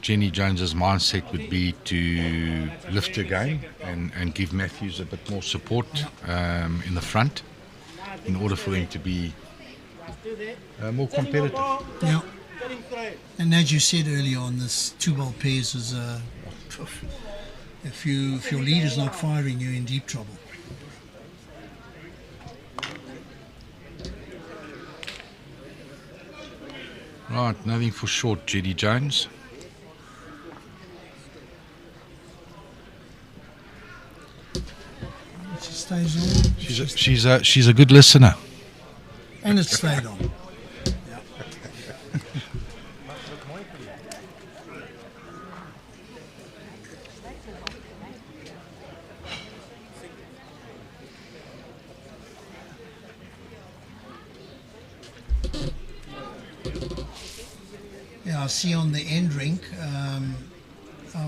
A: Jenny Jones's mindset would be to lift her game and give Mathews a bit more support in the front in order for them to be more competitive.
B: Yeah. And as you said earlier on, this 2-ball pairs is if your lead is not firing, you're in deep trouble.
A: Right, nothing for short, Jenny Jones.
B: She stays on.
A: She's a good listener.
B: And it stayed on. Yeah, I see on the end rink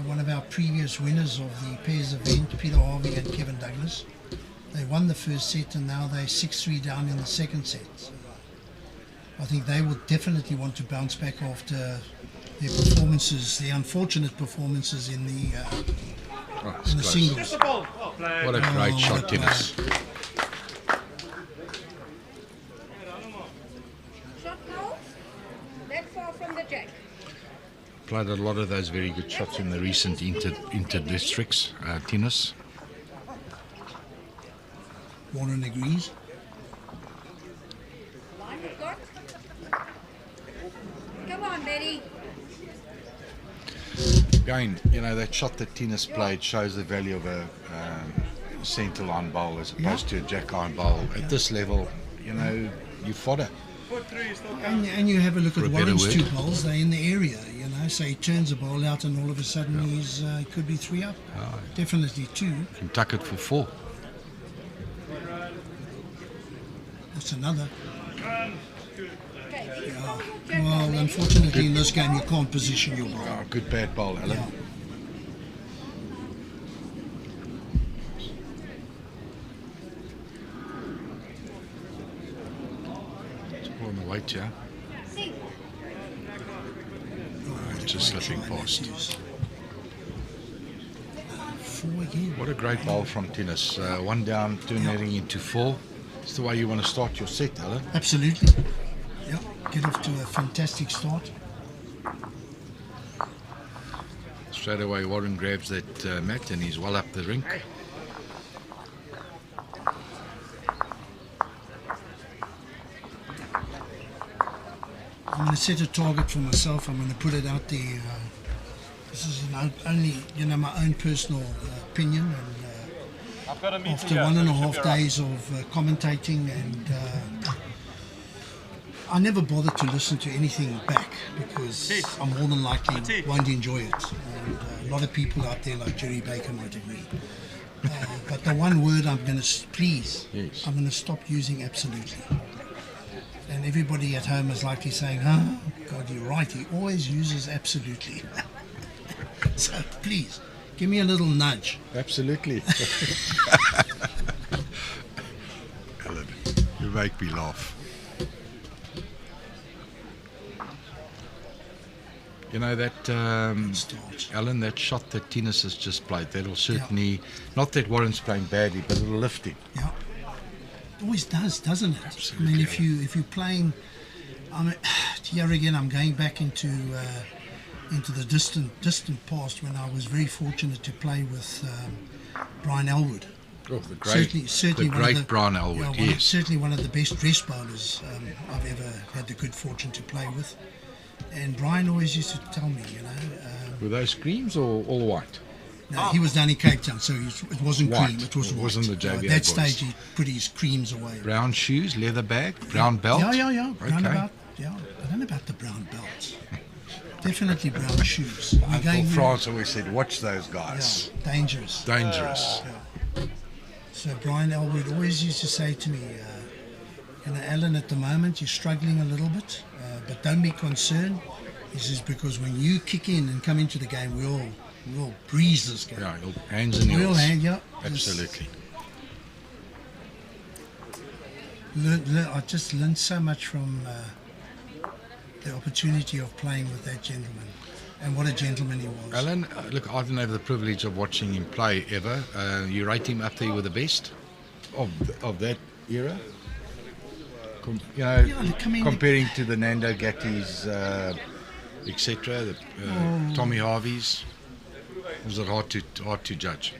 B: one of our previous winners of the pairs event, Peter Harvey and Kevin Douglas. They won the first set and now they're 6-3 down in the second set. So I think they would definitely want to bounce back after their performances, the unfortunate performances in the singles.
A: What a great shot, Thinus.
L: Shot now. That's far from the jack.
A: Played a lot of those very good shots in the recent inter-districts, Thinus.
B: Warren agrees.
L: Come on, Betty.
A: Again, that shot that Thinus played shows the value of a centre line bowl as opposed to a jack iron bowl. At this level, you fodder.
B: And you have a look
A: For
B: at
A: a better
B: Warren's
A: word.
B: two bowls, they're in the area, so he turns the bowl out and all of a sudden he's could be 3 up. Definitely 2.
A: Can tuck it for 4.
B: That's another. Well, unfortunately in this game you can't position your bowl.
A: Good bad bowl, Alan.
B: Yeah.
A: It's all on the weight, yeah. Just slipping past.
B: 4 again.
A: What a great bowl from Thinus. 1 down, turning into 4. It's the way you want to start your set, Alan.
B: Absolutely. Yeah, get off to a fantastic start.
A: Straight away, Warren grabs that mat and he's well up the rink.
B: I'm going to set a target for myself. I'm going to put it out there. This is only, my own personal opinion. And after 1.5 days of commentating, and I never bothered to listen to anything back because I more than likely won't enjoy it. And a lot of people out there like Jerry Baker might agree. But the one word I'm going to, please, I'm going to stop using absolutely. And everybody at home is likely saying, oh, God, you're right, he always uses absolutely. So please, give me a little nudge.
A: Absolutely. Alan, you make me laugh. That, Alan, that shot that Thinus has just played, that'll certainly, not that Warren's playing badly, but it'll lift him.
B: Yeah. It always does, doesn't it?
A: Absolutely.
B: I mean, if you're playing, here again, I'm going back into the distant past when I was very fortunate to play with Brian Elwood.
A: Oh, the great,
B: certainly
A: the great Brian Elwood, yes.
B: Certainly one of the best dress bowlers I've ever had the good fortune to play with. And Brian always used to tell me,
A: Were those creams or all white?
B: No, he was down in Cape Town, so it wasn't
A: White.
B: cream, it was white.
A: Wasn't the JBA
B: At that
A: boys.
B: stage, he put his creams away.
A: Brown shoes, leather bag, brown belt?
B: Yeah. Brown
A: Okay.
B: about, I don't know about the brown belts. Definitely brown shoes.
A: Uncle France always said, watch those guys.
B: Yeah, dangerous.
A: Dangerous.
B: So Brian Elwood always used to say to me, Alan, at the moment you're struggling a little bit, but don't be concerned. He says, because when you kick in and come into the game, we'll breeze this game.
A: Yeah, hands and
B: Real
A: heels.
B: hand, yeah.
A: Absolutely.
B: I just learned so much from the opportunity of playing with that gentleman, and what a gentleman he was.
A: Alan, look, I didn't have the privilege of watching him play ever. You rate him up there with the best of that era? Comparing to the Nando Gattis, etc., Tommy Harveys, was it hard to judge?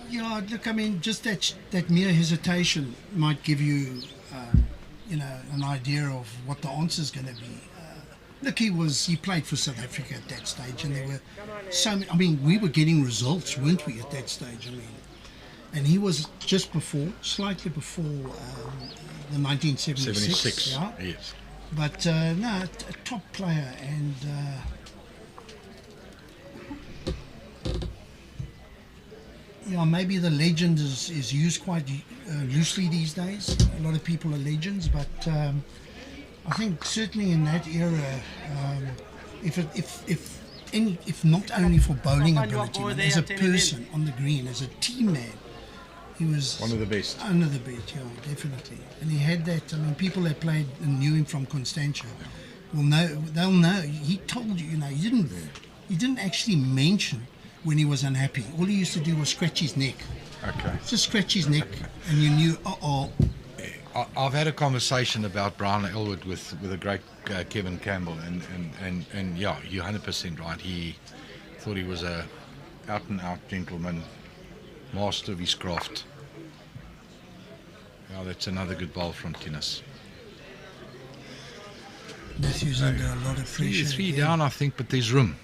B: Yeah, look, I mean, just that mere hesitation might give you, an idea of what the answer's going to be. Look, he played for South Africa at that stage, and there were so many. I mean, we were getting results, weren't we, at that stage? I mean, and he was just slightly before the 1976. Yeah.
A: Yes.
B: But a top player, and maybe the legend is used quite loosely these days. A lot of people are legends, but I think certainly in that era, if not only for bowling ability, but as a person on the green, as a team man, he was
A: one of the best.
B: One of the best, yeah, definitely. And he had that. I mean, people that played and knew him from Constantia will know. They'll know. He told you, he didn't actually mention when he was unhappy. All he used to do was scratch his neck.
A: Okay.
B: Just scratch his neck, and you knew.
A: I've had a conversation about Brian Elwood with a great Kevin Campbell, and yeah, you're 100% right. He thought he was a out and out gentleman, master of his craft. Yeah, that's another good bowl from Thinus.
B: Mathews under a lot of pressure.
A: Three down, I think, but there's room.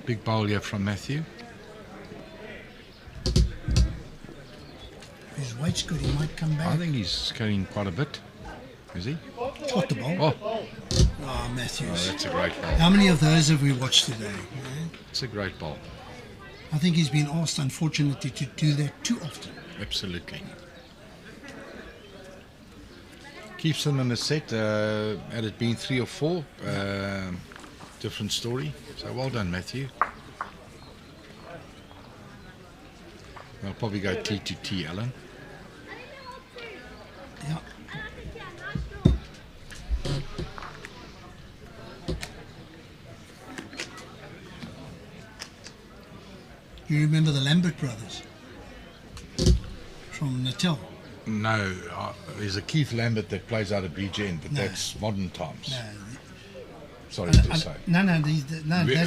A: Big bowl here from Mathew.
B: His weight's good, he might come back.
A: I think he's carrying quite a bit. Is he?
B: Got the ball. Oh, Mathews.
A: Oh, that's a great ball.
B: How many of those have we watched today?
A: It's a great ball.
B: I think he's been asked, unfortunately, to do that too often.
A: Absolutely. Keeps them in the set. Had it been 3 or 4, different story. So well done, Mathew. I'll probably go T to T, Alan.
B: Yeah. You remember the Lambert brothers from Natal?
A: No, there's a Keith Lambert that plays out of BGN, but
B: No.
A: that's modern times.
B: No.
A: Sorry to say.
B: No,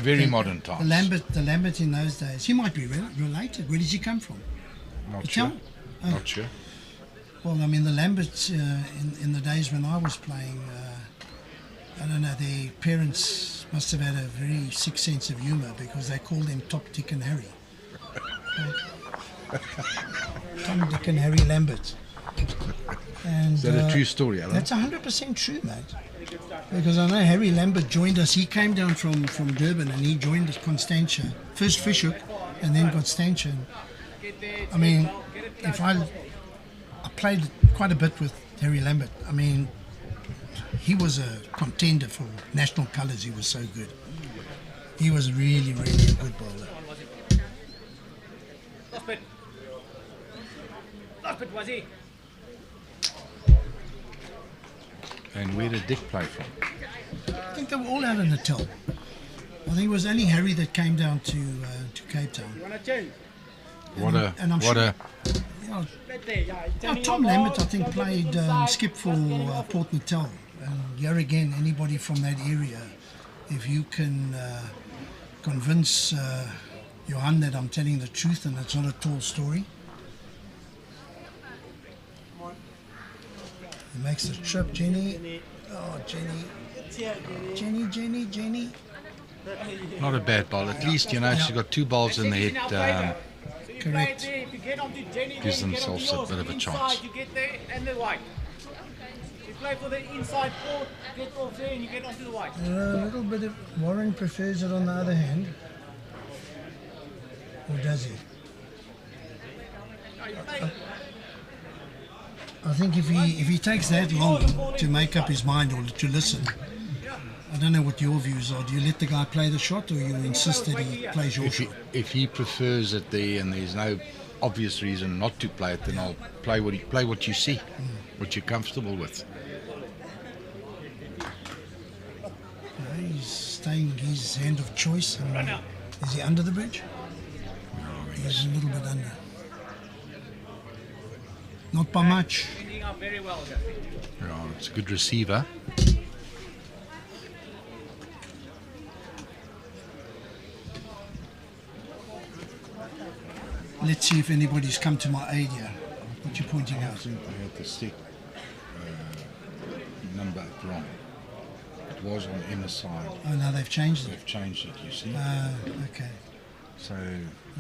A: Very modern times.
B: The Lambert in those days. He might be related. Where did he come from?
A: Not sure.
B: Oh.
A: Not sure.
B: Well, I mean, the Lamberts in the days when I was playing, I don't know, their parents must have had a very sick sense of humour because they called them Top, Dick and Harry. Tom, Dick and Harry Lambert. And,
A: Is that a true story, Alan?
B: That's 100% true, mate. Because I know Harry Lambert joined us. He came down from Durban and he joined us Constantia. First Fishhook and then Constantia. I mean, I played quite a bit with Harry Lambert. I mean, he was a contender for national colours. He was so good. He was really, really a good bowler.
H: Last bit, was he?
A: And where did Dick play from?
B: I think they were all out of Natal. I think it was only Harry that came down to Cape Town.
M: You want to change?
B: Tom Lambert, I think, played skip for Port Natal. And here again, anybody from that area, if you can convince Johan that I'm telling the truth and it's not a tall story, he makes the trip, Jenny. Oh, Jenny.
A: Not a bad ball. At least, you know, she's got 2 balls in the head.
B: Correct.
A: Gives themselves a bit of a chance.
H: You get there and the white. You play for the inside court, get off there and you get onto the white.
B: A little bit of Warren prefers it on the other hand. Or does he? I think if he takes that long to make up his mind or to listen, I don't know what your views are. Do you let the guy play the shot or you insist that he plays your shot?
A: If he prefers it there and there's no obvious reason not to play it, then I'll play what you see, what you're comfortable with.
B: He's staying his hand of choice. And is he under the bridge?
A: No,
B: he's a little bit under. Not by much.
A: Yeah, it's a good receiver.
B: Let's see if anybody's come to my aid here. What you're pointing out.
A: I think I had the stick number wrong. It was on Emma's side.
B: Oh, now they've changed it.
A: They've changed it, you see.
B: Okay.
A: So,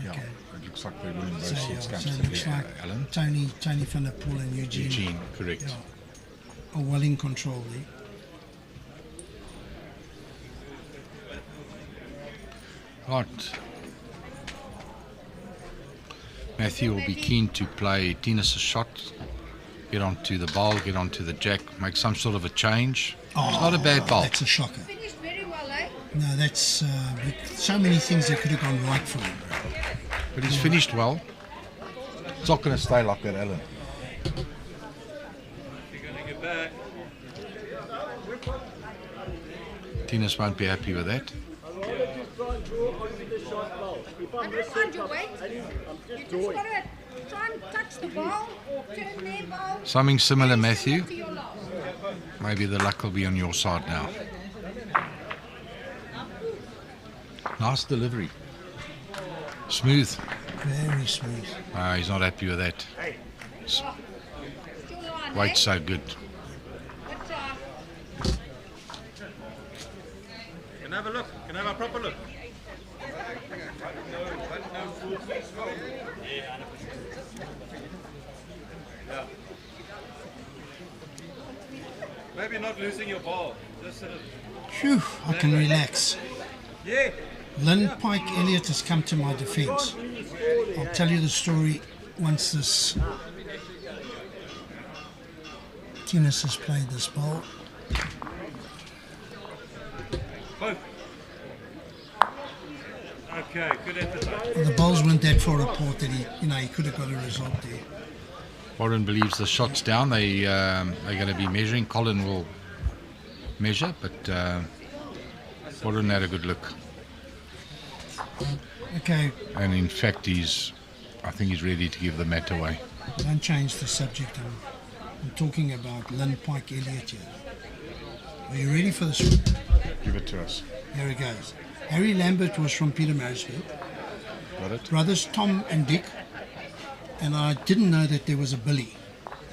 A: yeah,
B: Okay.
A: it looks like we're winning both
B: So,
A: sets.
B: so it looks like
A: Alan.
B: Tony van der Poel and Eugene.
A: Correct.
B: Yeah, are well in control there.
A: Right. Mathew will be keen to play Thinus a shot, get onto the bowl, get onto the jack, make some sort of a change. It's not a bad bowl.
B: That's a shocker.
L: Finished very well, eh?
B: No, that's so many things that could have gone right for him.
A: But he's finished well. It's not going to stay like that, Alan. Thinus won't be happy with that.
L: I don't mind your weight. You just got to try and touch the ball or turn their ball.
A: Something similar, Mathew.
L: To your loss.
A: maybe the luck will be on your side now. Nice delivery. Smooth.
B: Very smooth.
A: He's not happy with that. Weight's so good.
N: Can I have a look? Can I have a proper look? Yeah. Maybe not losing your ball. Just sort of.
B: Phew, I can relax.
N: Yeah.
B: Lynn Pike Elliott has come to my defence. I'll tell you the story once this Thinus has played this ball.
N: Both. Okay, good effort.
B: Well, the bowls weren't that far apart that he could have got a result there.
A: Warren believes the shot's down. They're going to be measuring. Colin will measure, but Warren had a good look.
B: Okay.
A: And in fact, I think he's ready to give the mat away.
B: Don't change the subject. I'm talking about Lynn Pike Elliott here. Are you ready for this one?
A: Give it to us.
B: Here it goes. Harry Lambert was from Pietermaritzburg.
A: Got it?
B: Brothers Tom and Dick. And I didn't know that there was a Billy.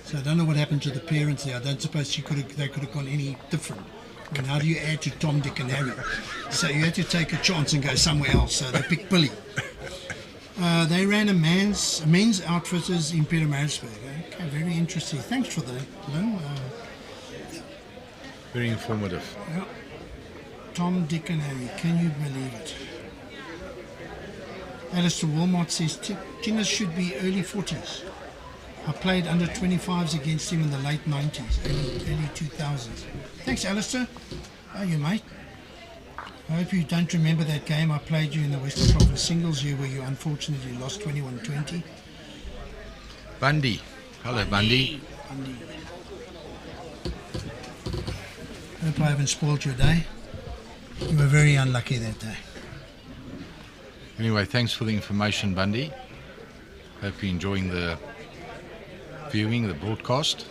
B: So I don't know what happened to the parents there. I don't suppose they could have gone any different. And how do you add to Tom, Dick and Harry? So you had to take a chance and go somewhere else. So they picked Billy. They ran a men's outfitters in Pietermaritzburg. Okay, very interesting. Thanks for that, Lynn.
A: Very informative.
B: Yeah. Tom, Dick and Harry. Can you believe it? Alistair Walmart says Thinus should be early 40s. I played under 25s against him in the late 90s, early 2000s. Thanks, Alistair. How are you, mate? I hope you don't remember that game I played you in the Western Province singles year where you unfortunately lost 21-20.
A: Bundy. Hello, Bundy.
B: Hope I haven't spoiled your day. You were very unlucky that day.
A: Anyway, thanks for the information, Bundy. Hope you're enjoying the viewing, the broadcast.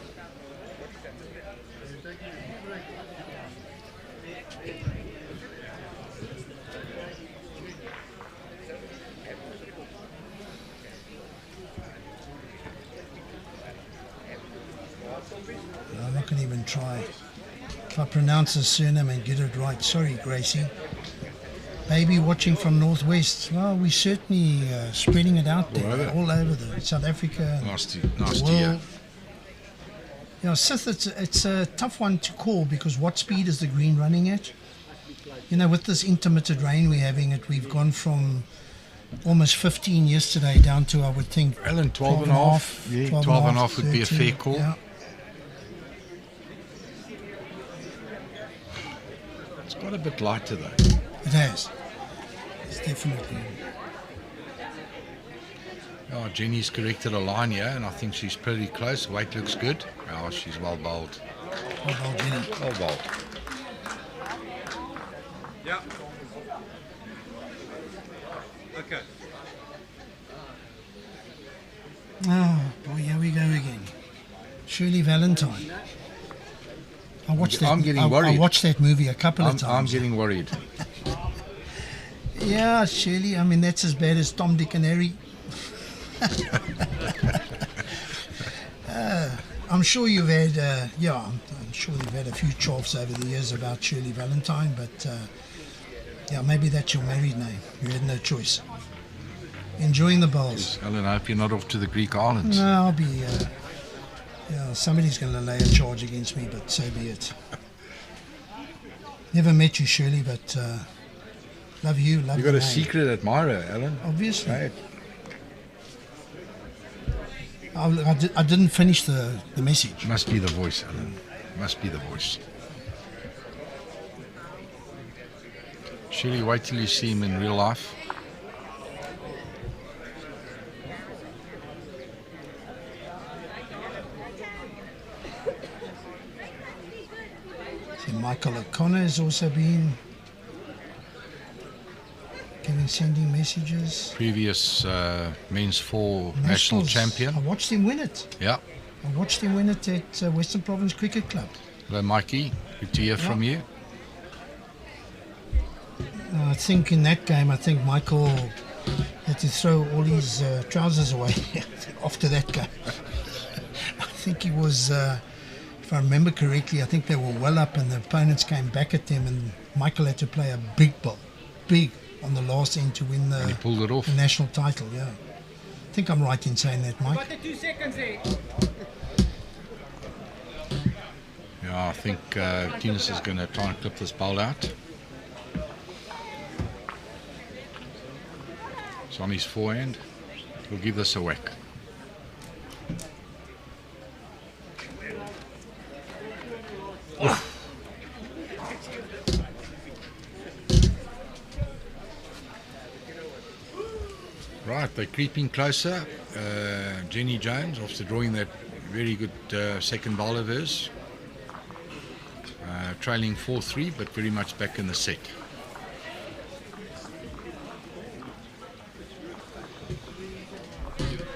B: I'm not going to even try. If I pronounce his surname and get it right, sorry, Gracie. Baby watching from Northwest. Well, we're certainly spreading it out there, all over the South Africa.
A: Nice to
B: hear. Yeah, Sith, it's a tough one to call because what speed is the green running at? You know, with this intermittent rain we're having, we've gone from almost 15 yesterday down to, I would think,
A: Alan, 12 and a half. Yeah, 12 and a half would be a fair call.
B: Yeah.
A: It's got a bit lighter though.
B: It has. It's definitely.
A: Oh, Jenny's corrected a line here, and I think she's pretty close. Weight looks good. Oh, she's well bowled.
B: Well bowled, Jenny.
A: Well bowled.
N: Yeah. Okay.
B: Oh, boy, here we go again. Shirley Valentine. I watched that.
A: I'm getting worried.
B: I watched that movie a couple of times.
A: I'm getting worried.
B: Yeah, Shirley. I mean, that's as bad as Tom, Dick and Harry. I'm sure you've had, I'm sure you've had a few chaffs over the years about Shirley Valentine, but maybe that's your married name. You had no choice. Enjoying the bowls.
A: Alan, I hope you're not off to the Greek islands.
B: No, I'll be. Somebody's going to lay a charge against me, but so be it. Never met you, Shirley, but love you. Love
A: you got a secret admirer, Alan.
B: Obviously.
A: Right.
B: I didn't finish the message.
A: Must be the voice, Alan. Must be the voice. Shirley, wait till you see him in real life.
B: See, Michael O'Connor has also been sending messages.
A: Previous men's 4 national champion.
B: I watched him win it.
A: Yeah.
B: I watched him win it at Western Province Cricket Club.
A: Hello, Mikey. Good to hear from you.
B: I think in that game, Michael had to throw all his trousers away after that game. I think he was, if I remember correctly, I think they were well up and the opponents came back at them and Michael had to play a big ball, on the last end to win
A: And he pulled it off.
B: the national title, yeah. I think I'm right in saying that, Mike.
M: Got the 2 seconds there.
A: Yeah, I think Thinus is going to try and clip this bowl out. It's on his forehand. He'll give this a whack. Oof. Right, they're creeping closer. Jenny Jones, after drawing that very good second bowl of hers, trailing 4-3, but very much back in the set.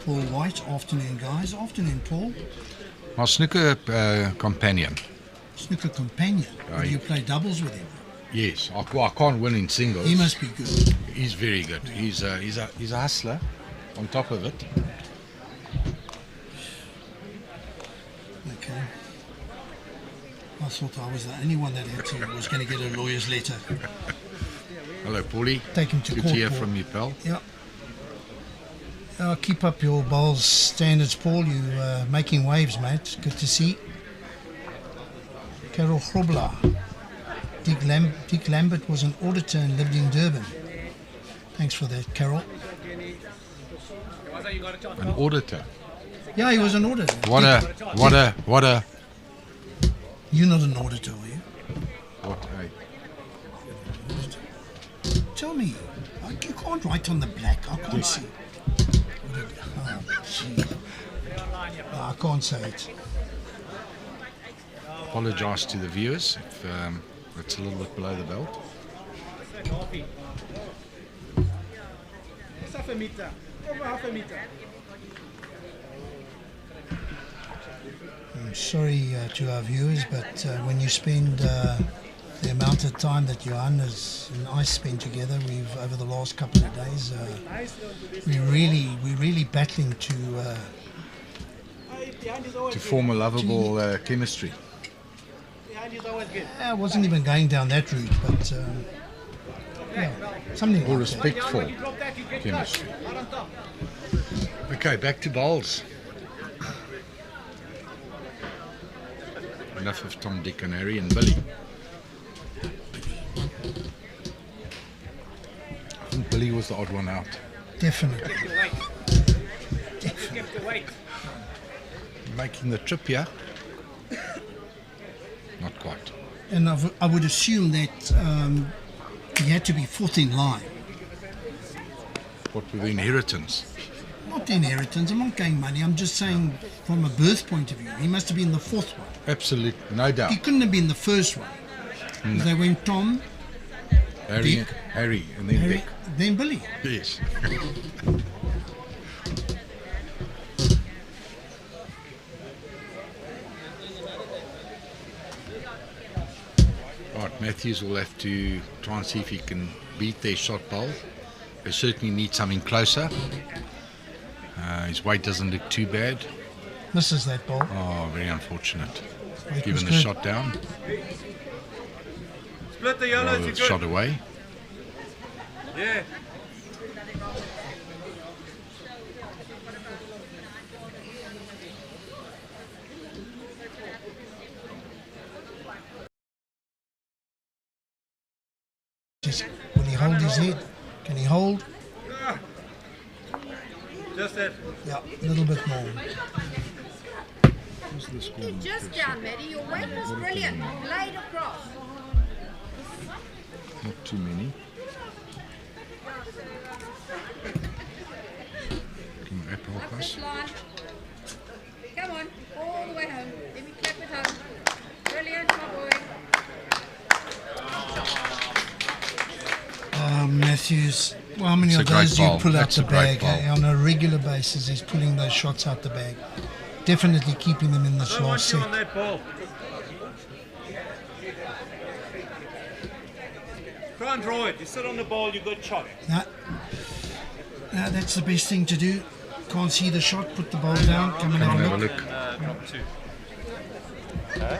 B: Paul White, afternoon, guys. Afternoon, Paul.
A: My snooker companion.
B: Snooker companion. Do you play doubles with him?
A: Yes, I can't win in singles.
B: He must be good.
A: He's very good. He's a hustler. On top of it.
B: Okay. I thought I was the only one that was going to get a lawyer's letter.
A: Hello, Paulie.
B: Take him to
A: Good
B: court,
A: to hear
B: Paul.
A: from you, pal.
B: Yeah. Keep up your bowls standards, Paul. You're making waves, mate. Good to see. Carol Hrobla. Dick Lambert was an auditor and lived in Durban. Thanks for that, Carol.
A: An auditor?
B: Yeah, he was an auditor.
A: What a...
B: You're not an auditor, are you?
A: What a...
B: Tell me. You can't write on the black. I can't see. Oh, gee. No, I can't say it.
A: Apologise to the viewers if it's a little bit below the belt.
M: It's half a meter. Over half a meter.
B: I'm sorry to our viewers, but when you spend the amount of time that Johan and I spent together, over the last couple of days, we're really battling to
A: form a lovable chemistry.
B: I wasn't even going down that route, but yeah, something
A: More
B: like that.
A: respectful chemistry. Okay, back to bowls. Enough of Tom, Dick and Harry and Billy. I think Billy was the odd one out.
B: Definitely.
A: Making the trip here. Not quite.
B: And I would assume that he had to be fourth in line.
A: What with the inheritance?
B: Not the inheritance, I'm not going money, I'm just saying from a birth point of view, he must have been the fourth one.
A: Absolutely, no doubt.
B: He couldn't have been the first one.
A: No.
B: They went Tom, Dick,
A: Harry, and then Dick.
B: Then Billy.
A: Yes. Right, Mathews will have to try and see if he can beat their shot bowl. They certainly need something closer. His weight doesn't look too bad.
B: Misses that ball.
A: Oh, very unfortunate.
B: Weight
A: Given
B: was
A: the
B: good.
A: shot down.
N: Split the yellows,
A: Rather
N: you're
A: the
N: good.
A: shot away.
N: Yeah.
B: Will he hold his head? Can he hold?
N: Just that.
B: Yeah, a little bit more.
L: You're just down, Maddie. Your weight was brilliant. Laid across.
A: Not too many. Can the app help us?
L: Line. Come on, all the way home. Let me clap it home. Brilliant, my boy.
B: Mathews, well, how many
A: It's
B: of
A: a great
B: those do you
A: ball.
B: pull out
A: That's
B: the
A: a great
B: bag?
A: ball.
B: On a regular basis, he's pulling those shots out the bag. Definitely keeping them in this
N: Don't want
B: last
N: you
B: set.
N: on that ball. Try and draw it. You sit on the ball, you got shot.
B: No, that's the best thing to do. Can't see the shot, put the ball down, come and have a look.
N: And drop 2. No,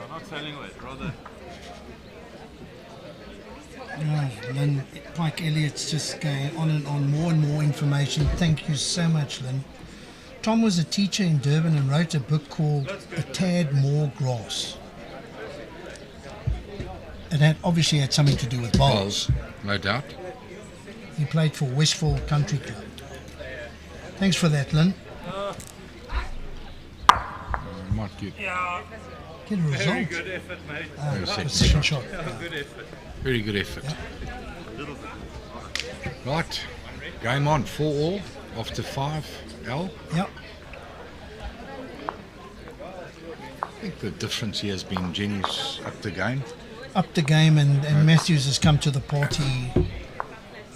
N: not sailing away, rather.
B: Lynn, Pike Elliott's just going on and on, more and more information. Thank you so much, Lynn. Tom was a teacher in Durban and wrote a book called A Tad More Grass. It had obviously had something to do with bowls.
A: No doubt.
B: He played for Westfall Country Club. Thanks for that, Lynn.
A: Might get
B: Get a
N: Very
B: result.
N: good effort, mate.
B: Second shot.
N: Good effort.
A: very good effort. Right, game on, 4-all after 5, Al.
B: Yep.
A: I think the difference here has been Jenny's up the game.
B: Up the game, and Mathews has come to the party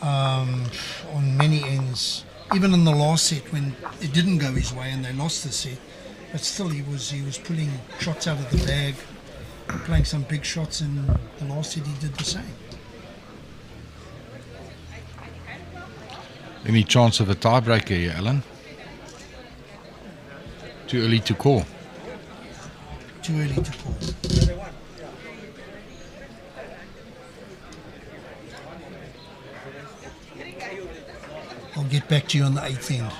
B: on many ends. Even in the last set when it didn't go his way and they lost the set, but still he was pulling shots out of the bag, playing some big shots, and the last set he did the same.
A: Any chance of a tiebreaker here, Alan? Too early to call.
B: Too early to call. I'll get back to you on the 8th end.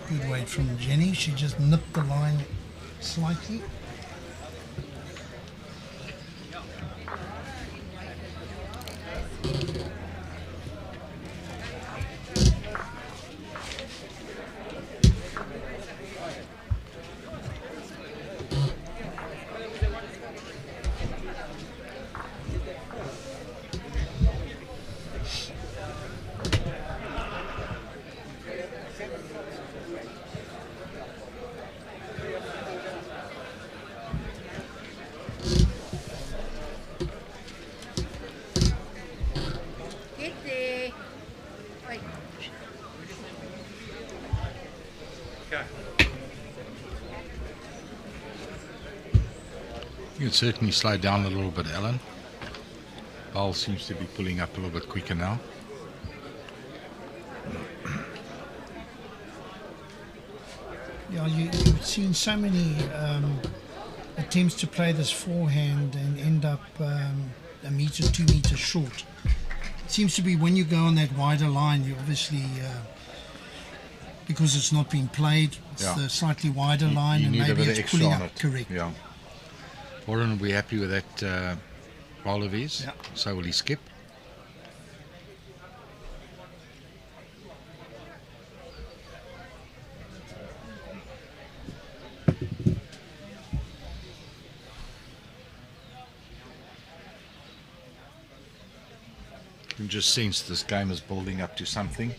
B: Good weight from Jenny. She just nipped the line slightly.
A: You can certainly slow down a little bit, Alan. Ball seems to be pulling up a little bit quicker now.
B: Yeah, you've seen so many attempts to play this forehand and end up a metre, 2 metres short. It seems to be when you go on that wider line, you obviously, because it's not been played, it's the slightly wider line,
A: you
B: and
A: need a
B: maybe
A: bit of
B: it's
A: extra
B: pulling
A: on
B: up.
A: it.
B: Correct.
A: Yeah. Warren will be happy with that roll of his.
B: Yeah.
A: So will he skip. You can just sense this game is building up to something.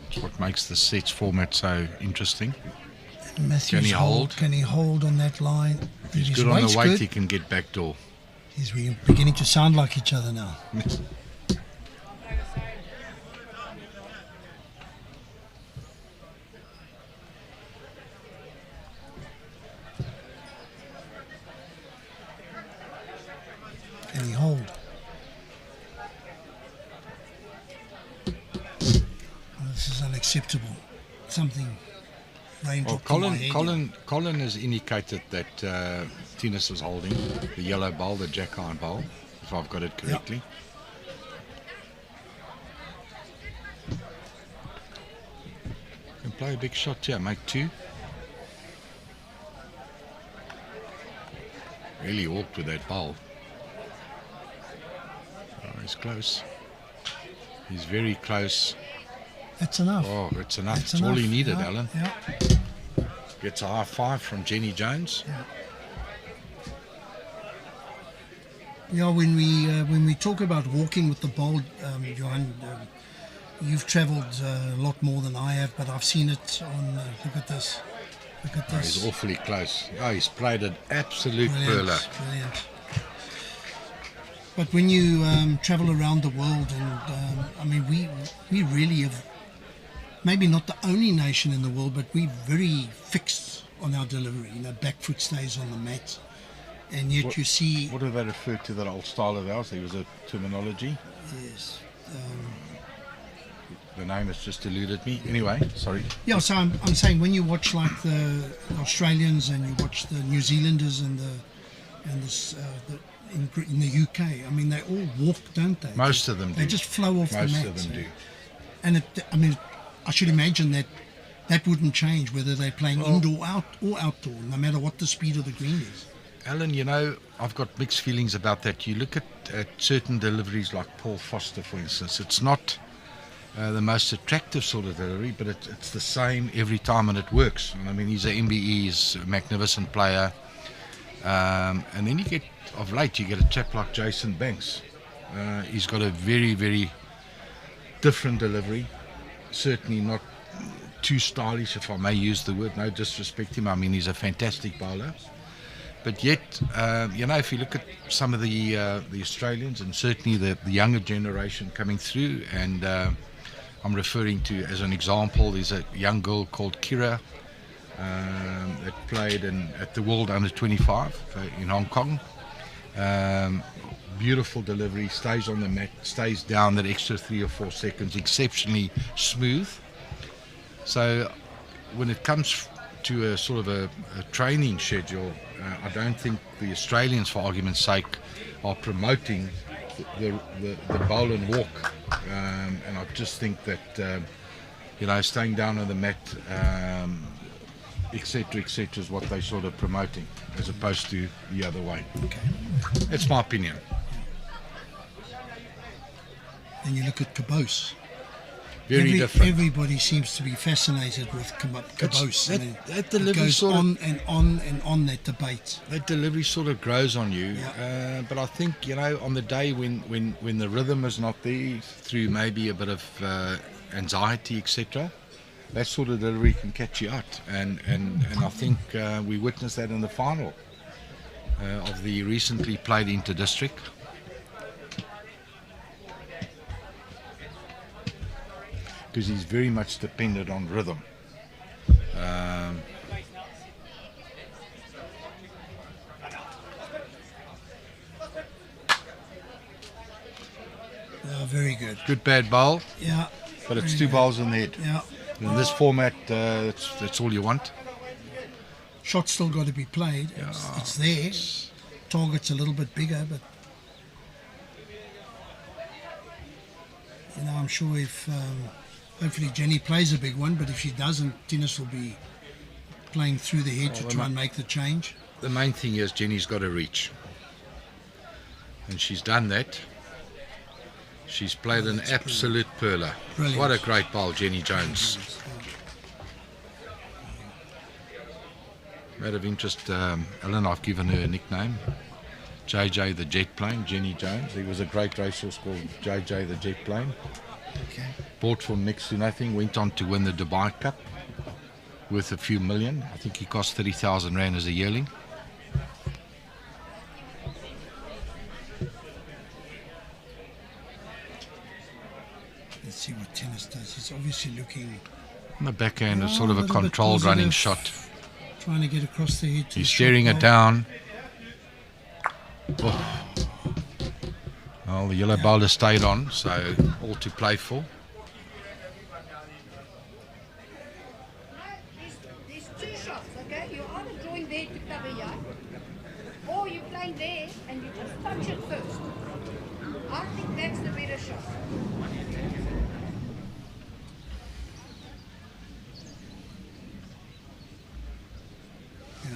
A: It's what makes the sets format so interesting.
B: Mathews
A: Can he hold?
B: Can he hold on that line?
A: He's
B: His
A: good on
B: weight's
A: the weight,
B: good.
A: he can get back door.
B: He's beginning to sound like each other now. Can he hold? This is unacceptable. Something
A: Well, Colin has indicated that Thinus is holding the yellow bowl, the jack-iron bowl, if I've got it correctly. Can play a big shot here, make 2. Really walked with that bowl. Oh, he's close. He's very close.
B: That's enough.
A: Oh, it's enough.
B: That's
A: It's all he
B: enough,
A: needed,
B: yeah,
A: Alan.
B: Yeah.
A: Gets a high five from Jenny Jones.
B: Yeah, when we talk about walking with the bowl, Johan, you've travelled a lot more than I have, but I've seen it on. Look at this. Look at
A: Oh,
B: this.
A: he's awfully close. Oh, he's played an absolute
B: Brilliant,
A: perler.
B: brilliant. But when you travel around the world, and I mean, we really have, maybe not the only nation in the world, but we're very fixed on our delivery. You know, back foot stays on the mat, and yet you see.
A: What do they refer to that old style of ours? There was a terminology.
B: Yes.
A: The name has just eluded me. Anyway, sorry.
B: Yeah, so I'm saying when you watch like the Australians and you watch the New Zealanders and the in the UK, I mean they all walk, don't they?
A: Most of them do.
B: They just flow off the mat.
A: Most of them do.
B: And I should imagine that wouldn't change whether they're playing indoor or outdoor, no matter what the speed of the green is.
A: Alan, you know, I've got mixed feelings about that. You look at certain deliveries like Paul Foster, for instance. It's not the most attractive sort of delivery, but it's the same every time and it works. And I mean, he's a MBE, he's a magnificent player. And then of late, you get a chap like Jason Banks. He's got a very, very different delivery. Certainly not too stylish, if I may use the word. No disrespect to him. I mean, he's a fantastic bowler. But yet, you know, if you look at some of the Australians and certainly the younger generation coming through, and I'm referring to, as an example, there's a young girl called Kira that played at the World Under 25 in Hong Kong. Beautiful delivery, stays on the mat, stays down that extra 3 or 4 seconds, exceptionally smooth. So when it comes to a sort of a training schedule, I don't think the Australians, for argument's sake, are promoting the bowl and walk, and I just think that you know, staying down on the mat, etc., is what they're sort of promoting, as opposed to the other way.
B: Okay.
A: That's my opinion.
B: And you look at Caboose.
A: Very different.
B: Everybody seems to be fascinated with Caboose.
A: That delivery
B: goes
A: sort of,
B: on and on and on, that debate.
A: That delivery sort of grows on you.
B: Yeah.
A: But I think, you know, on the day when the rhythm is not there, through maybe a bit of anxiety, etc., that sort of delivery can catch you out. And I think we witnessed that in the final of the recently played inter-district. Because he's very much dependent on rhythm.
B: Very good.
A: Good bad bowl.
B: Yeah.
A: But it's 2 bowls in the head.
B: Yeah.
A: In this format, that's all you want.
B: Shot's still got to be played.
A: Yeah.
B: It's there. Target's a little bit bigger, but you know, I'm sure if hopefully Jenny plays a big one, but if she doesn't, Thinus will be playing through the head to try and make the change.
A: The main thing is Jenny's got to reach, and she's done that. She's played an absolute perler.
B: Brilliant.
A: What a great bowl, Jenny Jones. Out of interest, Ellen, I've given her a nickname, JJ the Jet Plane, Jenny Jones. There was a great racehorse called JJ the Jet Plane.
B: Okay.
A: Bought from next to nothing, went on to win the Dubai Cup worth a few million. I think he cost 30,000 Rand as a yearling.
B: Let's see what Thinus does. He's obviously looking
A: On the backhand, it's sort of a controlled running shot.
B: Trying to get across the head.
A: He's staring it down. Oh. Well, the yellow bowler stayed on, so all to play for.
L: There's 2 shots, okay? You're either drawing there to cover here, or you're playing there and you just touch it first. I think that's the better shot.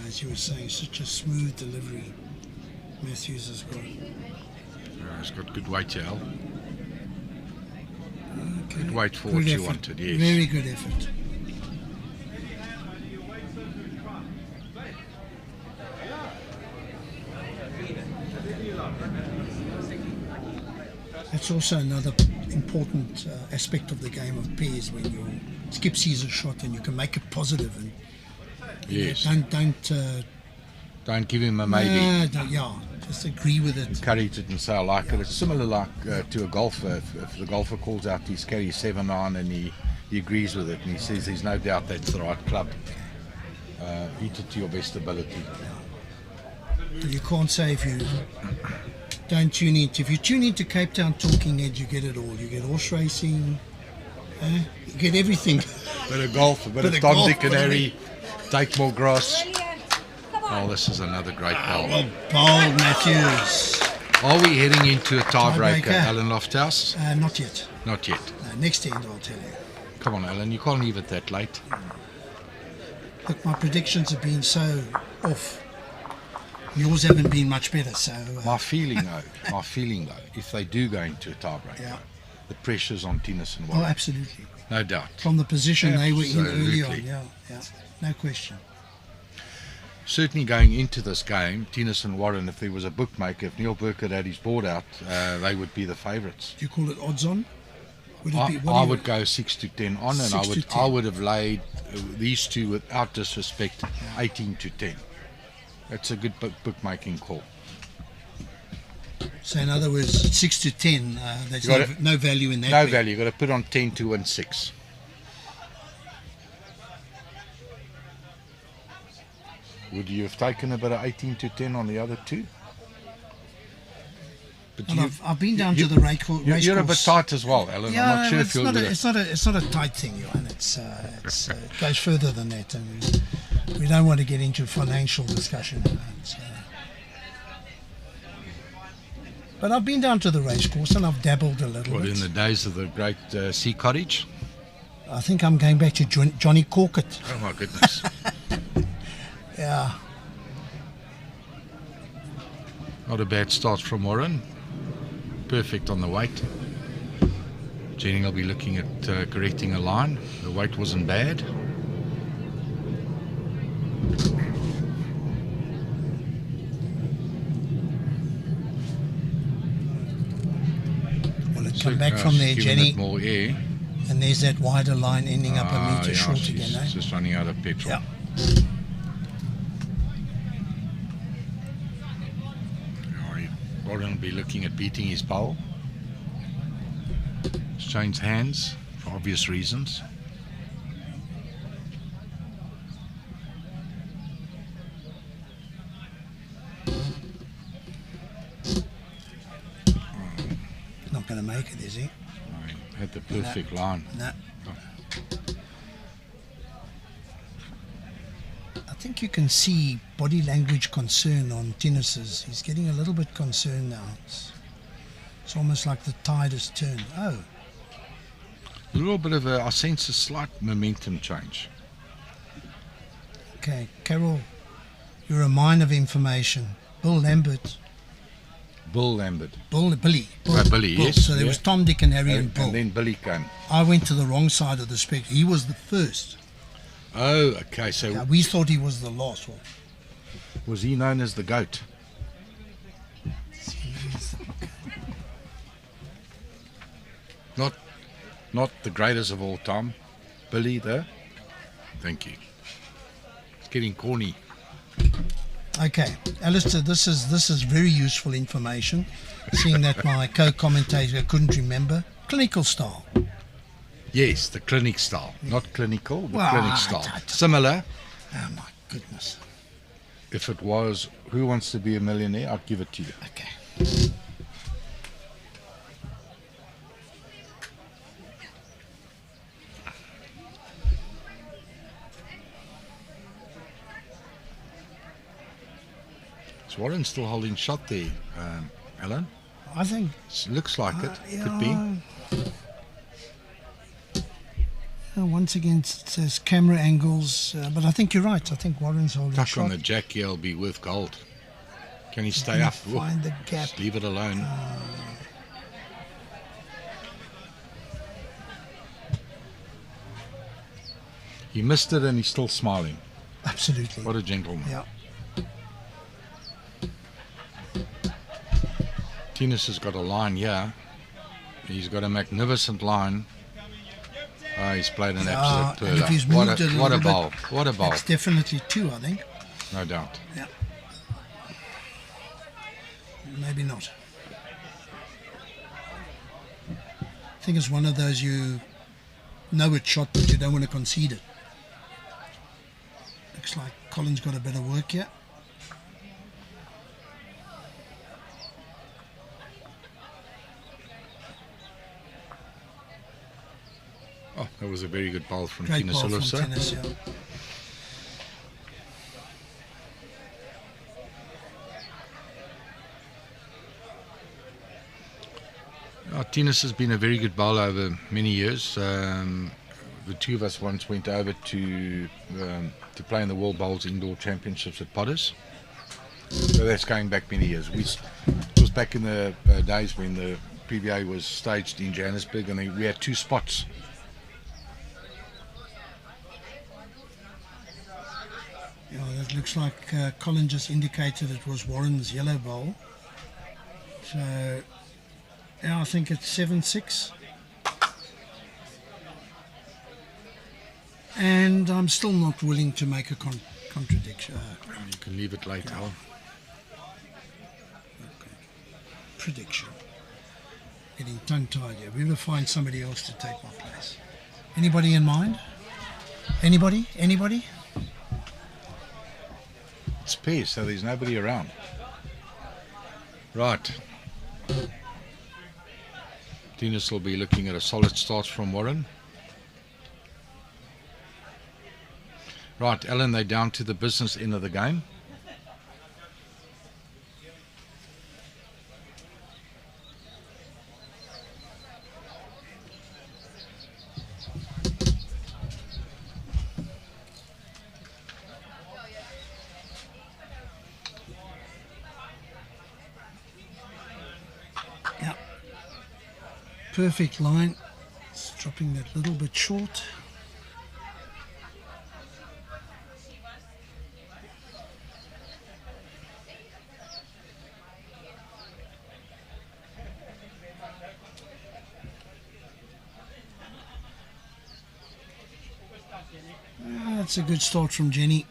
B: As you were saying, such a smooth delivery. Mathews has got.
A: He's got good weight here, Al.
B: Okay.
A: Good weight for
B: Good
A: what you
B: effort.
A: wanted, yes.
B: Very good effort. That's also another important aspect of the game of pairs, when your skip sees a shot and you can make it positive and
A: Yes.
B: don't
A: give him a maybe.
B: Yeah, just agree with it.
A: Encourage it and say I like it. It's similar like to a golfer. If the golfer calls out his carry 7-iron and he agrees with it and he says there's no doubt that's the right club, hit it to your best ability.
B: You can't say if you don't tune in. If you tune into Cape Town Talking Heads, you get it all. You get horse racing, you get everything.
A: Bit of golf, a bit of Tom, Dick and Harry, take more grass. Oh, this is another great bowl.
B: Well bowled, Mathews.
A: Are we heading into a tiebreaker,
B: Tiebreaker.
A: Alan Lofthouse?
B: Not yet.
A: Not yet.
B: No, next end, I'll tell you.
A: Come on, Alan, you can't leave it that late.
B: Look, my predictions have been so off. Yours haven't been much better, so...
A: My feeling though, if they do go into a tiebreaker,
B: Yeah.
A: the pressure's on Thinus and
B: Oh,
A: Warren.
B: absolutely.
A: No doubt.
B: From the position they were in early on,
A: Absolutely.
B: yeah, no question.
A: Certainly going into this game, Thinus and Warren, if there was a bookmaker, if Neil Burkett had his board out, they would be the favourites.
B: Do you call it odds on? Would it be,
A: I would go 6 to 10 on, and
B: 6 to 10.
A: I would have laid these two, without disrespect, 18 to 10. That's a good bookmaking call.
B: So in other words, 6 to 10, there's
A: You got
B: no value in that.
A: No
B: bet.
A: value. You've got to put on 10 to win 6. Would you have taken a bit of 18 to 10 on the other two? But
B: Well, I've been down to the race course.
A: You're a bit tight as well, Alan.
B: Yeah,
A: I'm not sure
B: it's
A: if you'll
B: not
A: do
B: a,
A: it.
B: it's not a tight thing, Johan. It goes further than that, and we don't want to get into financial discussion. But I've been down to the race course and I've dabbled a little
A: Well,
B: bit.
A: in the days of the great Sea Cottage.
B: I think I'm going back to Johnny Corkett.
A: Oh my goodness.
B: Yeah.
A: Not a bad start from Warren. Perfect on the weight. Jenny will be looking at correcting a line. The weight wasn't bad.
B: Well, it come back from there,
A: giving
B: Jenny.
A: it more air.
B: And there's that wider line ending up a metre
A: Yeah,
B: short
A: she's
B: again, eh?
A: just running out of petrol.
B: Yeah.
A: Warren will be looking at beating his bowl. He's changed hands for obvious reasons.
B: Not going to make it, is he?
A: Had the perfect line.
B: No. I think you can see body language concern on Thinus's. He's getting a little bit concerned now. It's almost like the tide has turned. Oh,
A: A little bit of I sense a slight momentum change.
B: okay. Carol, you're a mine of information. Bill Lambert.
A: Billy.
B: Billy.
A: Billy, yes.
B: So there was
A: yeah.
B: Tom, Dick and Harry and Bill.
A: And then Billy came.
B: I went to the wrong side of the spectrum. He was the first.
A: Oh, okay. So
B: Yeah, we thought he was the last one.
A: was he known as the GOAT? Not the greatest of all time. Billy, though. Thank you. It's getting corny.
B: Okay, Alistair, this is very useful information, seeing that my co-commentator couldn't remember. Clinical style.
A: Yes, the clinic style. Not clinical, but
B: Well,
A: clinic style. Similar.
B: Oh my goodness.
A: If it was Who Wants to Be a Millionaire, I'd give it to you.
B: Okay.
A: Is Warren still holding shot there, Alan?
B: I think.
A: Looks like it.
B: Yeah.
A: Could be.
B: Once again, it says camera angles, but I think you're right. I think Warren's holding
A: Tuck
B: shot.
A: on the jack here will be worth gold. Can he stay up?
B: Find the gap.
A: Just leave it alone. He missed it and he's still smiling.
B: Absolutely.
A: What a gentleman.
B: Yeah.
A: Thinus has got a line here. He's got a magnificent line. Oh, he's played an absolute
B: And if he's
A: pearler.
B: moved it a
A: What a
B: little
A: bowl.
B: bit,
A: What a bowl.
B: That's definitely 2, I think.
A: No doubt.
B: Yeah. Maybe not. I think it's one of those you know it's shot, but you don't want to concede it. Looks like Colin's got a bit of work here.
A: Oh, that was a very good bowl from
B: Great
A: Thinus
B: ball from
A: Oelofse.
B: Thinus, yeah.
A: Thinus has been a very good bowler over many years. The two of us once went over to play in the World Bowls Indoor Championships at Potters. So that's going back many years. It was back in the days when the PBA was staged in Johannesburg, and we had 2 spots.
B: Yeah, that looks like Colin just indicated it was Warren's yellow bowl. So, yeah, I think it's 7-6. And I'm still not willing to make a contradiction.
A: You can leave it late, Al.
B: Prediction. Getting tongue-tied here. We will find somebody else to take my place. Anybody in mind? Anybody? Anybody?
A: It's pair, so there's nobody around. Right. Thinus will be looking at a solid start from Warren. Right, Alan, they're down to the business end of the game.
B: Yeah. Perfect line. It's dropping that little bit short. That's a good start from Jenny.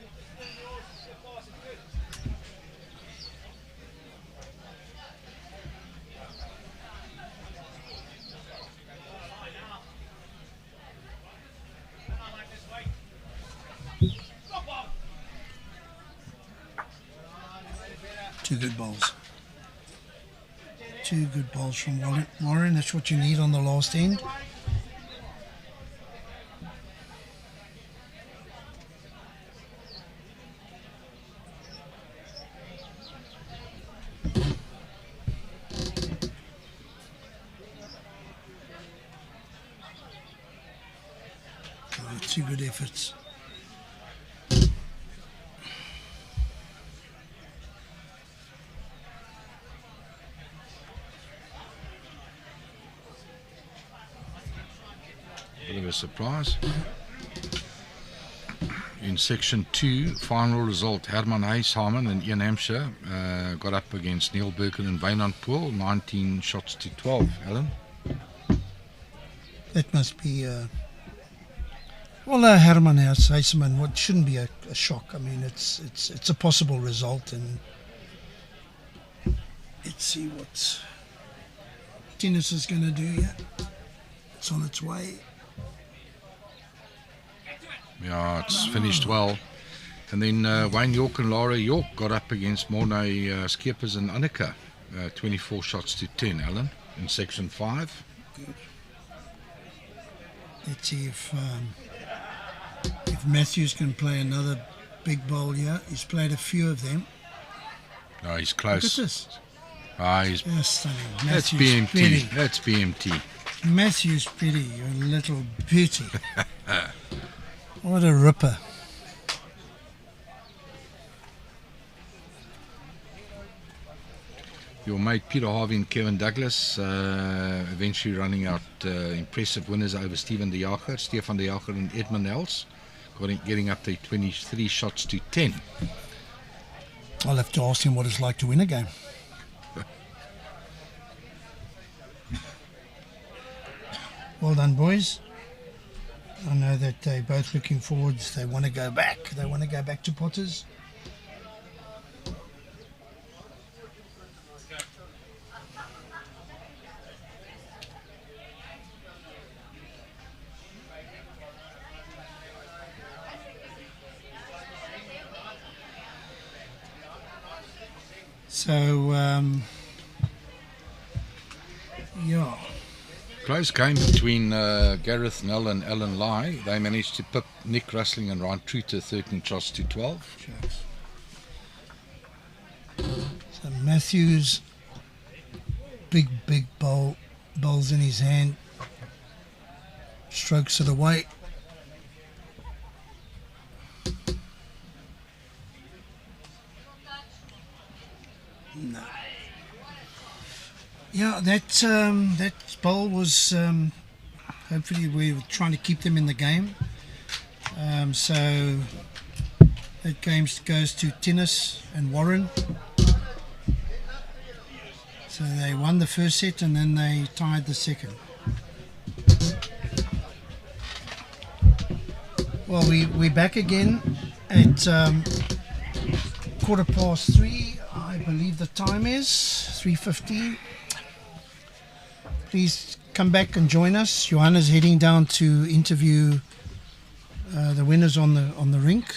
B: Two good bowls. Two good bowls from Warren. That's what you need on the last end. Two good efforts.
A: Bit of a surprise. In section 2, final result, Herman Huishamen and Ian Hampshire got up against Neil Birkin and Wynand Poole, 19 shots to 12. Alan?
B: That must be well, Herman Huishamen, what shouldn't be a shock. I mean, it's a possible result, and let's see what Thinus is going to do here. It's on its way.
A: Yeah, it's finished well. And then Wayne York and Laura York got up against Mornay Skeepers and Annika, 24 shots to 10, Alan, in section 5.
B: Good. Let's see if Mathews can play another big bowl here. He's played a few of them.
A: No, he's close.
B: Look at this.
A: He's
B: stunning.
A: That's
B: Mathews
A: BMT.
B: Phiri.
A: That's BMT.
B: Mathews Phiri, you little beauty. What a ripper.
A: your mate Peter Harvey and Kevin Douglas eventually running out impressive winners over Stefan de Jager and Edmund Els, getting up to 23 shots to 10.
B: I'll have to ask him what it's like to win a game. Well done, boys. I know that they're both looking forwards. They want to go back. They want to go back to Potters. So, yeah.
A: Close game between Gareth Nell and Alan Lai. They managed to pip Nick Rustling and Ryan Truter 13 shots to 12.
B: So Mathews, big bowls in his hand, strokes it away. No. Yeah, that bowl was hopefully we were trying to keep them in the game. So that game goes to Thinus and Warren. So they won the first set and then they tied the second. Well, we're back again at 3:15. I believe the time is 3:15. Please come back and join us. Johanna's heading down to interview the winners on the rink.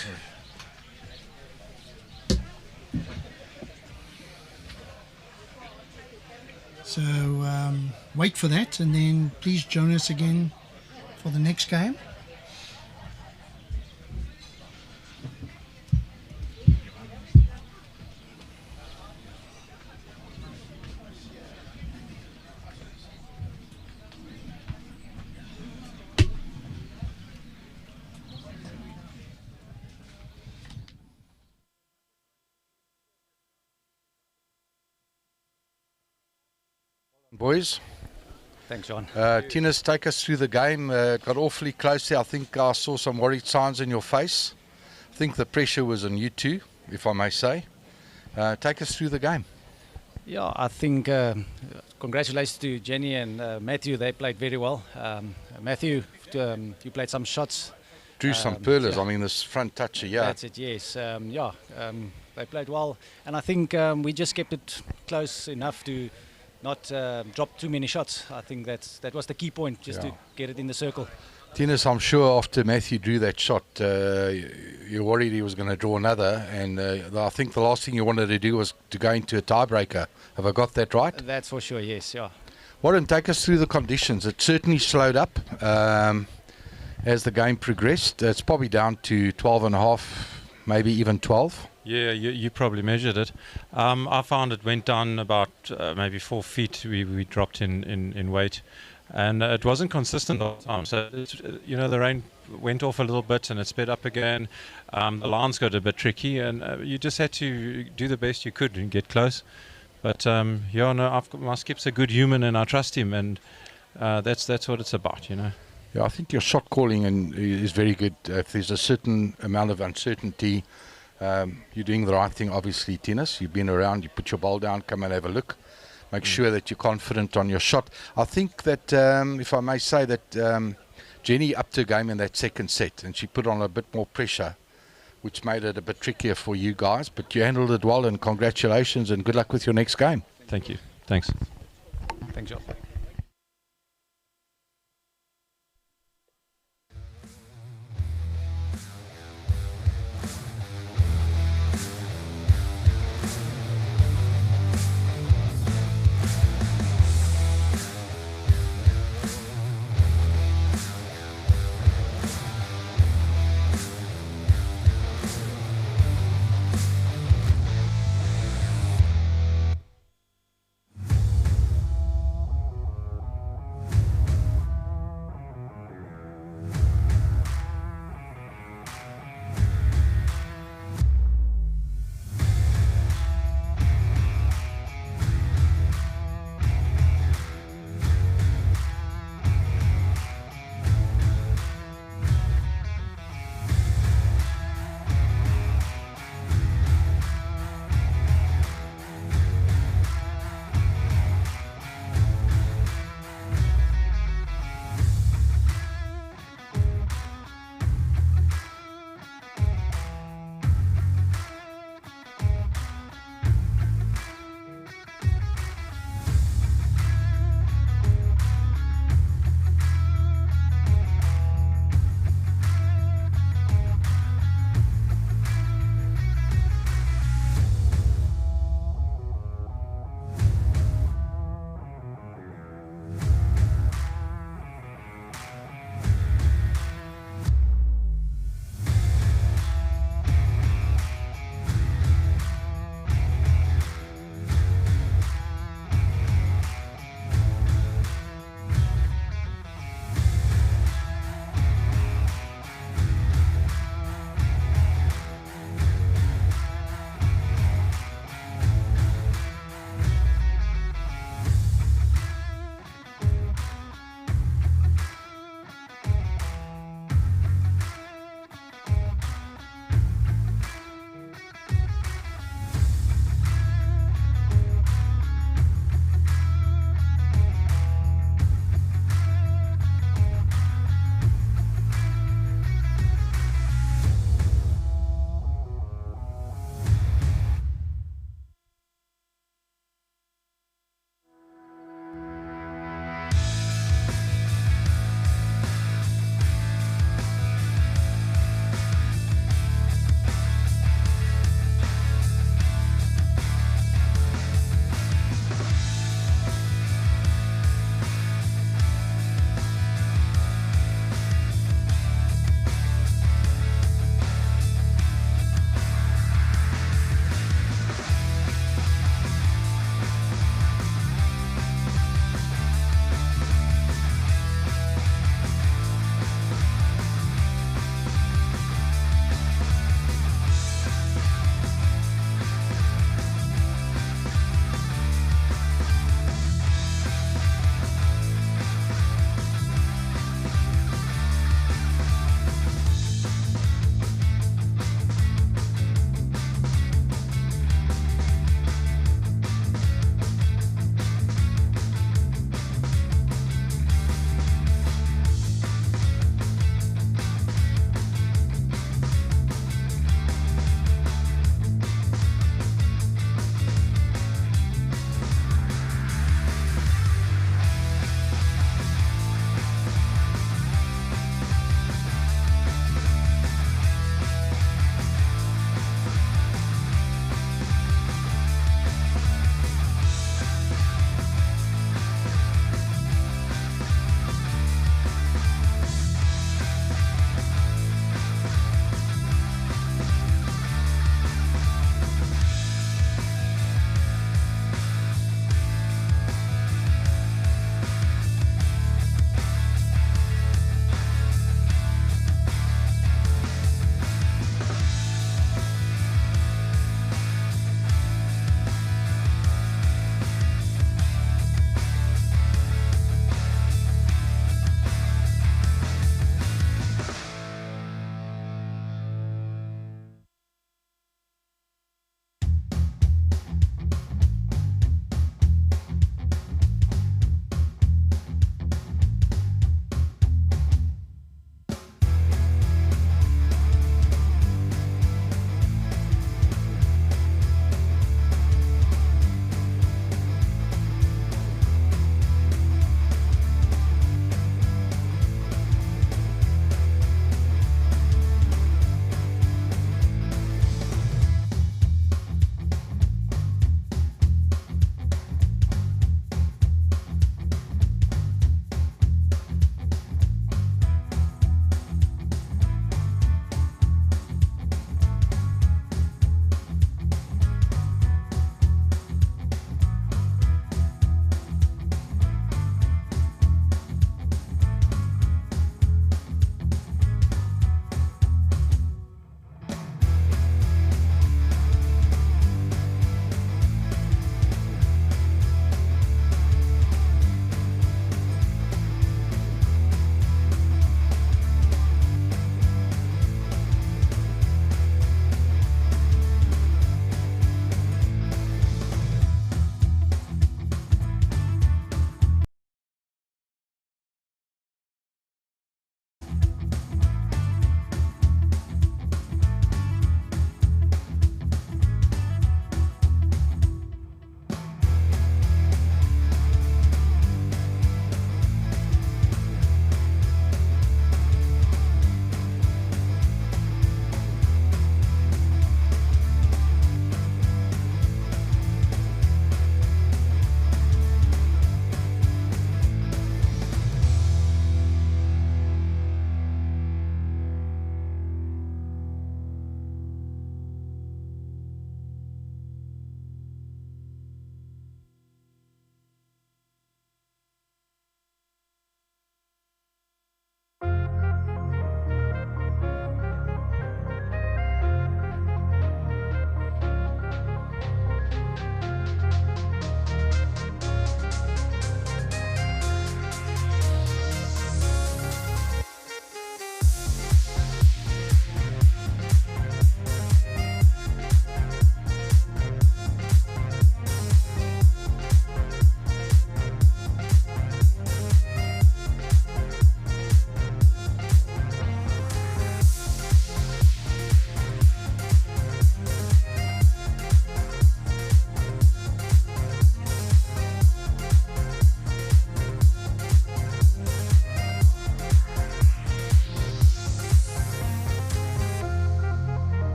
B: So wait for that, and then please join us again for the next game.
A: Boys.
H: Thanks, Shaun.
A: Thinus, take us through the game. Got awfully close there. I think I saw some worried signs in your face. I think the pressure was on you too, if I may say. Take us through the game.
H: Yeah, I think congratulations to Jenny and Matthew. They played very well. Matthew, you played some shots.
A: Drew some pearlers. I mean, this front toucher, yeah.
H: That's it, yes. They played well. And I think we just kept it close enough to not drop too many shots. I think that was the key point, just to get it in the circle.
A: Thinus, I'm sure after Matthew drew that shot, you worried he was going to draw another, and I think the last thing you wanted to do was to go into a tiebreaker. Have I got that right?
H: That's for sure, yes, yeah.
A: Warren, take us through the conditions. It certainly slowed up as the game progressed. It's probably down to 12.5, maybe even 12.
I: Yeah, you probably measured it. I found it went down about maybe 4 feet. We dropped in weight, and it wasn't consistent all the time. So the rain went off a little bit and it sped up again. The lines got a bit tricky, and you just had to do the best you could and get close. But my skip's a good human, and I trust him, and that's what it's about, Yeah,
A: I think your shot calling is very good. If there's a certain amount of uncertainty, you're doing the right thing, obviously, Thinus. You've been around, you put your ball down, come and have a look. Make sure that you're confident on your shot. I think that, if I may say, that Jenny upped her game in that second set, and she put on a bit more pressure, which made it a bit trickier for you guys. But you handled it well, and congratulations, and good luck with your next game.
I: Thank you. Thanks.
H: Thanks, John.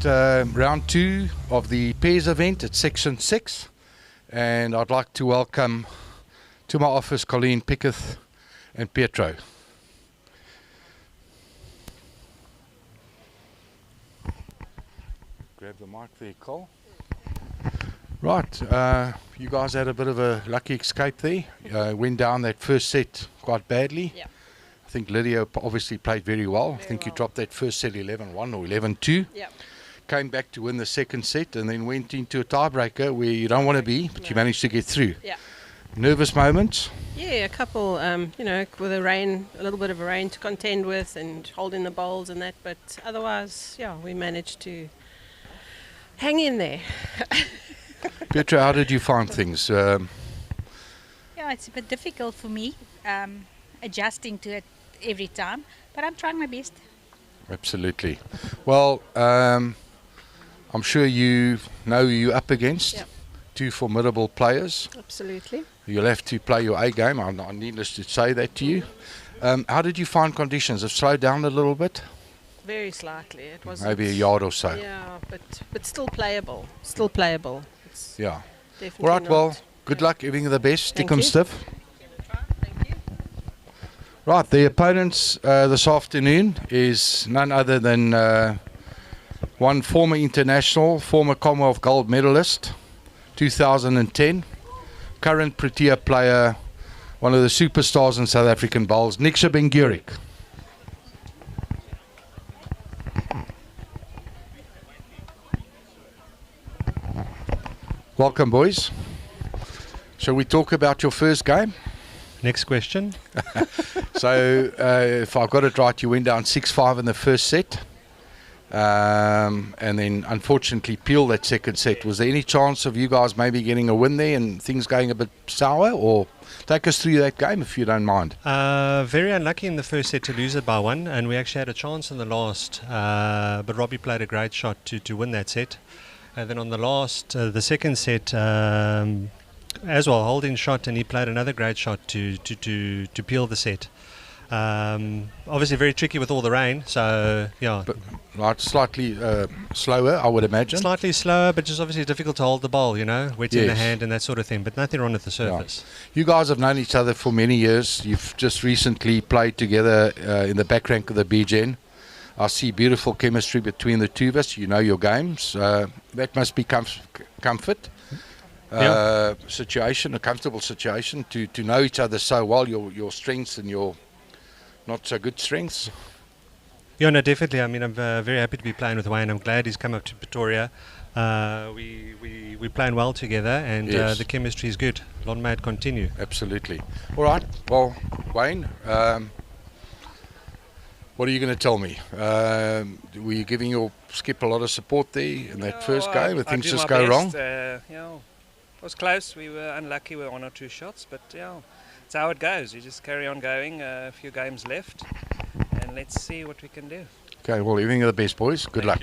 A: round 2 of the pairs event at section 6, and I'd like to welcome to my office Colleen, Piketh and Petro. Grab the mic there, Cole. Right, you guys had a bit of a lucky escape there. Went down that first set quite badly.
D: Yeah.
A: I think Lydia obviously played very well. I think you dropped that first set 11-1 or 11-2.
D: Yeah.
A: Came back to win the second set and then went into a tiebreaker where you don't want to be, but you managed to get through.
D: Yeah.
A: Nervous moments?
D: Yeah, a couple, with a little bit of a rain to contend with and holding the bowls and that, but otherwise, yeah, we managed to hang in there.
A: Petro, how did you find things?
O: Yeah, it's a bit difficult for me, adjusting to it every time, but I'm trying my best.
A: Absolutely. Well, I'm sure you know who you're up against.
D: Yep.
A: 2 formidable players.
D: Absolutely.
A: You'll have to play your A game. I'm needless to say that to you. How did you find conditions? Have slowed down a little bit?
D: Very slightly. It was
A: maybe a yard or so.
D: Yeah, but still playable. Still playable. It's
A: yeah.
D: Definitely
A: all right.
D: not.
A: Well, good luck. Everything the best. Stick
D: Thank
A: 'em
D: you.
A: stiff. Right, the opponents this afternoon is none other than one former international, former Commonwealth gold medalist, 2010, current Protea player, one of the superstars in South African bowls, Niksa Benguric. Welcome, boys. Shall we talk about your first game?
P: Next question.
A: So, if I've got it right, you went down 6-5 in the first set, and then unfortunately peeled that second set. Was there any chance of you guys maybe getting a win there and things going a bit sour? Or take us through that game if you don't mind.
P: Very unlucky in the first set to lose it by 1, and we actually had a chance in the last, but Robbie played a great shot to win that set. And then on the last, the second set, as well, holding shot, and he played another great shot to peel the set. Obviously very tricky with all the rain, so yeah.
A: But right, slightly slower, I would imagine.
P: Slightly slower, but just obviously difficult to hold the bowl, wet in the hand and that sort of thing, but nothing wrong with the surface.
A: Yeah. You guys have known each other for many years. You've just recently played together in the back rank of the BGen. I see beautiful chemistry between the two of us. You know your games. That must be comfort. Situation, a comfortable situation to know each other so well, your strengths and your not so good strengths.
P: Yeah, no, definitely. I mean, I'm very happy to be playing with Wayne. I'm glad he's come up to Pretoria. We're playing well together, and
A: Yes.
P: the chemistry is good. Long may it continue.
A: Absolutely. All right. Well, Wayne, what are you going to tell me? Were you giving your skip a lot of support there in that first game? Did things just go wrong?
Q: It was close. We were unlucky with 1 or 2 shots, but it's how it goes. You just carry on going. A few games left, and let's see what we can do.
A: Okay. Well, everything of the best, boys. Good luck.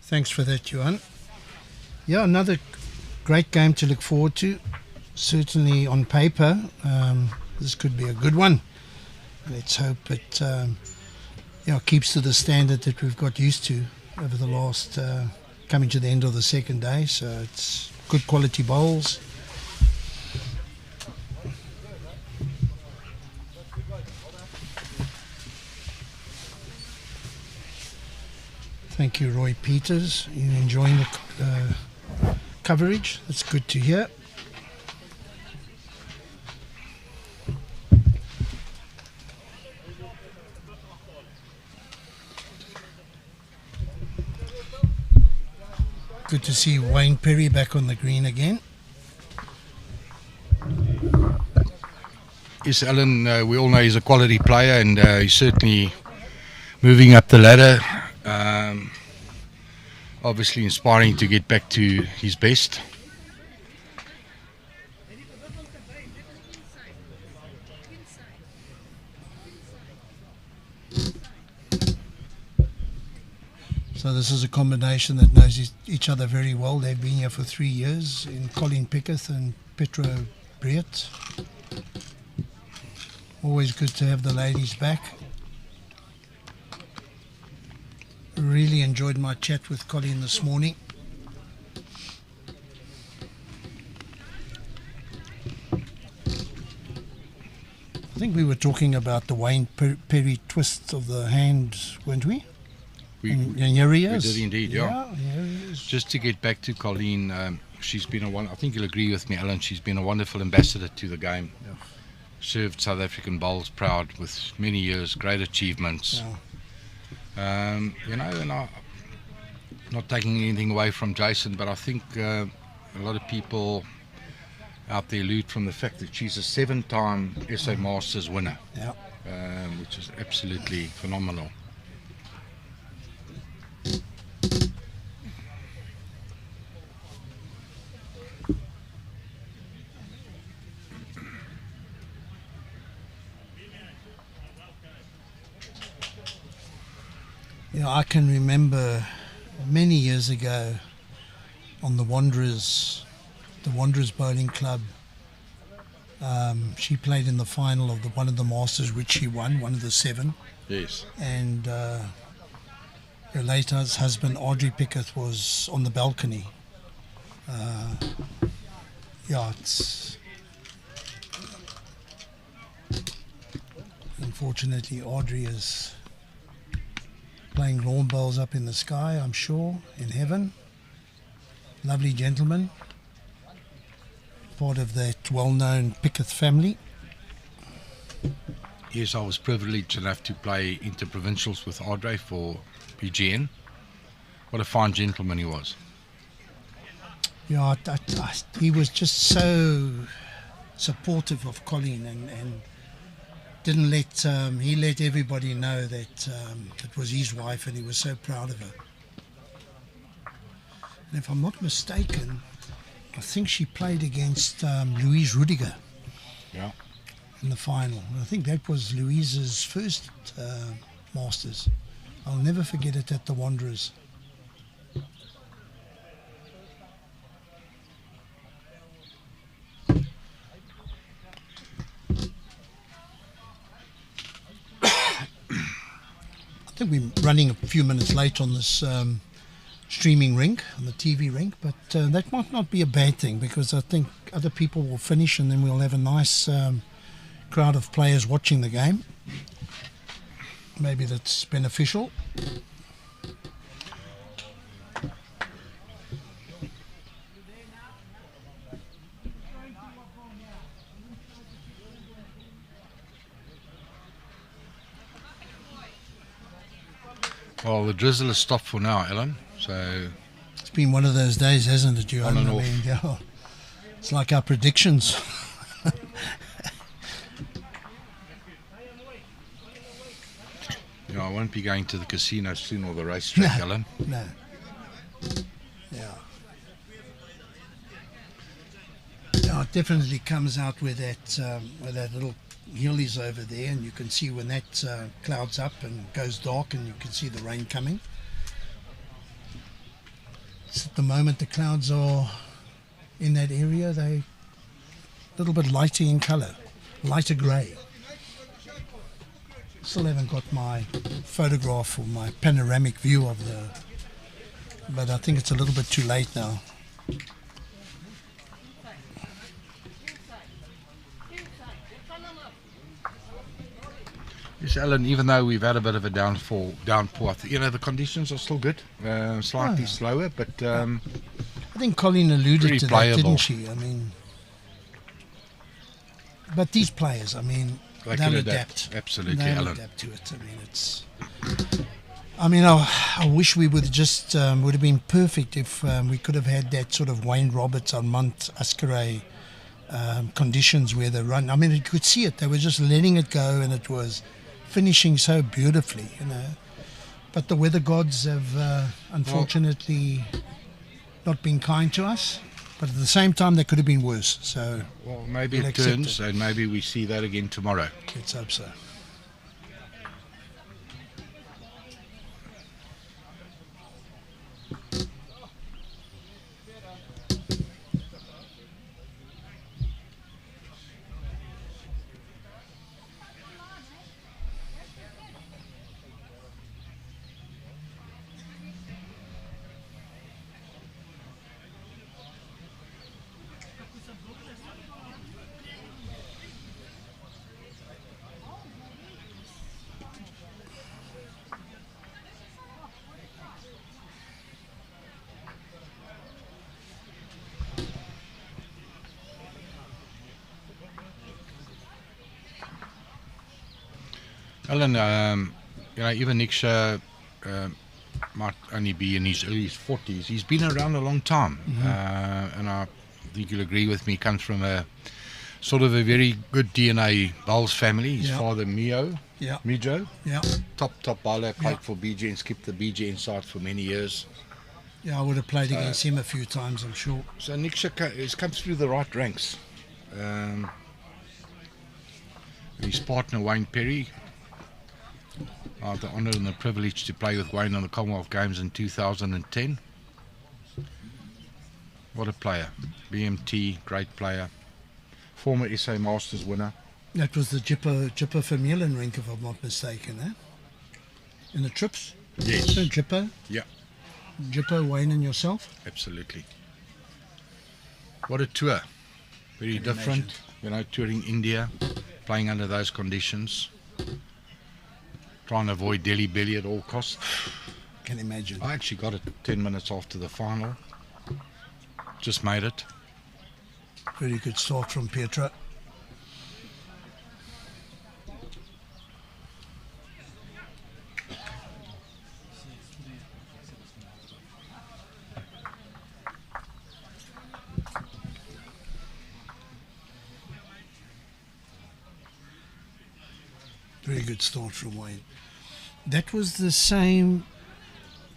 B: Thanks for that, Johan. Yeah, another great game to look forward to. Certainly on paper, this could be a good one. Let's hope it keeps to the standard that we've got used to over the last, coming to the end of the second day. So it's good quality bowls. Thank you, Roy Peters. You're enjoying the coverage. That's good to hear. Good to see Wayne Phiri back on the green again.
A: Yes, Alan, we all know he's a quality player, and he's certainly moving up the ladder. Obviously inspiring to get back to his best.
B: So this is a combination that knows each other very well. They've been here for 3 years in Colleen Piketh and Petro Breedt. Always good to have the ladies back. Really enjoyed my chat with Colleen this morning. I think we were talking about the Wayne Perry twist of the hand, weren't we? And here he is.
A: We did indeed, yeah.
B: Here he is.
A: Just to get back to Colleen, she's been I think you'll agree with me, Alan, she's been a wonderful ambassador to the game.
B: Yeah.
A: Served South African bowls proud with many years, great achievements.
B: Yeah.
A: You know, and not taking anything away from Jason, but I think a lot of people out there allude from the fact that she's a 7-time SA Masters winner,
B: yeah.
A: Which is absolutely phenomenal.
B: Yeah, I can remember many years ago on the Wanderers Bowling Club. She played in the final of one of the Masters, which she won, one of the 7.
A: Yes.
B: And her late husband, Audrey Piketh, was on the balcony. It's unfortunately Audrey is playing lawn bowls up in the sky, I'm sure, in heaven. Lovely gentleman, part of that well-known Piketh family.
A: Yes, I was privileged enough to play inter-provincials with Audrey for PGN. What a fine gentleman he was.
B: Yeah, he was just so supportive of Colleen and didn't let he let everybody know that it was his wife, and he was so proud of her. And if I'm not mistaken, I think she played against Louise Rudiger.
A: Yeah.
B: In the final. And I think that was Louise's first Masters. I'll never forget it at the Wanderers. I think we're running a few minutes late on this streaming rink, on the TV rink, but that might not be a bad thing, because I think other people will finish and then we'll have a nice crowd of players watching the game. Maybe that's beneficial.
A: Well, the drizzle has stopped for now, Alan, so...
B: It's been one of those days, hasn't it, Johan?
A: On and
B: I
A: off.
B: mean, yeah, it's like our predictions.
A: You know, I won't be going to the casino soon or the racetrack,
B: No,
A: Alan.
B: no. Yeah. Yeah, it definitely comes out where that little hill is over there, and you can see when that clouds up and goes dark, and you can see the rain coming. So at the moment the clouds are in that area, they a little bit lighter in colour, lighter grey. Still haven't got my photograph or my panoramic view of but I think it's a little bit too late now.
A: Yes, Alan, even though we've had a bit of a downpour, you know, the conditions are still good, slightly slower, but
B: I think Colleen alluded to that, didn't she? I mean, but these players, I mean,
A: they
B: they'll
A: can
B: adapt.
A: Absolutely,
B: They'll
A: Alan.
B: adapt to it. I mean, it's. I mean, I wish we would just would have been perfect if we could have had that sort of Wayne Roberts on Mount Ascaray conditions where they run. I mean, you could see it. They were just letting it go, and it was finishing so beautifully, you know. But the weather gods have unfortunately not been kind to us. But at the same time, they could have been worse. So
A: well, maybe
B: we'll
A: it
B: accept
A: turns, and maybe we see that again tomorrow.
B: Let's hope so.
A: Alan, even Niksa might only be in his early 40s. He's been around a long time, and I think you'll agree with me. Comes from a sort of a very good DNA bowls family. His father Mijo, top bowler, played for BJ and skipped the BJ inside for many years.
B: Yeah, I would have played against him a few times, I'm sure.
A: So Niksa has come through the right ranks. His partner Wayne Phiri. I had the honour and the privilege to play with Wayne on the Commonwealth Games in 2010. What a player. BMT, great player. Former SA Masters winner.
B: That was the Jipper Vermeulen rink, if I'm not mistaken, eh? In the trips?
A: Yes.
B: So Jipper?
A: Yeah.
B: Jipper, Wayne and yourself?
A: Absolutely. What a tour. Very different. Touring India, playing under those conditions. Trying to avoid Delhi belly at all costs.
B: Can imagine.
A: I actually got it 10 minutes after the final. Just made it.
B: Very good start from Petro. Very good start from Wayne. That was the same,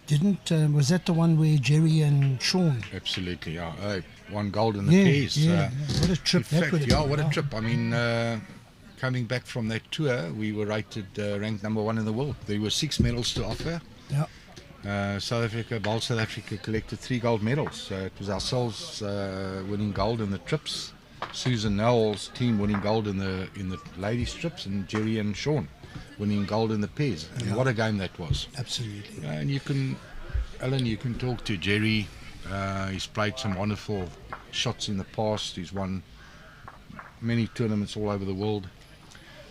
B: was that the one where Jerry and Shaun?
A: Absolutely, yeah. Won gold in the pairs.
B: Yeah. What a trip that would have been.
A: What a trip. I mean, coming back from that tour, we were rated ranked number 1 in the world. There were 6 medals to offer.
B: Yeah.
A: South Africa collected 3 gold medals. It was ourselves winning gold in the trips, Susan Nowell's team winning gold in the ladies trips, and Jerry and Shaun winning gold in the pairs. And what a game that was.
B: Absolutely.
A: And you can talk to Jerry. He's played some wonderful shots in the past. He's won many tournaments all over the world.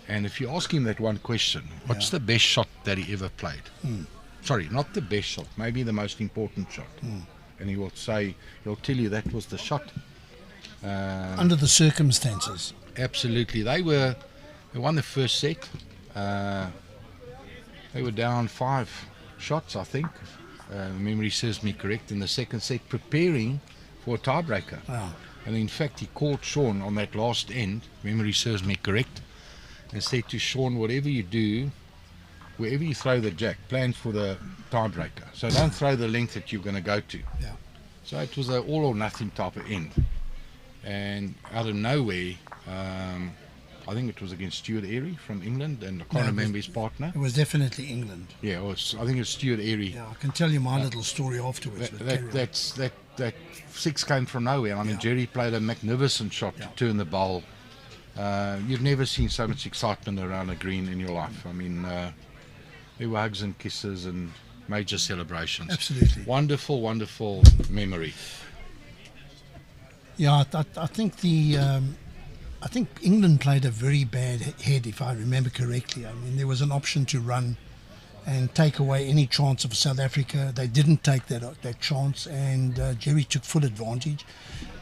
A: And if you ask him that one question, what's the best shot that he ever played? Sorry, not the best shot, maybe the most important shot. And he'll tell you that was the shot.
B: Under the circumstances.
A: Absolutely. They won the first set. They were down 5 shots, I think. Memory serves me correct. In the second set, preparing for a tiebreaker.
B: Wow.
A: And in fact, he called Shaun on that last end, memory serves me correct, and said to Shaun, whatever you do, wherever you throw the jack, plan for the tiebreaker. So don't throw the length that you're going to go to.
B: Yeah.
A: So it was an all or nothing type of end. And out of nowhere, I think it was against Stuart Airy from England, and I can't remember his partner.
B: It was definitely England.
A: Yeah, I think it's Stuart Airy.
B: Yeah, I can tell you my little story afterwards.
A: That 6 came from nowhere. I mean, Jerry played a magnificent shot to turn the bowl. You've never seen so much excitement around a green in your life. I mean, there were hugs and kisses and major celebrations.
B: Absolutely.
A: Wonderful, wonderful memory.
B: Yeah, I think I think England played a very bad head, if I remember correctly. I mean, there was an option to run and take away any chance of South Africa. They didn't take that chance, and Jerry took full advantage.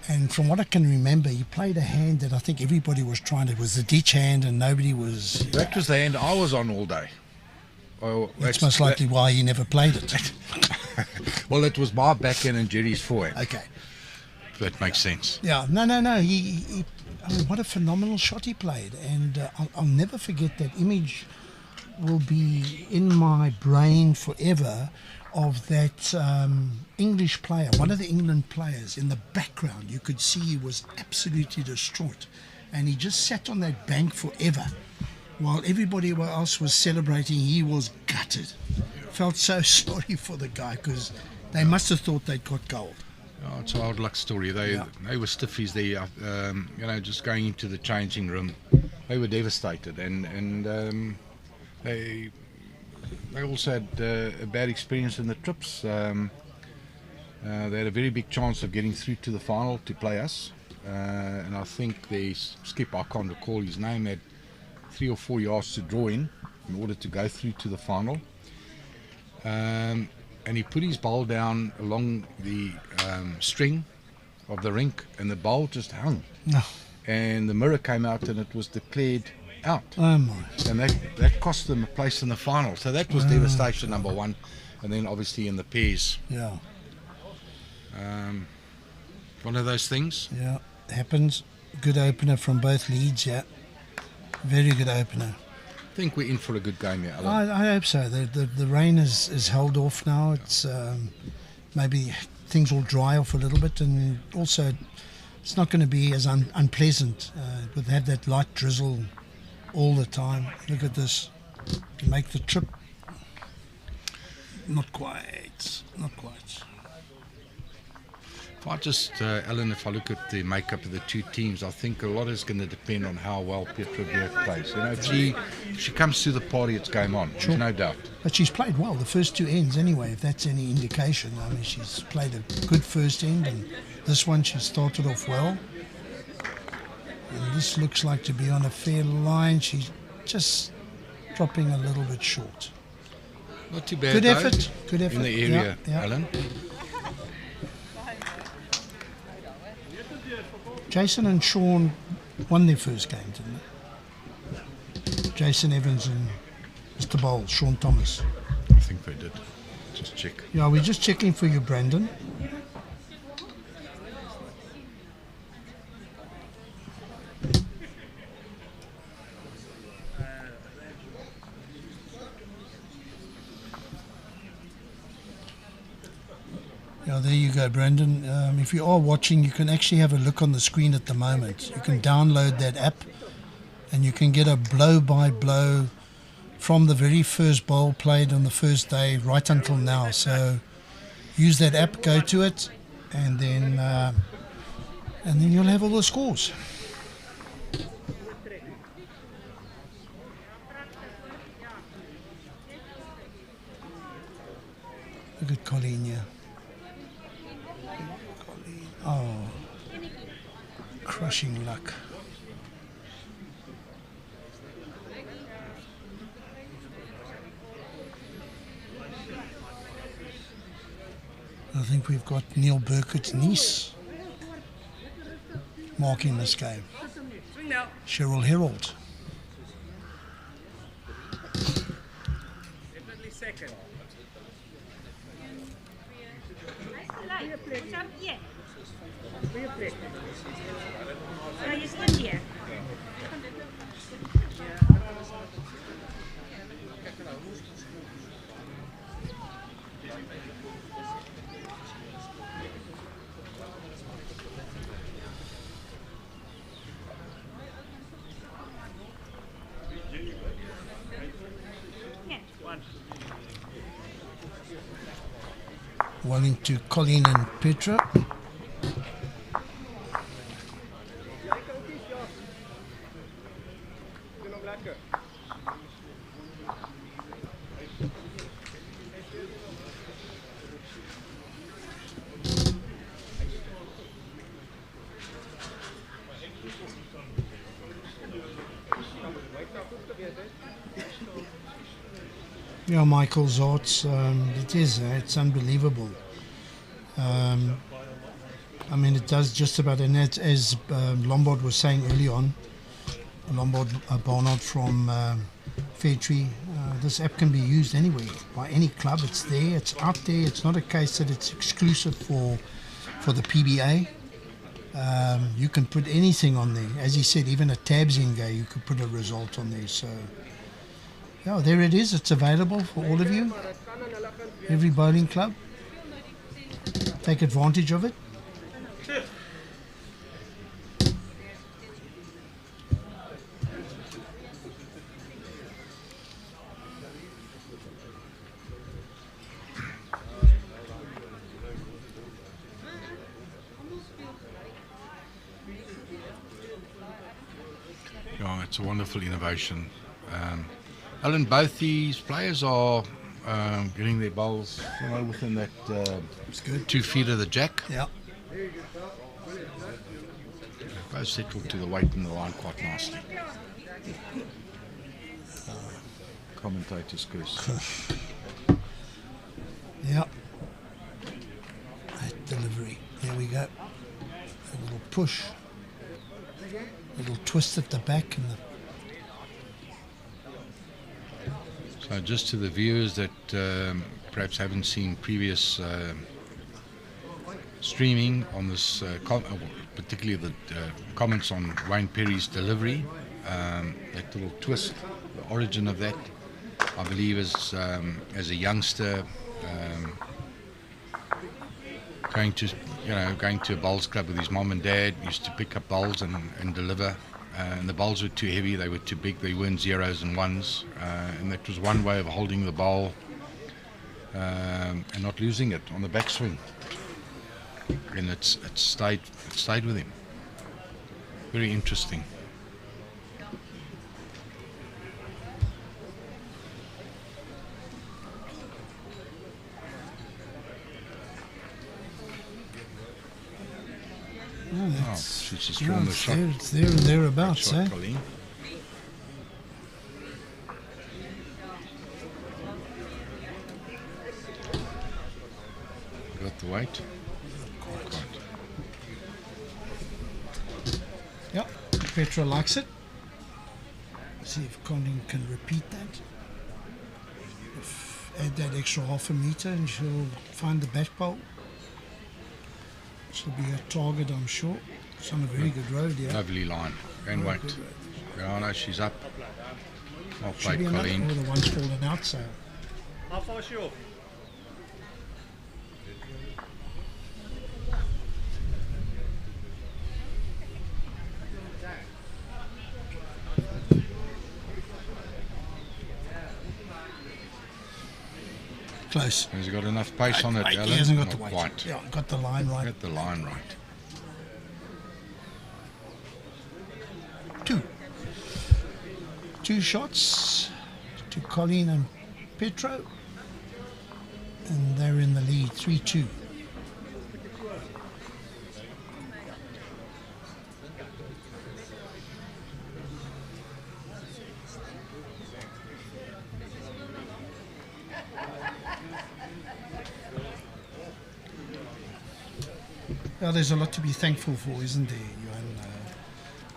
B: And from what I can remember, he played a hand that I think everybody was trying. It was a ditch hand, and nobody was.
A: That was the hand I was on all day. Well,
B: that's most likely why he never played it.
A: Well, it was my backhand and Jerry's forehand.
B: Okay.
A: That makes sense.
B: Yeah, no. He I mean, what a phenomenal shot he played, and I'll never forget that image. Will be in my brain forever of that English player, one of the England players. In the background, you could see he was absolutely distraught, and he just sat on that bank forever while everybody else was celebrating. He was gutted. Felt so sorry for the guy, because they must have thought they'd got gold.
A: Oh, it's a hard luck story. They were stiffies there, just going into the changing room. They were devastated, and they also had a bad experience in the trips. They had a very big chance of getting through to the final to play us, and I think the skip, I can't recall his name, had 3 or 4 yards to draw in order to go through to the final. And he put his bowl down along the string of the rink, and the bowl just hung.
B: No.
A: And the mirror came out, and it was declared out.
B: Oh my!
A: And that cost them a place in the final. So that was devastation number one. And then obviously in the pairs.
B: Yeah.
A: One of those things.
B: Yeah, happens. Good opener from both leads. Yeah, very good opener.
A: I think we're in for a good game here, Alan.
B: I hope so. The rain is held off now. It's maybe things will dry off a little bit, and also it's not going to be as unpleasant. We'll have that light drizzle all the time. Look at this. To make the trip. Not quite.
A: Alan, if I look at the makeup of the two teams, I think a lot is going to depend on how well Petro plays. You know, if she comes to the party, it's game on.
B: Sure.
A: There's no doubt.
B: But she's played well the first two ends anyway, if that's any indication. I mean, she's played a good first end, and this one she started off well. And this looks like to be on a fair line. She's just dropping a little bit short.
A: Not too bad.
B: Good
A: though,
B: effort. Good effort.
A: In the area,
B: Yeah.
A: Alan.
B: Jason and Shaun won their first game, didn't they? Jason Evans and Mr. Bowles, Shaun Thomas.
A: I think they did. Just check.
B: Yeah, we're just checking for you, Brandon. Yeah, there you go, Brandon. If you are watching, you can actually have a look on the screen at the moment. You can download that app and you can get a blow-by-blow from the very first bowl played on the first day right until now. So use that app, go to it, and then you'll have all the scores. Look at Colleen here. Oh, crushing luck. I think we've got Neil Burkett's niece marking this game. Cheryl Herold.
Q: Definitely second.
O: Yeah. So you stand here.
B: One into Colleen and Petro. Yeah, Michael Zorts, it's unbelievable. I mean, it does just about, and as Lombard was saying early on, Lombard Barnard from Fairtree, this app can be used anywhere, by any club. It's there, it's out there. It's not a case that it's exclusive for the PBA. You can put anything on there. As he said, even a tabs in game, you could put a result on there. So, yeah, there it is. It's available for all of you. Every bowling club. Take advantage of it.
A: Yeah, it's a wonderful innovation. Alan, both these players are getting their bowls, within that 2 feet of the jack.
B: Yeah.
A: Both settled to the weight in the line quite nicely. Commentator's curse.
B: Yeah. That delivery. There we go. A little push. A little twist at the back and the
A: So just to the viewers that perhaps haven't seen previous streaming on this, particularly the comments on Wayne Phiri's delivery, that little twist, the origin of that, I believe is as a youngster going to a bowls club with his mom and dad, used to pick up bowls and deliver. And the bowls were too heavy, they were too big, they weren't zeros and ones, and that was one way of holding the bowl and not losing it on the backswing. And it stayed with him. Very interesting. She's just drawn the shot.
B: It's there and thereabouts,
A: shot, Colleen. Got the weight. Quite.
B: Yep, Petro likes it. See if Colleen can repeat that. Add that extra half a metre and she'll find the back bowl. She'll be a target, I'm sure. It's on a very good road, yeah.
A: Lovely line. And
B: Very
A: weight.
B: good road.
A: Yeah, no, she's up. Well
B: Should
A: played,
B: be another,
A: Colleen.
B: the one's fallen out, so.
N: How far is she off?
B: Close.
A: Has he got enough pace on it, Alan?
B: He hasn't got
A: Not
B: the weight.
A: quite.
B: Yeah, got the line right.
A: Got the line right. Two
B: shots to Colleen and Petro, and they're in the lead, 3-2. Well, there's a lot to be thankful for, isn't there, Johan?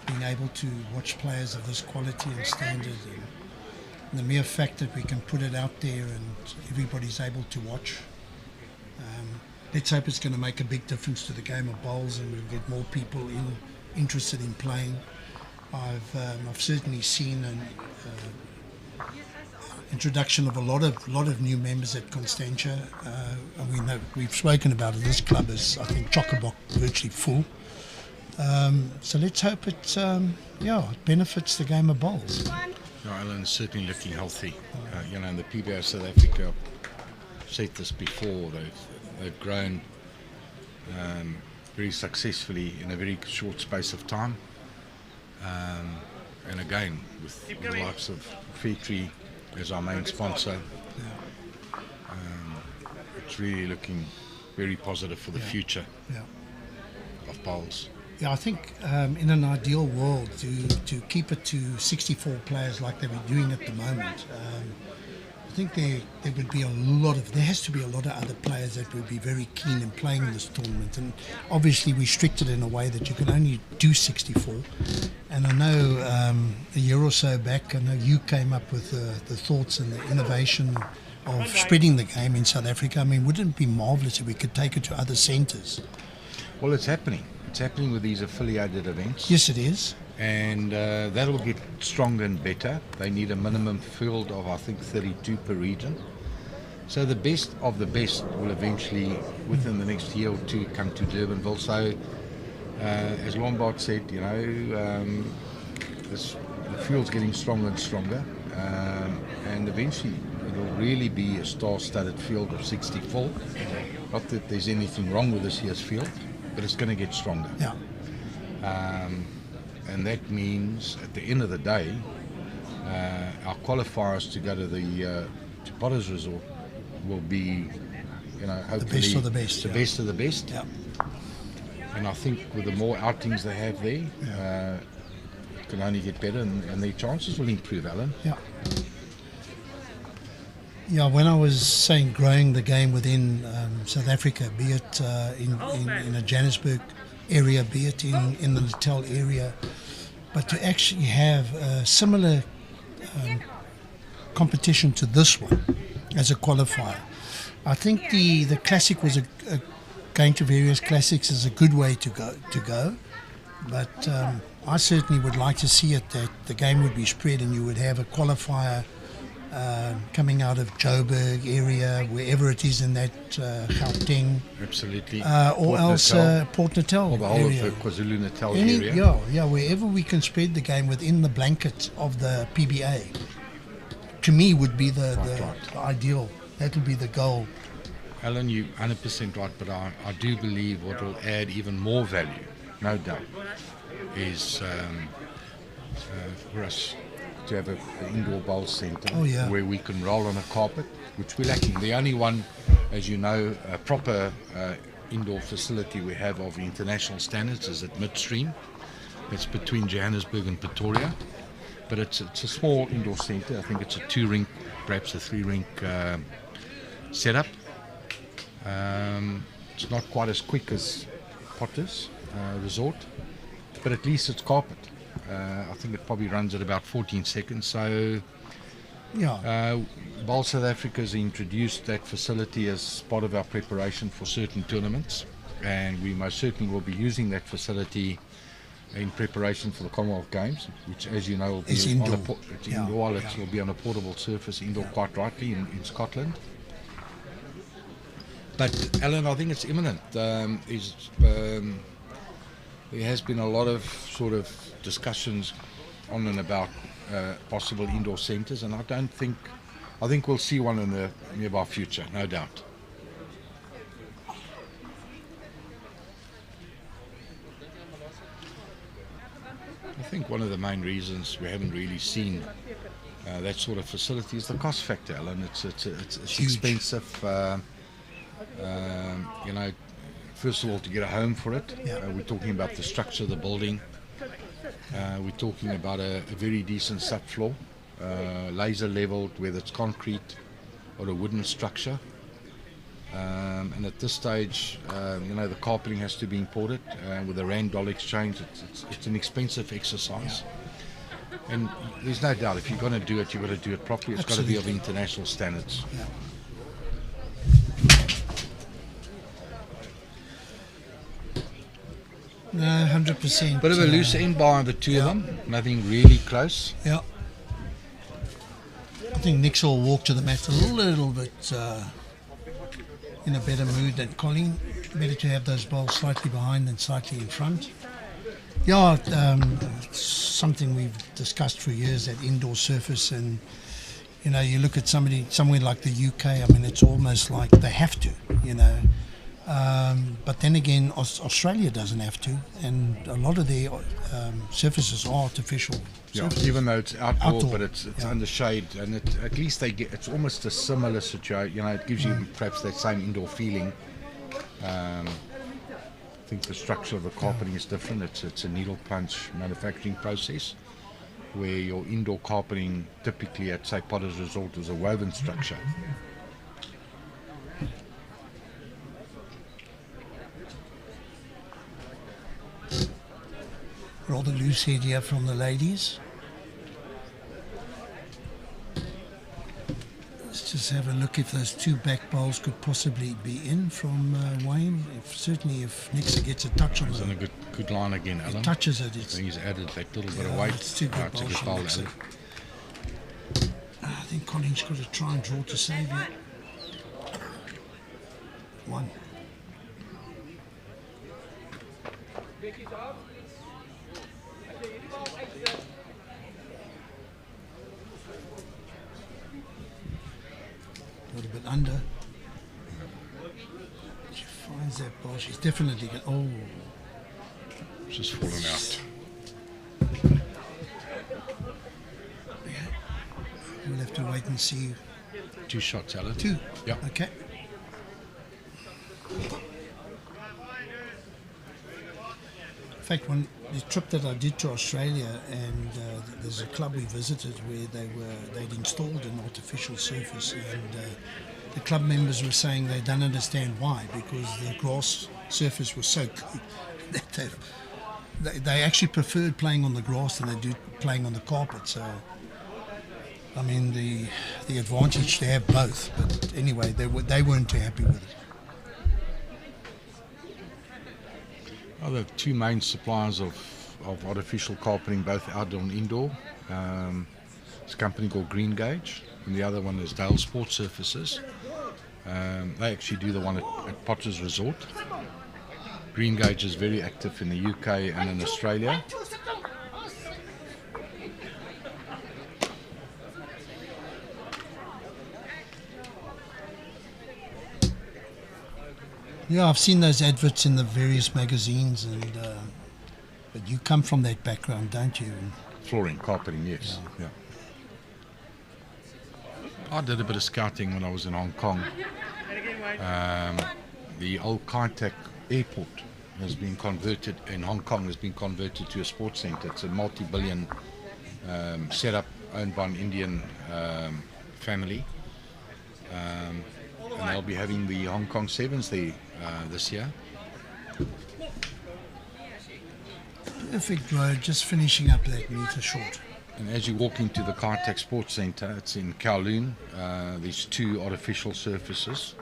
B: Being able to watch players of this quality and standard, and the mere fact that we can put it out there and everybody's able to watch. Let's hope it's going to make a big difference to the game of bowls, and we'll get more people interested in playing. I've certainly seen an introduction of a lot of new members at Constantia. We've spoken about it. This club is, I think, chock-a-block, virtually full. So let's hope it benefits the game of bowls.
A: Ireland's certainly looking healthy. In the PBA South Africa, I've said this before, they've grown very successfully in a very short space of time. And again, with the likes of Phiri as our main sponsor, it's really looking very positive for the future of bowls.
B: Yeah, I think in an ideal world, to keep it to 64 players like they were doing at the moment, I think there would be there has to be a lot of other players that would be very keen in playing in this tournament, and obviously restricted in a way that you can only do 64. And I know a year or so back, I know you came up with the thoughts and the innovation of spreading the game in South Africa. I mean, wouldn't it be marvellous if we could take it to other centres?
A: Well, it's happening. It's happening with these affiliated events.
B: Yes, it is.
A: And that'll get stronger and better. They need a minimum field of, I think, 32 per region. So the best of the best will eventually, within the next year or two, come to Durbanville. So, as Lombard said, the field's getting stronger and stronger. And eventually, it'll really be a star-studded field of 64. Not that there's anything wrong with this year's field, but it's going to get stronger.
B: Yeah.
A: And that means, at the end of the day, our qualifiers to go to the to Potter's Resort will be, hopefully
B: the best of the best.
A: The best of the best.
B: Yeah.
A: And I think with the more outings they have there, it can only get better, and their chances will improve, Alan.
B: Yeah. Yeah, when I was saying growing the game within South Africa, be it in a Johannesburg area, be it in the Natal area, but to actually have similar competition to this one as a qualifier. I think the classic was going to various classics is a good way to go, but I certainly would like to see it that the game would be spread and you would have a qualifier coming out of Joburg area, wherever it is in that Gauteng.
A: Absolutely.
B: Or else Port Natal
A: or the whole
B: area.
A: of the KwaZulu-Natal area.
B: Yeah, wherever we can spread the game within the blanket of the PBA, to me would be the ideal. That would be the goal.
A: Alan, you're 100% right, but I do believe what will add even more value, no doubt, is for us to have an indoor bowl centre where we can roll on a carpet, which we're lacking. The only one, as you know, a proper indoor facility we have of international standards is at Midstream. It's between Johannesburg and Pretoria, but it's a small indoor centre. I think it's a 2-rink, perhaps a 3-rink setup. It's not quite as quick as Potter's Resort, but at least it's carpet. I think it probably runs at about 14 seconds. So, Bowl South Africa has introduced that facility as part of our preparation for certain tournaments, and we most certainly will be using that facility in preparation for the Commonwealth Games, which, as you know, will be
B: indoor.
A: It will be on a portable surface, indoor, quite rightly, in Scotland. But Alan, I think it's imminent. There has been a lot of sort of discussions on and about possible indoor centres, and I think we'll see one in the nearby future, no doubt. I think one of the main reasons we haven't really seen that sort of facility is the cost factor, Alan. It's expensive. First of all, to get a home for it, we're talking about the structure of the building. We're talking about a very decent subfloor, laser leveled, whether it's concrete or a wooden structure. And at this stage, the carpeting has to be imported with a rand-dollar exchange. It's an expensive exercise. And there's no doubt, if you're going to do it, you've got to do it properly. It's got to be of international standards.
B: Yeah. No, 100%.
A: Bit of a loose end by the two of them. Nothing really close.
B: Yeah. I think Niksa will walk to the mat a little bit in a better mood than Colleen. Better to have those bowls slightly behind than slightly in front. Yeah, it's something we've discussed for years, that indoor surface, and you look at somewhere like the UK. I mean, it's almost like they have to, but then again, Australia doesn't have to, and a lot of their surfaces are artificial.
A: Yeah, even though it's outdoor. But it's under shade, and at least it's almost a similar situation. It gives you perhaps that same indoor feeling. I think the structure of the carpeting is different. It's a needle punch manufacturing process, where your indoor carpeting typically at, say, Potter's Resort is a woven structure.
B: Rather loose head here from the ladies. Let's just have a look if those two back bowls could possibly be in from Wayne. Certainly if Niksa gets a touch on it.
A: He's on a good line again, Alan.
B: Touches it.
A: He's added that little bit of weight.
B: It's too good
A: it's a good bowl, Alan.
B: I think Colleen's got to try and draw to save it. One. A little bit under. She finds that ball. She's definitely going. Oh,
A: she's fallen out.
B: Yeah. We'll have to wait and see.
A: 2 shots, Alan.
B: 2.
A: Yeah.
B: Okay. In fact, the trip that I did to Australia, and there's a club we visited where they'd installed an artificial surface, and the club members were saying they don't understand why, because the grass surface was so good that they actually preferred playing on the grass than they do playing on the carpet. So I mean, the advantage to have both. But anyway, they weren't too happy with it.
A: Well, the two main suppliers of artificial carpeting, both outdoor and indoor. It's a company called Green Gauge, and the other one is Dale Sport Surfaces. They actually do the one at Potter's Resort. Green Gauge is very active in the UK and in Australia.
B: Yeah, I've seen those adverts in the various magazines, and but you come from that background, don't you?
A: Flooring, carpeting, yes. Yeah. I did a bit of scouting when I was in Hong Kong. The old Kai Tak airport has been converted in Hong Kong, has been converted to a sports centre. It's a multi-billion setup owned by an Indian family. And they'll be having the Hong Kong Sevens there this year.
B: Perfect road, just finishing up that metre short.
A: And as you walk into the Kai Tak Sports Centre, it's in Kowloon. There's two artificial surfaces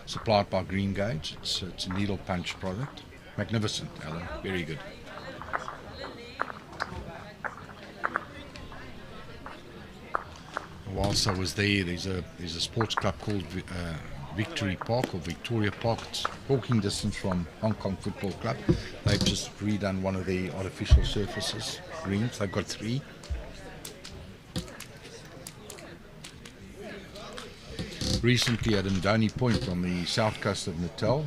A: supplied by Green Gauge. It's a needle punch product. Magnificent, Alan. Very good. Whilst I was there, there's a sports club called Victoria Park. It's walking distance from Hong Kong Football Club. They've just redone one of the artificial surfaces, greens. They've got 3. Recently at Ndoni Point on the south coast of Natal.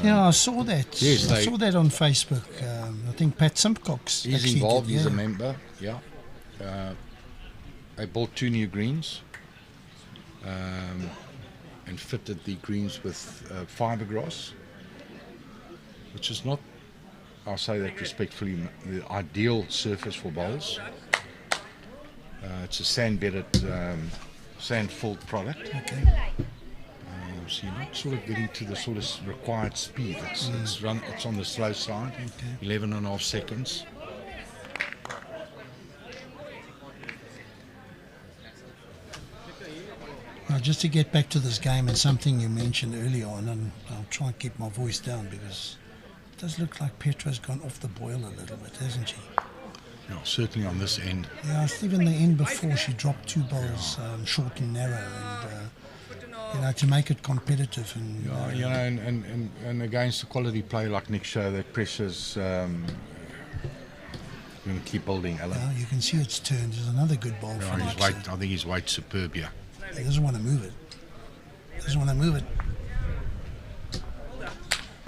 B: Yeah, I saw that.
A: Yes,
B: I saw that on Facebook. I think Pat Simcox.
A: He's involved. He's a member. Yeah. They bought 2 new greens and fitted the greens with fiberglass, which is not, I'll say that respectfully, the ideal surface for bowls. It's a sand-bedded, sand-filled product.
B: Okay.
A: So you're not sort of getting to the sort of required speed. It's on the slow side, 11.5 seconds.
B: Now, just to get back to this game and something you mentioned earlier on, and I'll try and keep my voice down because it does look like Petro's gone off the boil a little bit, hasn't she?
A: Yeah, certainly on this end.
B: Yeah, it's even the end before she dropped 2 balls short and narrow, and to make it competitive. And
A: and against a quality player like Niksa, that pressure's going to keep building, Alan.
B: Yeah, you can see it's turned. There's another good ball from
A: his weight. I think his weight's superb here.
B: He doesn't want to move it.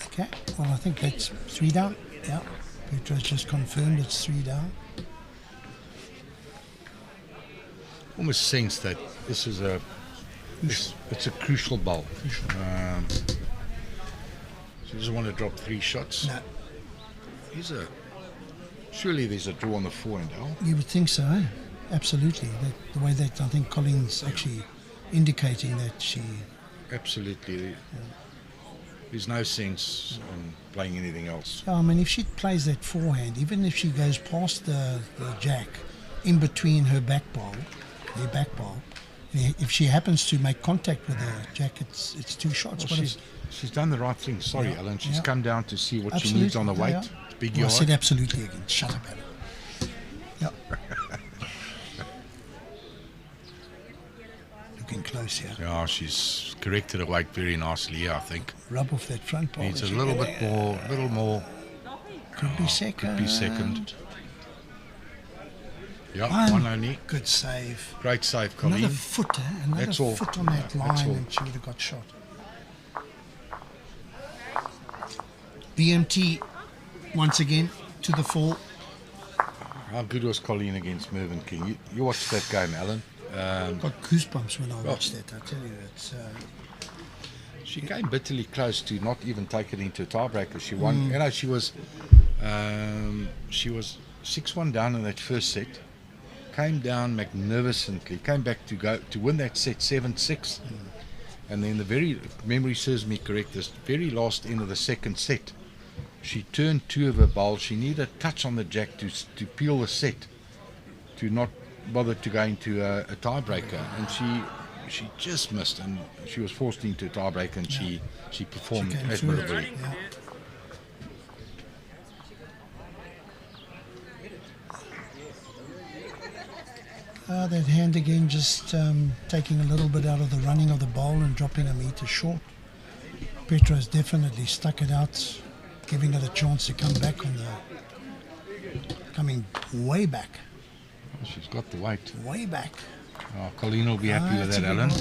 B: Okay, well, I think that's 3 down. Yeah, Petro's just confirmed it's 3 down.
A: Almost sense that this is it's a crucial bowl. She doesn't want to drop 3 shots.
B: No.
A: Surely there's a draw on the forehand, Al.
B: You would think so, eh? Absolutely. The way that I think Colleen's actually indicating that she...
A: Absolutely. There's no sense in playing anything else.
B: I mean, if she plays that forehand, even if she goes past the jack, in between her back ball, if she happens to make contact with the jack, it's 2 shots.
A: Well, she's done the right thing. Sorry, Alan. She's come down to see what
B: absolutely,
A: she needs on the weight.
B: Yeah.
A: It's big
B: I
A: yard.
B: said absolutely again. Shut up, Alan. Yep. Looking close here.
A: Yeah, she's corrected her weight very nicely here, I think.
B: Rub off that front ball.
A: Needs a little more.
B: Could be second.
A: Yeah, one only.
B: Good save.
A: Great save, Colleen.
B: Another foot, Another foot on that line and she would have got shot. BMT once again to the fall.
A: How good was Colleen against Mervyn King? You watched that game, Alan.
B: Got goosebumps when I watched that, I tell you.
A: She came bitterly close to not even take it into a tiebreaker. She won. You know, she was 6-1 down in that first set. Came down magnificently. Came back to win that set 7-6. And then if memory serves me correct, this very last end of the second set, she turned 2 of her bowls. She needed a touch on the jack to peel the set, to not bothered to go into a tiebreaker, and she just missed, and she was forced into a tiebreaker, and she performed
B: came through it,
A: admirably.
B: yeah. That hand again, just taking a little bit out of the running of the bowl and dropping a metre short. Petro has definitely stuck it out, giving her the chance to come back coming way back.
A: She's got the weight.
B: Way back.
A: Oh, Colleen will be happy with
B: that's
A: that,
B: a good
A: Alan.
B: one.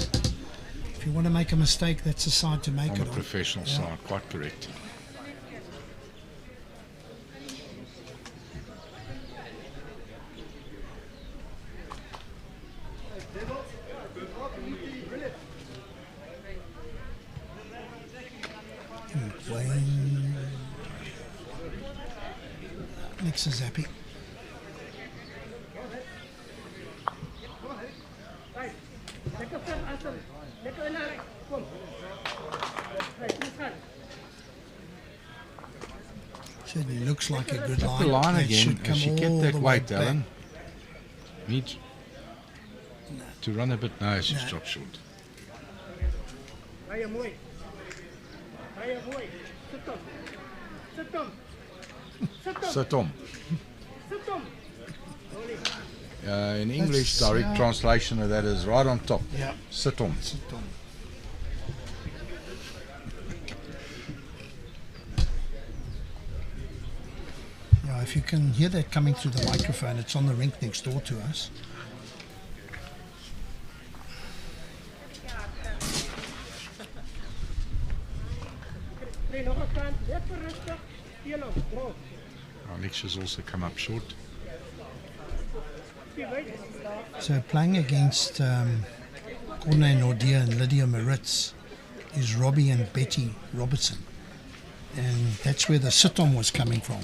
B: If you want to make a mistake, that's the side to make
A: On
B: it
A: the professional
B: Yeah.
A: side, quite correct.
B: Wayne. Niksa's happy. Certainly looks like a good line.
A: The line
B: That
A: again,
B: should come
A: she
B: all
A: kept that
B: the way
A: weight,
B: back.
A: Alan. Needs to run a bit. No, she's dropped short. Sit on. In English,
B: That's,
A: direct translation of that is right on top.
B: Yeah.
A: Sit on.
B: Sit on. Yeah, if you can hear that coming through the microphone, it's on the rink next door to us.
A: Niksa's also come up short.
B: So playing against Corne Nordia and Lydia Maritz is Robbie and Betty Robertson. And that's where the sit-on was coming from.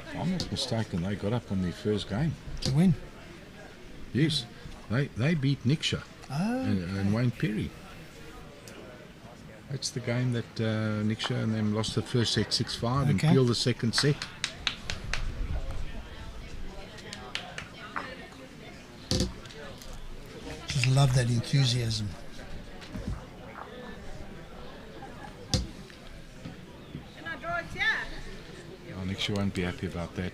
A: If I'm not mistaken, they got up on their first game.
B: To win?
A: Yes. They beat Niksa
B: Oh.
A: and Wayne Phiri. That's the game that Niksa and them lost the first set 6-5 and
B: Okay.
A: Peel the second set.
B: Just love that enthusiasm.
A: Niksa won't be happy about that.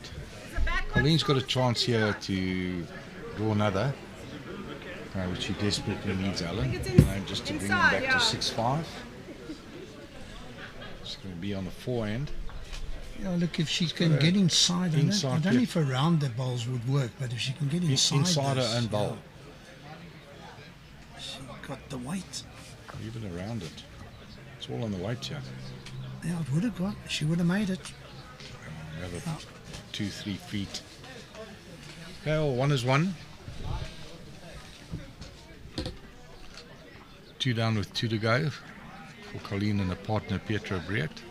A: Colleen's got a chance here to draw another, which he desperately needs, Alan, just to bring him back to 6-5. It's going to be on the forehand.
B: Yeah, look, if she can get inside, I don't know
A: yeah.
B: if around the bowls would work, but if she can get inside
A: her
B: this,
A: own bowl.
B: yeah. She got the weight.
A: Even around it. It's all on the weight, yeah.
B: Yeah, it would have got. She would have made it.
A: Another 2-3 feet. Okay, well, 1 is 1. 2 down with 2 to go for Colleen and the partner Petro Breedt.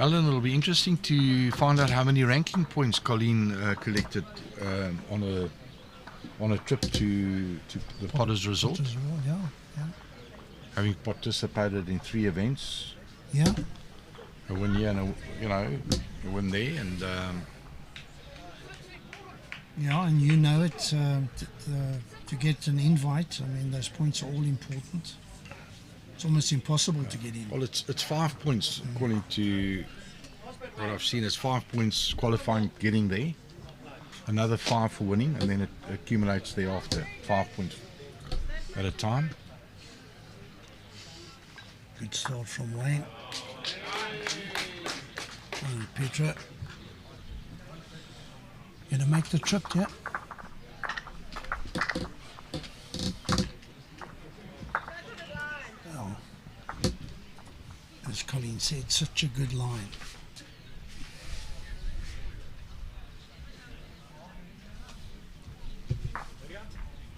A: Alan, it'll be interesting to find out how many ranking points Colleen collected on a trip to the Potter's Resort,
B: Potter's Resort, yeah.
A: having participated in 3 events.
B: Yeah.
A: A win here and a win there, and
B: Yeah, and you know it, to get an invite, I mean, those points are all important. It's almost impossible to get in.
A: well, it's 5 points according to what I've seen. It's 5 points qualifying, getting there, another 5 for winning, and then it accumulates thereafter. 5 points at a time.
B: Good start from Wayne. And Petro. Gonna make the trip, yeah. Oh. As Colleen said, such a good line.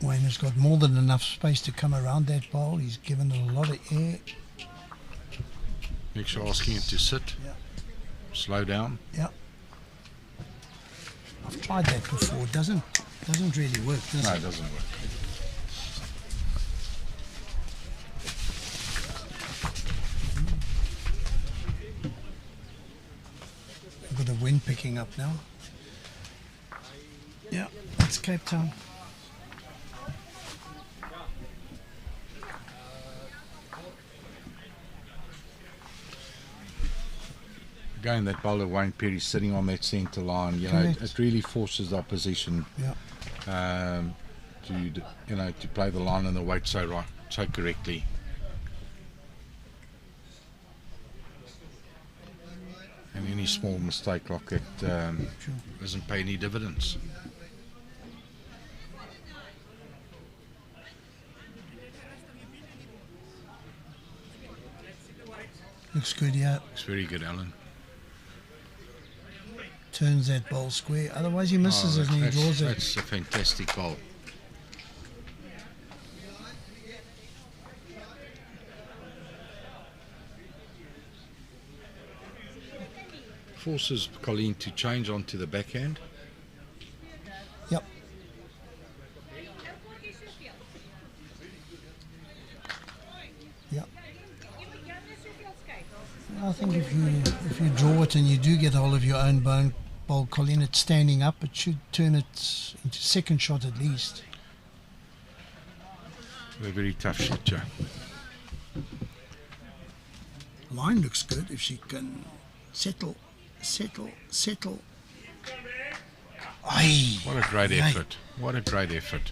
B: Wayne has got more than enough space to come around that bowl. He's given it a lot of air.
A: Niksa asking him to sit.
B: Yeah.
A: Slow down.
B: Yeah. I've tried that before. It doesn't really work, does it?
A: No, it doesn't work.
B: We've got the wind picking up now. Yeah, that's Cape Town.
A: Again, that bowler Wayne Phiri sitting on that centre line, you know, it really forces the opposition to play the line and the weight so correctly. And any small mistake like that doesn't pay any dividends.
B: Looks good, yeah.
A: Looks very good, Alan.
B: Turns that bowl square. Otherwise he misses it and he draws it.
A: That's a fantastic bowl. Forces Colleen to change onto the backhand.
B: Yep. Yep. I think if you draw it and you do get hold of your own bowl, Colleen, it's standing up. It should turn it into second shot at least.
A: A very tough shot, Joe.
B: Line looks good if she can settle. Aye.
A: What a great effort. What a great effort.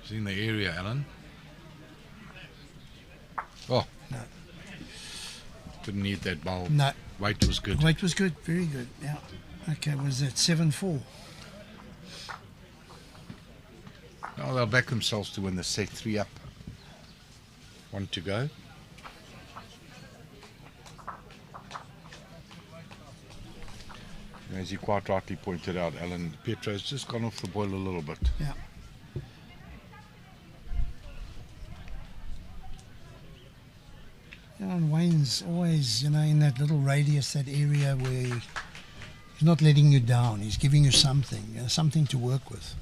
A: It's in the area, Alan. Oh.
B: No.
A: Didn't need that bowl.
B: No.
A: Weight was good.
B: Weight was good. Very good. Yeah. Okay, was that 7-4?
A: Oh, they'll back themselves to win the set. 3 up. 1 to go. As you quite rightly pointed out, Alan, Petro's just gone off the boil a little bit.
B: Yeah. And Wayne's always, in that little radius, that area where he's not letting you down. He's giving you something, something to work with.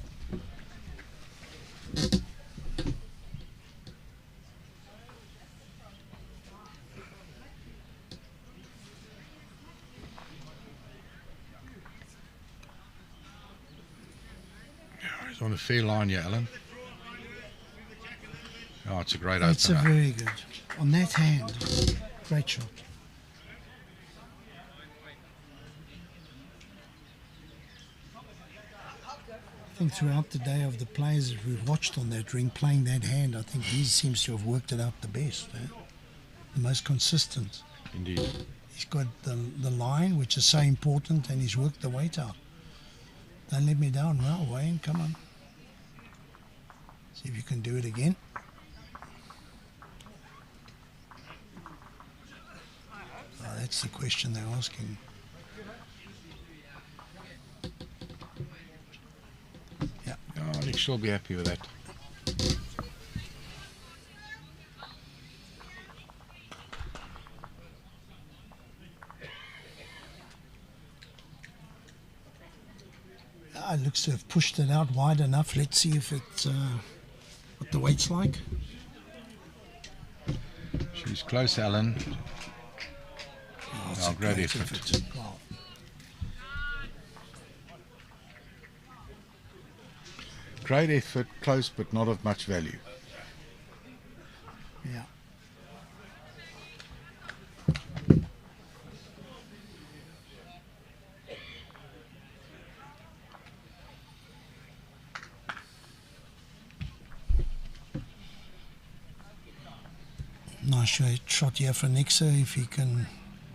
A: He's on a fair line here, Alan. Oh, it's a great opener.
B: It's a very good. On that hand, great shot. I think throughout the day of the players that we've watched on that ring playing that hand, I think he seems to have worked it out the best, the most consistent.
A: Indeed.
B: He's got the line, which is so important, and he's worked the weight out. Don't let me down now, Wayne, come on. See if you can do it again. Oh, that's the question they're asking. Yeah.
A: Oh, I think she'll be happy with that.
B: It looks to have pushed it out wide enough. Let's see if it's what the weight's like.
A: She's close, Alan.
B: Oh,
A: great effort.
B: Wow.
A: Great effort, close but not of much value.
B: Yeah. Nice shot here for Niksa. If he can,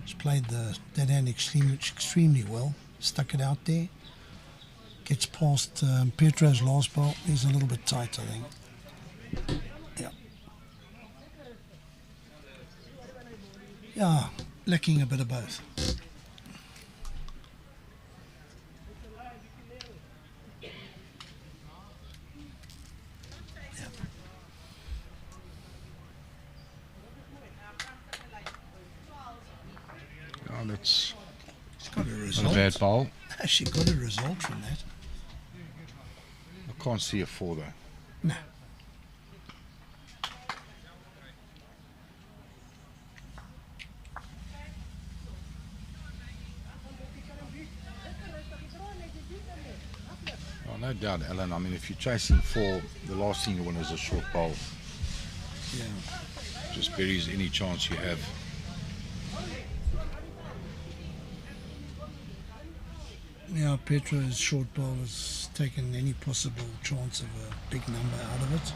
B: he's played that hand extremely well. Stuck it out there. Gets past Petro's last ball. He's a little bit tight, I think. Yeah. Yeah, lacking a bit of both.
A: Oh, that's
B: She's got a
A: not
B: result.
A: a bad bowl.
B: She got a result from that.
A: I can't see a 4 though.
B: No.
A: Oh, no doubt, Alan. I mean, if you're chasing 4, the last thing you want is a short bowl.
B: Yeah.
A: Just buries any chance you have.
B: Yeah, Petro's short ball has taken any possible chance of a big number out of it.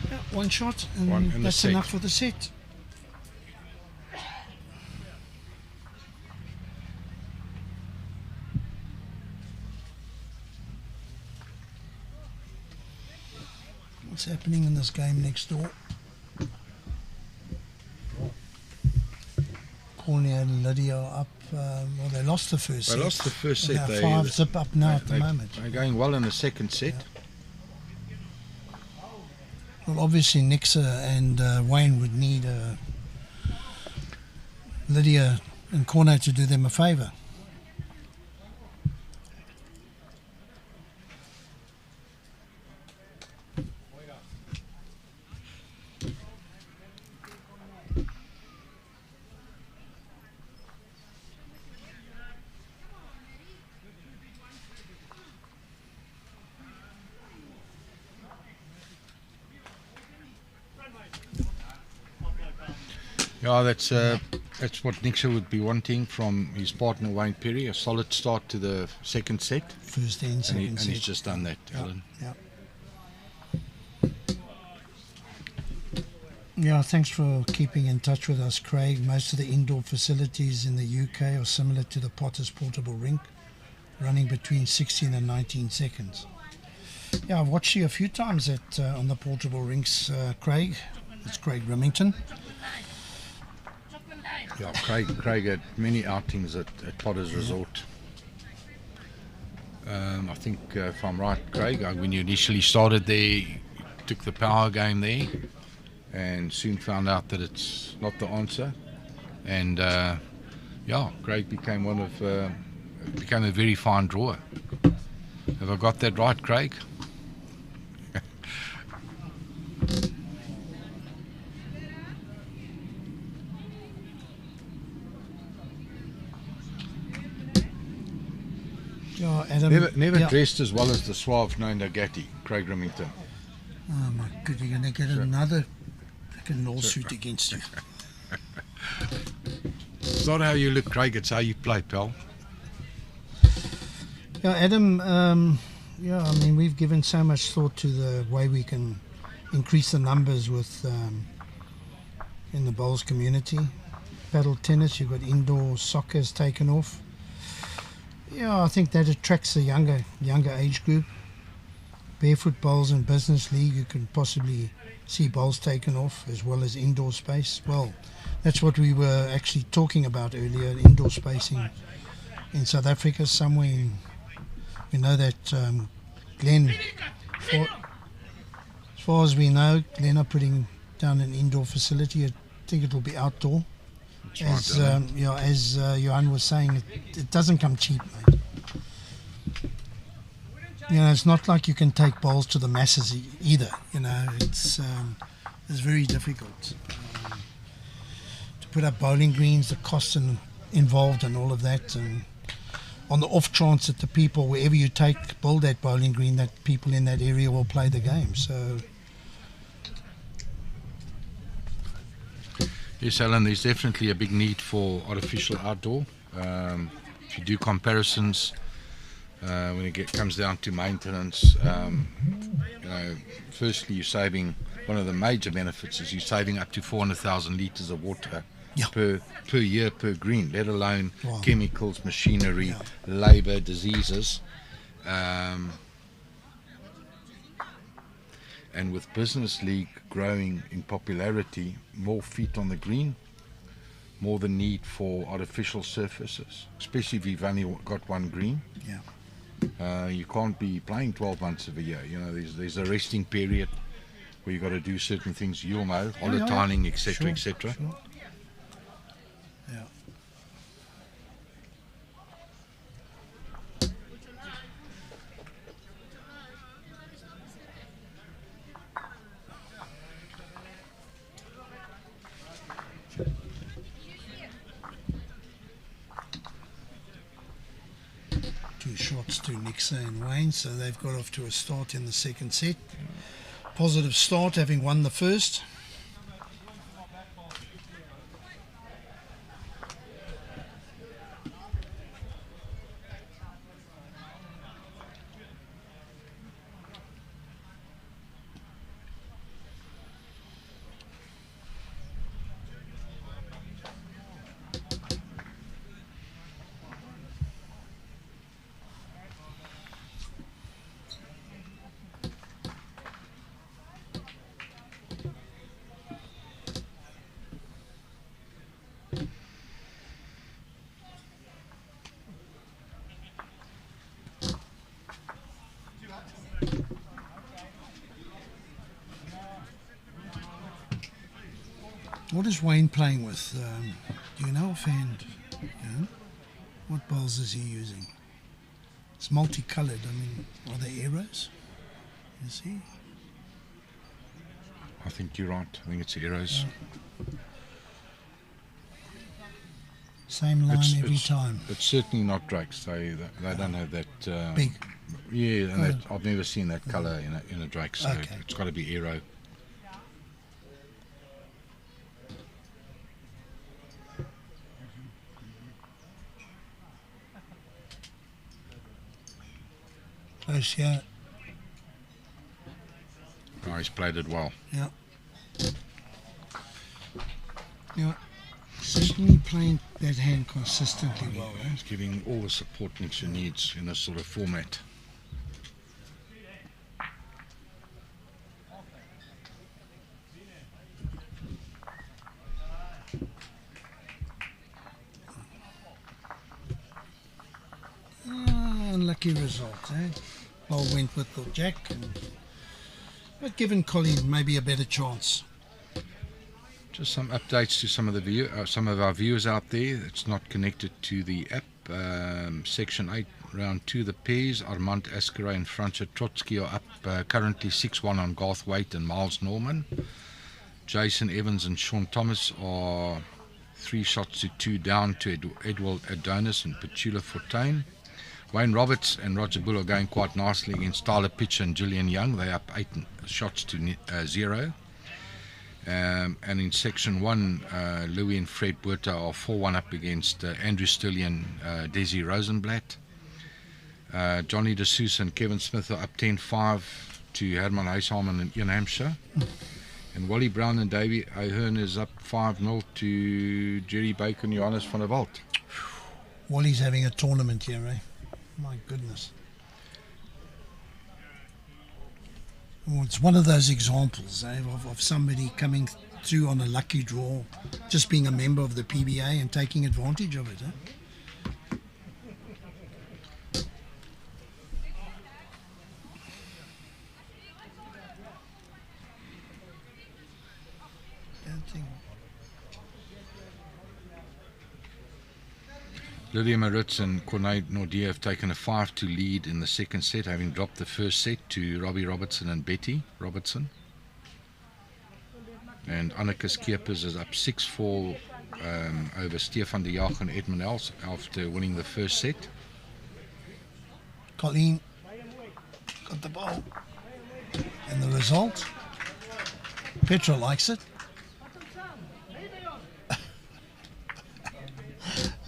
B: Yeah, one shot, and
A: One in the
B: that's
A: set.
B: enough for the set. What's happening in this game next door? Colleen and Lydia are up. Well, they lost the first
A: They
B: set.
A: lost the first set.
B: They're
A: They
B: 5 zip up now at the moment.
A: They're going well in the second set.
B: Well, obviously Niksa and Wayne would need Lydia and Cornet to do them a favour.
A: Yeah, that's what Niksa would be wanting from his partner Wayne Phiri. A solid start to the second set.
B: First and second set.
A: He's just done that, Alan.
B: Yeah. Yeah, thanks for keeping in touch with us, Craig. Most of the indoor facilities in the UK are similar to the Potter's portable rink, running between 16 and 19 seconds. Yeah, I've watched you a few times at on the portable rinks, Craig. It's Craig Remington.
A: Yeah, Craig had many outings at Potter's Resort. I think, if I'm right, Craig, when you initially started there, you took the power game there and soon found out that it's not the answer. And yeah, Craig became became a very fine drawer. Have I got that right, Craig?
B: Yeah, Adam,
A: Never
B: yeah.
A: dressed as well as the suave known Gatti, Craig Remington.
B: Oh my God, you're going to get another freaking lawsuit against you.
A: It's not how you look, Craig, it's how you play, pal.
B: Yeah, Adam, yeah, I mean, we've given so much thought to the way we can increase the numbers with in the bowls community. Paddle tennis, you've got indoor soccer has taken off. Yeah, I think that attracts the younger age group. Barefoot bowls and business league, you can possibly see bowls taken off as well as indoor space. Well, that's what we were actually talking about earlier, indoor spacing in South Africa somewhere. We know that Glen, as far as we know, Glen are putting down an indoor facility. I think it will be outdoor. As as Johan was saying, it doesn't come cheap, mate. You know, it's not like you can take bowls to the masses either. You know, it's very difficult to put up bowling greens, the costs involved, and all of that. And on the off chance that the people, wherever you build that bowling green, that people in that area will play the game. So.
A: Yes, Alan, there's definitely a big need for artificial outdoor. If you do comparisons, when it comes down to maintenance, you know, firstly you're saving, one of the major benefits is you're saving up to 400,000 litres of water per year per green, let alone chemicals, machinery, labour, diseases. And with Business League growing in popularity, more feet on the green, more the need for artificial surfaces, especially if you've only got one green.
B: Yeah.
A: You can't be playing 12 months of a year. You know, there's a resting period where you've got to do certain things, you'll know, hollow-tiling, etc., etc.
B: Sure. Yeah. Two shots to Niksa and Wayne, so they've got off to a start in the second set. Positive start, having won the first. What is Wayne playing with? Do you know offhand? Yeah? What balls is he using? It's multicolored. I mean, are they arrows? You see?
A: I think you're right. I think it's arrows.
B: Same line every time.
A: It's certainly not drakes. They don't have that
B: big.
A: Yeah, and I've never seen that colour in a drake. So
B: Okay.
A: it's got to be arrow.
B: Close, yeah.
A: Oh, he's played it well.
B: Yeah. Yeah. Certainly playing that hand consistently well. Eh?
A: He's giving all the support Niksa needs in this sort of format.
B: Unlucky result, eh? Ball went with the jack, but given Colleen maybe a better chance.
A: Just some updates to some of our viewers out there that's not connected to the app. Section 8, round 2, the pairs. Armand Askeray and Franca Trotsky are up currently 6-1 on Garth Waite and Miles Norman. Jason Evans and Shaun Thomas are 3 shots to 2 down to Edward Adonis and Petula Fortuyn. Wayne Roberts and Roger Bull are going quite nicely against Tyler Pitcher and Julian Young. They're up 8 shots to 0. And in Section 1, Louis and Fred Buerta are 4-1 up against Andrew Stilly and Desi Rosenblatt. Johnny De Sousa and Kevin Smith are up 10-5 to Herman Huishamen and Ian Hampshire. And Wally Brown and Davey O'Hearn is up 5-0 to Jerry Baker and Johannes van der Walt.
B: Wally's having a tournament here, eh? My goodness. Well, it's one of those examples of somebody coming through on a lucky draw, just being a member of the PBA and taking advantage of it.
A: Lydia Maritz and Corneille Nordier have taken a 5-2 lead in the second set, having dropped the first set to Robbie Robertson and Betty Robertson. And Anneke Skeepers is up 6-4 over Stefan de Jager and Edmund Els after winning the first set.
B: Colleen got the ball. And the result? Petro likes it.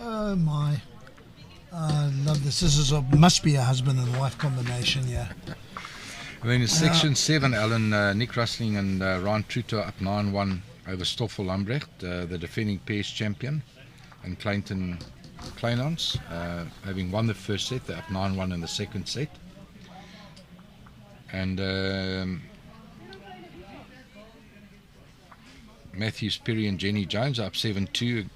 B: Oh my, I love this. This must be a husband and wife combination, yeah.
A: And then in Section 7, Alan, Nick Rustling and Ryan Truto up 9-1 over Stoffel Lambrecht, the defending pairs champion, and Clayton Kleinans, having won the first set. They're up 9-1 in the second set. And Mathews, Phiri and Jenny Jones are up 7-2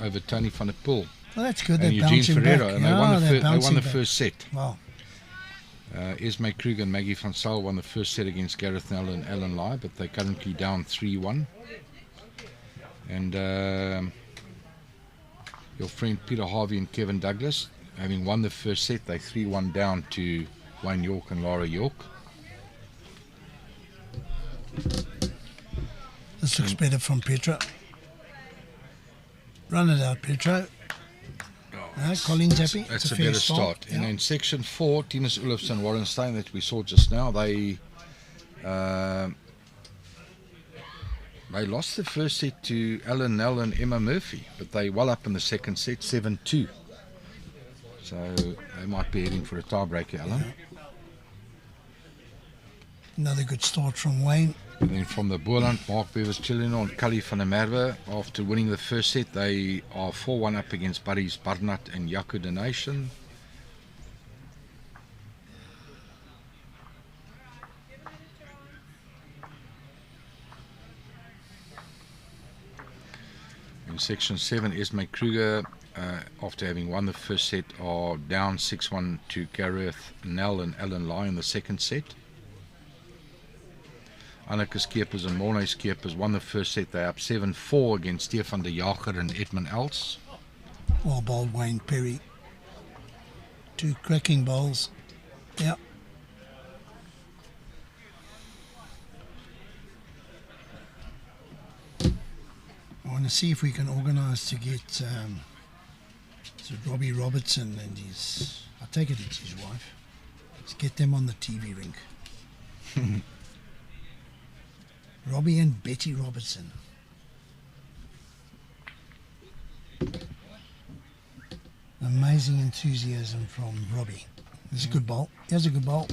A: over Tony van der Poel.
B: Well, that's good.
A: And
B: They're
A: Eugene
B: bouncing
A: Ferreira,
B: back.
A: and
B: Yeah,
A: they won
B: bouncing
A: the
B: back.
A: first set.
B: Wow.
A: Esme Kruger and Maggie van Saal won the first set against Gareth Nell and Alan Lai, but they're currently down 3-1. And your friend Peter Harvey and Kevin Douglas, having won the first set, they 3-1 down to Wayne York and Laura York.
B: This looks better from Petro. Run it out, Petro. Colleen's happy.
A: That's a
B: fair
A: better start.
B: Yeah.
A: And in section 4, Thinus, Oelofse and Warren Steyn that we saw just now, they lost the first set to Alan Nell and Emma Murphy, but they well up in the second set, 7-2. So they might be heading for a tiebreaker, Alan.
B: Yeah. Another good start from Wayne.
A: And then from the Boerland, Mark Bevers-Chillinor and Cully van der Merwe, after winning the first set, they are 4-1 up against buddies Barnard and Jaco de Nation. In section 7, Esme Kruger, after having won the first set, are down 6-1 to Gareth Nell and Alan Lai in the second set. Anneke Skeepers and Morne Skeepers won the first set. They're up 7-4 against Stefan de Jager and Edmund Els.
B: Well bowled, Wayne Phiri. Two cracking bowls. Yeah. I want to see if we can organise to get Robbie Robertson and I take it it's his wife. Let's get them on the TV rink. Robbie and Betty Robertson. Amazing enthusiasm from Robbie. This is a good bowl. Here's a good bowl.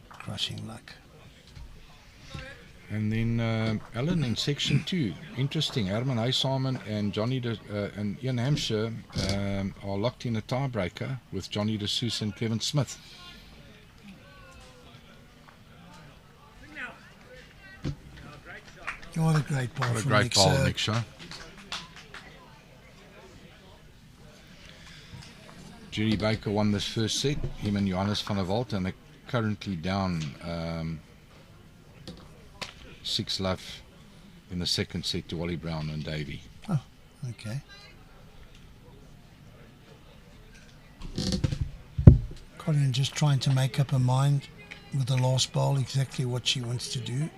B: Crushing luck.
A: And then Alan in section 2. Interesting. Herman Haysamen and and Ian Hampshire are locked in a tiebreaker with Johnny de Sousa and Kevin Smith.
B: What a great ball
A: What a
B: from
A: great ball,
B: Niksa.
A: Niksa. Jerry Baker won this first set, him and Johannes van der Walt, and they're currently down 6-love in the second set to Wally Brown and Davey.
B: Oh, okay. Colleen just trying to make up her mind with the last bowl exactly what she wants to do.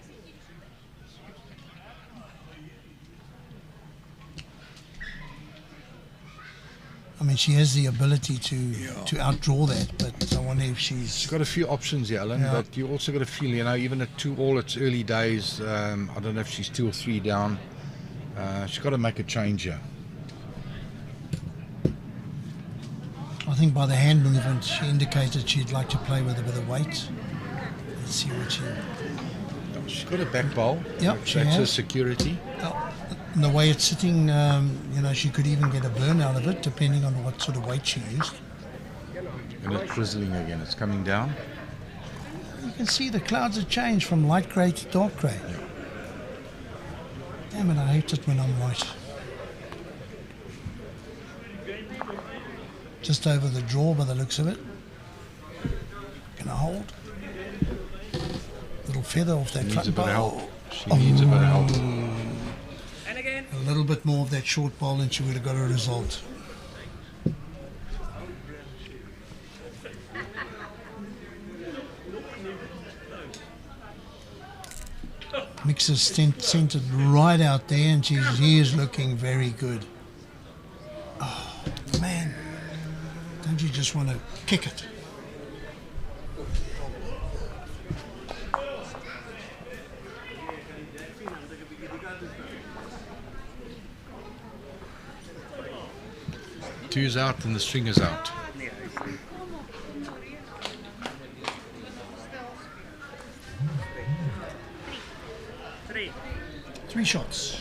B: I mean, she has the ability to outdraw that, but I wonder if she's
A: got a few options here, Alan, but you also got to feel, even at 2-all, it's early days. I don't know if she's 2 or 3 down. She's got to make a change here.
B: I think by the hand movement, she indicated she'd like to play with a bit of weight. Let's see what
A: she's got a back bowl.
B: Yep, she
A: that's
B: has.
A: her security.
B: And the way it's sitting, she could even get a burn out of it, depending on what sort of weight she used.
A: And it's drizzling again. It's coming down.
B: You can see the clouds have changed from light grey to dark grey.
A: Yeah.
B: Damn it, I hate it when I'm right. Just over the draw by the looks of it. Can I hold? Little feather off that
A: Needs a bit of
B: bowl.
A: help. She needs a bit of help.
B: A little bit more of that short ball and she would have got a result. Niksa sent it right out there and she is looking very good. Oh, man. Don't you just want to kick it?
A: Two's out and the string is out.
B: Three shots.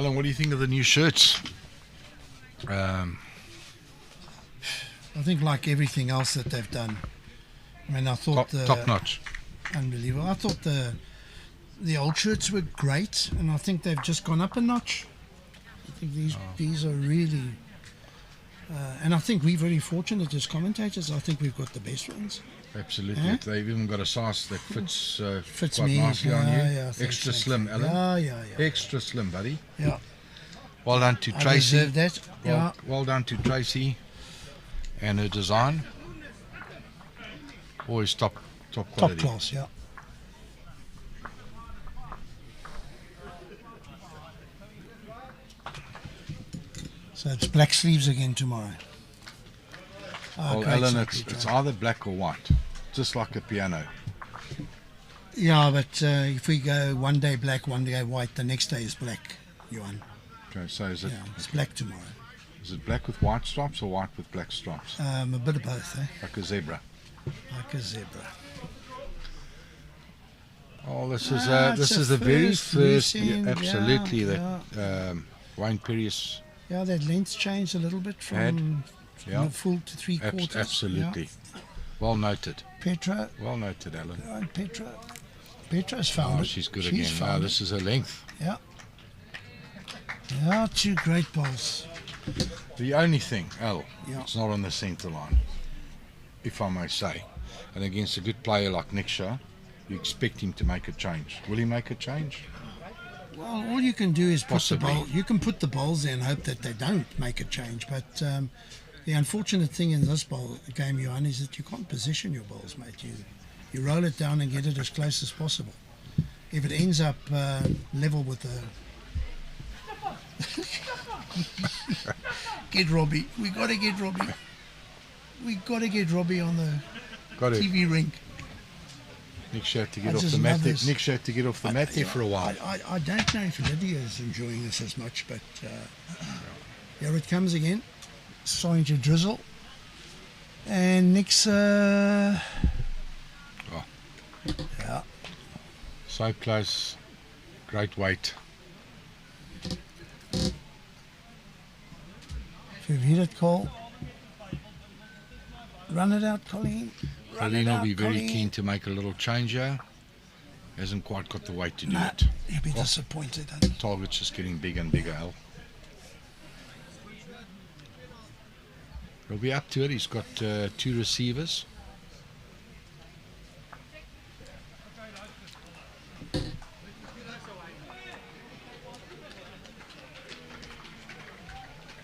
A: Alan, what do you think of the new shirts?
B: I think like everything else that they've done. I mean, I thought
A: top notch.
B: Unbelievable. I thought the old shirts were great, and I think they've just gone up a notch. I think these are really, and I think we're very fortunate as commentators. I think we've got the best ones.
A: Absolutely.
B: Eh?
A: They've even got a size that fits
B: Fits
A: quite
B: me.
A: nicely on you.
B: Yeah,
A: Extra
B: thanks.
A: slim, Alan.
B: Yeah.
A: Extra slim, buddy.
B: Yeah.
A: Well done to
B: I
A: Tracy.
B: deserve that.
A: Well done to Tracy and her design. Always top quality.
B: Top class, yeah. So it's black sleeves again tomorrow.
A: Well,
B: great
A: Alan,
B: stuff,
A: it's either black or white, just like a piano.
B: Yeah, but if we go one day black, one day white, the next day is black, Johan.
A: Okay, so is it?
B: Yeah, it's black tomorrow.
A: Is it black with white stripes or white with black stripes?
B: A bit of both, eh?
A: Like a zebra.
B: Like a zebra.
A: Oh, this
B: it's
A: is
B: a
A: the very
B: first
A: first.
B: loose-end,
A: Absolutely,
B: yeah,
A: that Wayne Perry's.
B: Yeah, that length's changed a little bit from full to three quarters.
A: Absolutely.
B: Yeah.
A: Well noted.
B: Petro.
A: Well noted, Alan.
B: Go on, Petro. Petro's found it.
A: She's good
B: She's
A: again.
B: found
A: This is her length.
B: Yeah. Yeah, two great bowls.
A: The only thing,
B: Yeah.
A: it's not on the centre line, if I may say. And against a good player like Niksa, you expect him to make a change. Will he make a change?
B: Well, all you can do is put the
A: Possibly.
B: bowl. You can put the bowls there and hope that they don't make a change. But the unfortunate thing in this bowl game, Johan, is that you can't position your bowls, mate. You roll it down and get it as close as possible. If it ends up level with the get Robbie. We got to get Robbie. We got to get Robbie on the TV rink.
A: Niksa had to get
B: I
A: off
B: just
A: the mat.
B: love this.
A: Niksa had to get off the mat there for a while.
B: I don't know if Lydia is enjoying this as much, but here it comes again. Starting to drizzle. And Niksa.
A: Oh.
B: Yeah.
A: So close. Great weight.
B: If you've hit it, Cole. Run it out, Colleen.
A: Colleen will be very keen to make a little change here. Hasn't quite got the weight to do it.
B: You'll be disappointed.
A: Target's just getting bigger and bigger, Al. He'll be up to it. He's got 2 receivers.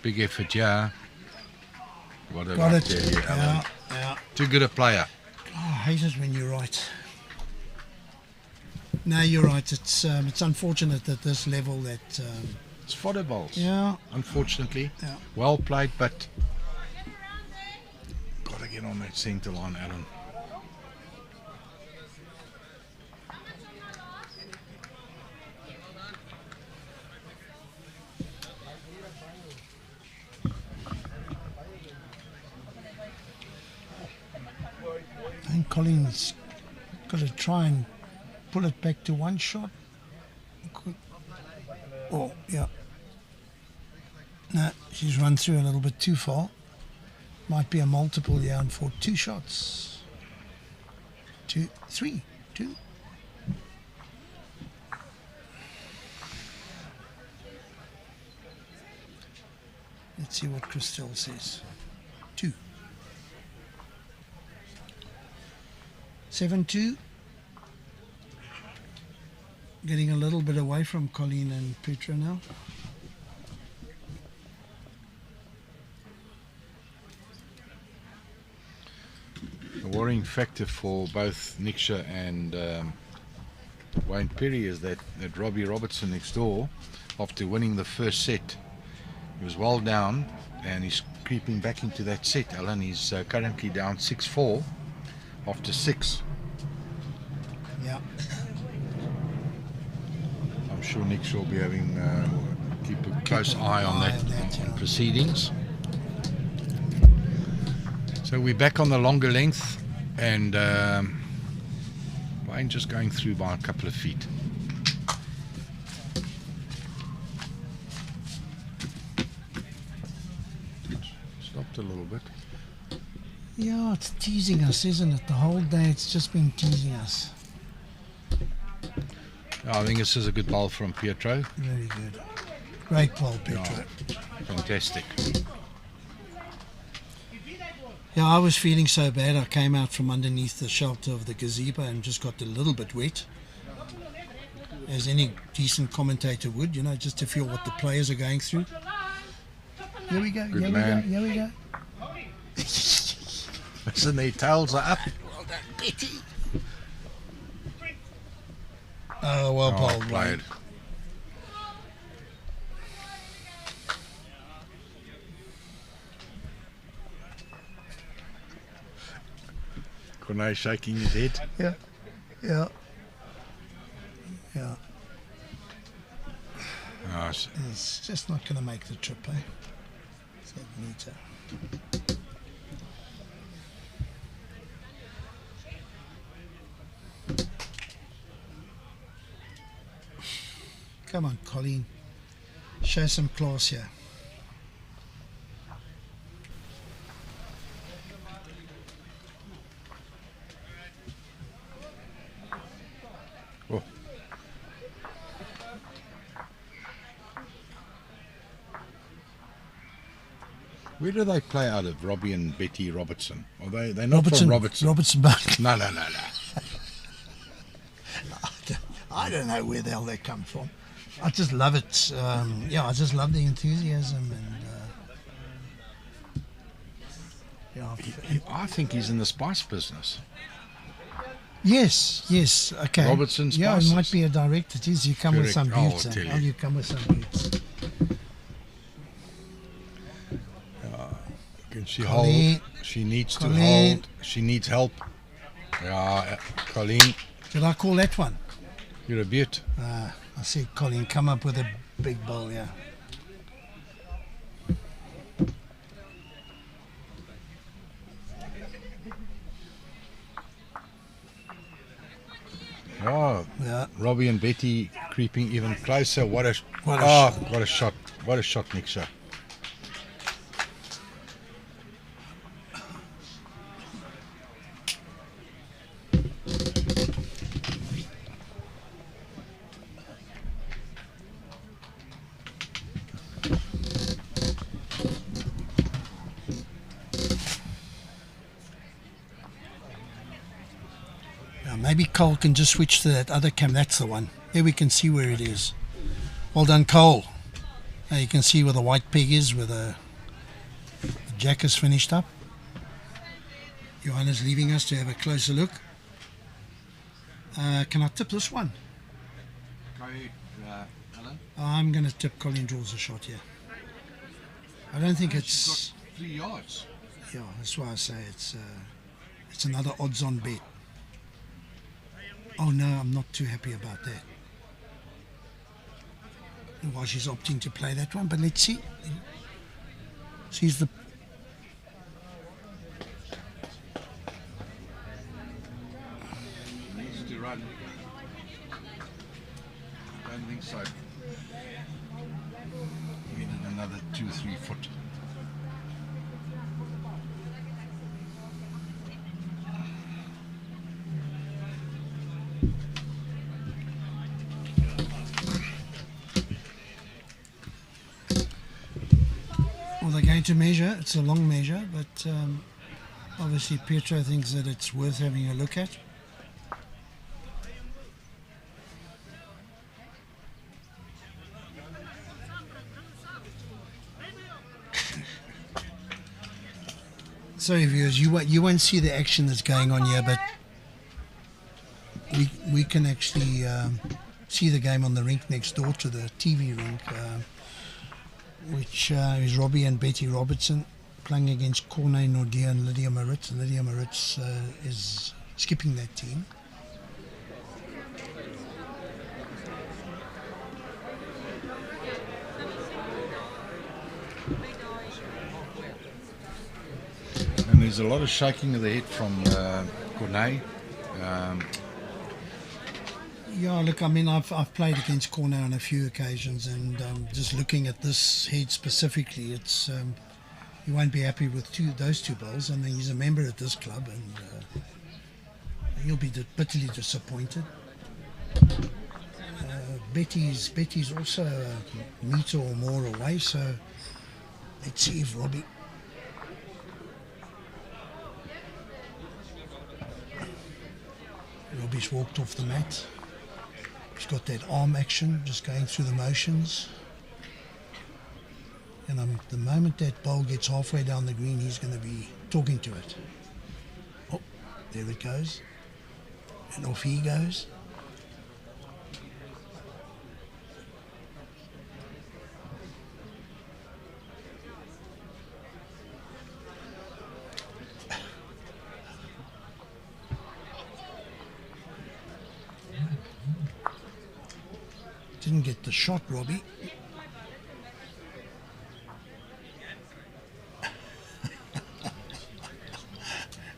A: Big effort, yeah. What a
B: Got
A: luck
B: it.
A: there, Alan.
B: Yeah.
A: Too good a player.
B: Oh, I hate it when you're right. No, you're right. It's unfortunate at this level that...
A: it's fodder bowls.
B: Yeah.
A: Unfortunately.
B: Yeah.
A: Well played, but... got to get on that centre line, Alan.
B: I think Colleen's got to try and pull it back to one shot. Oh, yeah. No, she's run through a little bit too far. Might be a multiple here and for 2 shots. 2, 3, 2. Let's see what Christelle says. 2. 7-2. Getting a little bit away from Colleen and Petro now.
A: The worrying factor for both Niksa and Wayne Phiri is that Robbie Robertson next door, after winning the first set, he was well down and he's creeping back into that set. Alan, he's currently down 6-4 after 6.
B: Yeah.
A: I'm sure Niksa will be having keep a close eye on that, on proceedings. So we're back on the longer length, and Wayne just going through by a couple of feet. a little bit.
B: Yeah, it's teasing us, isn't it? The whole day it's just been teasing us.
A: I think this is a good ball from Petro.
B: Very good. Great ball, Petro.
A: Yeah, fantastic.
B: Yeah, I was feeling so bad. I came out from underneath the shelter of the gazebo and just got a little bit wet. As any decent commentator would, you know, just to feel what the players are going through. Here we go,
A: Good
B: here
A: man.
B: we go, here we go.
A: Listen, their tails are up.
B: Well done, Betty. Oh, well bowled,
A: played. Cornet shaking his head.
B: Yeah, yeah, yeah.
A: Oh,
B: It's just not going to make the trip, eh? It's that meter. Come on, Colleen. Show some class here.
A: Oh. Where do they play out of, Robbie and Betty Robertson? Are they're not from Robertson?
B: Robertson Bank.
A: No.
B: I don't know where the hell they come from. I just love it. I just love the enthusiasm and
A: I think he's in the spice business.
B: Yes, okay.
A: Robertson
B: Yeah,
A: Spices.
B: it might be a direct. It is. You come with some
A: Correct.
B: boots.
A: I'll tell you.
B: You come with some boots.
A: Can she
B: Colleen.
A: hold? She needs to
B: Colleen.
A: hold. She needs help. Yeah, Colleen.
B: Did I call that one?
A: You're a beaut.
B: I see Colleen come up with a big bowl, yeah.
A: Oh,
B: yeah.
A: Robbie and Betty creeping even closer. What a shot. What a shot. What a shot, Niksa.
B: Maybe Cole can just switch to that other cam. That's the one. There we can see where it is. Well done, Cole. Now you can see where the white peg is, where the jack is finished up. Johanna's leaving us to have a closer look. Can I tip this one?
A: Alan?
B: I'm going to tip Colleen draws a shot here. I don't think it's...
A: She's got 3 yards.
B: Yeah, that's why I say it's another odds-on bet. Oh no, I'm not too happy about that. Why she's opting to play that one, but let's see. She's the...
A: Needs to run. Don't think so. We need another 2-3 foot.
B: Well, they're going to measure. It's a long measure, but obviously Petro thinks that it's worth having a look at. Sorry, viewers, you won't see the action that's going on here, but we can actually see the game on the rink next door to the TV rink. Which is Robbie and Betty Robertson playing against Cornet Nordia and Lydia Maritz. Lydia Maritz is skipping that team.
A: And there's a lot of shaking of the head from Cornet.
B: Yeah, look, I mean, I've played against Cornet on a few occasions, and just looking at this head specifically, it's he won't be happy with those two bowls. I mean, he's a member at this club, and he'll be bitterly disappointed. Betty's also a metre or more away, so let's see if Robbie's walked off the mat. He's got that arm action, just going through the motions. And the moment that bowl gets halfway down the green, he's going to be talking to it. Oh, there it goes. And off he goes. Didn't get the shot, Robbie.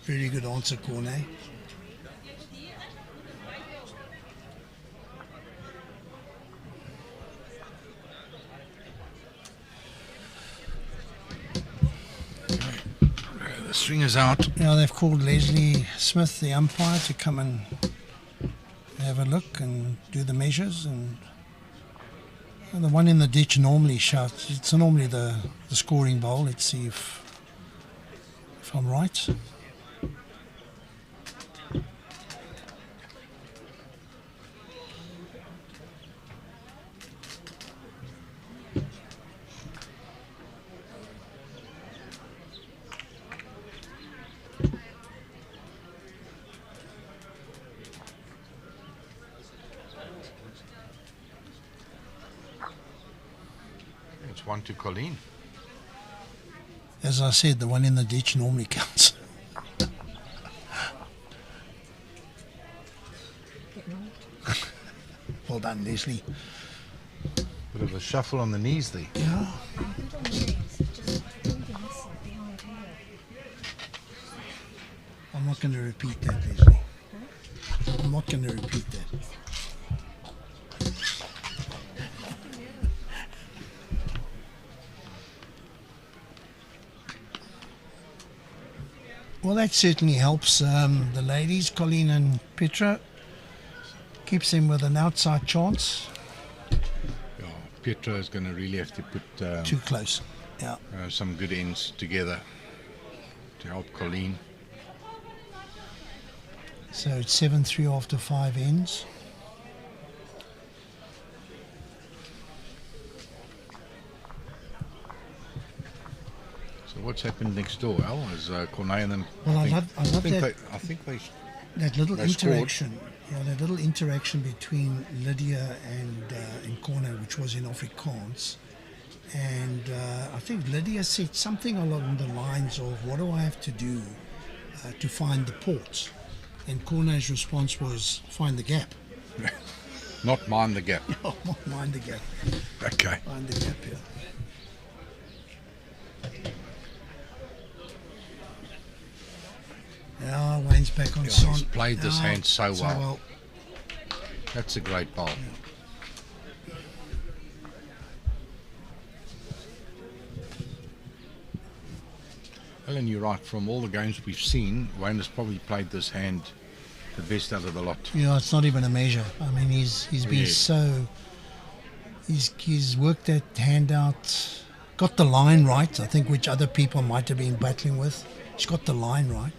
B: Very good answer, Cornet.
A: The string is out.
B: Now they've called Leslie Smith, the umpire, to come and have a look and do the measures. And the one in the ditch normally shouts. It's normally the scoring bowl. Let's see if I'm right.
A: It's 1 to Colleen.
B: As I said, the one in the ditch normally counts. Well done, Leslie.
A: Bit of a shuffle on the knees there.
B: Yeah. I'm not going to repeat that, Leslie. I'm not going to repeat that. Well, that certainly helps the ladies, Colleen and Petro. Keeps them with an outside chance.
A: Yeah, Petro is going to really have to put
B: too close. Yeah.
A: Some good ends together to help Colleen.
B: So it's 7-3 after 5 ends.
A: So what's happened next door, Al? Is Cornet and them?
B: Well, I love
A: I think
B: that little
A: they
B: interaction. Yeah, that little interaction between Lydia and Corner, which was in Afrikaans. And I think Lydia said something along the lines of, what do I have to do to find the ports? And Corner's response was, find the gap.
A: Not mind the gap.
B: No, not mind the gap.
A: Okay.
B: Find the gap, yeah. Yeah, Wayne's back on Son.
A: He's played this hand so well. That's a great bowl.
B: Yeah.
A: Alan, you're right. From all the games we've seen, Wayne has probably played this hand the best out of the lot.
B: Yeah, it's not even a measure. I mean, he's been so... He's worked that hand out, got the line right, I think, which other people might have been battling with. He's got the line right.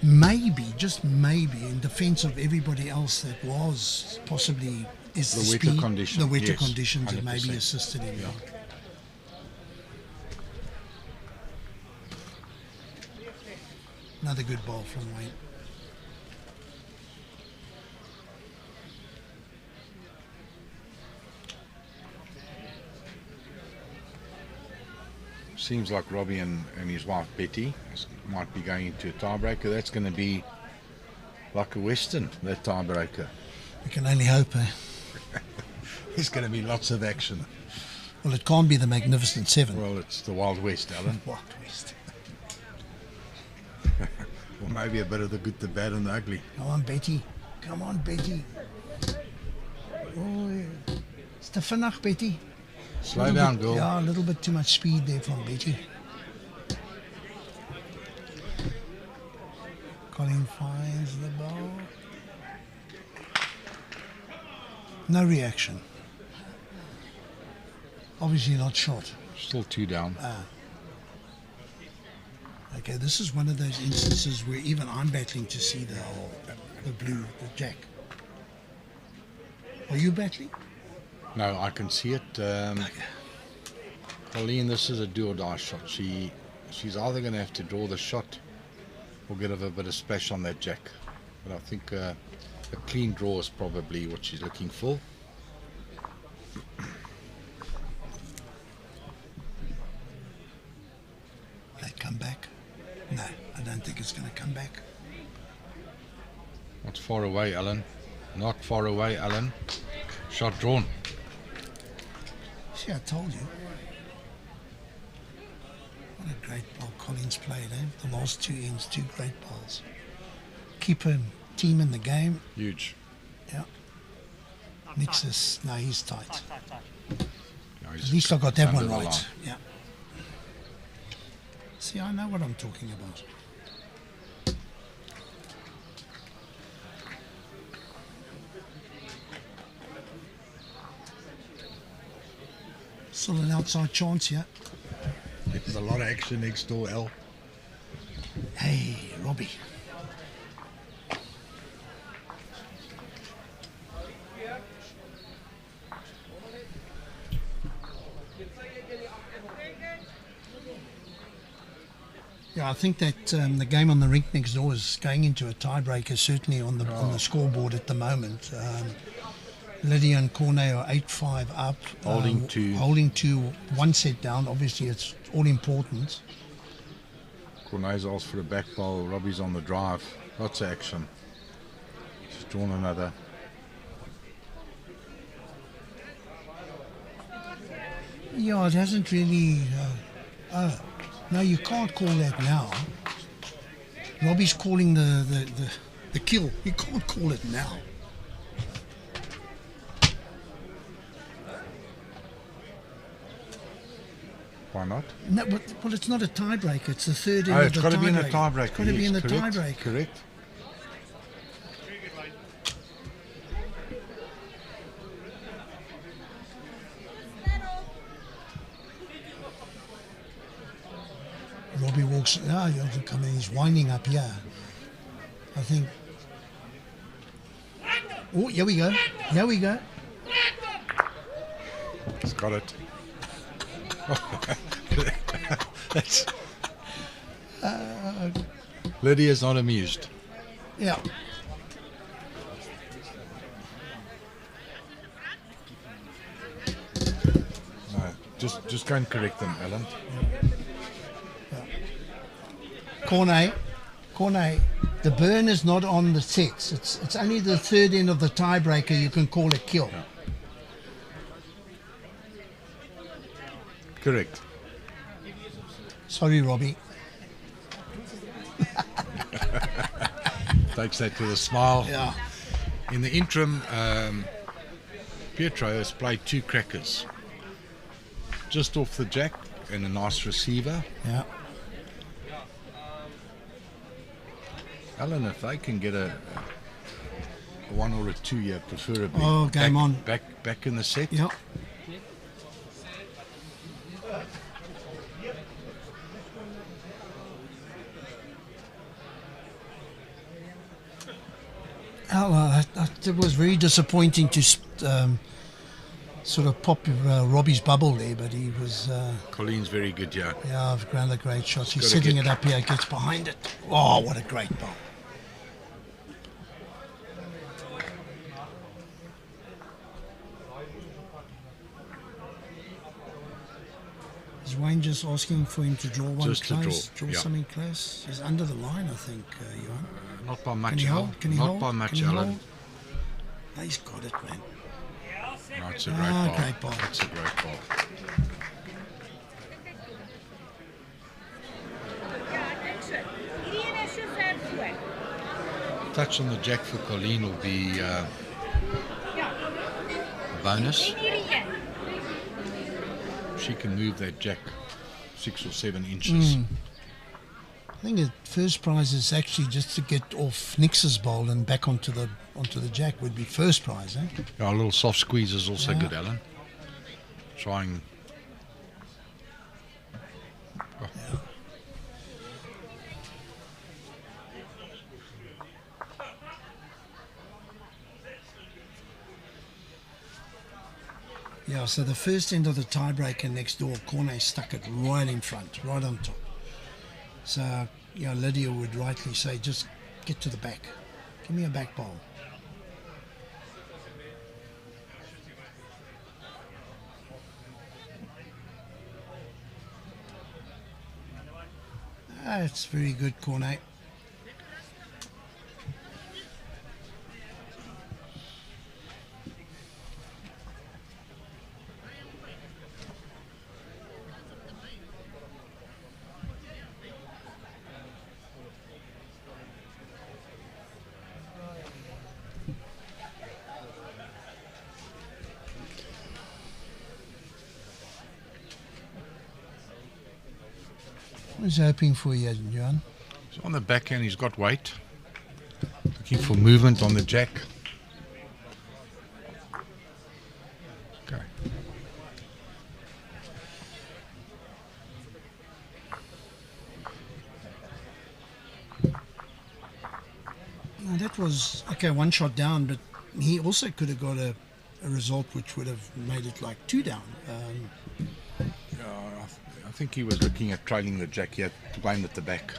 B: Maybe, just maybe, in defence of everybody else that was possibly is the
A: wetter
B: speed,
A: conditions.
B: the wetter
A: Yes,
B: conditions that
A: 100%.
B: maybe assisted him.
A: Yeah.
B: Another good ball from Wayne.
A: Seems like Robbie and his wife Betty might be going into a tiebreaker. That's going to be like a Western, that tiebreaker.
B: We can only hope, eh?
A: There's going to be lots of action.
B: Well, it can't be the Magnificent Seven.
A: Well, it's the Wild West, Alan.
B: Wild West.
A: Or maybe a bit of the good, the bad and the ugly.
B: Come on, Betty. Come on, Betty. Oh, yeah. It's te vinnig, Betty.
A: Slow down, girl.
B: Yeah, a little bit too much speed there from Betty. Colleen finds the ball. No reaction. Obviously not shot.
A: Still 2 down.
B: Okay, this is one of those instances where even I'm battling to see the blue, the jack. Are you battling?
A: No, I can see it. Colleen, this is a do or die shot. She's either going to have to draw the shot or get a bit of splash on that jack. But I think a clean draw is probably what she's looking for.
B: They come back? No, I don't think it's going to come back.
A: Not far away, Alan. Not far away, Alan. Shot drawn.
B: See, I told you. What a great ball Colleen's played, eh? The last 2 ends, 2 great balls. Keep a team in the game.
A: Huge.
B: Yeah. Niksa, no, he's tight.
A: No,
B: At least I got that one
A: under the
B: right.
A: line.
B: Yeah. See, I know what I'm talking about. Still an outside chance here.
A: There's a lot of action next door, Al.
B: Hey, Robbie. Yeah, I think that the game on the rink next door is going into a tiebreaker, certainly on the scoreboard at the moment. Lydia and Cornet are 8-5 up.
A: Holding two.
B: Holding 2, 1 set down. Obviously, it's all important.
A: Cornet's asked for a back bowl. Robbie's on the drive. Lots of action. She's drawn another.
B: Yeah, it hasn't really... no, you can't call that now. Robbie's calling the kill. You can't call it now.
A: Why not?
B: No, well, it's not a tiebreaker. It's the third end of the tiebreaker.
A: It's got to be in a tiebreaker.
B: It's got to be in the
A: correct,
B: tiebreaker.
A: Correct.
B: Robbie walks. He's winding up here. I think. Oh, here we go. Here we go.
A: He's got it. That's, Lydia's not amused.
B: Yeah.
A: No, just go and correct them, Alan.
B: Cornet, the burn is not on the sets. It's only the third end of the tiebreaker you can call a kill.
A: Yeah. Correct.
B: Sorry, Robbie.
A: Takes that with a smile.
B: Yeah.
A: In the interim, Petro has played 2 crackers. Just off the jack and a nice receiver.
B: Yeah.
A: Alan, if they can get a 1 or a 2 here, preferably.
B: Oh, game on.
A: Back in the set.
B: Yeah. It was very disappointing to sort of pop Robbie's bubble there, but he was...
A: Colleen's very good, yeah.
B: Yeah, another great shot. He's
A: gotta
B: setting it up here, gets behind it. Oh, what a great ball. Is Wayne just asking for him to draw one
A: just
B: close?
A: To draw, yeah.
B: Something close? He's under the line, I think, Johan.
A: Not by much,
B: Can he
A: Alan.
B: hold? Can he
A: Not
B: hold?
A: by much,
B: Can he
A: Alan.
B: hold? No, he's got it, man.
A: No, it's a great ball.
B: Great ball.
A: It's a great ball. Touch on the jack for Colleen will be a bonus. She can move that jack 6 or 7 inches.
B: I think the first prize is actually just to get off Niksa's bowl and back onto the jack would be first prize, eh?
A: Yeah, a little soft squeeze is also
B: Yeah.
A: good, Alan. Trying.
B: Yeah, so the first end of the tiebreaker next door, Corne stuck it right in front, right on top. So, yeah, Lydia would rightly say, just get to the back. Give me a back bowl. It's very good, Corne. I was hoping for you, John.
A: So on the backhand, he's got weight. Looking for movement on the jack. Okay.
B: Now that was, okay, one shot down, but he also could have got a result which would have made it like two down.
A: I think he was looking at trailing the jack here, playing at the back.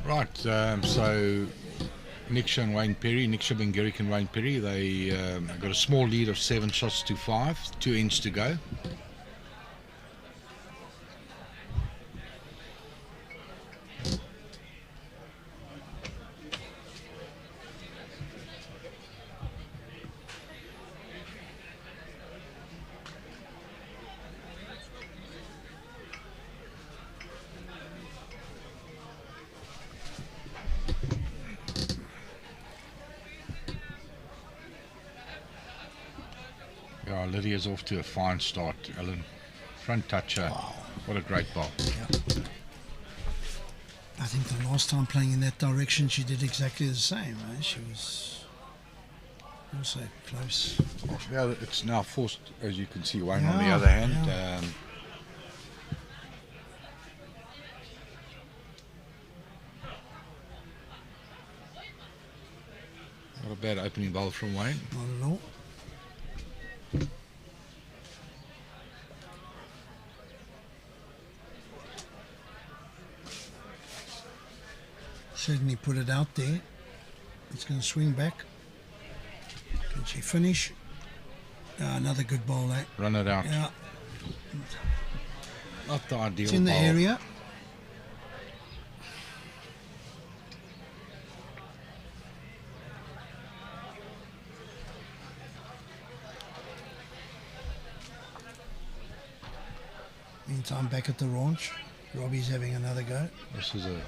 A: Right, so Niksa and Wayne Phiri, Niksa, Benguric and Wayne Phiri, they got a small lead of 7 shots to 5, 2 ends to go. Yeah, Lydia's off to a fine start, Alan. Front toucher. Wow. What a great ball.
B: Yeah. I think the last time playing in that direction, she did exactly the same. Right? She was also close.
A: Yeah, it's now forced, as you can see, Wayne on the other hand.
B: Yeah.
A: Not a bad opening bowl from Wayne.
B: Not at all. Certainly put it out there. It's going to swing back. Can she finish? Another good bowl, eh?
A: Run it out.
B: Yeah.
A: Not the ideal
B: It's in the
A: bowl.
B: area. Meantime, back at the ranch, Robbie's having another go.
A: This is a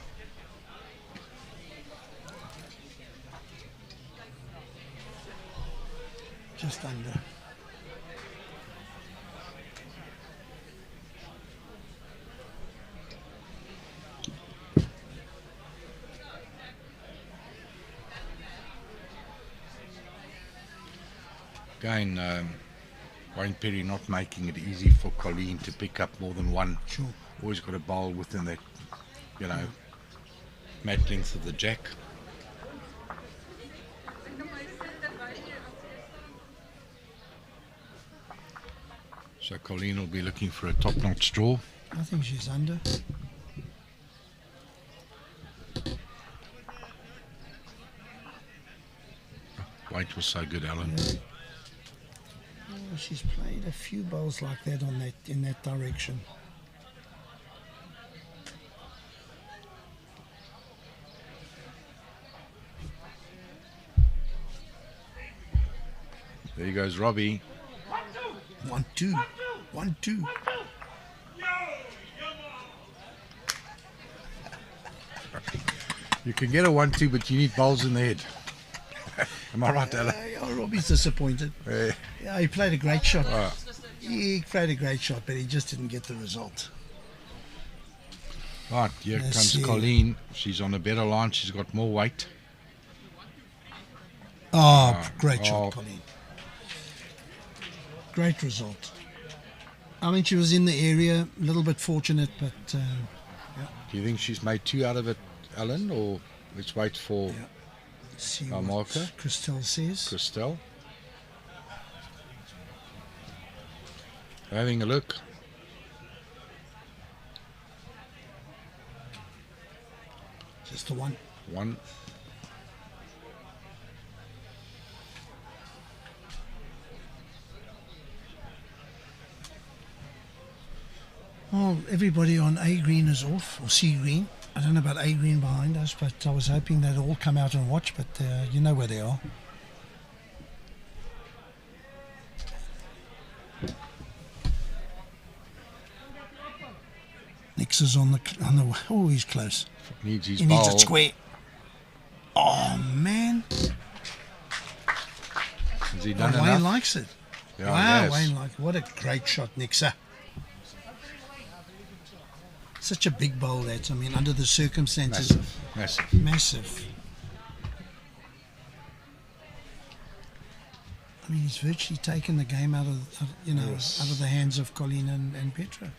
B: just under.
A: Again, Wayne Phiri not making it easy for Colleen to pick up more than one.
B: Sure.
A: Always got a bowl within that, mat length of the jack. So Colleen will be looking for a top-notch draw.
B: I think she's under.
A: Weight was so good, Alan.
B: Yeah. Oh, she's played a few bowls like that in that direction.
A: There goes Robbie.
B: 1-2. 1-2.
A: You can get a 1-2, but you need bowls in the head. Am I right, Alan?
B: Robbie's disappointed.
A: Yeah.
B: He played a great shot.
A: Oh.
B: He played a great shot, but he just didn't get the result.
A: Right, here
B: Let's
A: comes
B: see.
A: Colleen. She's on a better line. She's got more weight.
B: Great shot, Colleen. Great result. I mean, she was in the area, a little bit fortunate, but yeah.
A: Do you think she's made 2 out of it, Alan, or let's wait for
B: See
A: our
B: what
A: marker?
B: Christelle says.
A: Christelle. Having a look.
B: Just the one.
A: One.
B: Well, everybody on A green is off, or C green. I don't know about A green behind us, but I was hoping they'd all come out and watch, but you know where they are. Niksa's on the oh, he's close.
A: Needs his
B: He needs
A: bowl.
B: it square. Oh man!
A: Has he done
B: Wayne
A: enough?
B: likes it.
A: Yeah,
B: wow,
A: he has.
B: Wayne likes it. What a great shot, Niksa. Such a big bowl that, I mean, under the circumstances.
A: Massive.
B: Massive. I mean, he's virtually taken the game out of out of the hands of Colleen and Petro.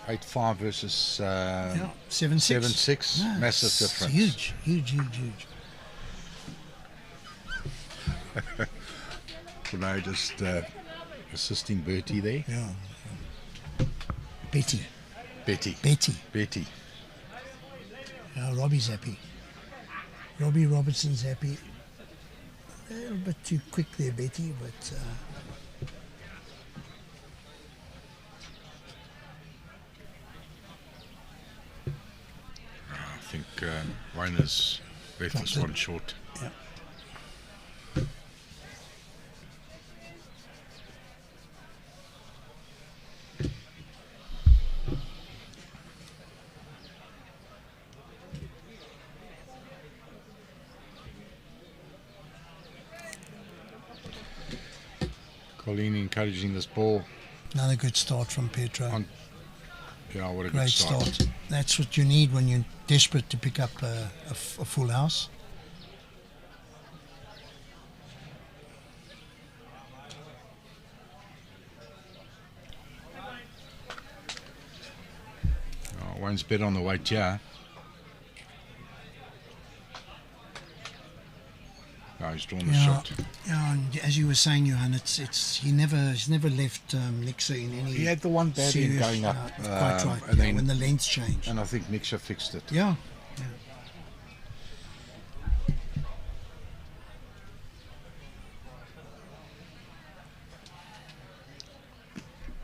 A: 8-5 versus
B: 7-6.
A: 7-6.
B: Yeah,
A: Massive
B: it's
A: difference.
B: Huge.
A: Now just assisting Bertie there.
B: Yeah. Betty. Yeah, Robbie's happy. Robbie Robertson's happy. A little bit too quick there, Betty, but
A: I think Wayne has left this one short.
B: Yeah.
A: Colleen encouraging this ball.
B: another good start from Petro.
A: Yeah, what a
B: Great
A: good start.
B: That's what you need when you're desperate to pick up a full house.
A: Oh, Wayne's bet on the weight, yeah. Oh, he's drawn the shot.
B: Yeah, and as you were saying, Johan, he's never left Niksa in any.
A: He had the one bad end going up.
B: Quite right.
A: And then,
B: when the lengths changed.
A: And I think Niksa fixed it.
B: Yeah.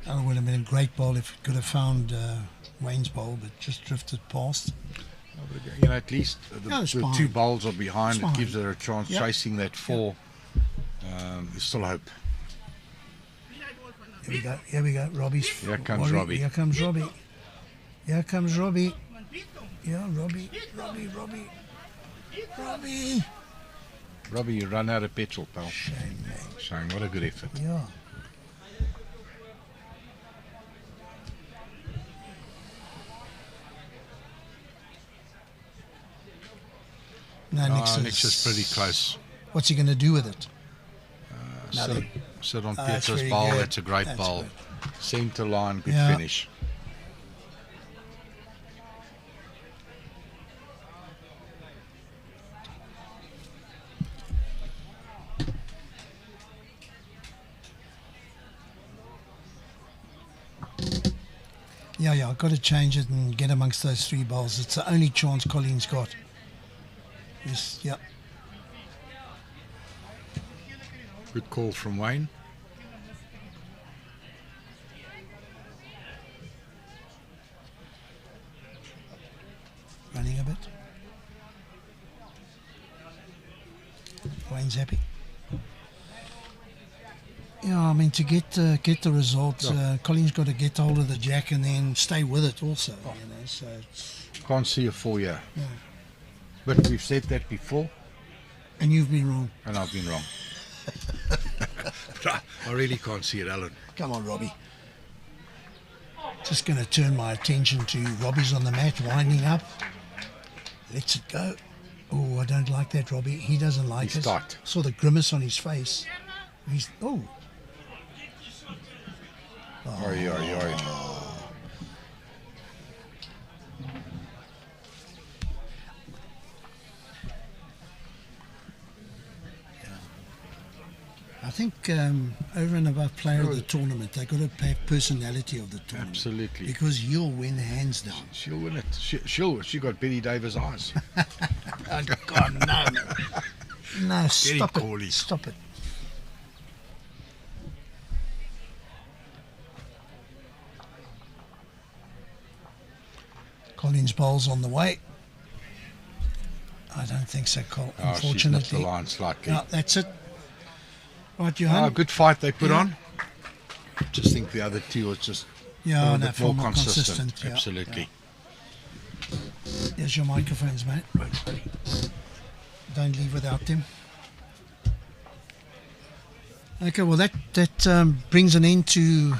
B: Oh, it would have been a great ball if it could have found Wayne's ball, but just drifted past.
A: You know, at least the
B: it's
A: two
B: fine.
A: bowls are behind.
B: It's
A: It
B: fine.
A: gives her a chance
B: Yep.
A: chasing that four. There's still hope.
B: Here we go. Robbie's.
A: Here comes Robbie.
B: Here comes Robbie. Here comes Robbie. Yeah, Robbie.
A: Robbie, you run out of petrol, pal. Shame, what a good effort.
B: Yeah. No,
A: Niksa's pretty close.
B: What's he going to do with it?
A: Sit on
B: That's
A: Petro's
B: very
A: bowl.
B: good.
A: That's a great
B: That's
A: bowl.
B: good.
A: Centre line, good
B: Yeah.
A: finish.
B: Yeah, I've got to change it and get amongst those three bowls. It's the only chance Colleen's got. Yes, yeah.
A: Good call from Wayne.
B: Running a bit. Wayne's happy. Yeah, I mean, to get the result, Colleen's got to get hold of the jack and then stay with it also. You know, so it's,
A: Can't see a 4 year.
B: Yeah.
A: But we've said that before.
B: And you've been wrong.
A: And I've been wrong. I really can't see it, Alan.
B: Come on, Robbie. Just going to turn my attention to Robbie's on the mat, winding up. Lets it go. Oh, I don't like that, Robbie. He doesn't like
A: He's
B: it.
A: tight.
B: Saw the grimace on his face. He's
A: Oi.
B: I think over and above player of the tournament, they've got to have personality of the tournament.
A: Absolutely.
B: Because you'll win hands down.
A: She'll win it. She got Betty Davis' eyes.
B: Oh, God, no. No, stop it.
A: Corley.
B: Stop it. Colleen's bowl's on the way. I don't think so, Cole.
A: Oh, she's missed
B: Unfortunately.
A: the line slightly.
B: No, that's it. Right, Johan.
A: Good fight they put
B: Yeah.
A: on. Just think the other two was just a
B: Yeah,
A: little
B: no,
A: bit
B: far
A: more
B: more
A: consistent.
B: consistent, yeah,
A: Absolutely.
B: There's your microphones, mate. Don't leave without them. Okay, well that brings an end to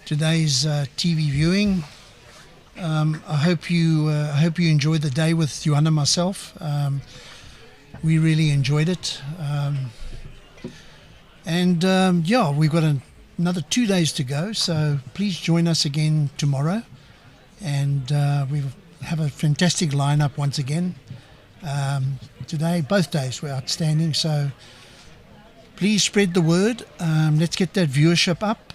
B: today's TV viewing. I hope you enjoyed the day with Johan and myself. We really enjoyed it, we've got another 2 days to go. So please join us again tomorrow, and we have a fantastic lineup once again. Today, both days were outstanding. So please spread the word. Let's get that viewership up,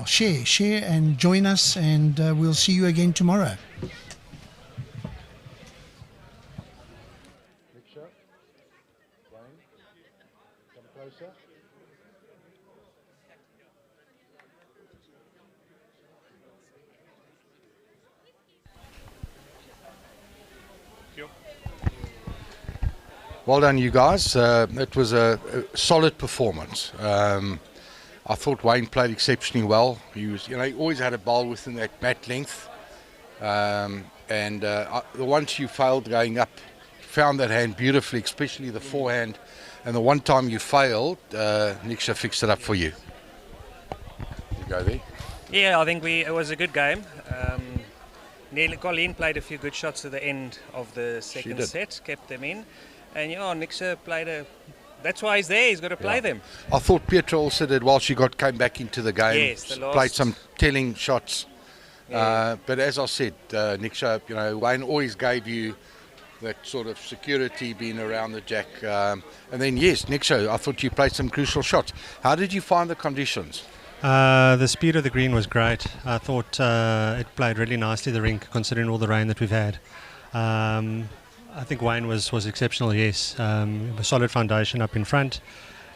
B: share and join us, and we'll see you again tomorrow.
A: Niksa, Wayne, come closer. Well done, you guys. It was a solid performance. I thought Wayne played exceptionally well. He was, he always had a ball within that mat length. The once you failed going up, found that hand beautifully, especially the forehand. And the one time you failed, Niksa fixed it up for you. You go there.
Q: Yeah, I think it was a good game. Colleen played a few good shots at the end of the second set, kept them in. And Niksa played that's why he's there, he's got to play them.
A: I thought Petro also did well. She came back into the game,
Q: Yes, the last...
A: played some telling shots.
Q: Yeah.
A: But as I said, Niksa, Wayne always gave you that sort of security being around the jack. And then, yes, Niksa, I thought you played some crucial shots. How did you find the conditions?
P: The speed of the green was great. I thought it played really nicely, the rink, considering all the rain that we've had. I think Wayne was exceptional, yes. A solid foundation up in front.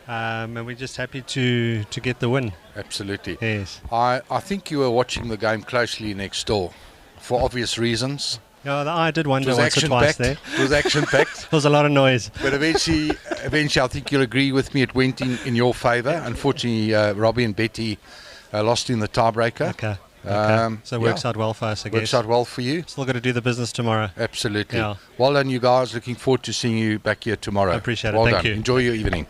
P: And we're just happy to get the win.
A: Absolutely.
P: Yes.
A: I think you were watching the game closely next door, for obvious reasons.
P: Yeah, I did wonder once or twice there.
A: It was action-packed.
P: There was a lot of noise.
A: But eventually, I think you'll agree with me, it went in your favour. Unfortunately, Robbie and Betty lost in the tiebreaker.
P: Okay. So it works out well for us, I guess.
A: Works out well for you.
P: Still got to do the business tomorrow.
A: Absolutely.
P: Yeah.
A: Well done, you guys. Looking forward to seeing you back here tomorrow.
P: I appreciate it.
A: Well
P: Thank
A: done.
P: you.
A: Enjoy your evening.